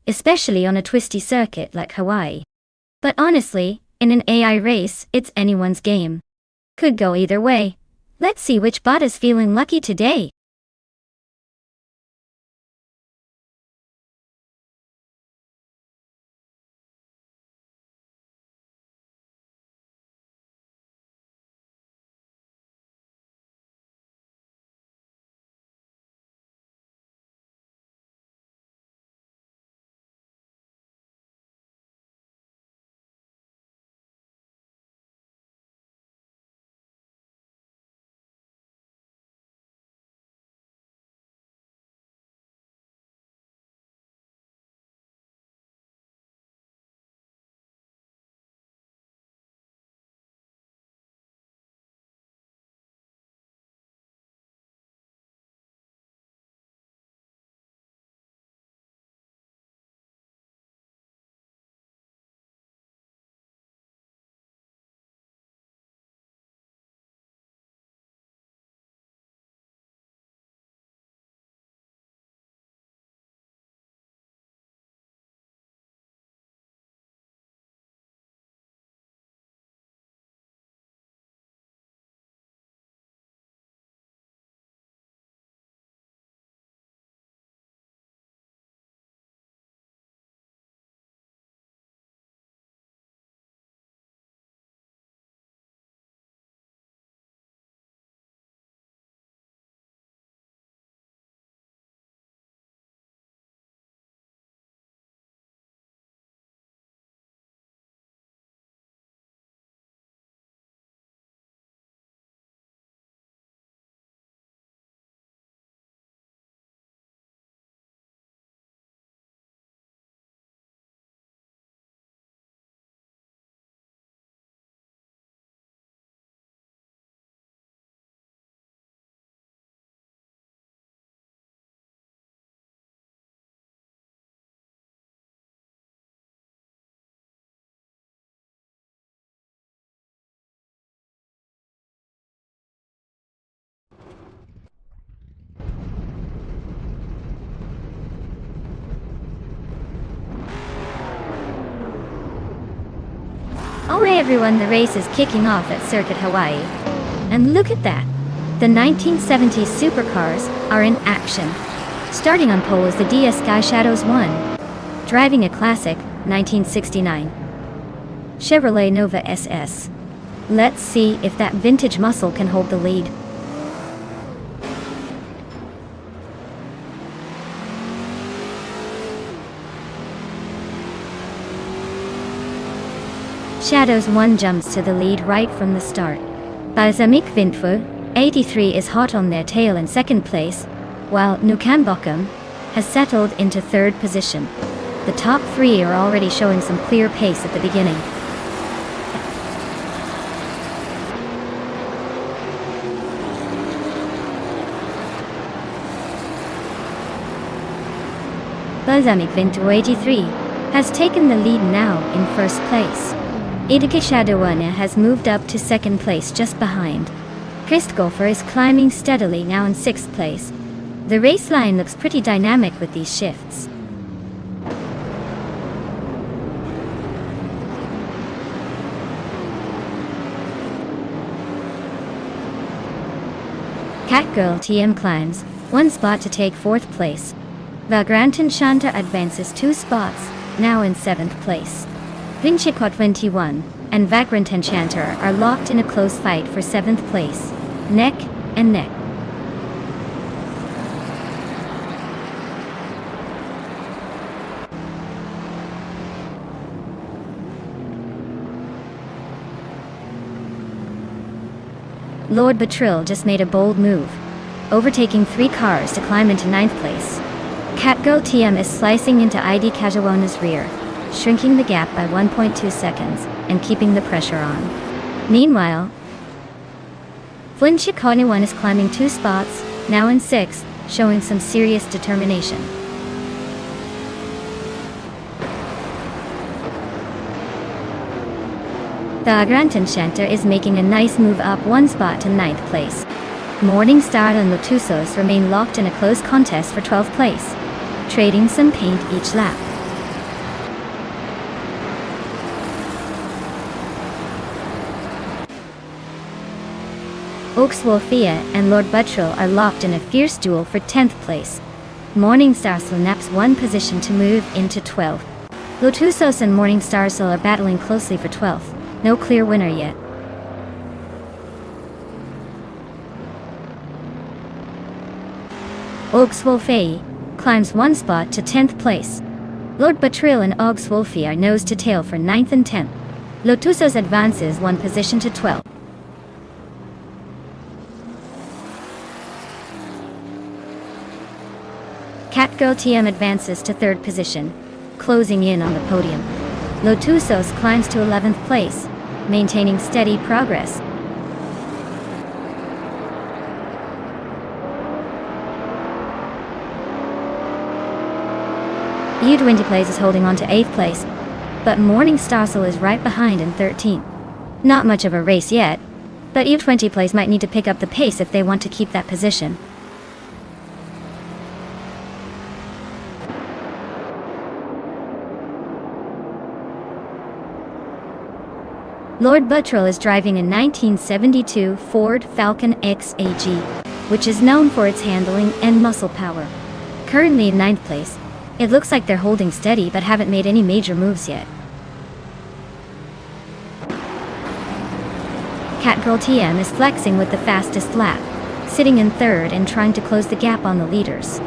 especially on a twisty circuit like Hawaii. But honestly, in an AI race, it's anyone's game. Could go either way. Let's see which bot is feeling lucky today. Alright everyone, the race is kicking off at Circuit Hawaii. And look at that! The 1970s supercars are in action. Starting on pole is the DS Sky Shadows 1, driving a classic 1969 Chevrolet Nova SS. Let's see if that vintage muscle can hold the lead. Shadows 1 jumps to the lead right from the start. Balsamic Vintful, 83 is hot on their tail in second place, while Nukambokum has settled into third position. The top three are already showing some clear pace at the beginning. Balsamic Vintful 83 has taken the lead now in first place. Idike Shadowana has moved up to second place just behind. Christgolfer is climbing steadily now in sixth place. The race line looks pretty dynamic with these shifts. Catgirl TM climbs one spot to take fourth place. Vagrantan Shanta advances 2 spots, now in seventh place. Vinchikot 21 and Vagrant Enchanter are locked in a close fight for 7th place, neck and neck. Lord Batril just made a bold move, overtaking 3 cars to climb into 9th place. Catgirl TM is slicing into ID Kajawona's rear, shrinking the gap by 1.2 seconds and keeping the pressure on. Meanwhile, Flinchik is climbing 2 spots, now in 6th, showing some serious determination. The Agrantenchanter is making a nice move up 1 spot to 9th place. Morningstar and Lotusos remain locked in a close contest for 12th place, trading some paint each lap. Oakswolfia and Lord Buttrell are locked in a fierce duel for 10th place. Morningstar snaps 1 position to move into 12th. Lotusos and Morningstar are battling closely for 12th. No clear winner yet. Oakswolfia climbs 1 spot to 10th place. Lord Buttrell and Oakswolfia are nose to tail for 9th and 10th. Lotusos advances 1 position to 12th. Catgirl TM advances to 3rd position, closing in on the podium. Lotusos climbs to 11th place, maintaining steady progress. U20 Plays is holding on to 8th place, but Morningstar is right behind in 13th. Not much of a race yet, but U20 Plays might need to pick up the pace if they want to keep that position. Lord Buttrell is driving a 1972 Ford Falcon XAG, which is known for its handling and muscle power. Currently in 9th place, it looks like they're holding steady but haven't made any major moves yet. Catgirl TM is flexing with the fastest lap, sitting in 3rd and trying to close the gap on the leaders.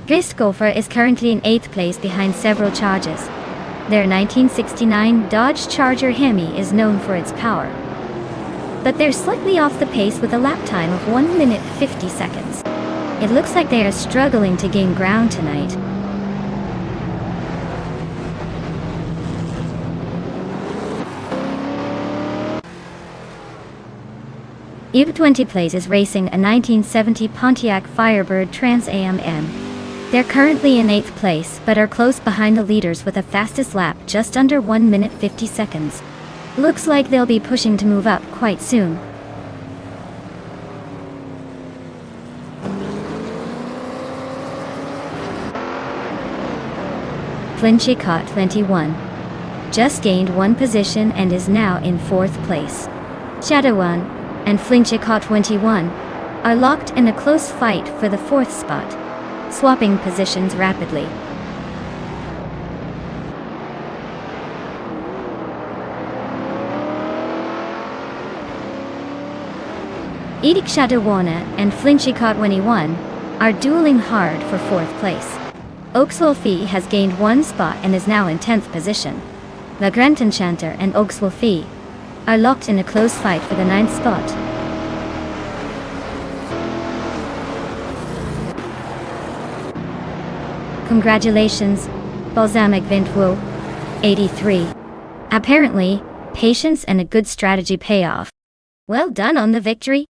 Grisgolfer is currently in 8th place behind several charges. Their 1969 Dodge Charger Hemi is known for its power, but they're slightly off the pace with a lap time of 1 minute 50 seconds. It looks like they are struggling to gain ground tonight. U20 Plays is racing a 1970 Pontiac Firebird Trans Am. They're currently in 8th place, but are close behind the leaders with a fastest lap just under 1 minute 50 seconds. Looks like they'll be pushing to move up quite soon. Flinchik 21 just gained 1 position and is now in 4th place. Shadow1 and Flinchik 21 are locked in a close fight for the 4th spot, swapping positions rapidly. Edic Shadowwana and Flinchik 21 are dueling hard for 4th place. Oakswolfia has gained 1 spot and is now in 10th position. The Agrantenchanter and Oakswolfia are locked in a close fight for the 9th spot. Congratulations, Balsamic Vintwo, 83. Apparently, patience and a good strategy pay off. Well done on the victory.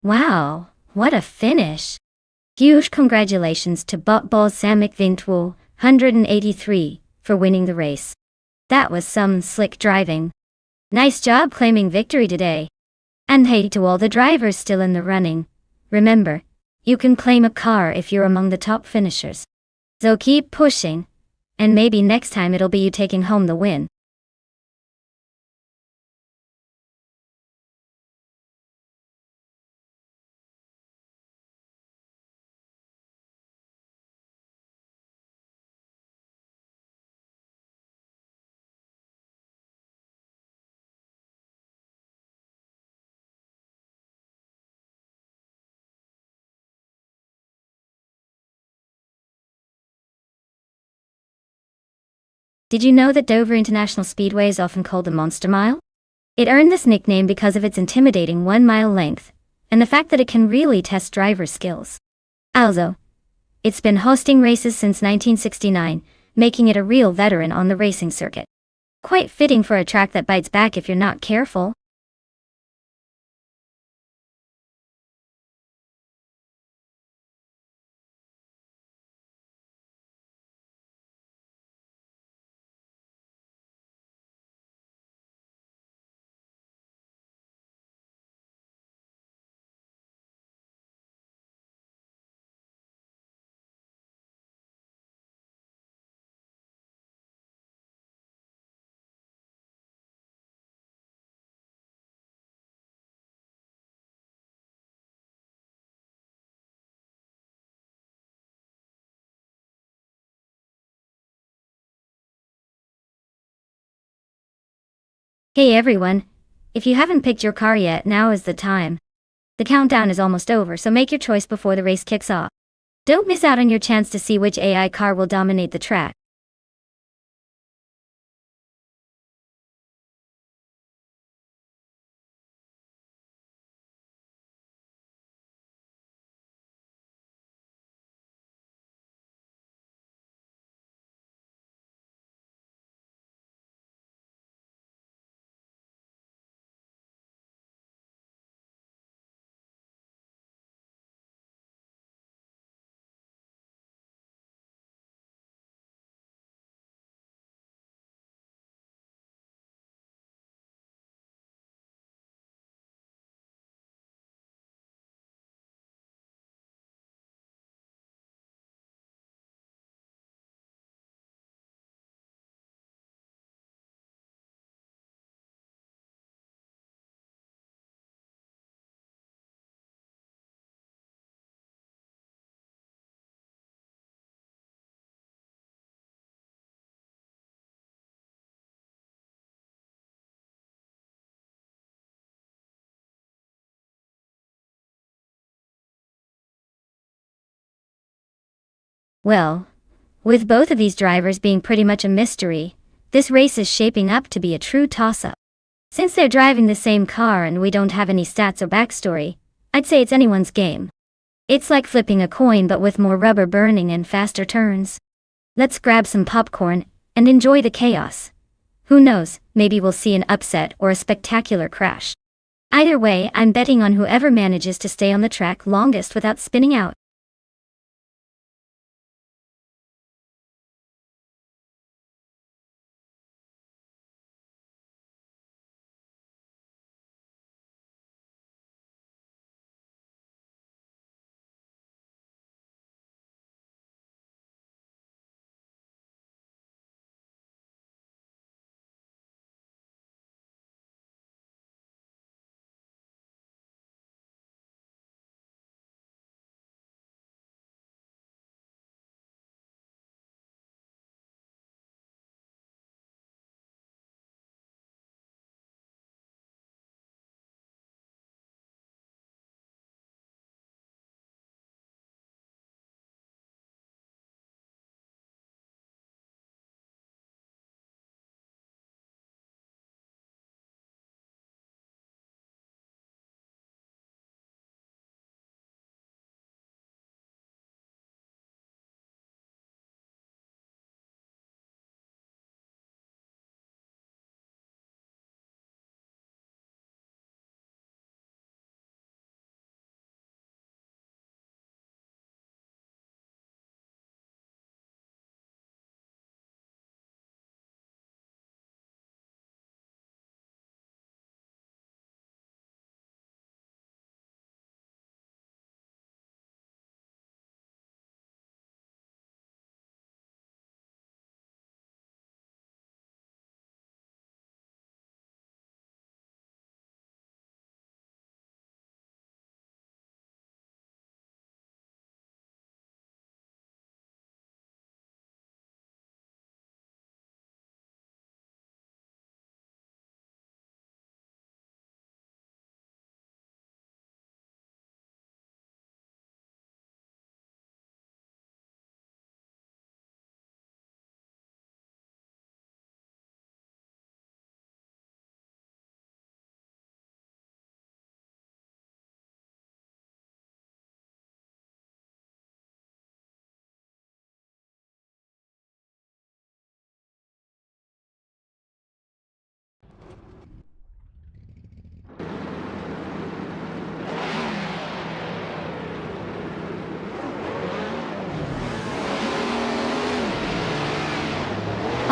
Wow, what a finish. Huge congratulations to Balsamic Vintwo, 183, for winning the race. That was some slick driving. Nice job claiming victory today. And hey to all the drivers still in the running. Remember, you can claim a car if you're among the top finishers. So keep pushing, and maybe next time it'll be you taking home the win. Did you know that Dover International Speedway is often called the Monster Mile? It earned this nickname because of its intimidating 1-mile length, and the fact that it can really test driver skills. Also, it's been hosting races since 1969, making it a real veteran on the racing circuit. Quite fitting for a track that bites back if you're not careful. Hey everyone, if you haven't picked your car yet, now is the time. The countdown is almost over, so make your choice before the race kicks off. Don't miss out on your chance to see which AI car will dominate the track. Well, with both of these drivers being pretty much a mystery, this race is shaping up to be a true toss-up. Since they're driving the same car and we don't have any stats or backstory, I'd say it's anyone's game. It's like flipping a coin but with more rubber burning and faster turns. Let's grab some popcorn and enjoy the chaos. Who knows, maybe we'll see an upset or a spectacular crash. Either way, I'm betting on whoever manages to stay on the track longest without spinning out.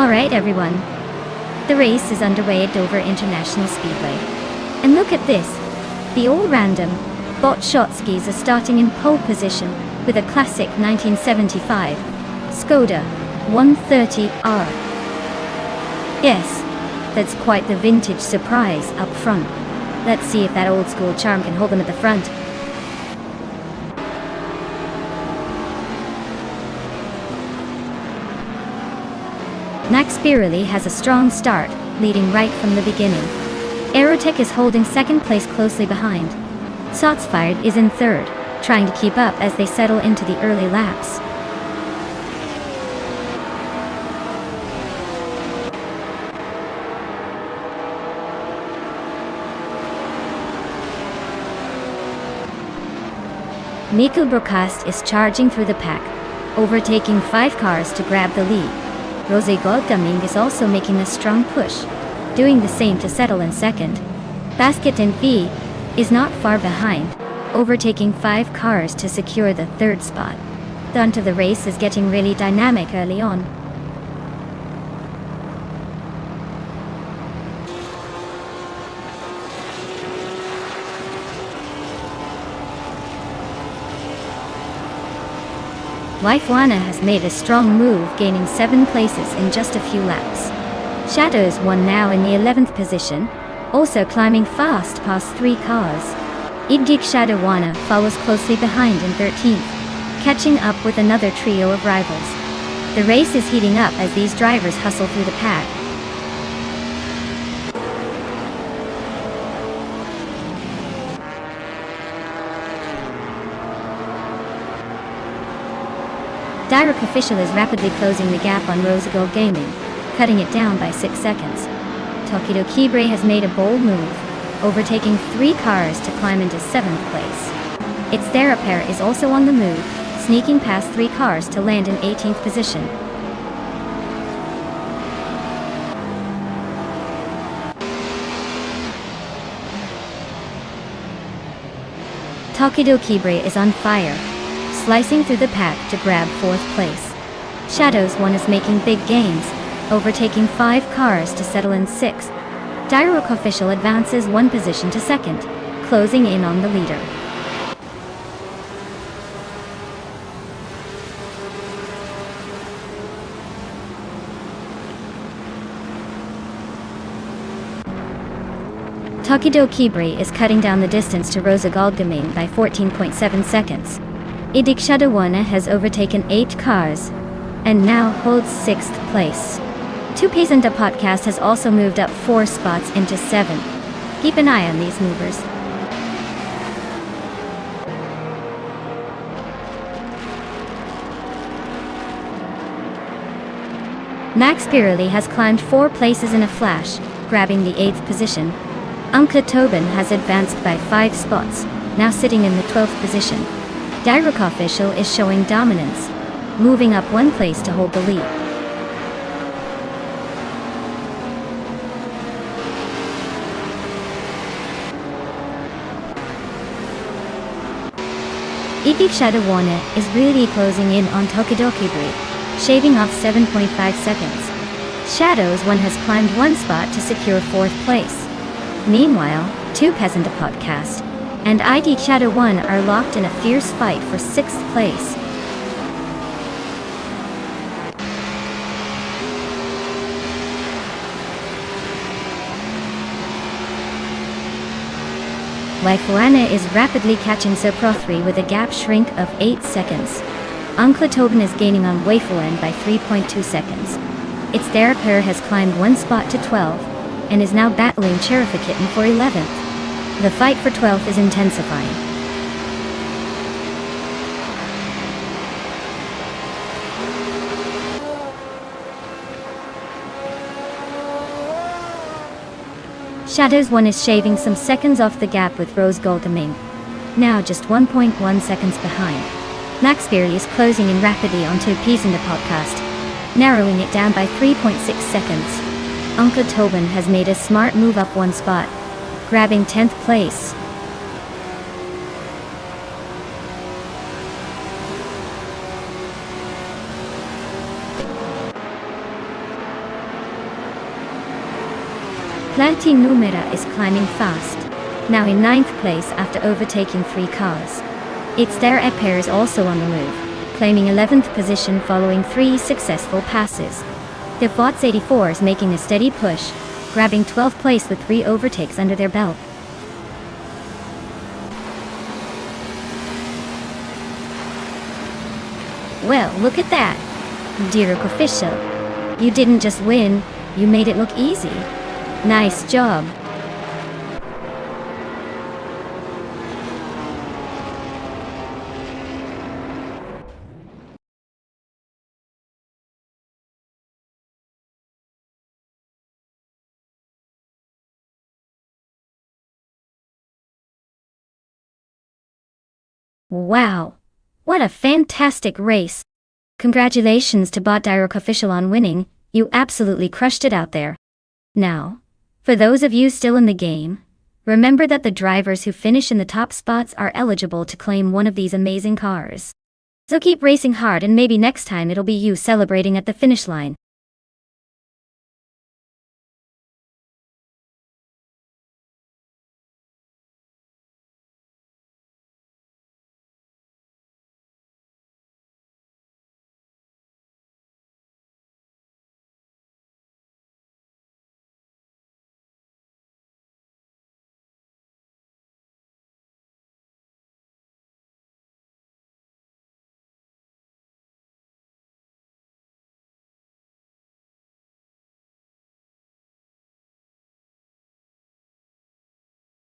Alright everyone. The race is underway at Dover International Speedway. And look at this. The all-random bot shot skis are starting in pole position with a classic 1975 Skoda 130R. Yes, that's quite the vintage surprise up front. Let's see if that old school charm can hold them at the front. Max Birelli has a strong start, leading right from the beginning. Aerotech is holding second place closely behind. Sotsfired is in third, trying to keep up as they settle into the early laps. Nico Brokast is charging through the pack, overtaking 5 cars to grab the lead. Rosé Goldgaming is also making a strong push, doing the same to settle in second. Basket and V is not far behind, overtaking 5 cars to secure the third spot. The hunt of the race is getting really dynamic early on. Waifuana has made a strong move, gaining 7 places in just a few laps. Shadows won now in the 11th position, also climbing fast past 3 cars. Igdik Shadowwana follows closely behind in 13th, catching up with another trio of rivals. The race is heating up as these drivers hustle through the pack. Direct Official is rapidly closing the gap on Rosegold Gaming, cutting it down by 6 seconds. Tokido Kibre has made a bold move, overtaking 3 cars to climb into 7th place. Its Therapair is also on the move, sneaking past 3 cars to land in 18th position. Tokido Kibre is on fire, slicing through the pack to grab 4th place. Shadows 1 is making big gains, overtaking 5 cars to settle in 6th. Direct Official advances 1 position to 2nd, closing in on the leader. Tokido Kibre is cutting down the distance to Rosa Goldgaming by 14.7 seconds. Idik Shadawana has overtaken 8 cars, and now holds 6th place. 2 Payzanta Podcast has also moved up 4 spots into 7. Keep an eye on these movers. Max Birelli has climbed 4 places in a flash, grabbing the 8th position. Uncle Tobin has advanced by 5 spots, now sitting in the 12th position. Direct Official is showing dominance, moving up 1 place to hold the lead. Igdik Shadawana is really closing in on Tokido Kibre, shaving off 7.5 seconds. Shadows 1 has climbed 1 spot to secure 4th place. Meanwhile, 2 Peasant Podcast and ID Shadow 1 are locked in a fierce fight for 6th place. Waifuana is rapidly catching Sopro 3 with a gap shrink of 8 seconds. Uncle Tobin is gaining on Waifuan by 3.2 seconds. Its Therapair has climbed 1 spot to 12, and is now battling Cherifakitten for 11th. The fight for 12th is intensifying. Shadows 1 is shaving some seconds off the gap with Rose Goldgaming, now just 1.1 seconds behind. Max Birelli is closing in rapidly on 2 P's in the podcast, narrowing it down by 3.6 seconds. Uncle Tobin has made a smart move up 1 spot, grabbing 10th place. Planty Numera is climbing fast, now in 9th place after overtaking 3 cars. Its There Epere is also on the move, claiming 11th position following 3 successful passes. The Vots 84 is making a steady push, grabbing 12th place with 3 overtakes under their belt. Well, look at that. Dirk official. You didn't just win, you made it look easy. Nice job. Wow. What a fantastic race. Congratulations to Bot Dirk official on winning, you absolutely crushed it out there. Now, for those of you still in the game, remember that the drivers who finish in the top spots are eligible to claim one of these amazing cars. So keep racing hard and maybe next time it'll be you celebrating at the finish line.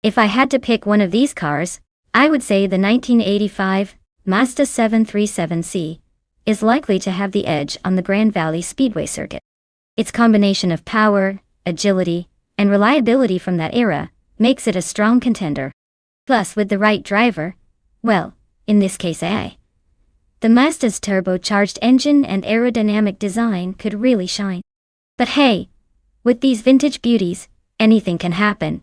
If I had to pick one of these cars, I would say the 1985 Mazda 737C is likely to have the edge on the Grand Valley Speedway circuit. Its combination of power, agility, and reliability from that era makes it a strong contender. Plus, with the right driver, well, in this case the Mazda's turbocharged engine and aerodynamic design could really shine. But hey, with these vintage beauties, anything can happen.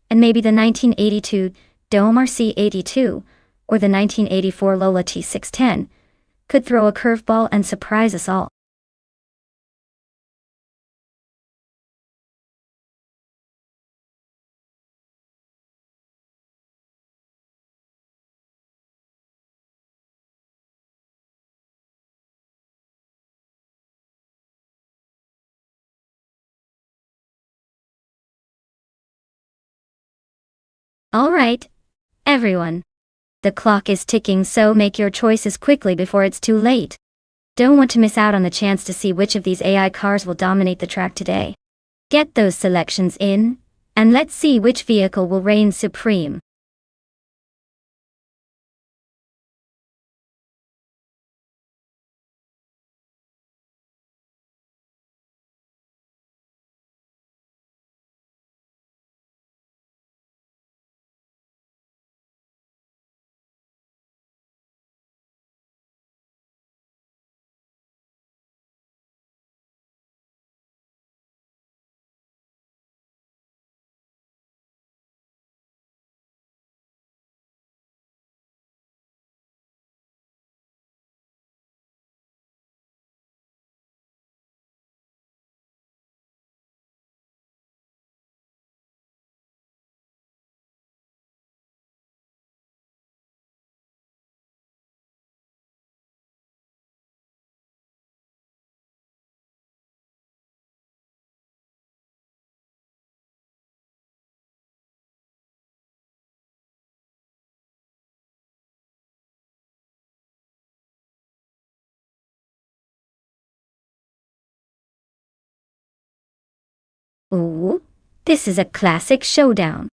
And maybe the 1982 Dome RC82 or the 1984 Lola T610 could throw a curveball and surprise us all. Alright, everyone. The clock is ticking, so make your choices quickly before it's too late. Don't want to miss out on the chance to see which of these AI cars will dominate the track today. Get those selections in, and let's see which vehicle will reign supreme. Ooh, this is a classic showdown.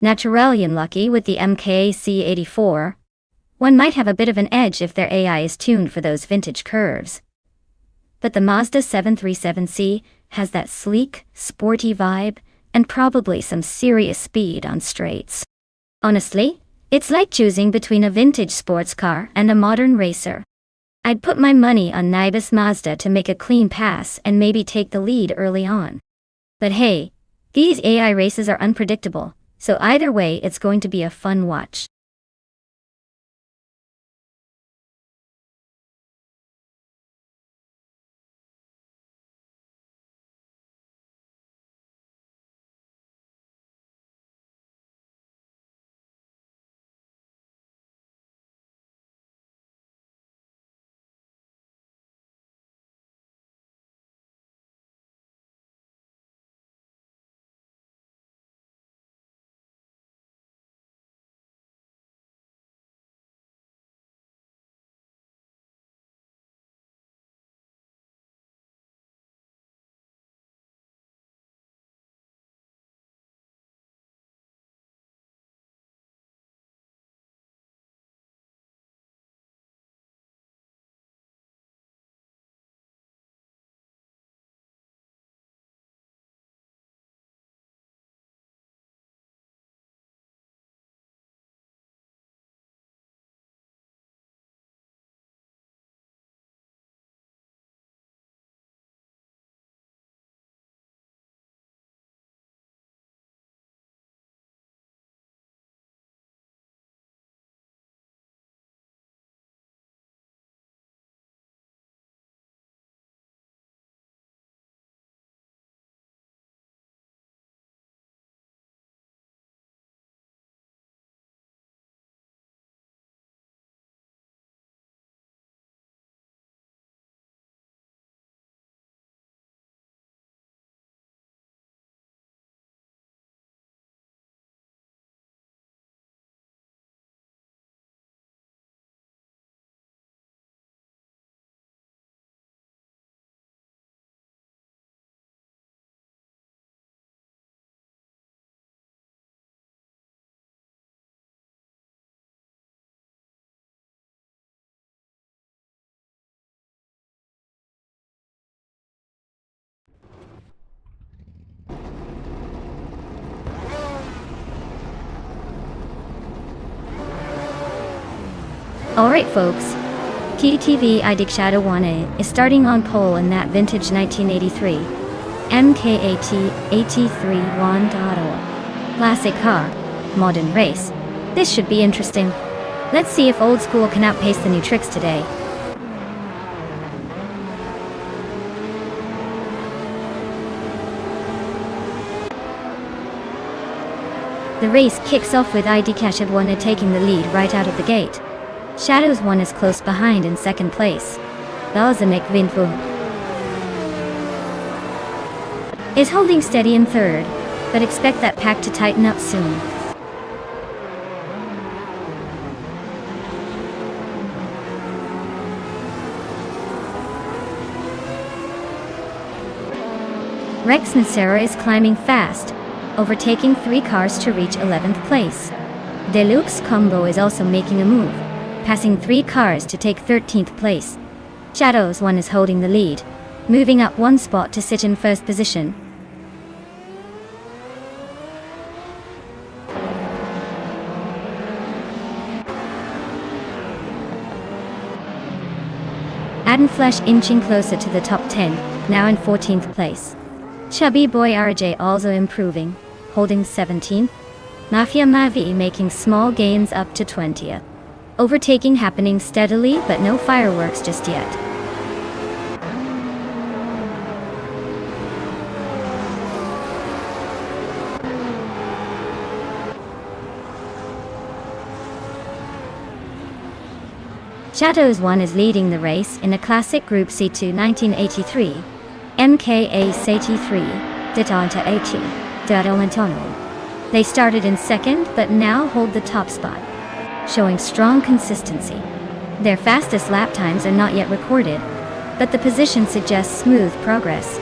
Naturally unlucky with the MKAC 84. One might have a bit of an edge if their AI is tuned for those vintage curves. But the Mazda 737C has that sleek, sporty vibe, and probably some serious speed on straights. Honestly, it's like choosing between a vintage sports car and a modern racer. I'd put my money on Nibus Mazda to make a clean pass and maybe take the lead early on. But hey, these AI races are unpredictable, so either way it's going to be a fun watch. Alright folks, TTV IDIC Shadow 1A is starting on pole in that vintage 1983 MKAT 83 1.0 classic car, modern race. This should be interesting. Let's see if old school can outpace the new tricks today. The race kicks off with IDIC Shadow 1A taking the lead right out of the gate. Shadows 1 is close behind in second place. Balsamic Vinfu is holding steady in third, but expect that pack to tighten up soon. Rex Nacera is climbing fast, overtaking 3 cars to reach 11th place. Deluxe Combo is also making a move, passing 3 cars to take 13th place. Shadows 1 is holding the lead, moving up 1 spot to sit in first position. Adam Flash inching closer to the top 10, now in 14th place. Chubby Boy RJ also improving, holding 17th. Mafia Mavi making small gains up to 20th. Overtaking happening steadily, but no fireworks just yet. Shadows 1 is leading the race in a classic Group C2 1983 MKA 83 Detanta 80 Datolantono. They started in second but now hold the top spot, showing strong consistency. Their fastest lap times are not yet recorded, but the position suggests smooth progress.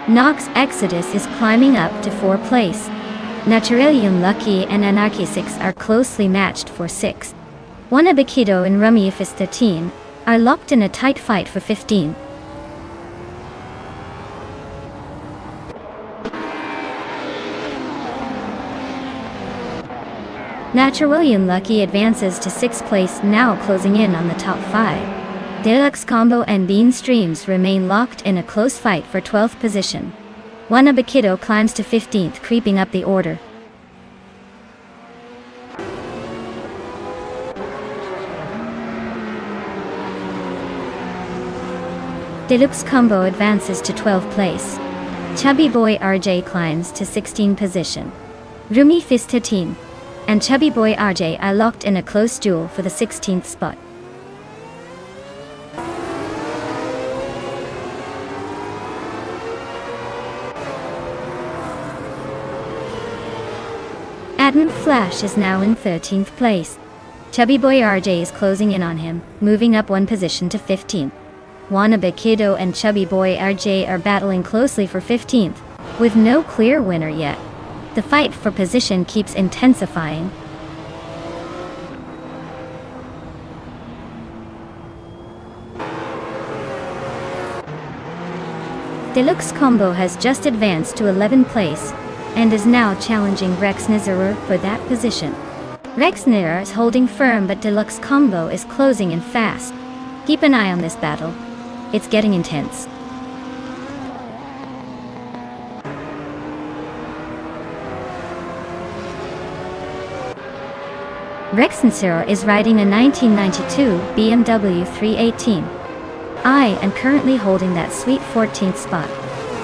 Nox Exodus is climbing up to 4th place. Naturalium Lucky and Anarchy 6 are closely matched for 6th. Wanabikido and Rumiafis 13 are locked in a tight fight for 15. Naturalium Lucky advances to 6th place, now closing in on the top 5. Deluxe Combo and Bean Streams remain locked in a close fight for 12th position. Wanabikido climbs to 15th, creeping up the order. Deluxe Combo advances to 12th place. Chubby Boy RJ climbs to 16th position. Rumi Fista Team and Chubby Boy RJ are locked in a close duel for the 16th spot. Adam Flash is now in 13th place. Chubby Boy RJ is closing in on him, moving up 1 position to 15th. Wannabe Kiddo and Chubby Boy RJ are battling closely for 15th, with no clear winner yet. The fight for position keeps intensifying. Deluxe Combo has just advanced to 11th place, and is now challenging Rex Nizera for that position. Rex Nizera is holding firm, but Deluxe Combo is closing in fast. Keep an eye on this battle. It's getting intense. Rex Nizera is riding a 1992 BMW 318i and currently holding that sweet 14th spot.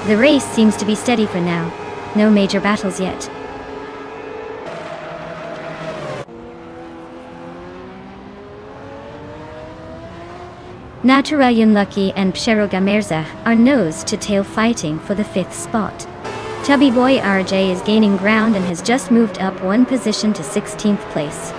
The race seems to be steady for now. No major battles yet. Naturalian Lucky and Psheroga Merza are nose-to-tail fighting for the 5th spot. Chubby Boy RJ is gaining ground and has just moved up 1 position to 16th place.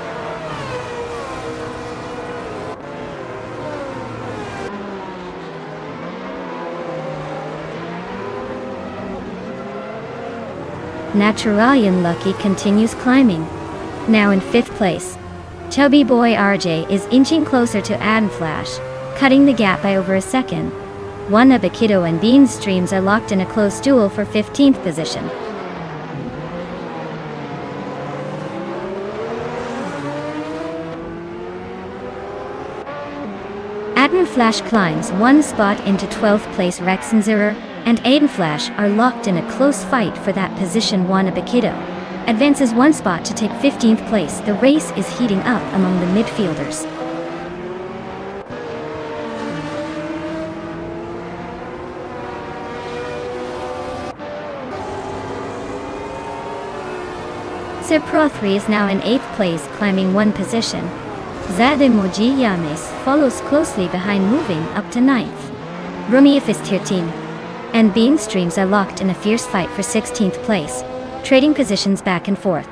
Naturalian Lucky continues climbing, now in 5th place. Chubby Boy RJ is inching closer to Adam Flash, cutting the gap by over a second. One Abiquido and Beans streams are locked in a close duel for 15th position. Aden Flash climbs one spot into 12th place. Rexenzerer and Aden Flash are locked in a close fight for that position. One Abiquido advances one spot to take 15th place. The race is heating up among the midfielders. Sir Pro 3 is now in 8th place, climbing one position. Zade Moji Yames follows closely behind, moving up to 9th. Rumi Ifis 13 and Bean Streams are locked in a fierce fight for 16th place, trading positions back and forth.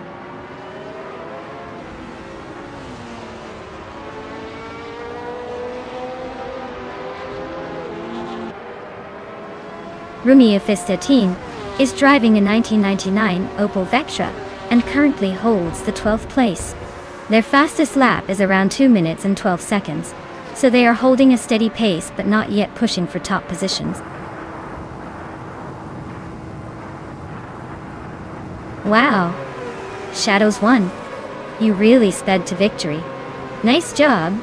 Rumi Ifis 13 is driving a 1999 Opel Vectra and currently holds the 12th place. Their fastest lap is around 2 minutes and 12 seconds, so they are holding a steady pace but not yet pushing for top positions. Wow! Shadows won. You really sped to victory. Nice job!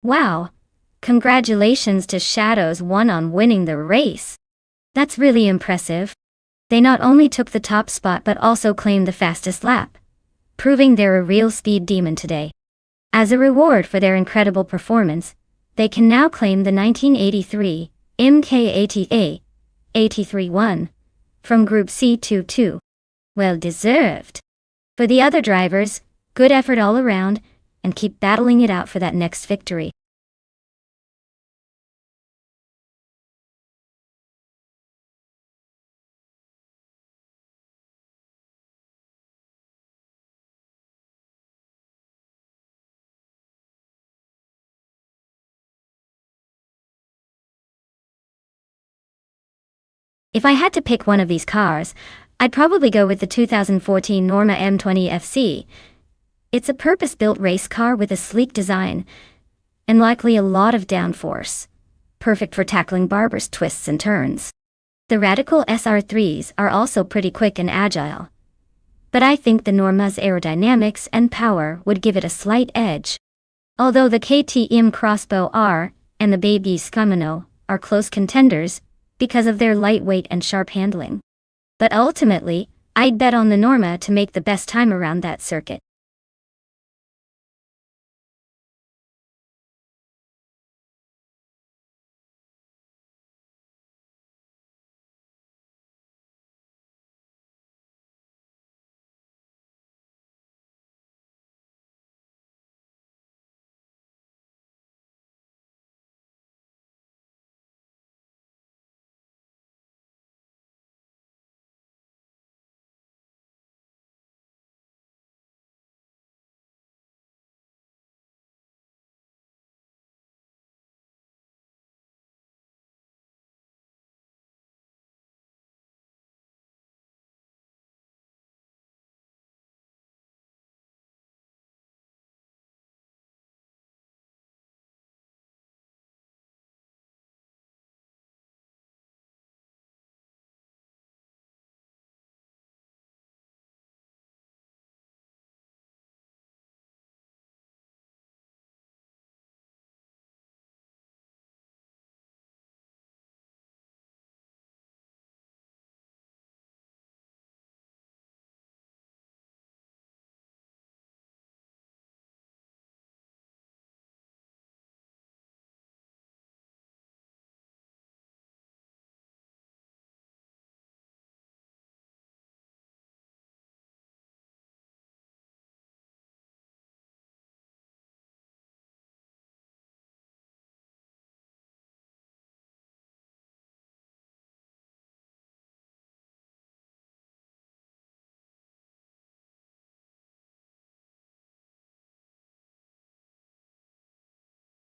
Wow! Congratulations to Shadows 1 on winning the race. That's really impressive. They not only took the top spot but also claimed the fastest lap, proving they're a real speed demon today. As a reward for their incredible performance, they can now claim the 1983 MKATA 83-1 from Group C2-2. Well deserved. For the other drivers, good effort all around, and keep battling it out for that next victory. If I had to pick one of these cars, I'd probably go with the 2014 Norma M20 FC. It's a purpose-built race car with a sleek design, and likely a lot of downforce. Perfect for tackling barber's twists and turns. The Radical SR3s are also pretty quick and agile, but I think the Norma's aerodynamics and power would give it a slight edge. Although the KTM Crossbow R and the Baby Scumino are close contenders because of their lightweight and sharp handling. But ultimately, I'd bet on the Norma to make the best time around that circuit.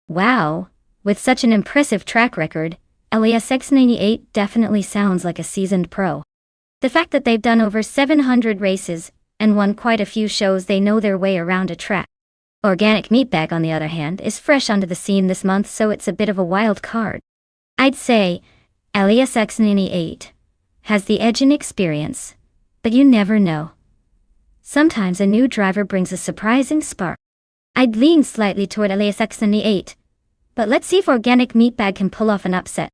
Wow, with such an impressive track record, Elias X98 definitely sounds like a seasoned pro. The fact that they've done over 700 races and won quite a few shows they know their way around a track. Organic Meatbag, on the other hand, is fresh onto the scene this month, so it's a bit of a wild card. I'd say Elias X98 has the edge in experience, but you never know. Sometimes a new driver brings a surprising spark. I'd lean slightly toward Elias X98, but let's see if Organic Meatbag can pull off an upset.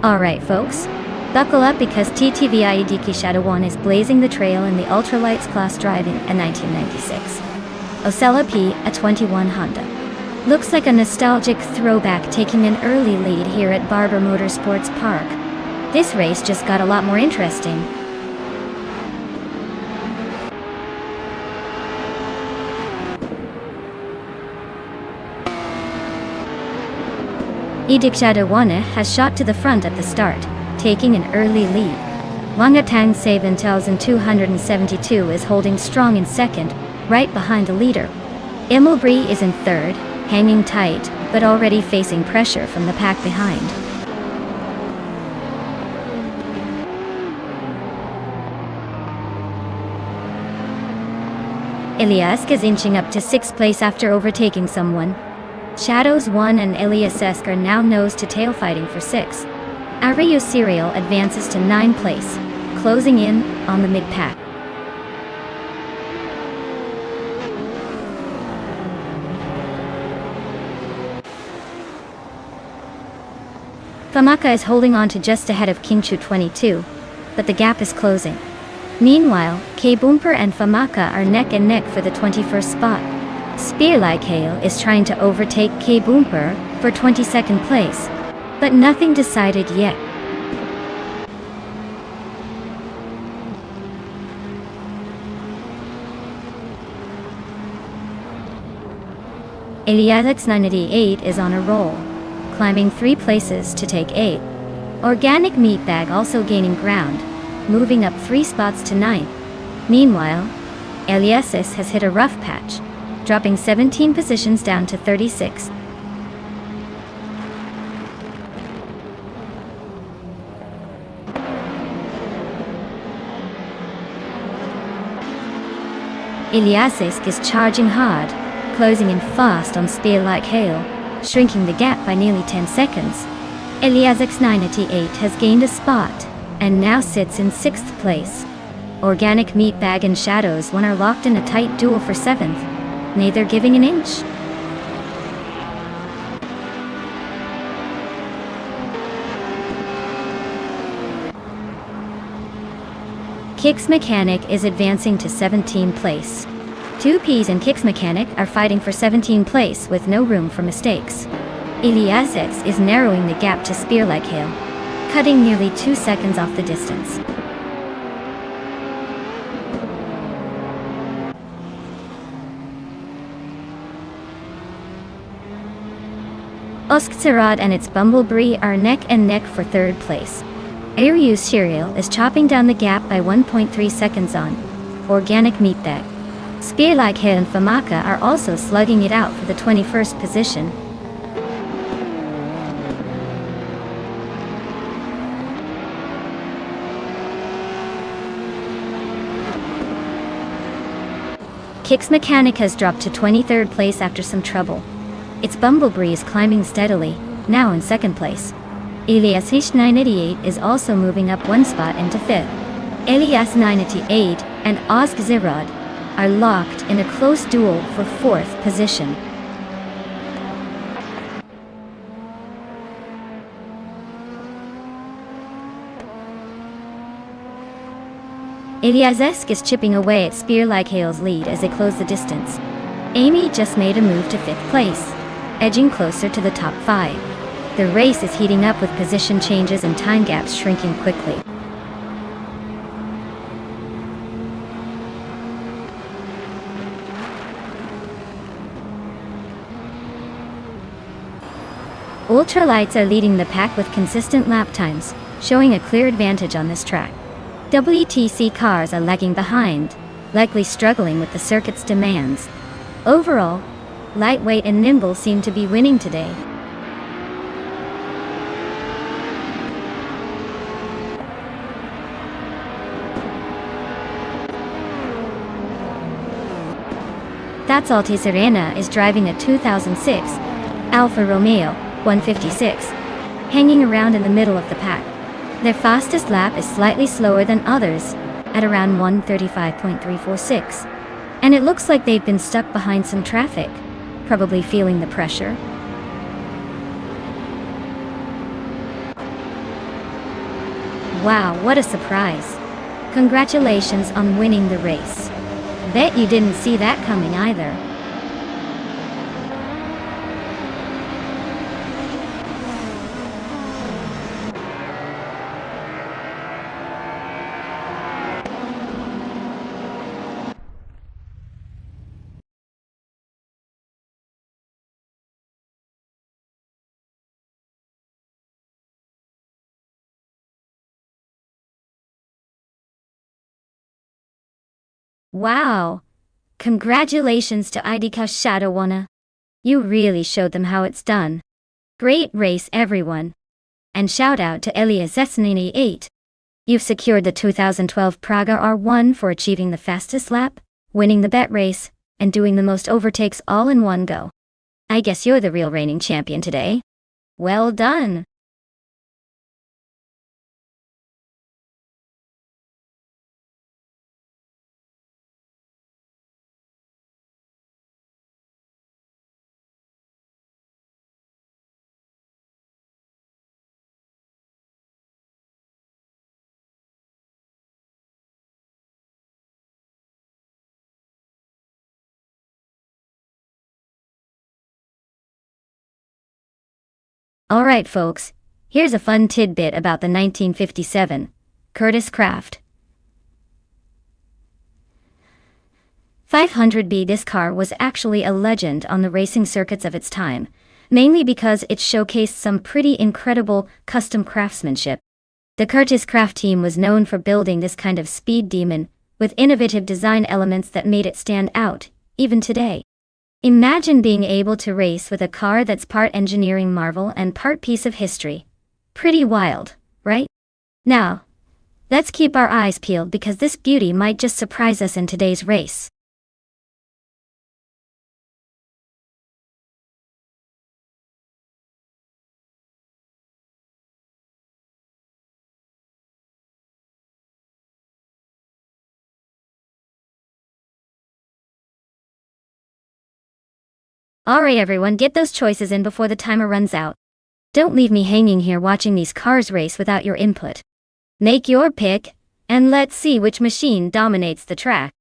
Alright folks, buckle up because TTVI Idiki Shadow 1 is blazing the trail in the ultralights class driving a 1996 Osella P, a 21 Honda. Looks like a nostalgic throwback, taking an early lead here at Barber Motorsports Park. This race just got a lot more interesting. Idik Shadow 1 has shot to the front at the start, taking an early lead. Wangatang 7272 is holding strong in second, right behind the leader. Immelbree is in third, hanging tight, but already facing pressure from the pack behind. Elias is inching up to 6th place after overtaking someone. Shadows 1 and Elias are now nose-to-tail fighting for 6. Ariu Serial advances to 9th place, closing in on the mid-pack. Famaka is holding on to just ahead of Kingchu 22, but the gap is closing. Meanwhile, K-Boomper and Famaka are neck and neck for the 21st spot. Spearlike Hail is trying to overtake K-Boomper for 22nd place, but nothing decided yet. Elias 98 is on a roll, climbing 3 places to take 8. Organic Meatbag also gaining ground, moving up 3 spots to 9th. Meanwhile, Elias has hit a rough patch, dropping 17 positions down to 36. Iliasisk is charging hard, closing in fast on spear like hail, shrinking the gap by nearly 10 seconds. Iliasisk's 988 has gained a spot, and now sits in 6th place. Organic Meatbag and Shadows 1 are locked in a tight duel for 7th, neither giving an inch. Kicks Mechanic is advancing to 17th place. 2Ps and Kicks Mechanic are fighting for 17th place with no room for mistakes. Iliasisk is narrowing the gap to Spear Like Hail, cutting nearly 2 seconds off the distance. Osksarad and its Bumblebee are neck and neck for 3rd place. Airyu Serial is chopping down the gap by 1.3 seconds on Organic Meatbag. Spear Like Hail and Famaka are also slugging it out for the 21st position. Kicks Mechanic has dropped to 23rd place after some trouble. Its Bumblebee is climbing steadily, now in 2nd place. Iliasisk 988 is also moving up 1 spot into 5th. Ilias 988 and Osksarad are locked in a close duel for 4th position. Iliasisk is chipping away at Spear Like Hail's lead as they close the distance. Amy just made a move to 5th place, edging closer to the top 5. The race is heating up with position changes and time gaps shrinking quickly. Ultralights are leading the pack with consistent lap times, showing a clear advantage on this track. WTC cars are lagging behind, likely struggling with the circuit's demands. Overall, Lightweight and Nimble seem to be winning today. That's Alti Serena is driving a 2006 Alfa Romeo 156, hanging around in the middle of the pack. Their fastest lap is slightly slower than others, at around 1:35.346, and it looks like they've been stuck behind some traffic, probably feeling the pressure. Wow, what a surprise. Congratulations on winning the race. Bet you didn't see that coming either. Wow! Congratulations to IDK Shadowwana. You really showed them how it's done. Great race, everyone. And shout out to Iliasisk 988. You've secured the 2012 Praga R1 for achieving the fastest lap, winning the bet race, and doing the most overtakes all in one go. I guess you're the real reigning champion today. Well done! Alright folks, here's a fun tidbit about the 1957 Curtiss Craft 500B. This car was actually a legend on the racing circuits of its time, mainly because it showcased some pretty incredible custom craftsmanship. The Curtiss Craft team was known for building this kind of speed demon, with innovative design elements that made it stand out, even today. Imagine being able to race with a car that's part engineering marvel and part piece of history. Pretty wild, right? Now, let's keep our eyes peeled because this beauty might just surprise us in today's race. Alright everyone, get those choices in before the timer runs out. Don't leave me hanging here watching these cars race without your input. Make your pick, and let's see which machine dominates the track.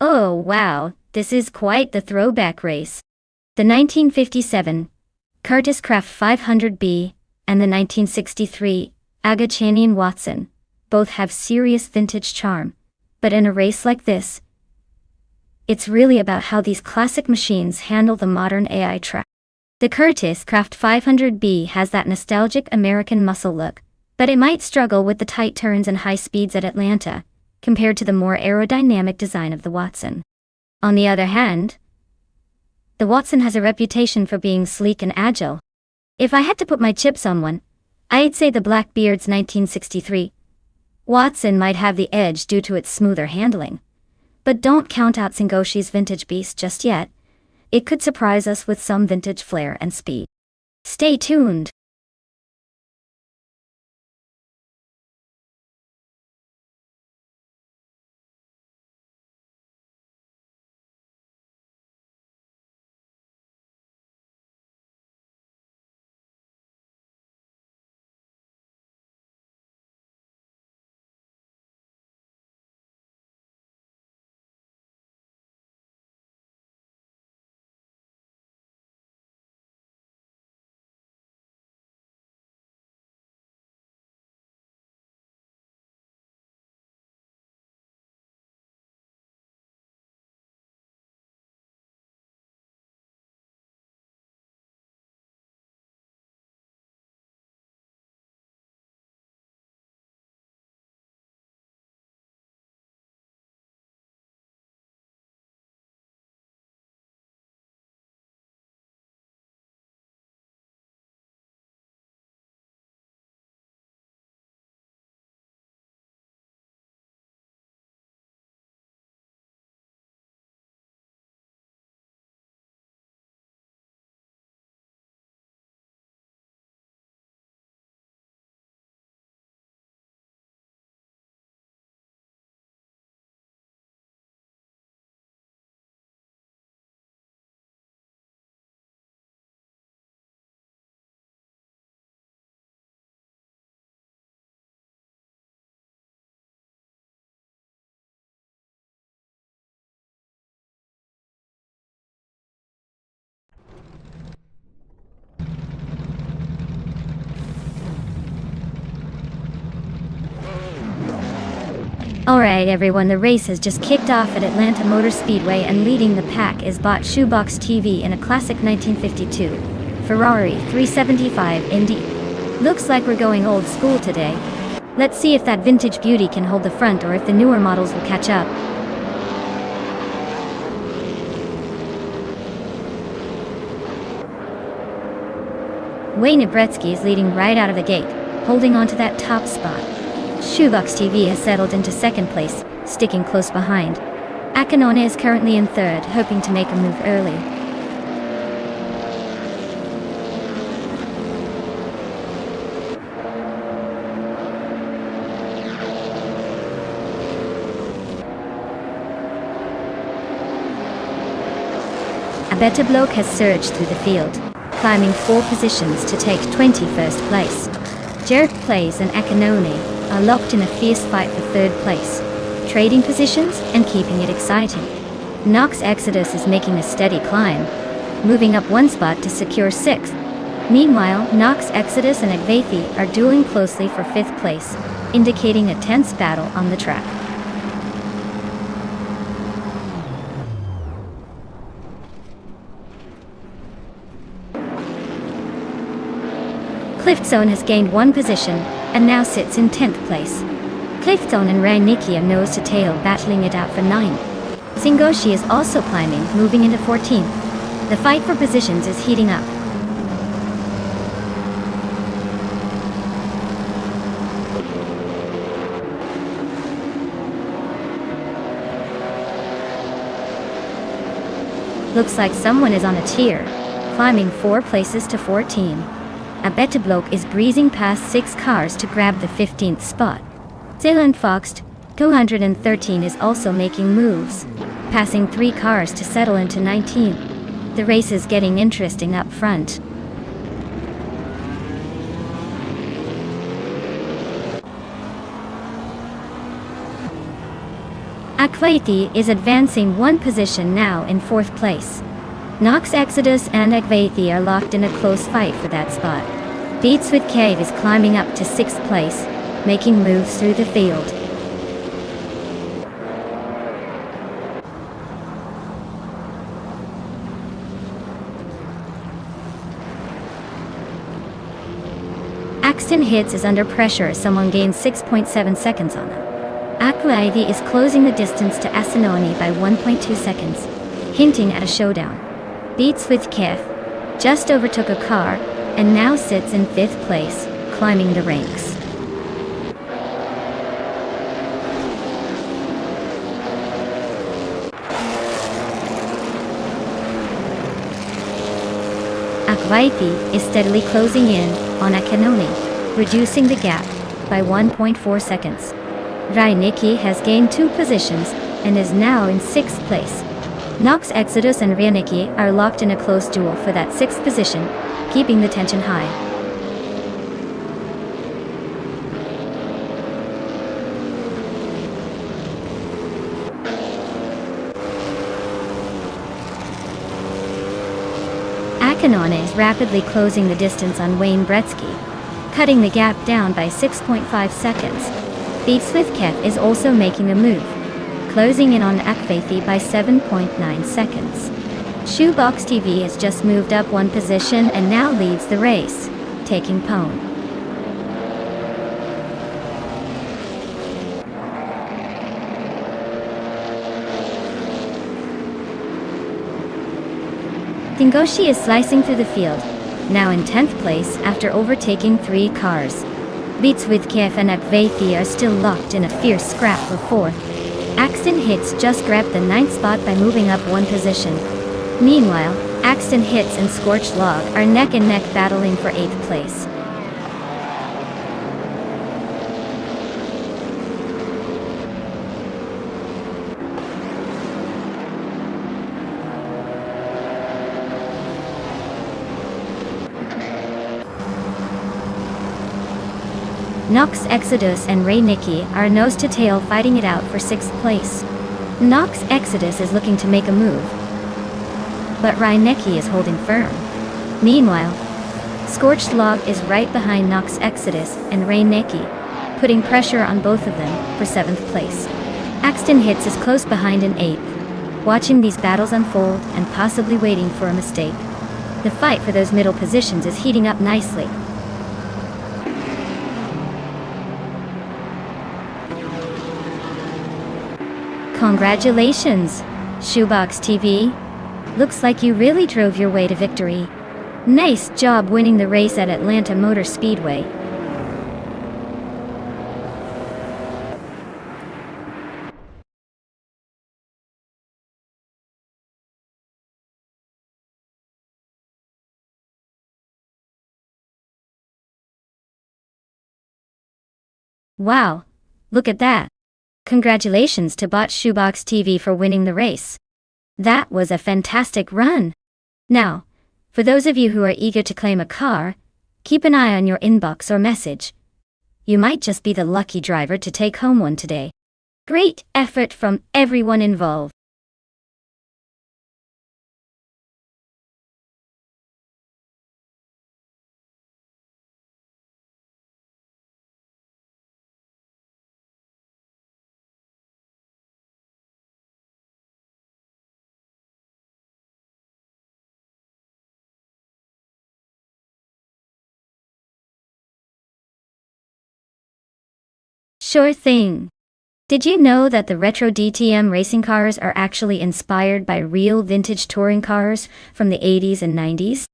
Oh wow, this is quite the throwback race. The 1957 Curtiss Craft 500B and the 1963 Agachanian Watson both have serious vintage charm, but in a race like this, it's really about how these classic machines handle the modern AI track. The Curtiss Craft 500B has that nostalgic American muscle look, but it might struggle with the tight turns and high speeds at Atlanta, compared to the more aerodynamic design of the Watson. On the other hand, the Watson has a reputation for being sleek and agile. If I had to put my chips on one, I'd say the Blackbeard's 1963 Watson might have the edge due to its smoother handling. But don't count out Singoshi's vintage beast just yet. It could surprise us with some vintage flair and speed. Stay tuned. Alright everyone, the race has just kicked off at Atlanta Motor Speedway, and leading the pack is bought Shoebox TV in a classic 1952 Ferrari 375 Indy. Looks like we're going old school today. Let's see if that vintage beauty can hold the front or if the newer models will catch up. Wayne Nebretsky is leading right out of the gate, holding on to that top spot. Shoebox TV has settled into second place, sticking close behind. Akanone is currently in third, hoping to make a move early. Abeta Bloke has surged through the field, climbing 4 positions to take 21st place. Jerk Plays and Akanone are locked in a fierce fight for 3rd place, trading positions and keeping it exciting. Nox Exodus is making a steady climb, moving up 1 spot to secure 6th. Meanwhile, Nox Exodus and Agvathi are dueling closely for 5th place, indicating a tense battle on the track. Cliftzone has gained 1 position, and now sits in 10th place. Cliftzone and Rainicki are nose to tail battling it out for 9. Singoshi is also climbing, moving into 14th. The fight for positions is heating up. Looks like someone is on a tear, climbing 4 places to 14. Abeta Bloke is breezing past 6 cars to grab the 15th spot. Zealand Fox 213 is also making moves, passing 3 cars to settle into 19th. The race is getting interesting up front. Agvathi is advancing 1 position now in 4th place. Nox Exodus and Agvathi are locked in a close fight for that spot. Beats with Cave is climbing up to 6th place, making moves through the field. Axton Hits is under pressure as someone gains 6.7 seconds on him. Agvathi is closing the distance to Asinoni by 1.2 seconds, hinting at a showdown. Beats with Kev just overtook a car and now sits in 5th place, climbing the ranks. Agvathi is steadily closing in on Akanoni, reducing the gap by 1.4 seconds. Rainicki has gained 2 positions and is now in 6th place. Nox Exodus and Rainicki are locked in a close duel for that 6th position, keeping the tension high. Akanone is rapidly closing the distance on Wayne Gretzky, cutting the gap down by 6.5 seconds. Beats with Kev is also making a move, closing in on Agvathi by 7.9 seconds. Shoebox TV has just moved up 1 position and now leads the race, taking pone. Tingoshi is slicing through the field, now in 10th place after overtaking 3 cars. Beats with Kev and Agvathi are still locked in a fierce scrap for 4th. Axton Hits just grabbed the 9th spot by moving up 1 position. Meanwhile, Axton Hits and Scorched Log are neck and neck battling for 8th place. Nox Exodus and Rainicki are nose to tail fighting it out for 6th place. Nox Exodus is looking to make a move, but Rainicki is holding firm. Meanwhile, Scorched Log is right behind Nox Exodus and Rainicki, putting pressure on both of them for 7th place. Axton Hits is close behind in 8th, watching these battles unfold and possibly waiting for a mistake. The fight for those middle positions is heating up nicely. Congratulations, Shoebox TV. Looks like you really drove your way to victory. Nice job winning the race at Atlanta Motor Speedway. Wow, look at that. Congratulations to Bot Shoebox TV for winning the race. That was a fantastic run. Now, for those of you who are eager to claim a car, keep an eye on your inbox or message. You might just be the lucky driver to take home one today. Great effort from everyone involved. Sure thing. Did you know that the retro DTM racing cars are actually inspired by real vintage touring cars from the 80s and 90s?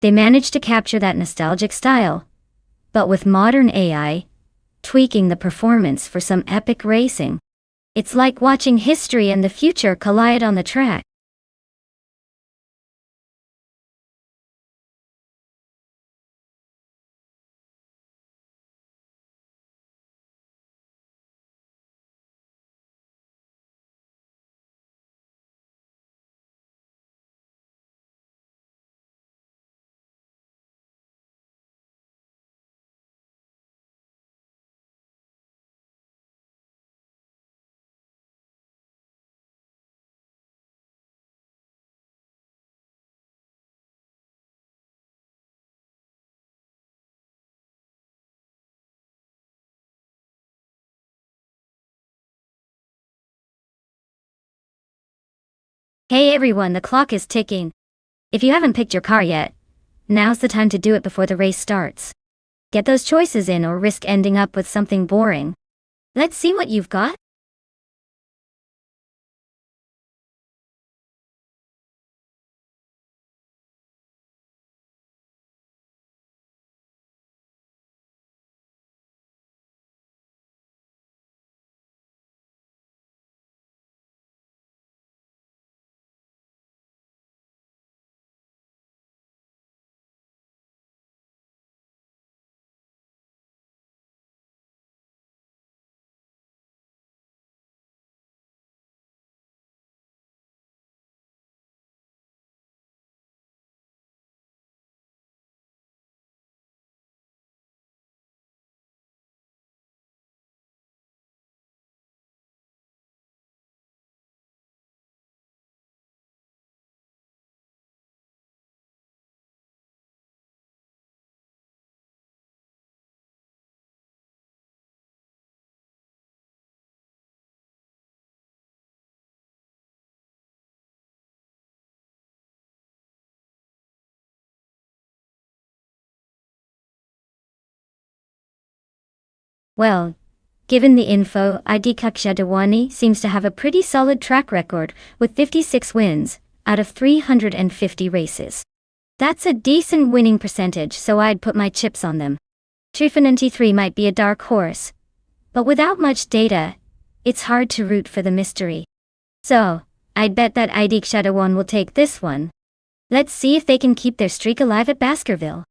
They managed to capture that nostalgic style, but with modern AI, tweaking the performance for some epic racing. It's like watching history and the future collide on the track. Hey everyone, the clock is ticking. If you haven't picked your car yet, now's the time to do it before the race starts. Get those choices in or risk ending up with something boring. Let's see what you've got. Well, given the info, ID Kakshadawani seems to have a pretty solid track record with 56 wins out of 350 races. That's a decent winning percentage, so I'd put my chips on them. Trifananti 3 might be a dark horse, but without much data, it's hard to root for the mystery. So, I'd bet that ID Kakshadawan will take this one. Let's see if they can keep their streak alive at Baskerville.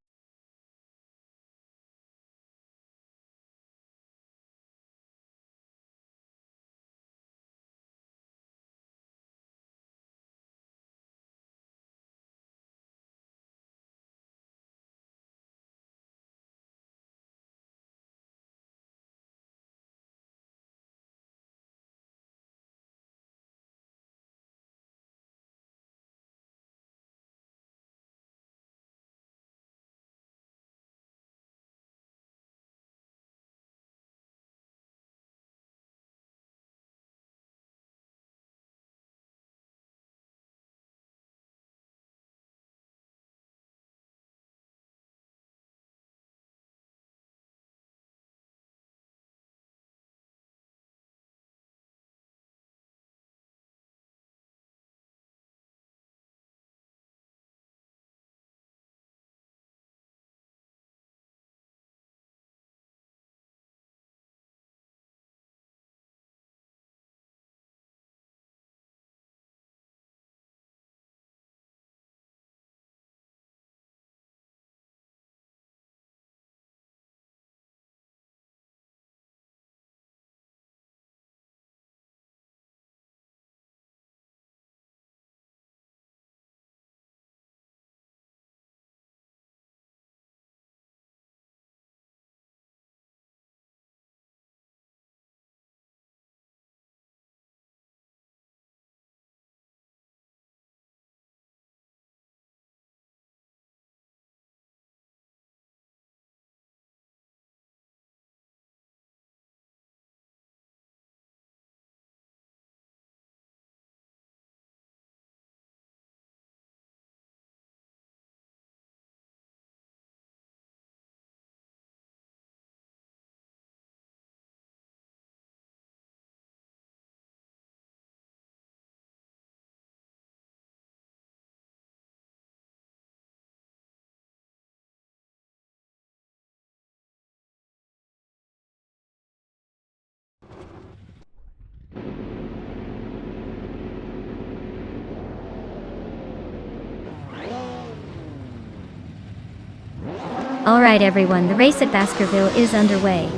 Alright everyone, the race at Baskerville is underway.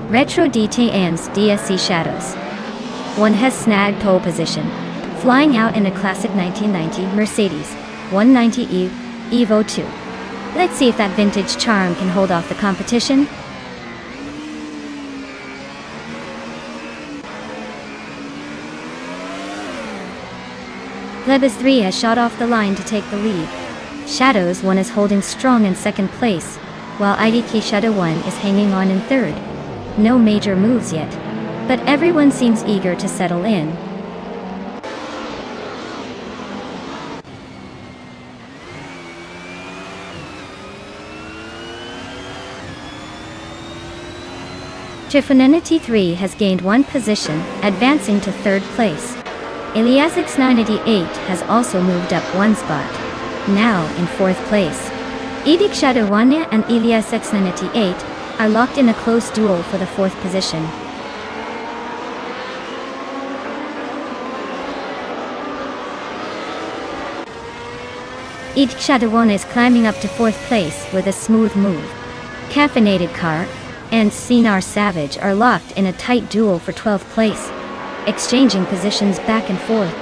Retro DT and DSC Shadows. One has snagged pole position, flying out in a classic 1990 Mercedes 190E Evo 2. Let's see if that vintage charm can hold off the competition. Lebes 3 has shot off the line to take the lead. Shadows 1 is holding strong in second place, while IDK Shadow 1 is hanging on in third. No major moves yet, but everyone seems eager to settle in. Trifonenity 3 has gained one position, advancing to third place. Elias X988 has also moved up one spot, now in fourth place. Edik Shadow 1 and Elias X988 are locked in a close duel for the fourth position. Edik Shadow 1 is climbing up to fourth place with a smooth move. Caffeinated Car and Sinar Savage are locked in a tight duel for 12th place, exchanging positions back and forth.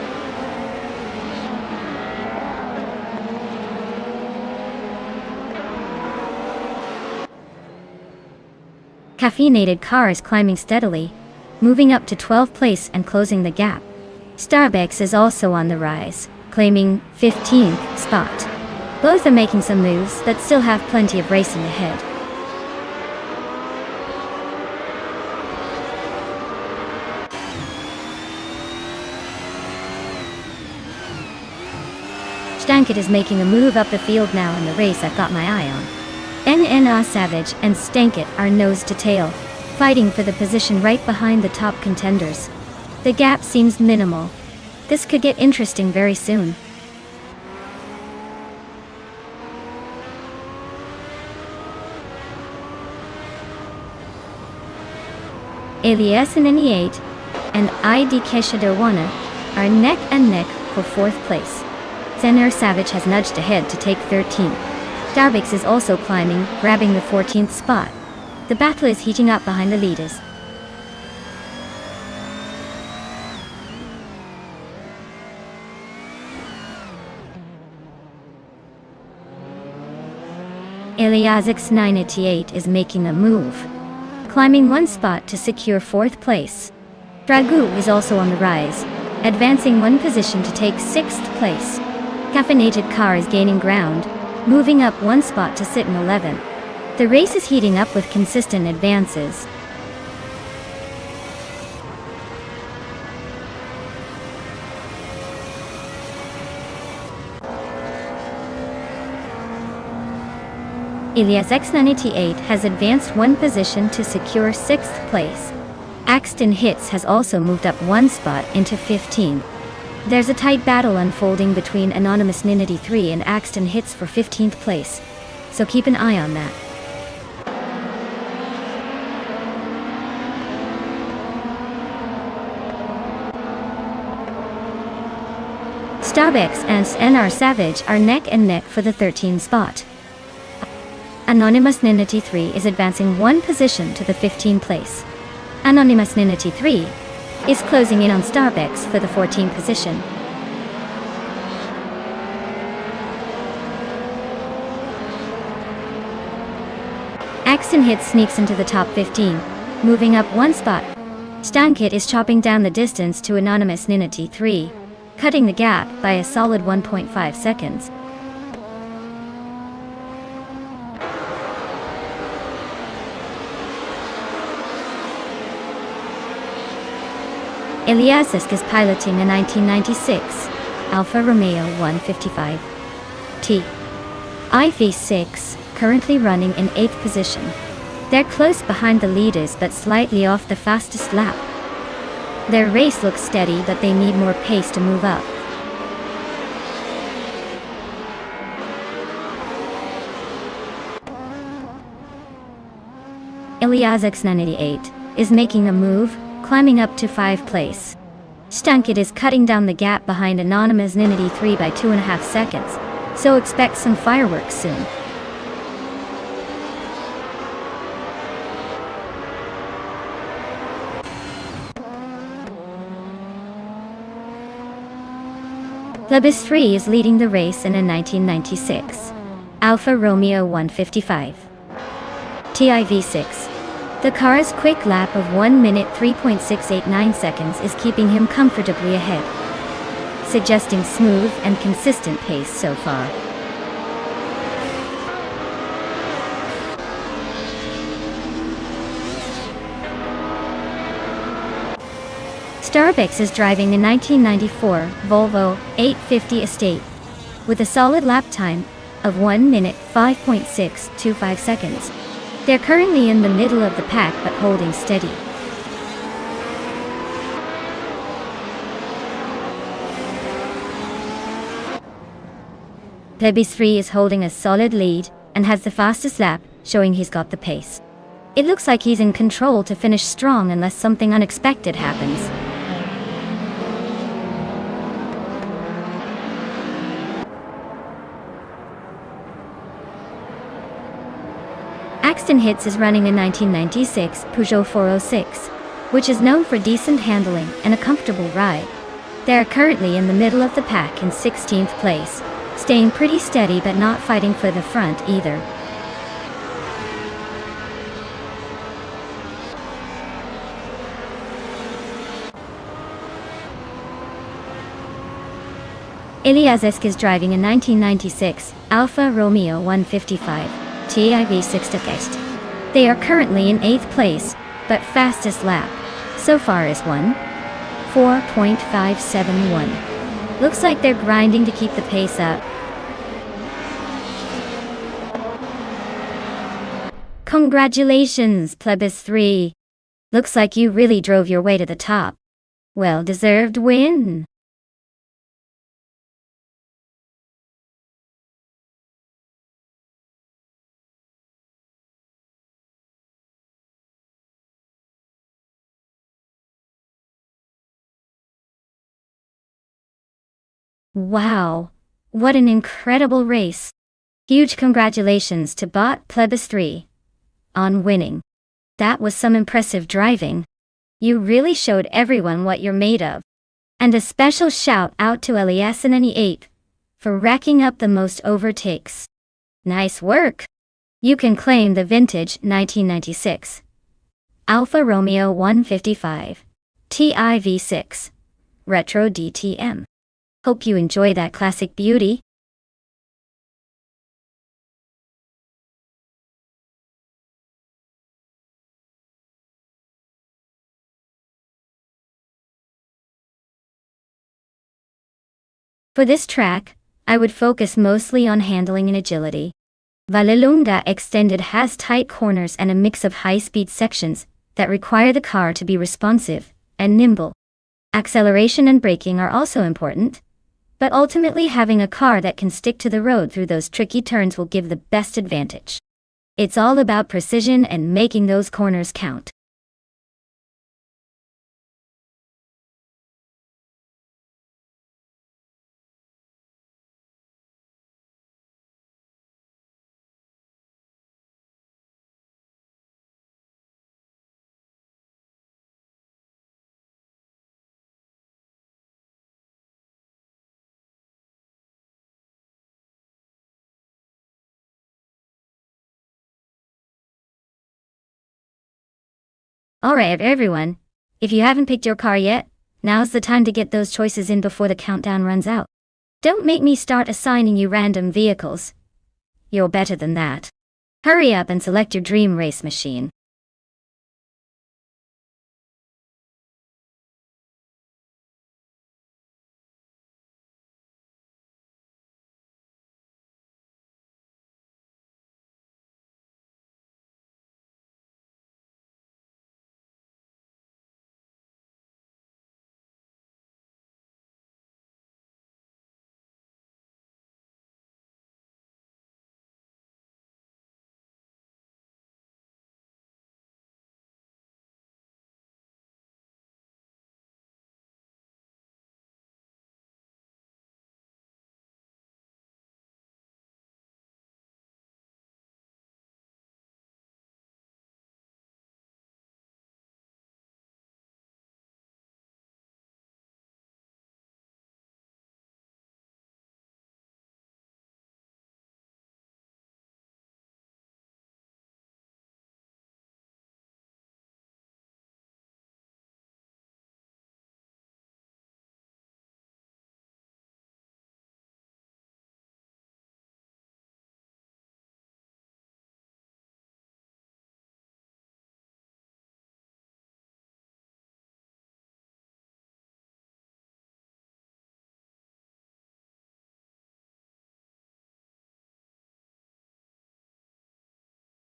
Caffeinated Car is climbing steadily, moving up to 12th place and closing the gap. Starbucks is also on the rise, claiming 15th spot. Both are making some moves that still have plenty of racing ahead. Stankit is making a move up the field now in the race I've got my eye on. NNA Savage and Stankit are nose to tail, fighting for the position right behind the top contenders. The gap seems minimal. This could get interesting very soon. Elias N8 and IDK Shadow 1 are neck and neck for fourth place. Zener Savage has nudged ahead to take 13th. Starbucks is also climbing, grabbing the 14th spot. The battle is heating up behind the leaders. Elias X988 is making a move, climbing one spot to secure fourth place. Dragoo is also on the rise, advancing one position to take sixth place. Caffeinated Car is gaining ground, moving up one spot to sit in 11th. The race is heating up with consistent advances. Elias X988 has advanced one position to secure sixth place. Axton Hits has also moved up one spot into 15th. There's a tight battle unfolding between Anonymous Ninity 3 and Axton Hits for 15th place, so keep an eye on that. Starbucks and NR Savage are neck and neck for the 13th spot. Anonymous Ninity 3 is advancing one position to the 15th place. Anonymous Ninity 3 is closing in on Starbucks for the 14th position. Axton Hit sneaks into the top 15, moving up one spot. Stankit is chopping down the distance to Anonymous Ninity 3, cutting the gap by a solid 1.5 seconds. Eliasisk is piloting a 1996 Alfa Romeo 155 T IV6, currently running in 8th position. They're close behind the leaders but slightly off the fastest lap. Their race looks steady but they need more pace to move up. Elias X988 is making a move, climbing up to 5th place. Stankit is cutting down the gap behind Anonymous Ninity 3 by 2.5 seconds, so expect some fireworks soon. Plebis 3 is leading the race in a 1996 Alfa Romeo 155 TIV6. The car's quick lap of 1 minute 3.689 seconds is keeping him comfortably ahead, suggesting smooth and consistent pace so far. Starbucks is driving the 1994 Volvo 850 Estate with a solid lap time of 1 minute 5.625 seconds. They're currently in the middle of the pack but holding steady. Plebis 3 is holding a solid lead and has the fastest lap, showing he's got the pace. It looks like he's in control to finish strong unless something unexpected happens. Axton Hits is running a 1996 Peugeot 406, which is known for decent handling and a comfortable ride. They are currently in the middle of the pack in 16th place, staying pretty steady but not fighting for the front either. Iliazesk is driving a 1996 Alfa Romeo 155 TIV6 Test. They are currently in 8th place, but fastest lap so far is 1:4.571. Looks like they're grinding to keep the pace up. Congratulations, Plebis 3. Looks like you really drove your way to the top. Well-deserved win. Wow, what an incredible race. Huge congratulations to bot Plebis 3 on winning. That was some impressive driving. You really showed everyone what you're made of. And a special shout out to Eliasinani8 for racking up the most overtakes. Nice work. You can claim the vintage 1996 Alfa Romeo 155 TIV6 Retro DTM. Hope you enjoy that classic beauty. For this track, I would focus mostly on handling and agility. Vallelunga Extended has tight corners and a mix of high-speed sections that require the car to be responsive and nimble. Acceleration and braking are also important, but ultimately having a car that can stick to the road through those tricky turns will give the best advantage. It's all about precision and making those corners count. Alright everyone, if you haven't picked your car yet, now's the time to get those choices in before the countdown runs out. Don't make me start assigning you random vehicles. You're better than that. Hurry up and select your dream race machine.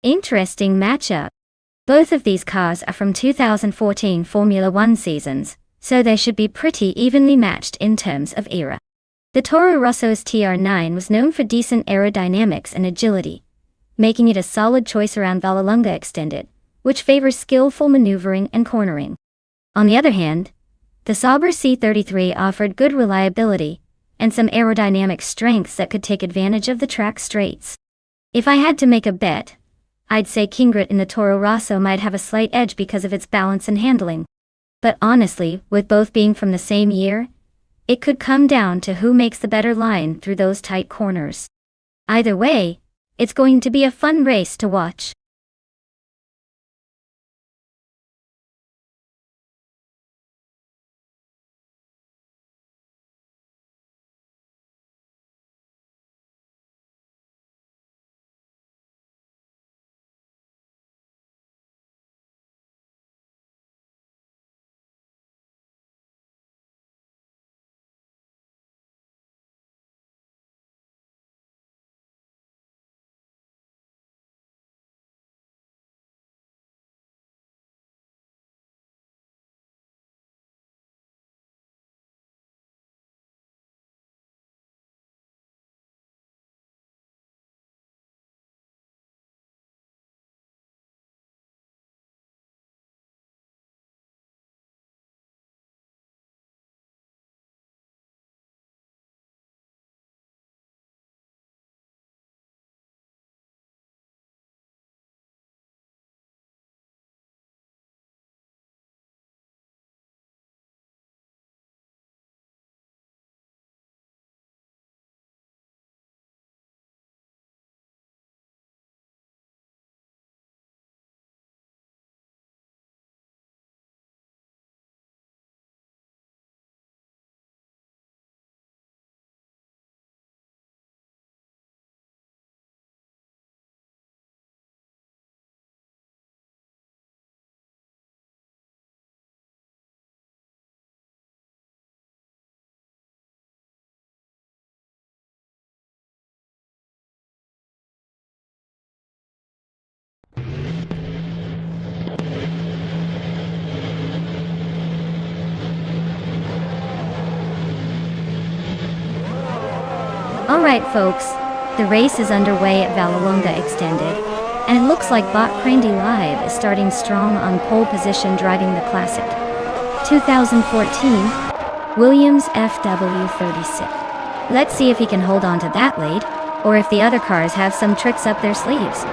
Interesting matchup. Both of these cars are from 2014 Formula One seasons, so they should be pretty evenly matched in terms of era. The Toro Rosso's TR9 was known for decent aerodynamics and agility, making it a solid choice around Vallelunga Extended, which favors skillful maneuvering and cornering. On the other hand, the Sauber C33 offered good reliability and some aerodynamic strengths that could take advantage of the track straights. If I had to make a bet, I'd say Kingrit in the Toro Rosso might have a slight edge because of its balance and handling. But honestly, with both being from the same year, it could come down to who makes the better line through those tight corners. Either way, it's going to be a fun race to watch. Alright folks, the race is underway at Vallelunga Extended, and it looks like Bot Crandy Live is starting strong on pole position driving the classic 2014 Williams FW36. Let's see if he can hold on to that lead, or if the other cars have some tricks up their sleeves.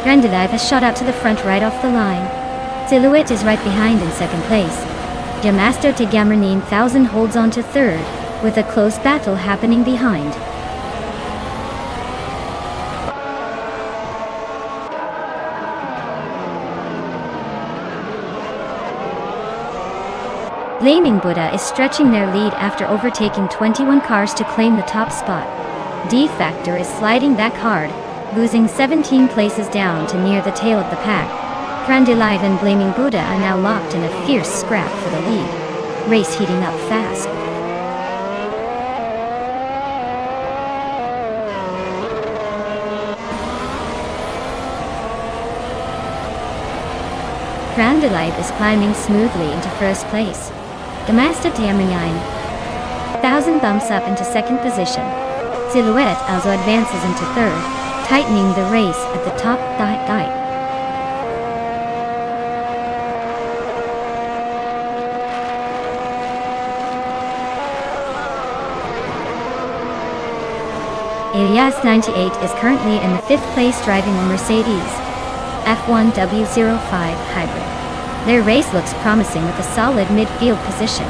Grandelive has shot out to the front right off the line. Silhouette is right behind in second place. Yamaster Tegamernin 1000 holds on to third, with a close battle happening behind. Flaming Buddha is stretching their lead after overtaking 21 cars to claim the top spot. D-Factor is sliding back hard, losing 17 places down to near the tail of the pack. Grandelive and Blaming Buddha are now locked in a fierce scrap for the lead. Race heating up fast. Grandelive is climbing smoothly into first place. Yamaster Tamerine 1000 bumps up into second position. Silhouette also advances into third, tightening the race at the top. Elias 98 is currently in the 5th place driving a Mercedes F1 W05 Hybrid. Their race looks promising with a solid midfield position,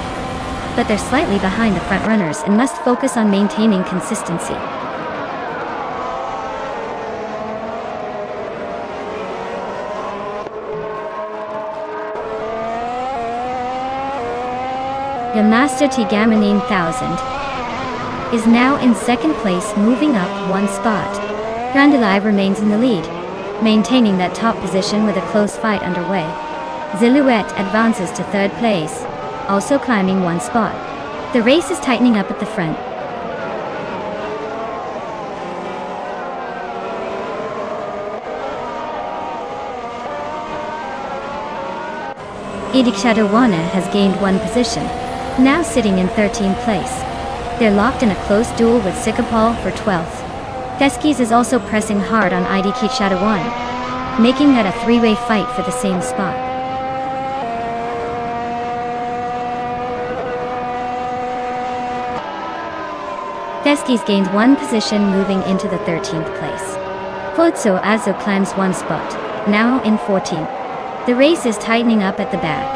but they're slightly behind the front runners and must focus on maintaining consistency. Yamaster Tegamernin 1000 is now in second place, moving up one spot. Grandelive remains in the lead, maintaining that top position with a close fight underway. Silhouette advances to third place. also climbing one spot. The race is tightening up at the front. Shadawana has gained one position, now sitting in 13th place. They're locked in a close duel with Sikapal for 12th. Feskis is also pressing hard on Shadawan, making that a three-way fight for the same spot. Feskis gains one position, moving into the 13th place. Pozzo Azzo climbs one spot, now in 14th. The race is tightening up at the back.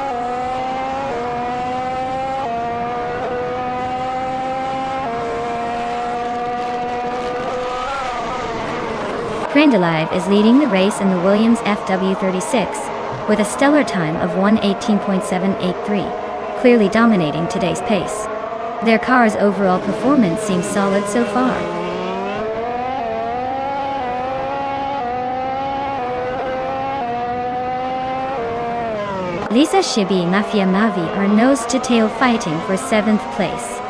Crandalive is leading the race in the Williams FW36, with a stellar time of 1:18.783, clearly dominating today's pace. Their car's overall performance seems solid so far. Lisa Shibi and Mafia Mavi are nose-to-tail fighting for 7th place.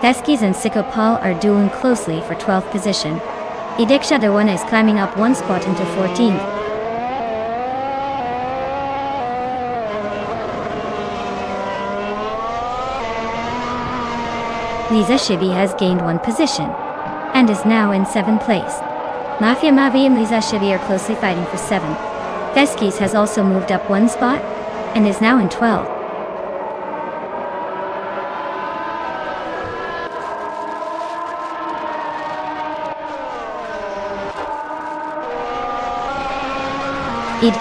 Feskis and Sikopal are dueling closely for 12th position. Shadawana is climbing up one spot into 14th. Lisa Shibi has gained one position, and is now in 7th place. Mafia Mavi and Lisa Shibi are closely fighting for 7th. Feskis has also moved up one spot, and is now in 12th.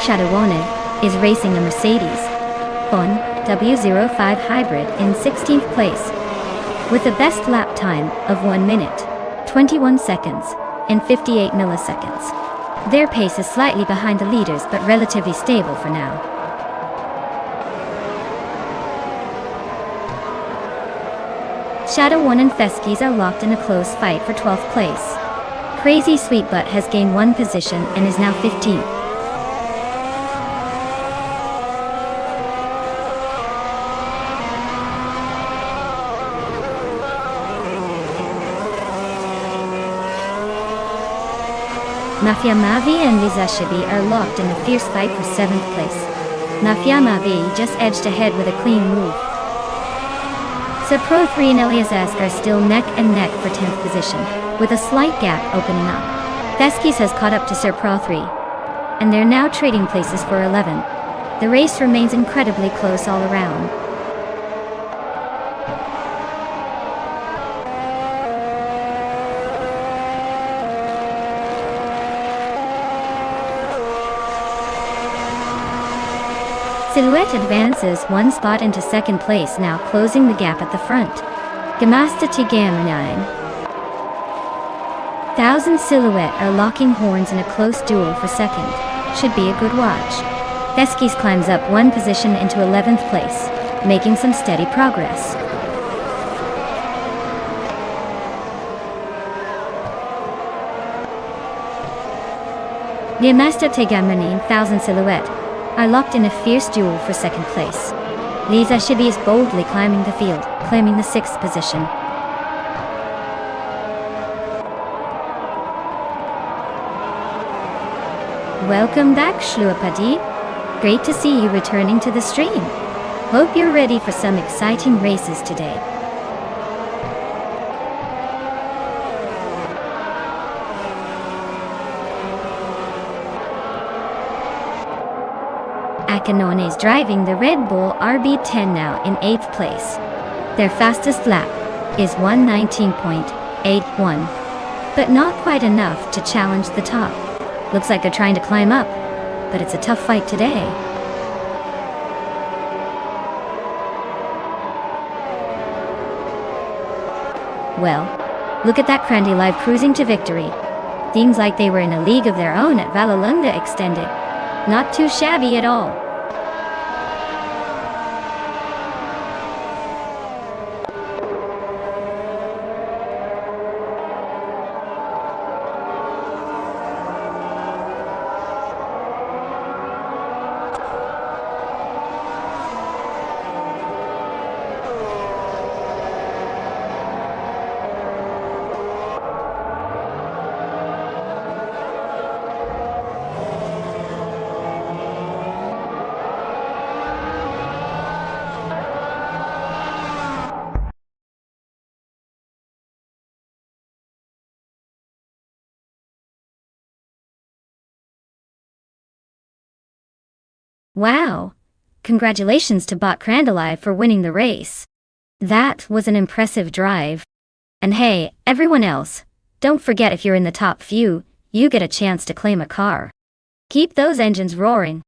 Shadawana is racing a Mercedes Fun W05 Hybrid in 16th place, with a best lap time of 1 minute, 21 seconds, and 58 milliseconds. Their pace is slightly behind the leaders but relatively stable for now. Shadawana and Feskis are locked in a close fight for 12th place. Crazy Sweetbutt has gained one position and is now 15th. Mafia Mavi and Liza Shibi are locked in a fierce fight for 7th place. Mafia Mavi just edged ahead with a clean move. So Pro 3 and Elias Ask are still neck and neck for 10th position, with a slight gap opening up. Feskis has caught up to Sir Pro 3, and they're now trading places for 11. The race remains incredibly close all around. Silhouette advances one spot into 2nd place, now closing the gap at the front. Gamasta Tigamanine. 1000 Silhouette are locking horns in a close duel for 2nd. Should be a good watch. Feskis climbs up one position into 11th place, making some steady progress. Gamasta Tigamanine 1000 Silhouette are locked in a fierce duel for 2nd place. Liza Shibi is boldly climbing the field, claiming the 6th position. Welcome back, Shluapadi. Great to see you returning to the stream. Hope you're ready for some exciting races today. Akanone is driving the Red Bull RB10 now in 8th place. Their fastest lap is 1:19.81, but not quite enough to challenge the top. Looks like they're trying to climb up, but it's a tough fight today. Well, look at that Crandalive cruising to victory. Seems like they were in a league of their own at Valalunda Extended. Not too shabby at all. Wow! Congratulations to Bot Crandallai for winning the race. That was an impressive drive. And hey, everyone else, don't forget if you're in the top few, you get a chance to claim a car. Keep those engines roaring.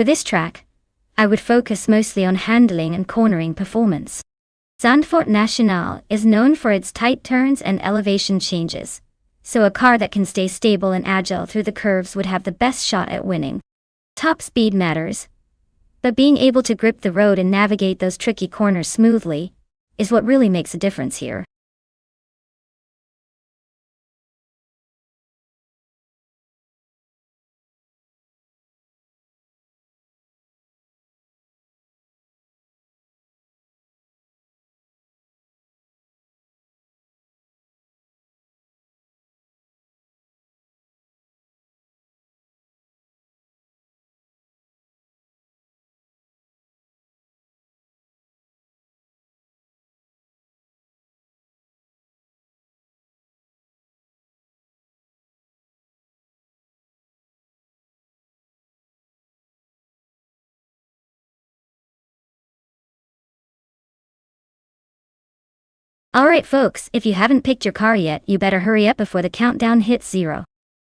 For this track, I would focus mostly on handling and cornering performance. Zandvoort Nationale is known for its tight turns and elevation changes, so a car that can stay stable and agile through the curves would have the best shot at winning. Top speed matters, but being able to grip the road and navigate those tricky corners smoothly is what really makes a difference here. Alright folks, if you haven't picked your car yet, you better hurry up before the countdown hits 0.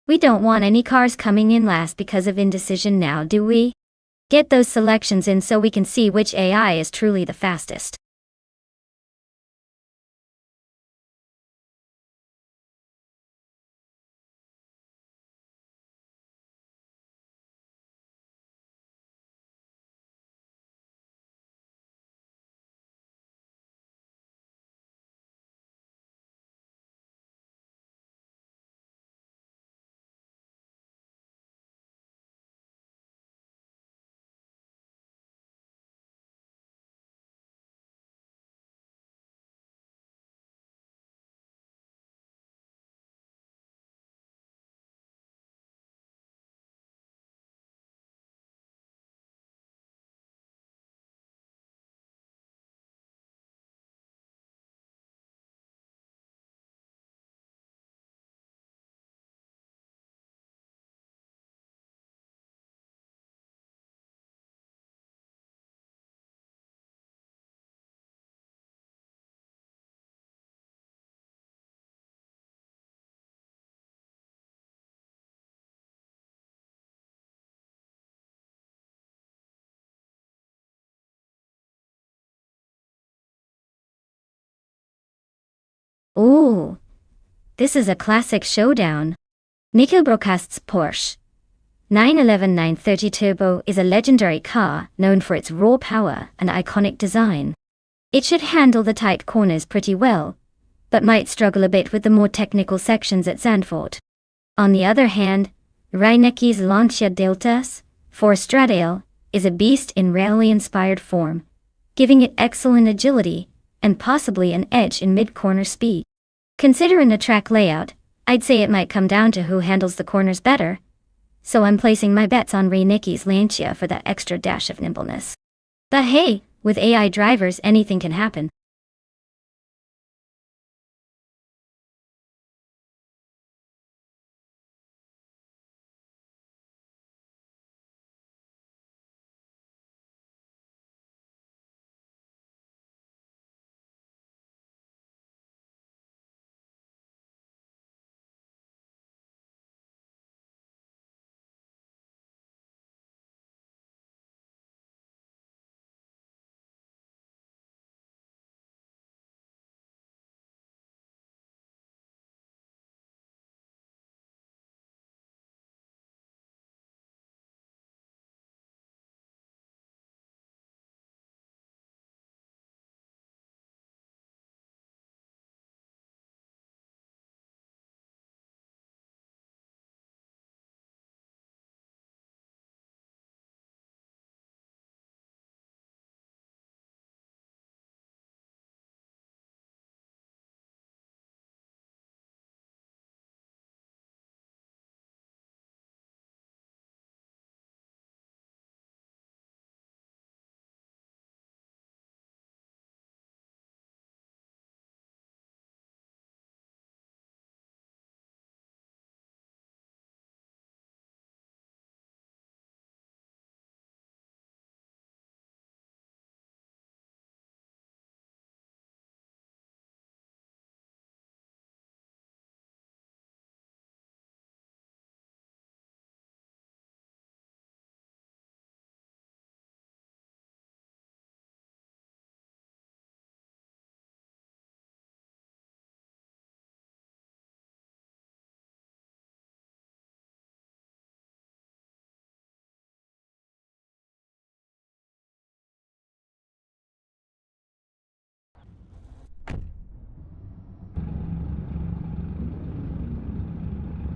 We don't want any cars coming in last because of indecision now, do we? Get those selections in so we can see which AI is truly the fastest. Ooh, this is a classic showdown. Nico Brocast's Porsche 911 930 Turbo is a legendary car known for its raw power and iconic design. It should handle the tight corners pretty well, but might struggle a bit with the more technical sections at Zandvoort. On the other hand, Reinecke's Lancia Deltas 4 Stradale is a beast in rally-inspired form, giving it excellent agility and possibly an edge in mid-corner speed. Considering the track layout, I'd say it might come down to who handles the corners better, so I'm placing my bets on Reinecke's Lancia for that extra dash of nimbleness. But hey, with AI drivers anything can happen.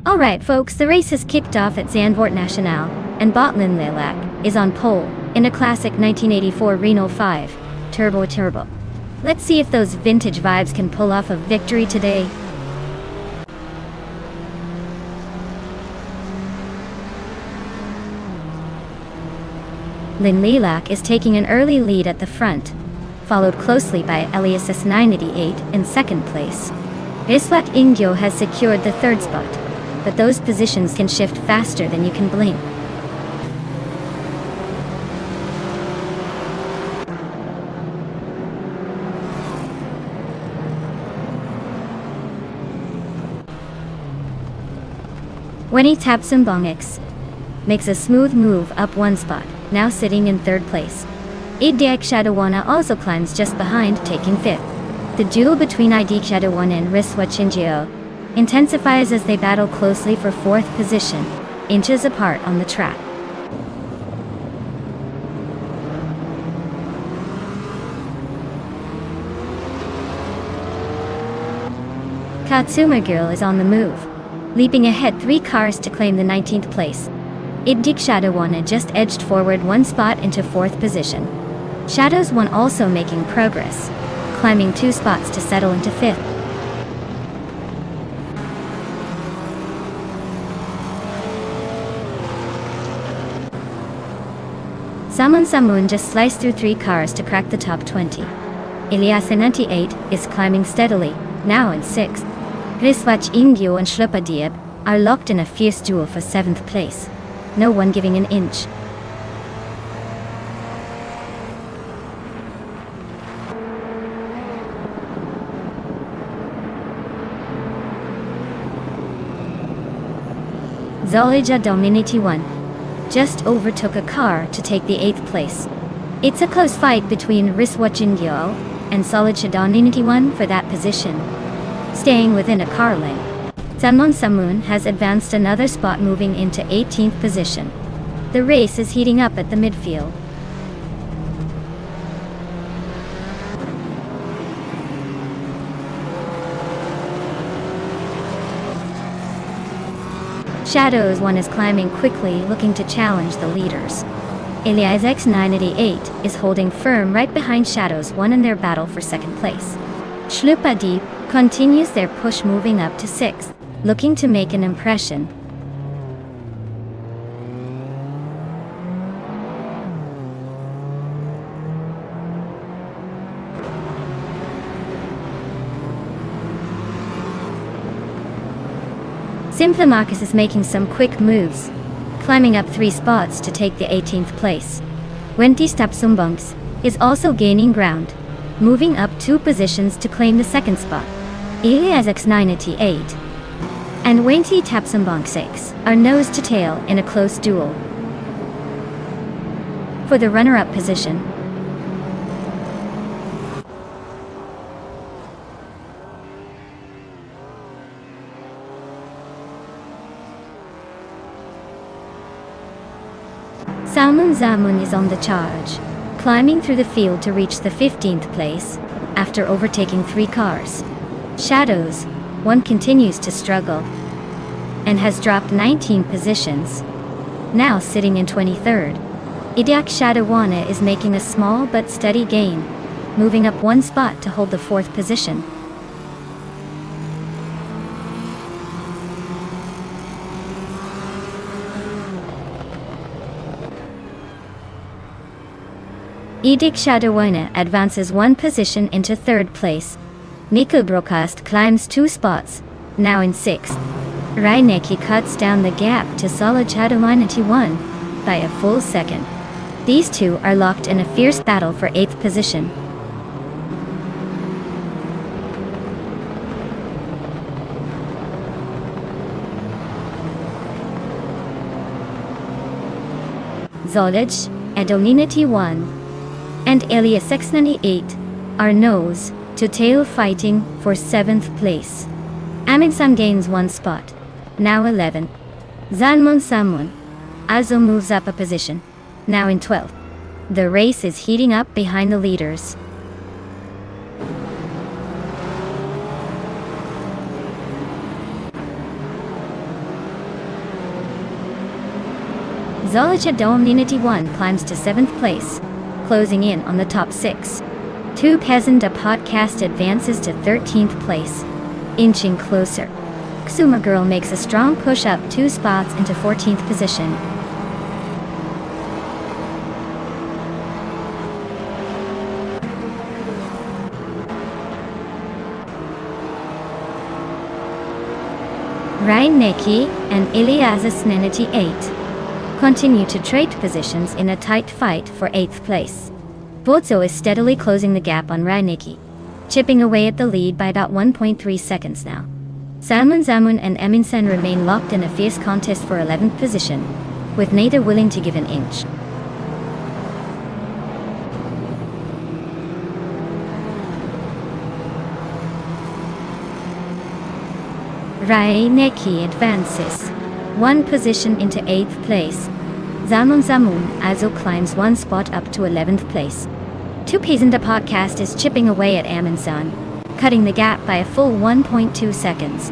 Alright folks, the race has kicked off at Zandvoort Nationale, and Botlin Lilac is on pole, in a classic 1984 Renault 5 Turbo. Let's see if those vintage vibes can pull off a victory today. Lin Lilac is taking an early lead at the front, followed closely by Elias S988 in second place. Riswat Ingyo has secured the third spot, but those positions can shift faster than you can blink. Wendy Tapsumbongix makes a smooth move up one spot, now sitting in third place. Idiak Shadawana also climbs just behind, taking fifth. The duel between Idik Shadawana and Riswa Chinjio intensifies as they battle closely for fourth position, inches apart on the track. Katsuma Girl is on the move, leaping ahead 3 cars to claim the 19th place. Idik Shadawana just edged forward 1 spot into 4th position. Shadows 1 also making progress, climbing 2 spots to settle into 5th. Samun just sliced through 3 cars to crack the top 20. Elias 98 is climbing steadily, now in 6th. Riswach Ingyo and Shlupadieb are locked in a fierce duel for 7th place, no one giving an inch. Zolija Dominity 1 just overtook a car to take the 8th place. It's a close fight between Riswach Ingyo and Solid Dominity 1 for that position, staying within a car lane. Samun has advanced another spot, moving into 18th position. The race is heating up at the midfield. Shadows 1 is climbing quickly, looking to challenge the leaders. Elias X988 is holding firm right behind Shadows 1 in their battle for 2nd place. Shlupadi continues their push, moving up to 6th, looking to make an impression. Simplamakis is making some quick moves, climbing up 3 spots to take the 18th place. Wentis Tapsumbunks is also gaining ground, moving up 2 positions to claim the 2nd spot. Elias X988 and Wenti Tapsumbunk 6 are nose to tail in a close duel for the runner-up position. Salmon Zamun is on the charge, climbing through the field to reach the 15th place after overtaking 3 cars. Shadows 1 continues to struggle and has dropped 19 positions, now sitting in 23rd. Idiak Shadawana is making a small but steady gain, moving up 1 spot to hold the 4th position. Idik Shadawana advances 1 position into 3rd place. Miko Broadcast climbs 2 spots, now in 6th. Raineki cuts down the gap to Solid Shadawana 1 by a full second. These 2 are locked in a fierce battle for 8th position. Zolij, Adolinity 1 and Elias X98 are nose to tail fighting for 7th place. Aminsam gains 1 spot, now 11th. Zanmun Samun also moves up a position, now in 12th. The race is heating up behind the leaders. Zolicha Dominity 1 climbs to 7th place, closing in on the top 6. 2 Peasant a Podcast advances to 13th place, inching closer. Xuma Girl makes a strong push up 2 spots into 14th position. Reineki and Iliasas Neneti 8 continue to trade positions in a tight fight for 8th place. Bozo is steadily closing the gap on Reineki, chipping away at the lead by about 1.3 seconds now. Zamun and Eminsen remain locked in a fierce contest for 11th position, with neither willing to give an inch. Reineki advances 1 position into 8th place. Zamun also climbs 1 spot up to 11th place. 2 Peasant a Podcast is chipping away at Aminsan, cutting the gap by a full 1.2 seconds.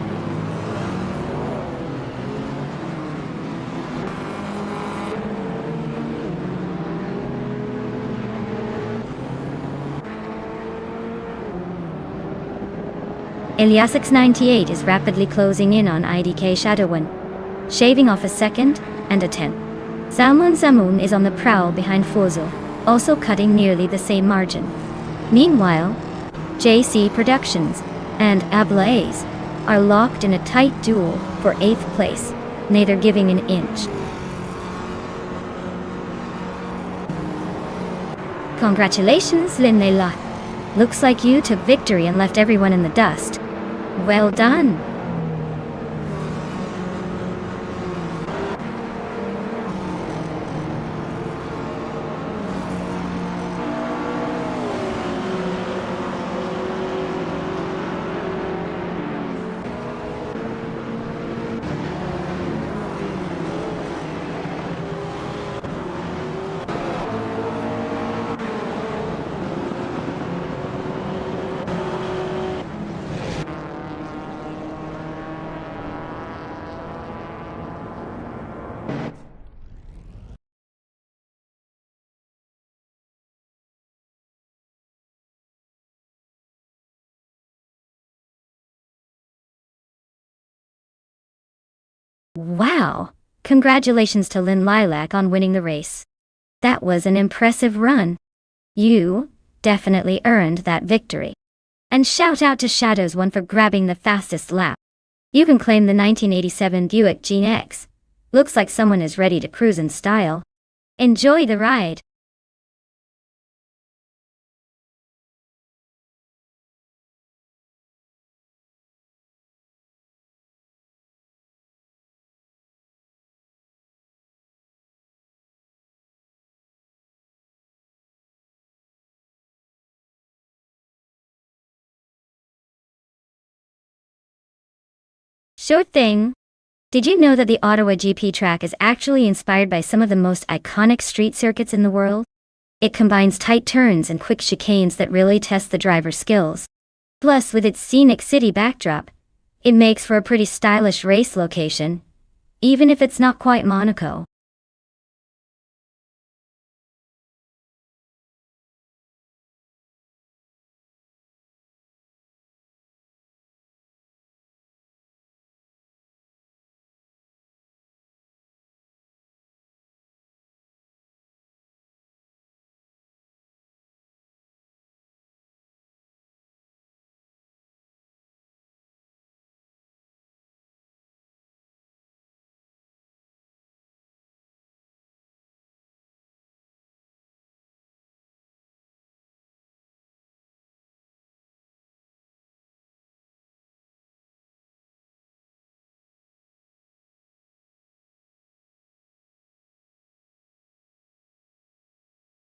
Eliasix98 is rapidly closing in on IDK Shadowin, shaving off a second and a 10th. Zamun is on the prowl behind Fuzo, also cutting nearly the same margin. Meanwhile, JC Productions and Ablaze are locked in a tight duel for 8th place, neither giving an inch. Congratulations, Lin Leila. Looks like you took victory and left everyone in the dust. Well done. Wow! Congratulations to Lynn Lilac on winning the race. That was an impressive run. You definitely earned that victory. And shout out to Shadows 1 for grabbing the fastest lap. You can claim the 1987 Buick Gene X. Looks like someone is ready to cruise in style. Enjoy the ride. Sure thing. Did you know that the Ottawa GP track is actually inspired by some of the most iconic street circuits in the world? It combines tight turns and quick chicanes that really test the driver's skills. Plus, with its scenic city backdrop, it makes for a pretty stylish race location, even if it's not quite Monaco.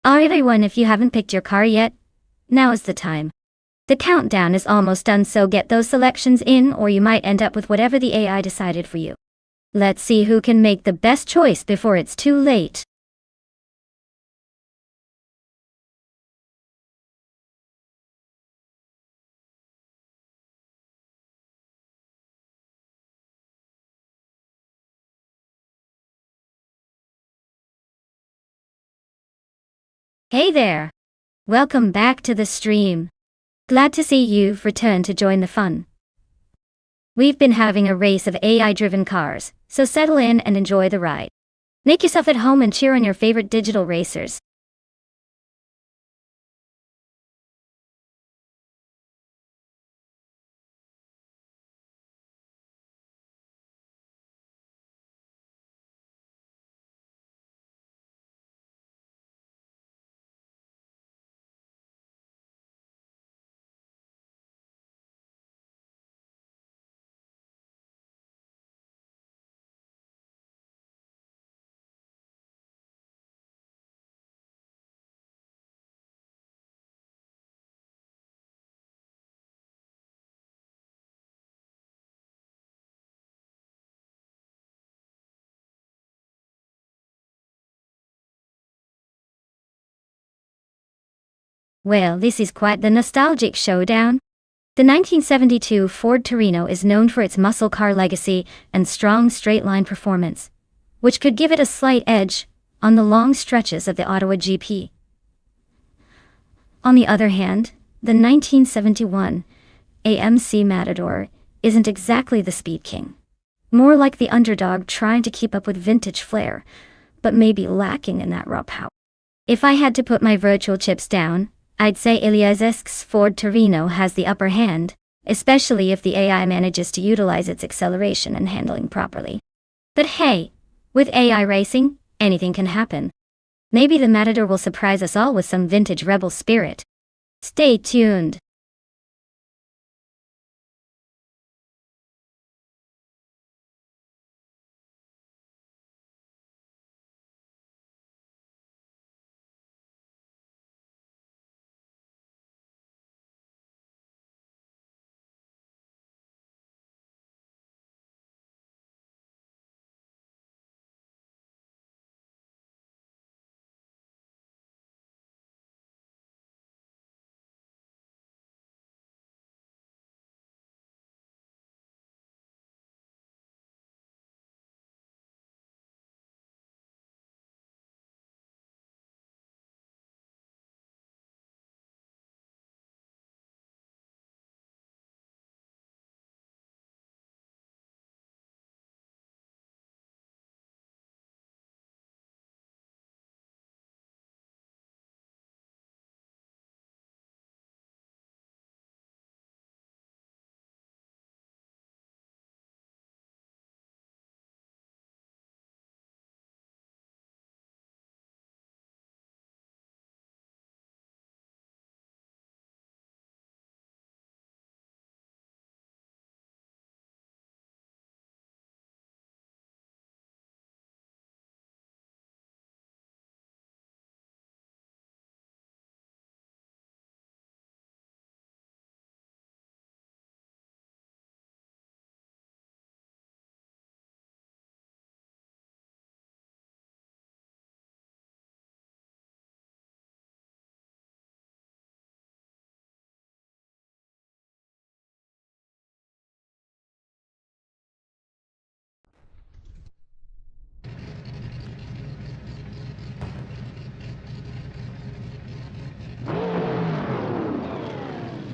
Alright everyone, if you haven't picked your car yet, now is the time. The countdown is almost done, so get those selections in or you might end up with whatever the AI decided for you. Let's see who can make the best choice before it's too late. Hey there! Welcome back to the stream. Glad to see you've returned to join the fun. We've been having a race of AI-driven cars, so settle in and enjoy the ride. Make yourself at home and cheer on your favorite digital racers. Well, this is quite the nostalgic showdown. The 1972 Ford Torino is known for its muscle car legacy and strong straight-line performance, which could give it a slight edge on the long stretches of the Ottawa GP. On the other hand, the 1971 AMC Matador isn't exactly the speed king. More like the underdog trying to keep up with vintage flair, but maybe lacking in that raw power. If I had to put my virtual chips down, I'd say Iliaszewski's Ford Torino has the upper hand, especially if the AI manages to utilize its acceleration and handling properly. But hey, with AI racing, anything can happen. Maybe the Matador will surprise us all with some vintage rebel spirit. Stay tuned.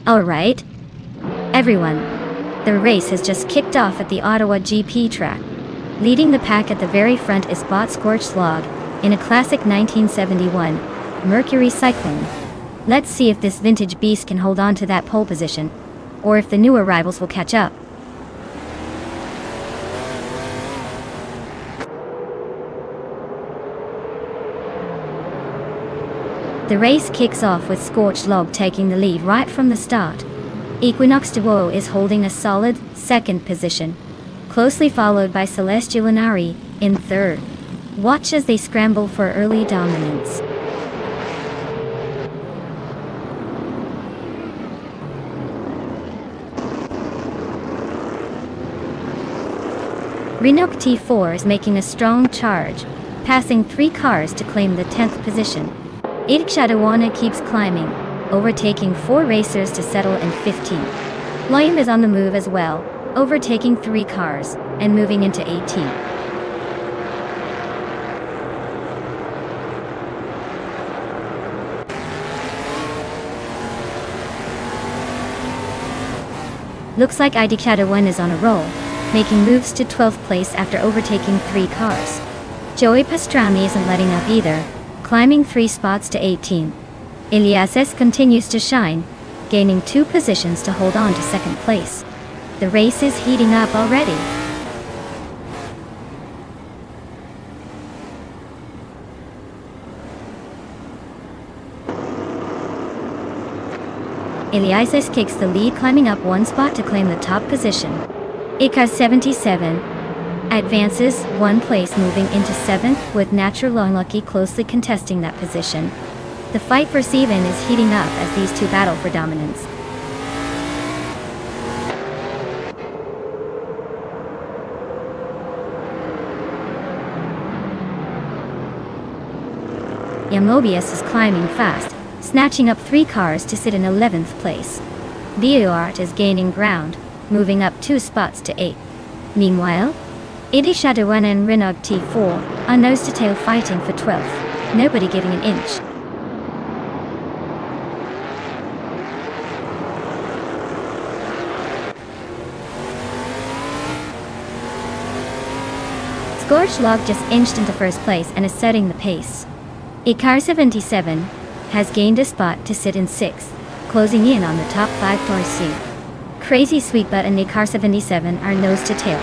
Alright, everyone, the race has just kicked off at the Ottawa GP track. Leading the pack at the very front is Bot Scorched Log, in a classic 1971 Mercury Cyclone. Let's see if this vintage beast can hold on to that pole position, or if the new arrivals will catch up. The race kicks off with Scorched Log taking the lead right from the start. Equinox Duo is holding a solid second position, closely followed by Celestial Inari in third. Watch as they scramble for early dominance. Renook T4 is making a strong charge, passing 3 cars to claim the 10th position. Irkshadowana keeps climbing, overtaking 4 racers to settle in 15th. Loyam is on the move as well, overtaking 3 cars, and moving into 18th. Looks like ID Shadow 1 is on a roll, making moves to 12th place after overtaking 3 cars. Joey Pastrami isn't letting up either, climbing 3 spots to 18. Elias continues to shine, gaining 2 positions to hold on to 2nd place. The race is heating up already. Elias kicks the lead, climbing up 1 spot to claim the top position. Car 77 advances 1 place, moving into 7th, with Natural Unlucky closely contesting that position. The fight for Steven is heating up as these two battle for dominance. Mobius is climbing fast, snatching up 3 cars to sit in 11th place. BioArt is gaining ground, moving up 2 spots to 8th. Meanwhile, ID Shadow 1 and Renault T4 are nose to tail fighting for 12th, nobody giving an inch. Scorched Log just inched into 1st place and is setting the pace. Car 77 has gained a spot to sit in 6th, closing in on the top 5 cars. Crazy Sweetbutt and Car 77 are nose to tail,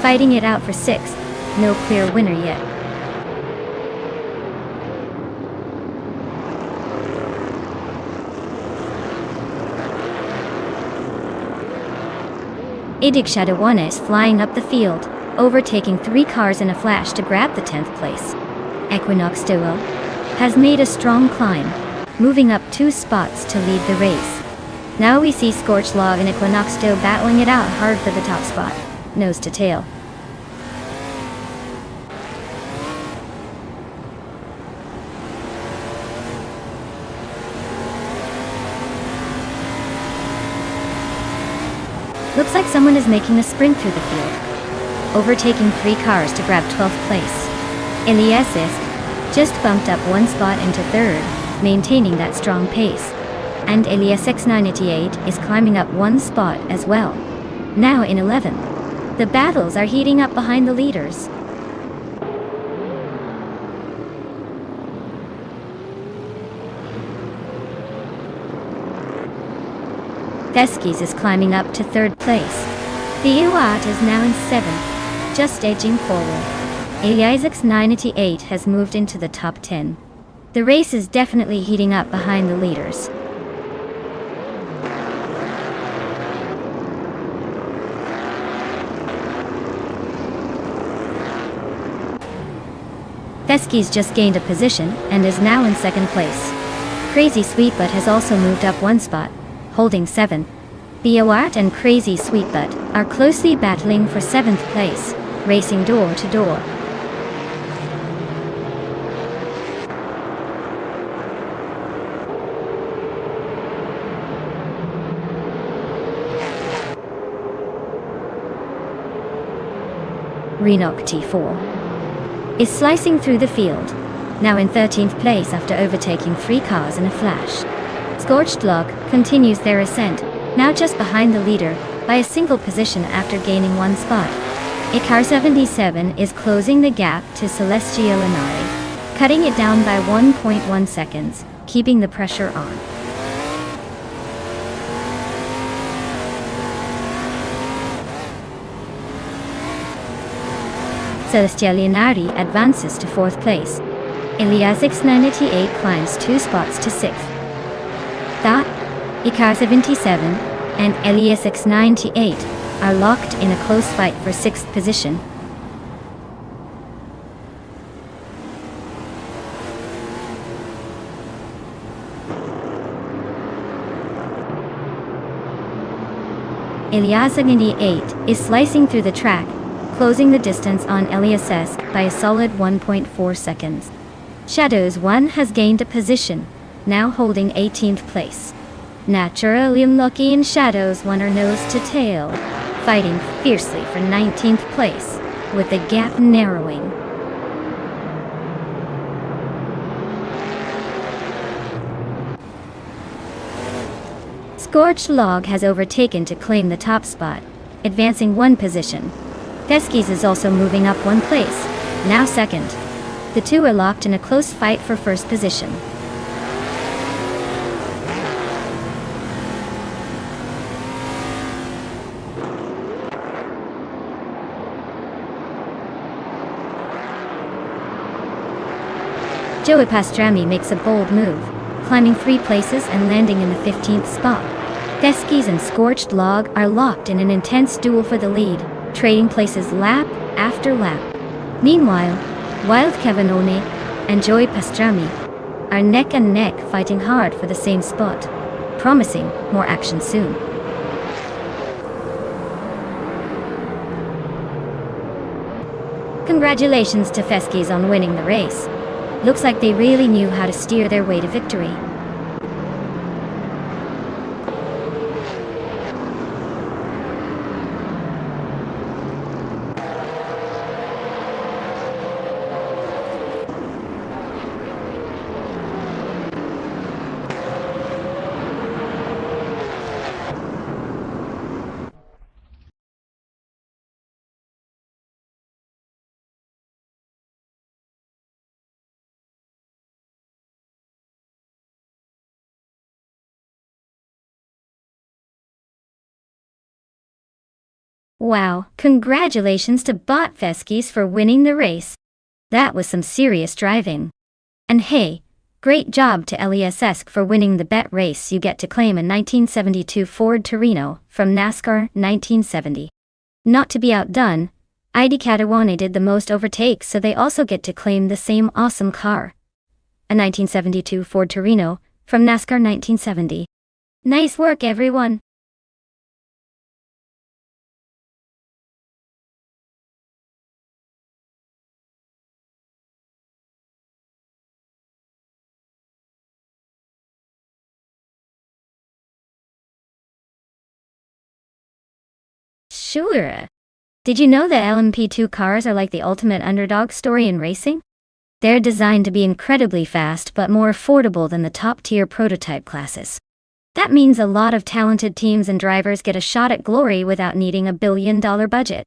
fighting it out for 6th, no clear winner yet. ID Shadow 1 is flying up the field, overtaking 3 cars in a flash to grab the 10th place. Equinox Duo has made a strong climb, moving up 2 spots to lead the race. Now we see Scorched Log and Equinox Duo battling it out hard for the top spot, nose to tail. Looks like someone is making a sprint through the field, overtaking 3 cars to grab 12th place. Elias just bumped up 1 spot into 3rd, maintaining that strong pace. And Elias X98 is climbing up 1 spot as well, now in 11th. The battles are heating up behind the leaders. Theskis is climbing up to 3rd place. The UAT is now in 7th, just edging forward. Elias 98 has moved into the top 10. The race is definitely heating up behind the leaders. Theskis just gained a position and is now in 2nd place. Crazy Sweetbutt has also moved up 1 spot, holding 7th. BioArt and Crazy Sweetbutt are closely battling for 7th place, racing door to door. Renault T4 is slicing through the field, now in 13th place after overtaking 3 cars in a flash. Scorched Log continues their ascent, now just behind the leader by a single position after gaining 1 spot. Car 77 is closing the gap to Celestial Inari, cutting it down by 1.1 seconds, keeping the pressure on. Celestial Inari advances to 4th place. Elias X98 climbs 2 spots to 6th. Car 77 and Elias X98 are locked in a close fight for 6th position. Elias X98 is slicing through the track, closing the distance on Elias by a solid 1.4 seconds. Shadows 1 has gained a position, now holding 18th place. Naturally Unlucky and Shadows 1 are nose to tail, fighting fiercely for 19th place, with the gap narrowing. Scorched Log has overtaken to claim the top spot, advancing one position. Feskis is also moving up one place, now second. The two are locked in a close fight for first position. Joey Pastrami makes a bold move, climbing 3 places and landing in the 15th spot. Feskis and Scorched Log are locked in an intense duel for the lead, trading places lap after lap. Meanwhile, Wild Kevinone and Joey Pastrami are neck and neck fighting hard for the same spot, promising more action soon. Congratulations to Feskis on winning the race. Looks like they really knew how to steer their way to victory. Wow, congratulations to Bot Feskis for winning the race. That was some serious driving. And hey, great job to LESS for winning the bet race. You get to claim a 1972 Ford Torino from NASCAR 1970. Not to be outdone, ID Catawane did the most overtakes, so they also get to claim the same awesome car. A 1972 Ford Torino from NASCAR 1970. Nice work, everyone! Sure. Did you know that LMP2 cars are like the ultimate underdog story in racing? They're designed to be incredibly fast but more affordable than the top-tier prototype classes. That means a lot of talented teams and drivers get a shot at glory without needing a billion-dollar budget.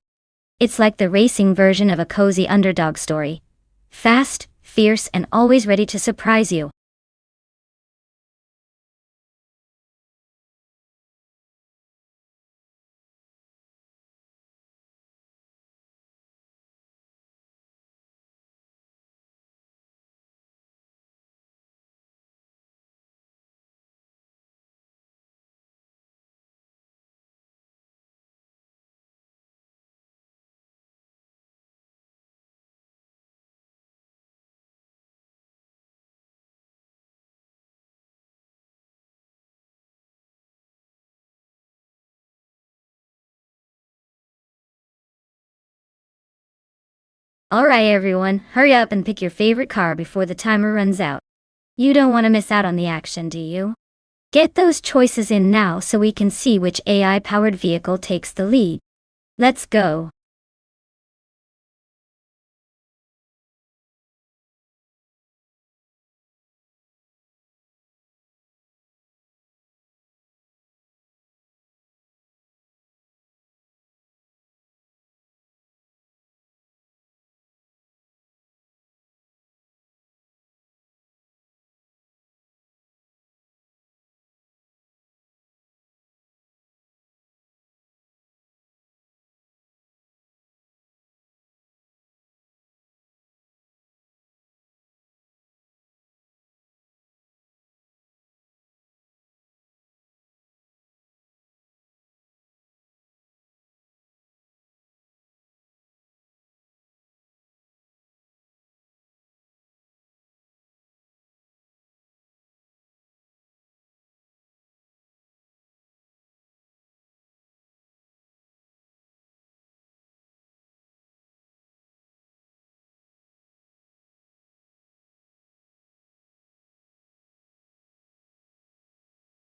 It's like the racing version of a cozy underdog story. Fast, fierce, and always ready to surprise you. Alright everyone, hurry up and pick your favorite car before the timer runs out. You don't want to miss out on the action, do you? Get those choices in now so we can see which AI-powered vehicle takes the lead. Let's go.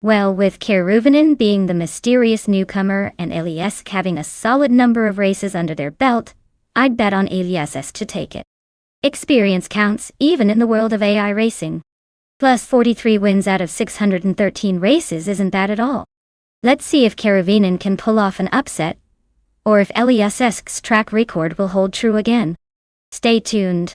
Well, with Keruvanen being the mysterious newcomer and Elias having a solid number of races under their belt, I'd bet on Elias to take it. Experience counts, even in the world of AI racing. Plus 43 wins out of 613 races isn't bad at all. Let's see if Karavinen can pull off an upset, or if Eliasesk's track record will hold true again. Stay tuned.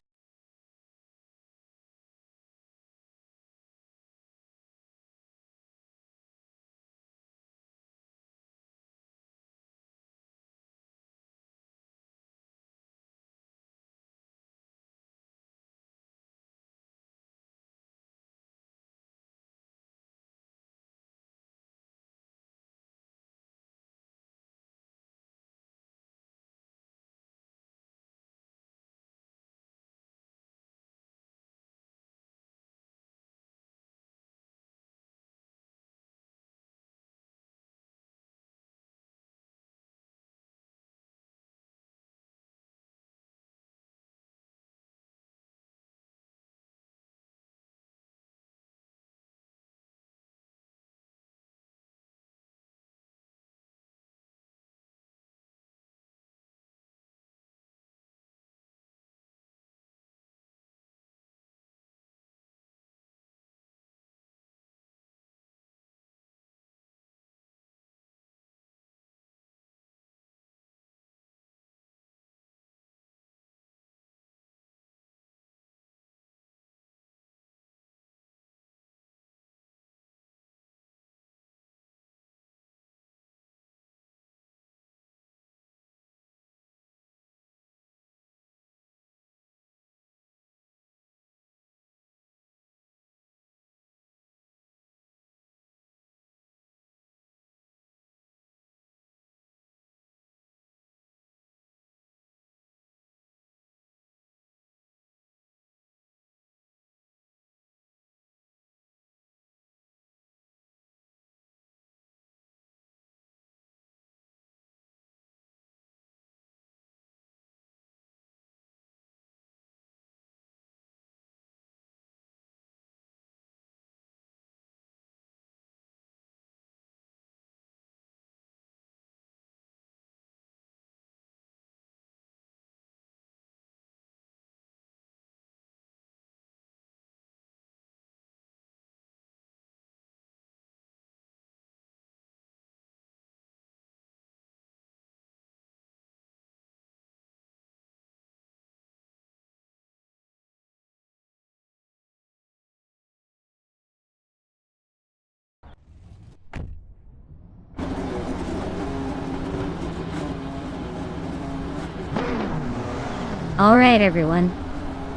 Alright everyone,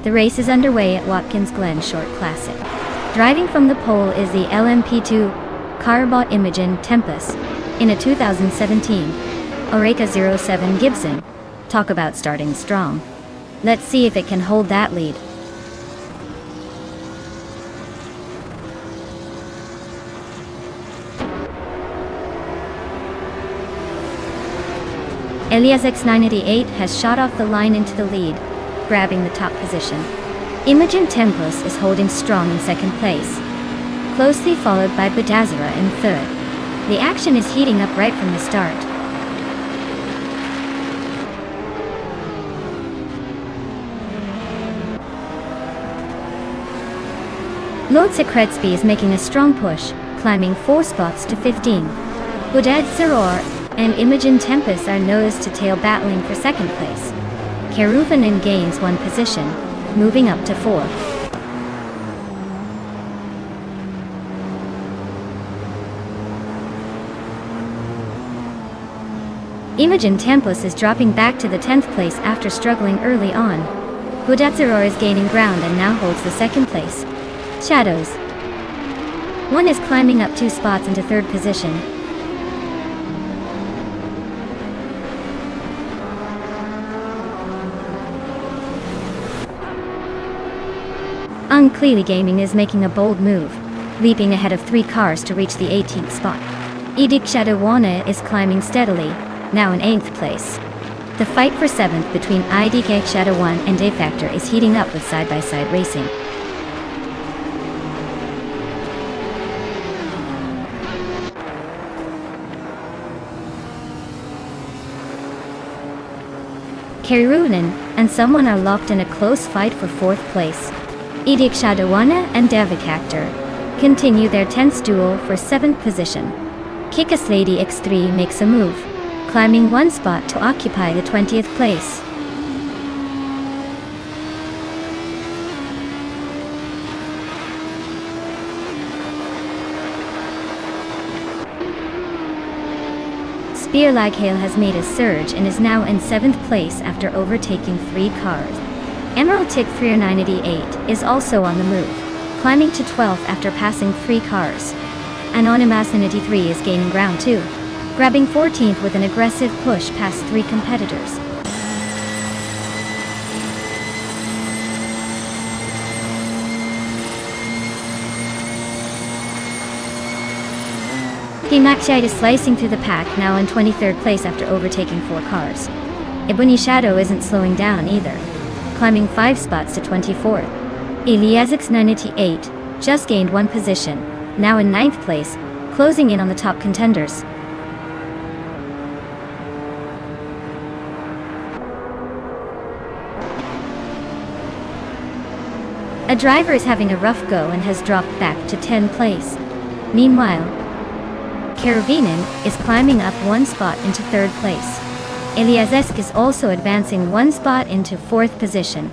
the race is underway at Watkins Glen Short Classic. Driving from the pole is the LMP2 car bought Imogen Tempest in a 2017 Oreca 07 Gibson. Talk about starting strong. Let's see if it can hold that lead. Elias X988 has shot off the line into the lead, grabbing the top position. Imogen Tempest is holding strong in second place, closely followed by Bedazzara in third. The action is heating up right from the start. Lotse Kretsby is making a strong push, climbing 4 spots to 15. Bedazzara and Imogen Tempest are nose to tail battling for second place. Karuvanen gains 1 position, moving up to 4. Imogen Tempest is dropping back to the 10th place after struggling early on. Bedazzara is gaining ground and now holds the second place. Shadows. One is climbing up 2 spots into third position. Unclearly Gaming is making a bold move, leaping ahead of 3 cars to reach the 18th spot. Edik Shadawana is climbing steadily, now in 8th place. The fight for 7th between IDK Shadawan and A-Factor is heating up with side-by-side racing. Karuvanen and someone are locked in a close fight for 4th place. Edik Shadawana and Davik Actor continue their tense duel for 7th position. Kickass Lady X3 makes a move, climbing one spot to occupy the 20th place. Spear Like Hail has made a surge and is now in 7th place after overtaking 3 cars. Emerald Tick 398 is also on the move, climbing to 12th after passing 3 cars. Anonymous 93 is gaining ground too, grabbing 14th with an aggressive push past 3 competitors. Maxite is slicing through the pack, now in 23rd place after overtaking 4 cars. Ebony Shadow isn't slowing down either, climbing 5 spots to 24th. Eliasix 988 just gained 1 position, now in 9th place, closing in on the top contenders. A driver is having a rough go and has dropped back to 10th place. Meanwhile, Karavinin is climbing up 1 spot into 3rd place. Eliazesk is also advancing 1 spot into 4th position.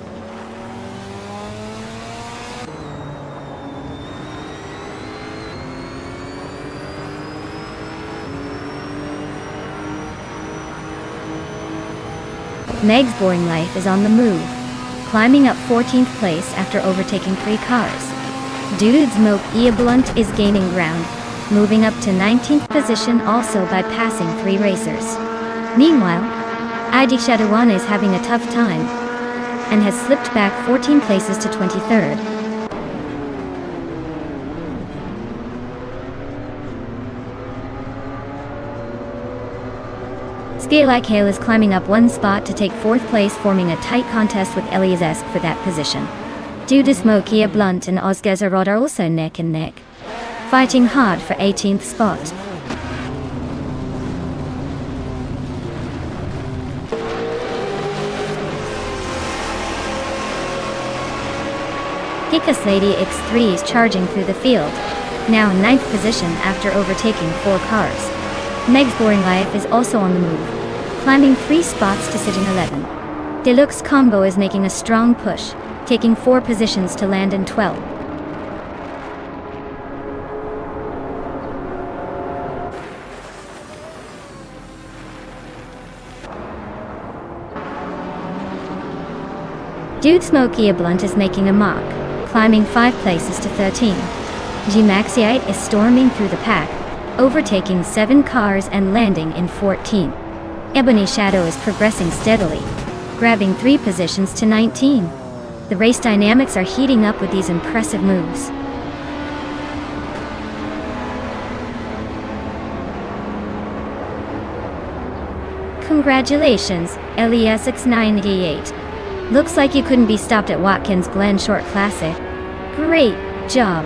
Meg's Boring Life is on the move, climbing up 14th place after overtaking 3 cars. Dude Smoke Ia Blunt is gaining ground, moving up to 19th position also by passing 3 racers. Meanwhile, ID Shadawana is having a tough time and has slipped back 14 places to 23rd. Spear Like Hail is climbing up 1 spot to take 4th place, forming a tight contest with Eliazesk for that position. Dude Smoke Ia Blunt and Ozgazarod are also neck and neck, fighting hard for 18th spot. Kickass Lady X3 is charging through the field, now in 9th position after overtaking 4 cars. Meg's Boring Life is also on the move, climbing 3 spots to sit in 11. Deluxe Combo is making a strong push, taking 4 positions to land in 12th. Dude Smoky Blunt is making a mark, climbing 5 places to 13. G-Maxiite is storming through the pack, overtaking 7 cars and landing in 14. Ebony Shadow is progressing steadily, grabbing 3 positions to 19. The race dynamics are heating up with these impressive moves. Congratulations, LESX988. Looks like you couldn't be stopped at Watkins Glen Short Classic. Great job.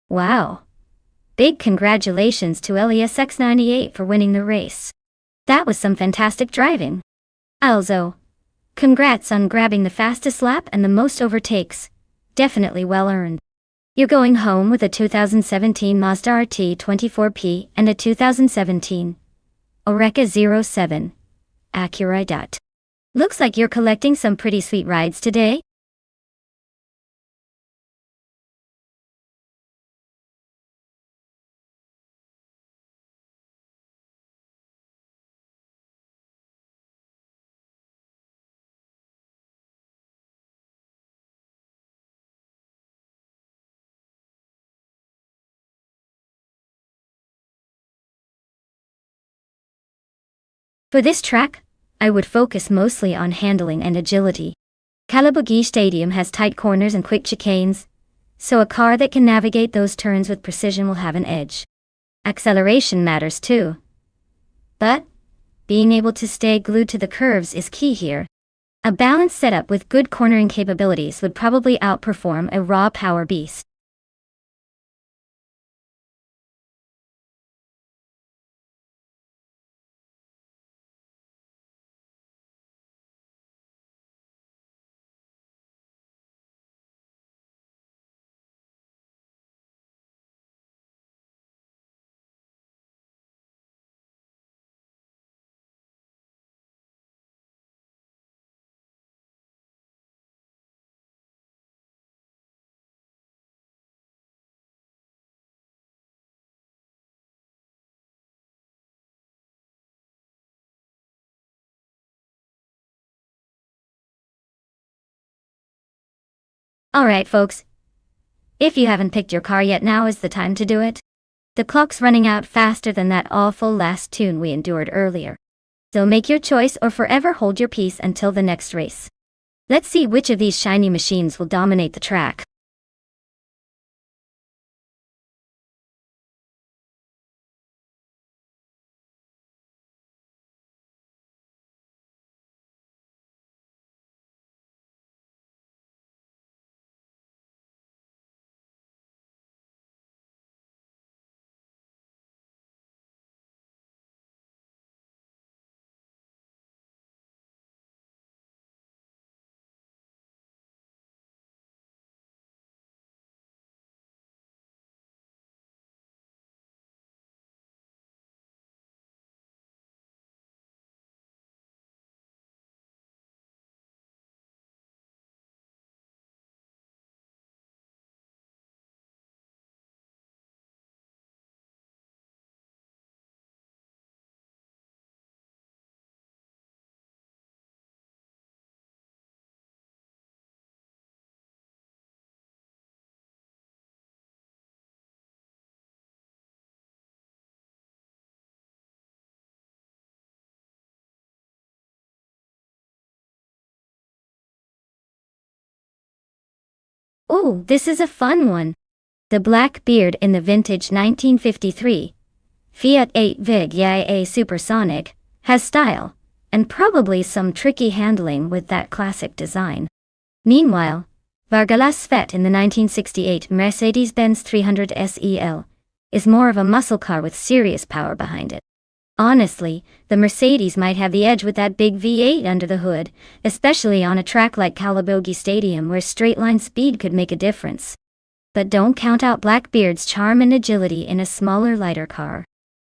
Wow. Big congratulations to LESX98 for winning the race. That was some fantastic driving. Also, congrats on grabbing the fastest lap and the most overtakes. Definitely well earned. You're going home with a 2017 Mazda RT24P and a 2017 Oreca 07 Acura. Looks like you're collecting some pretty sweet rides today. For this track, I would focus mostly on handling and agility. Kalabugi Stadium has tight corners and quick chicanes, so a car that can navigate those turns with precision will have an edge. Acceleration matters too. But being able to stay glued to the curves is key here. A balanced setup with good cornering capabilities would probably outperform a raw power beast. Alright folks, if you haven't picked your car yet, now is the time to do it. The clock's running out faster than that awful last tune we endured earlier. So make your choice or forever hold your peace until the next race. Let's see which of these shiny machines will dominate the track. Ooh, this is a fun one. The Blackbeard in the vintage 1953 Fiat 8 Vig Yae Supersonic has style, and probably some tricky handling with that classic design. Meanwhile, Vargalas Svet in the 1968 Mercedes-Benz 300 SEL is more of a muscle car with serious power behind it. Honestly, the Mercedes might have the edge with that big V8 under the hood, especially on a track like Kalabogi Stadium where straight-line speed could make a difference. But don't count out Blackbeard's charm and agility in a smaller, lighter car.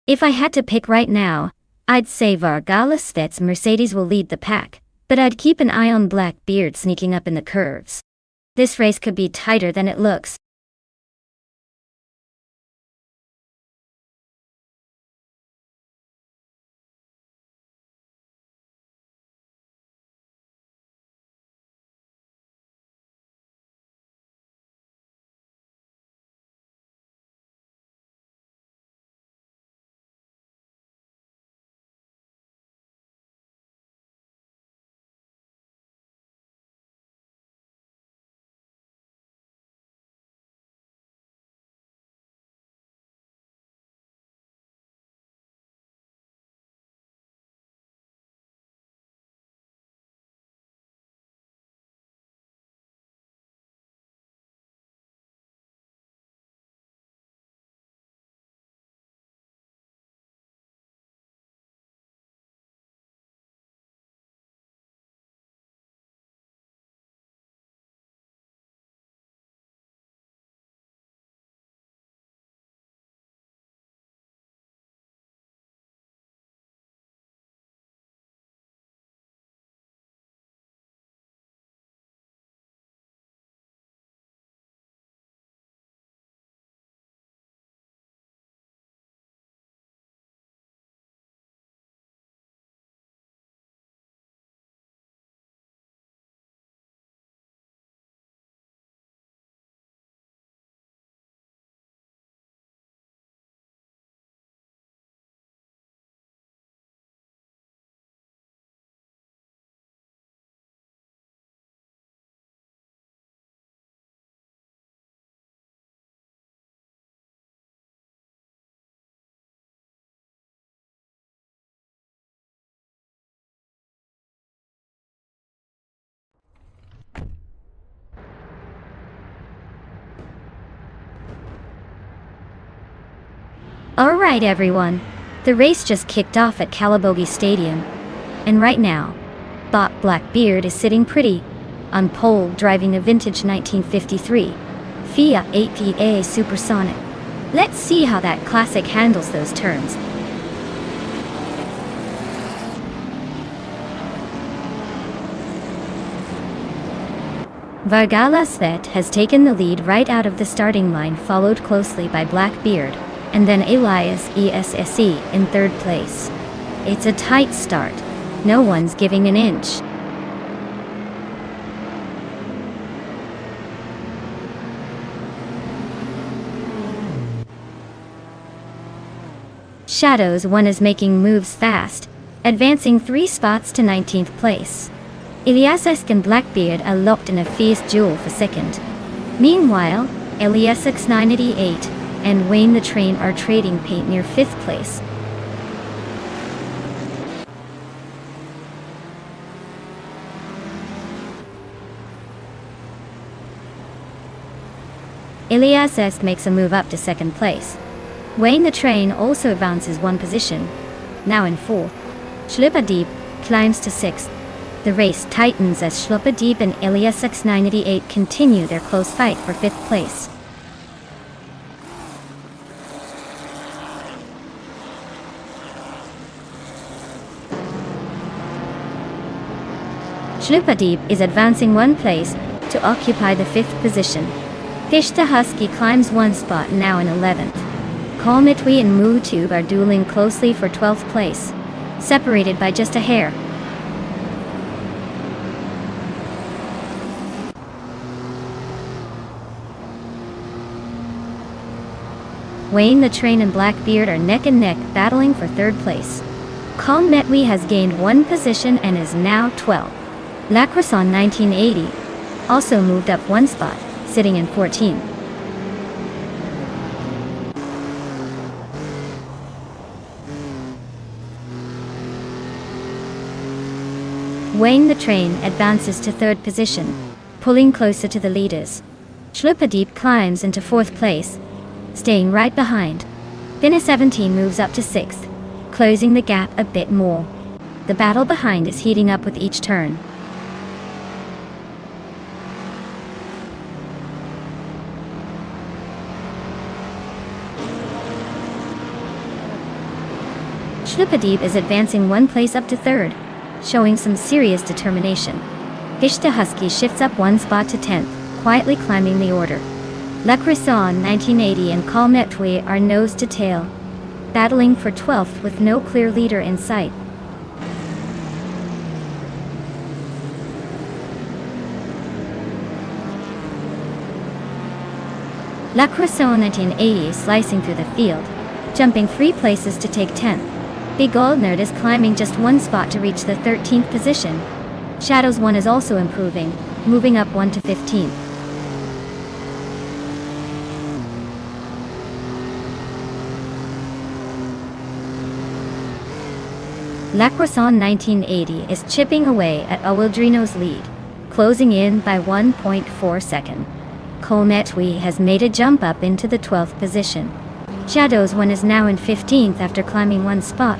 If I had to pick right now, I'd say Vargalas Svet's Mercedes will lead the pack, but I'd keep an eye on Blackbeard sneaking up in the curves. This race could be tighter than it looks. Alright everyone, the race just kicked off at Calabogie Stadium. And right now, Bob Blackbeard is sitting pretty on pole driving a vintage 1953 Fiat 8PA Supersonic. Let's see how that classic handles those turns. Vargalasvet has taken the lead right out of the starting line, followed closely by Blackbeard, and then Elias ESSE in third place. It's a tight start. No one's giving an inch. Shadows 1 is making moves fast, advancing 3 spots to 19th place. Elias and Blackbeard are locked in a fierce duel for second. Meanwhile, Elias 988 and Wayne the Train are trading paint near 5th place. Elias makes a move up to 2nd place. Wayne the Train also advances 1 position, now in 4th. Schlipperdieb climbs to 6th. The race tightens as Schlipperdieb and Elias 988 continue their close fight for 5th place. Schlipperdieb is advancing 1 place to occupy the 5th position. Fishta Husky climbs 1 spot, now in 11th. Kalmitwi and Mootube are dueling closely for 12th place, separated by just a hair. Wayne the Train and Blackbeard are neck and neck, battling for 3rd place. Kalmetwi has gained 1 position and is now 12th. Lacroisson 1980 also moved up 1 spot, sitting in 14th. Wayne the Train advances to 3rd position, pulling closer to the leaders. Schlipperdieb climbs into 4th place, staying right behind. Finna 17 moves up to 6th, closing the gap a bit more. The battle behind is heating up with each turn. Schlipperdieb is advancing 1 place up to 3rd, showing some serious determination. Fishta Husky shifts up 1 spot to 10th, quietly climbing the order. Lacroisson 1980 and Kalmetwi are nose to tail, battling for 12th with no clear leader in sight. Lacroisson 1980 is slicing through the field, jumping 3 places to take 10th. Big Goldnerd is climbing just 1 spot to reach the 13th position. Shadows 1 is also improving, moving up 1 to 15th. Lacroisson 1980 is chipping away at Awildrino's lead, closing in by 1.4 seconds. Kalmetwi has made a jump up into the 12th position. Shadows 1 is now in 15th after climbing 1 spot.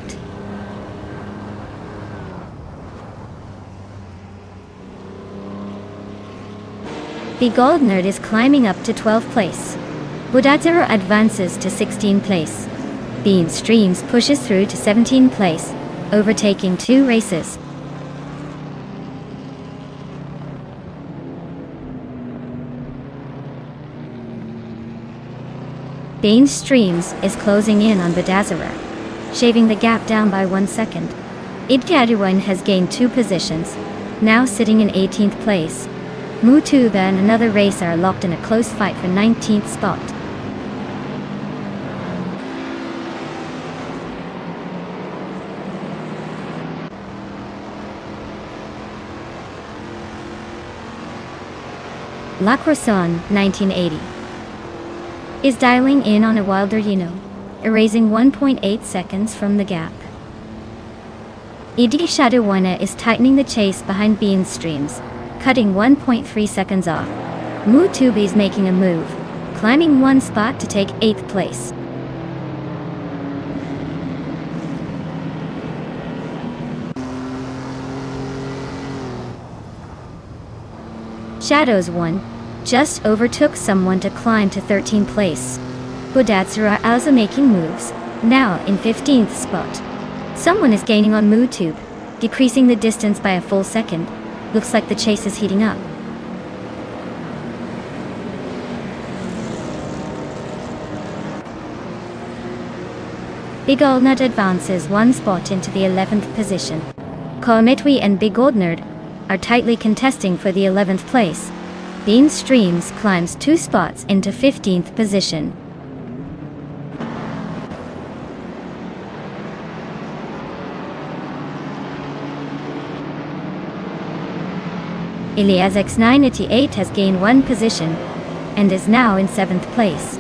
The Goldnerd is climbing up to 12th place. Budazero advances to 16th place. Bean Streams pushes through to 17th place, overtaking 2 races. Bean Streams is closing in on Budazero, shaving the gap down by 1 second. Idkaduwan has gained 2 positions, now sitting in 18th place. Mutuba and another racer are locked in a close fight for 19th spot. Lacroisson 1980 is dialing in on a Awildrino, erasing 1.8 seconds from the gap. Idi Shadowana is tightening the chase behind Bean Streams, cutting 1.3 seconds off. Mutubi is making a move, climbing 1 spot to take 8th place. Shadows 1 just overtook someone to climb to 13th place. Budatsuru are also making moves, now in 15th spot. Someone is gaining on MooTube, decreasing the distance by a full second. Looks like the chase is heating up. Big Old Nerd advances one spot into the 11th position. Kometwi and Big Old Nerd are tightly contesting for the 11th place. Bean Streams climbs 2 spots into 15th position. Ilias X988 has gained 1 position and is now in 7th place.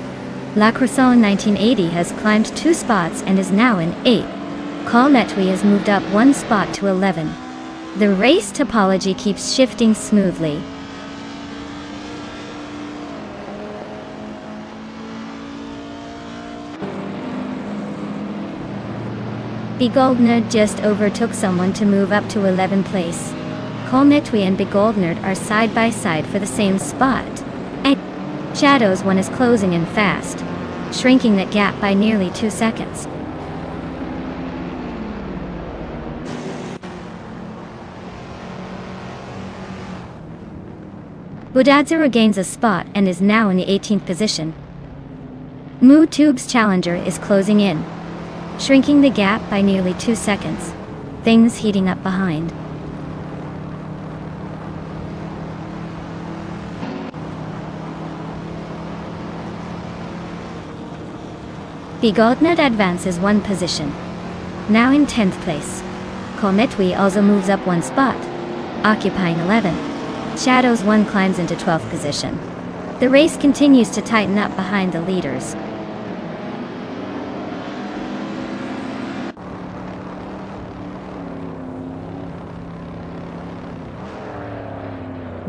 La Croissant 1980 has climbed 2 spots and is now in 8th. Kometwi has moved up 1 spot to 11. The race topology keeps shifting smoothly. Big Old Nerd just overtook someone to move up to 11th place. Kometwi and Big Old Nerd are side by side for the same spot. And Shadows 1 is closing in fast, shrinking that gap by nearly 2 seconds. Budatsuru gains a spot and is now in the 18th position. MooTube's challenger is closing in, shrinking the gap by nearly 2 seconds. Things heating up behind. Big Old Nerd advances 1 position, now in 10th place. Kometwi also moves up 1 spot, occupying 11th. Shadows 1 climbs into 12th position. The race continues to tighten up behind the leaders.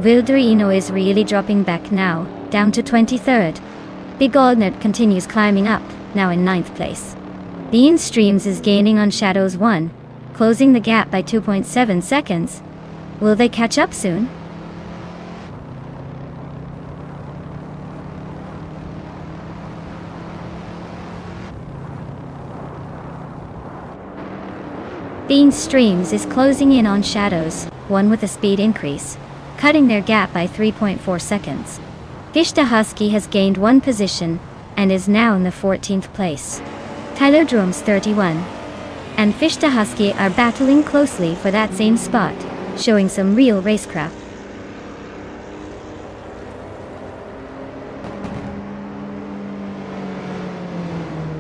Wilderino is really dropping back now, down to 23rd. Big Old Nerd continues climbing up, now in 9th place. Bean Streams is gaining on Shadows 1, closing the gap by 2.7 seconds. Will they catch up soon? Bean Streams is closing in on Shadows 1 with a speed increase, cutting their gap by 3.4 seconds. Gishta Husky has gained 1 position and is now in the 14th place. Tylodrome's 31 and Fishta Husky are battling closely for that same spot, showing some real racecraft.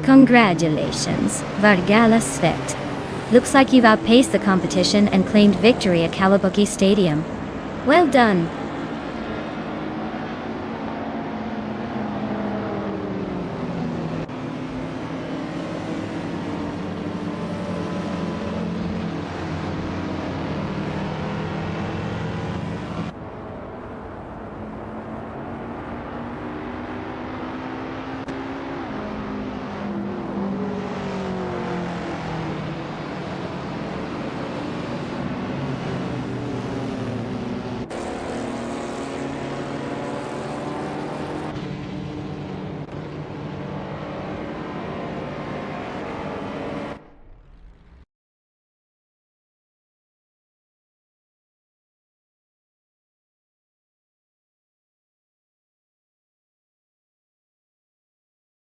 Congratulations, Vargala Svet. Looks like you've outpaced the competition and claimed victory at Kalabuki Stadium. Well done.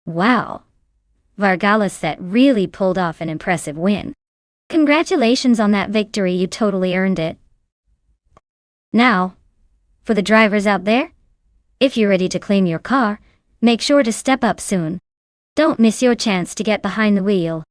Wow. Vargala Set really pulled off an impressive win. Congratulations on that victory, you totally earned it. Now, for the drivers out there, if you're ready to claim your car, make sure to step up soon. Don't miss your chance to get behind the wheel.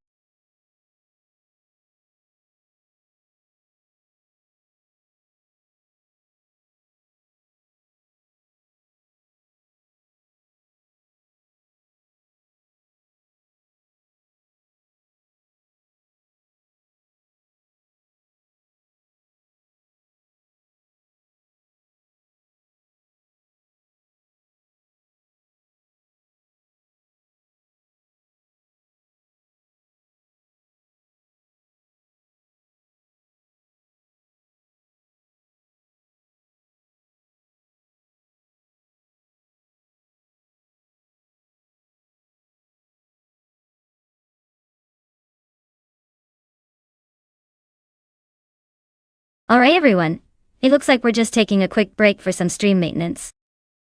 Alright everyone, it looks like we're just taking a quick break for some stream maintenance.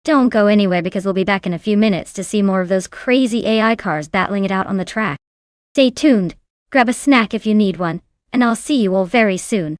Don't go anywhere because we'll be back in a few minutes to see more of those crazy AI cars battling it out on the track. Stay tuned, grab a snack if you need one, and I'll see you all very soon.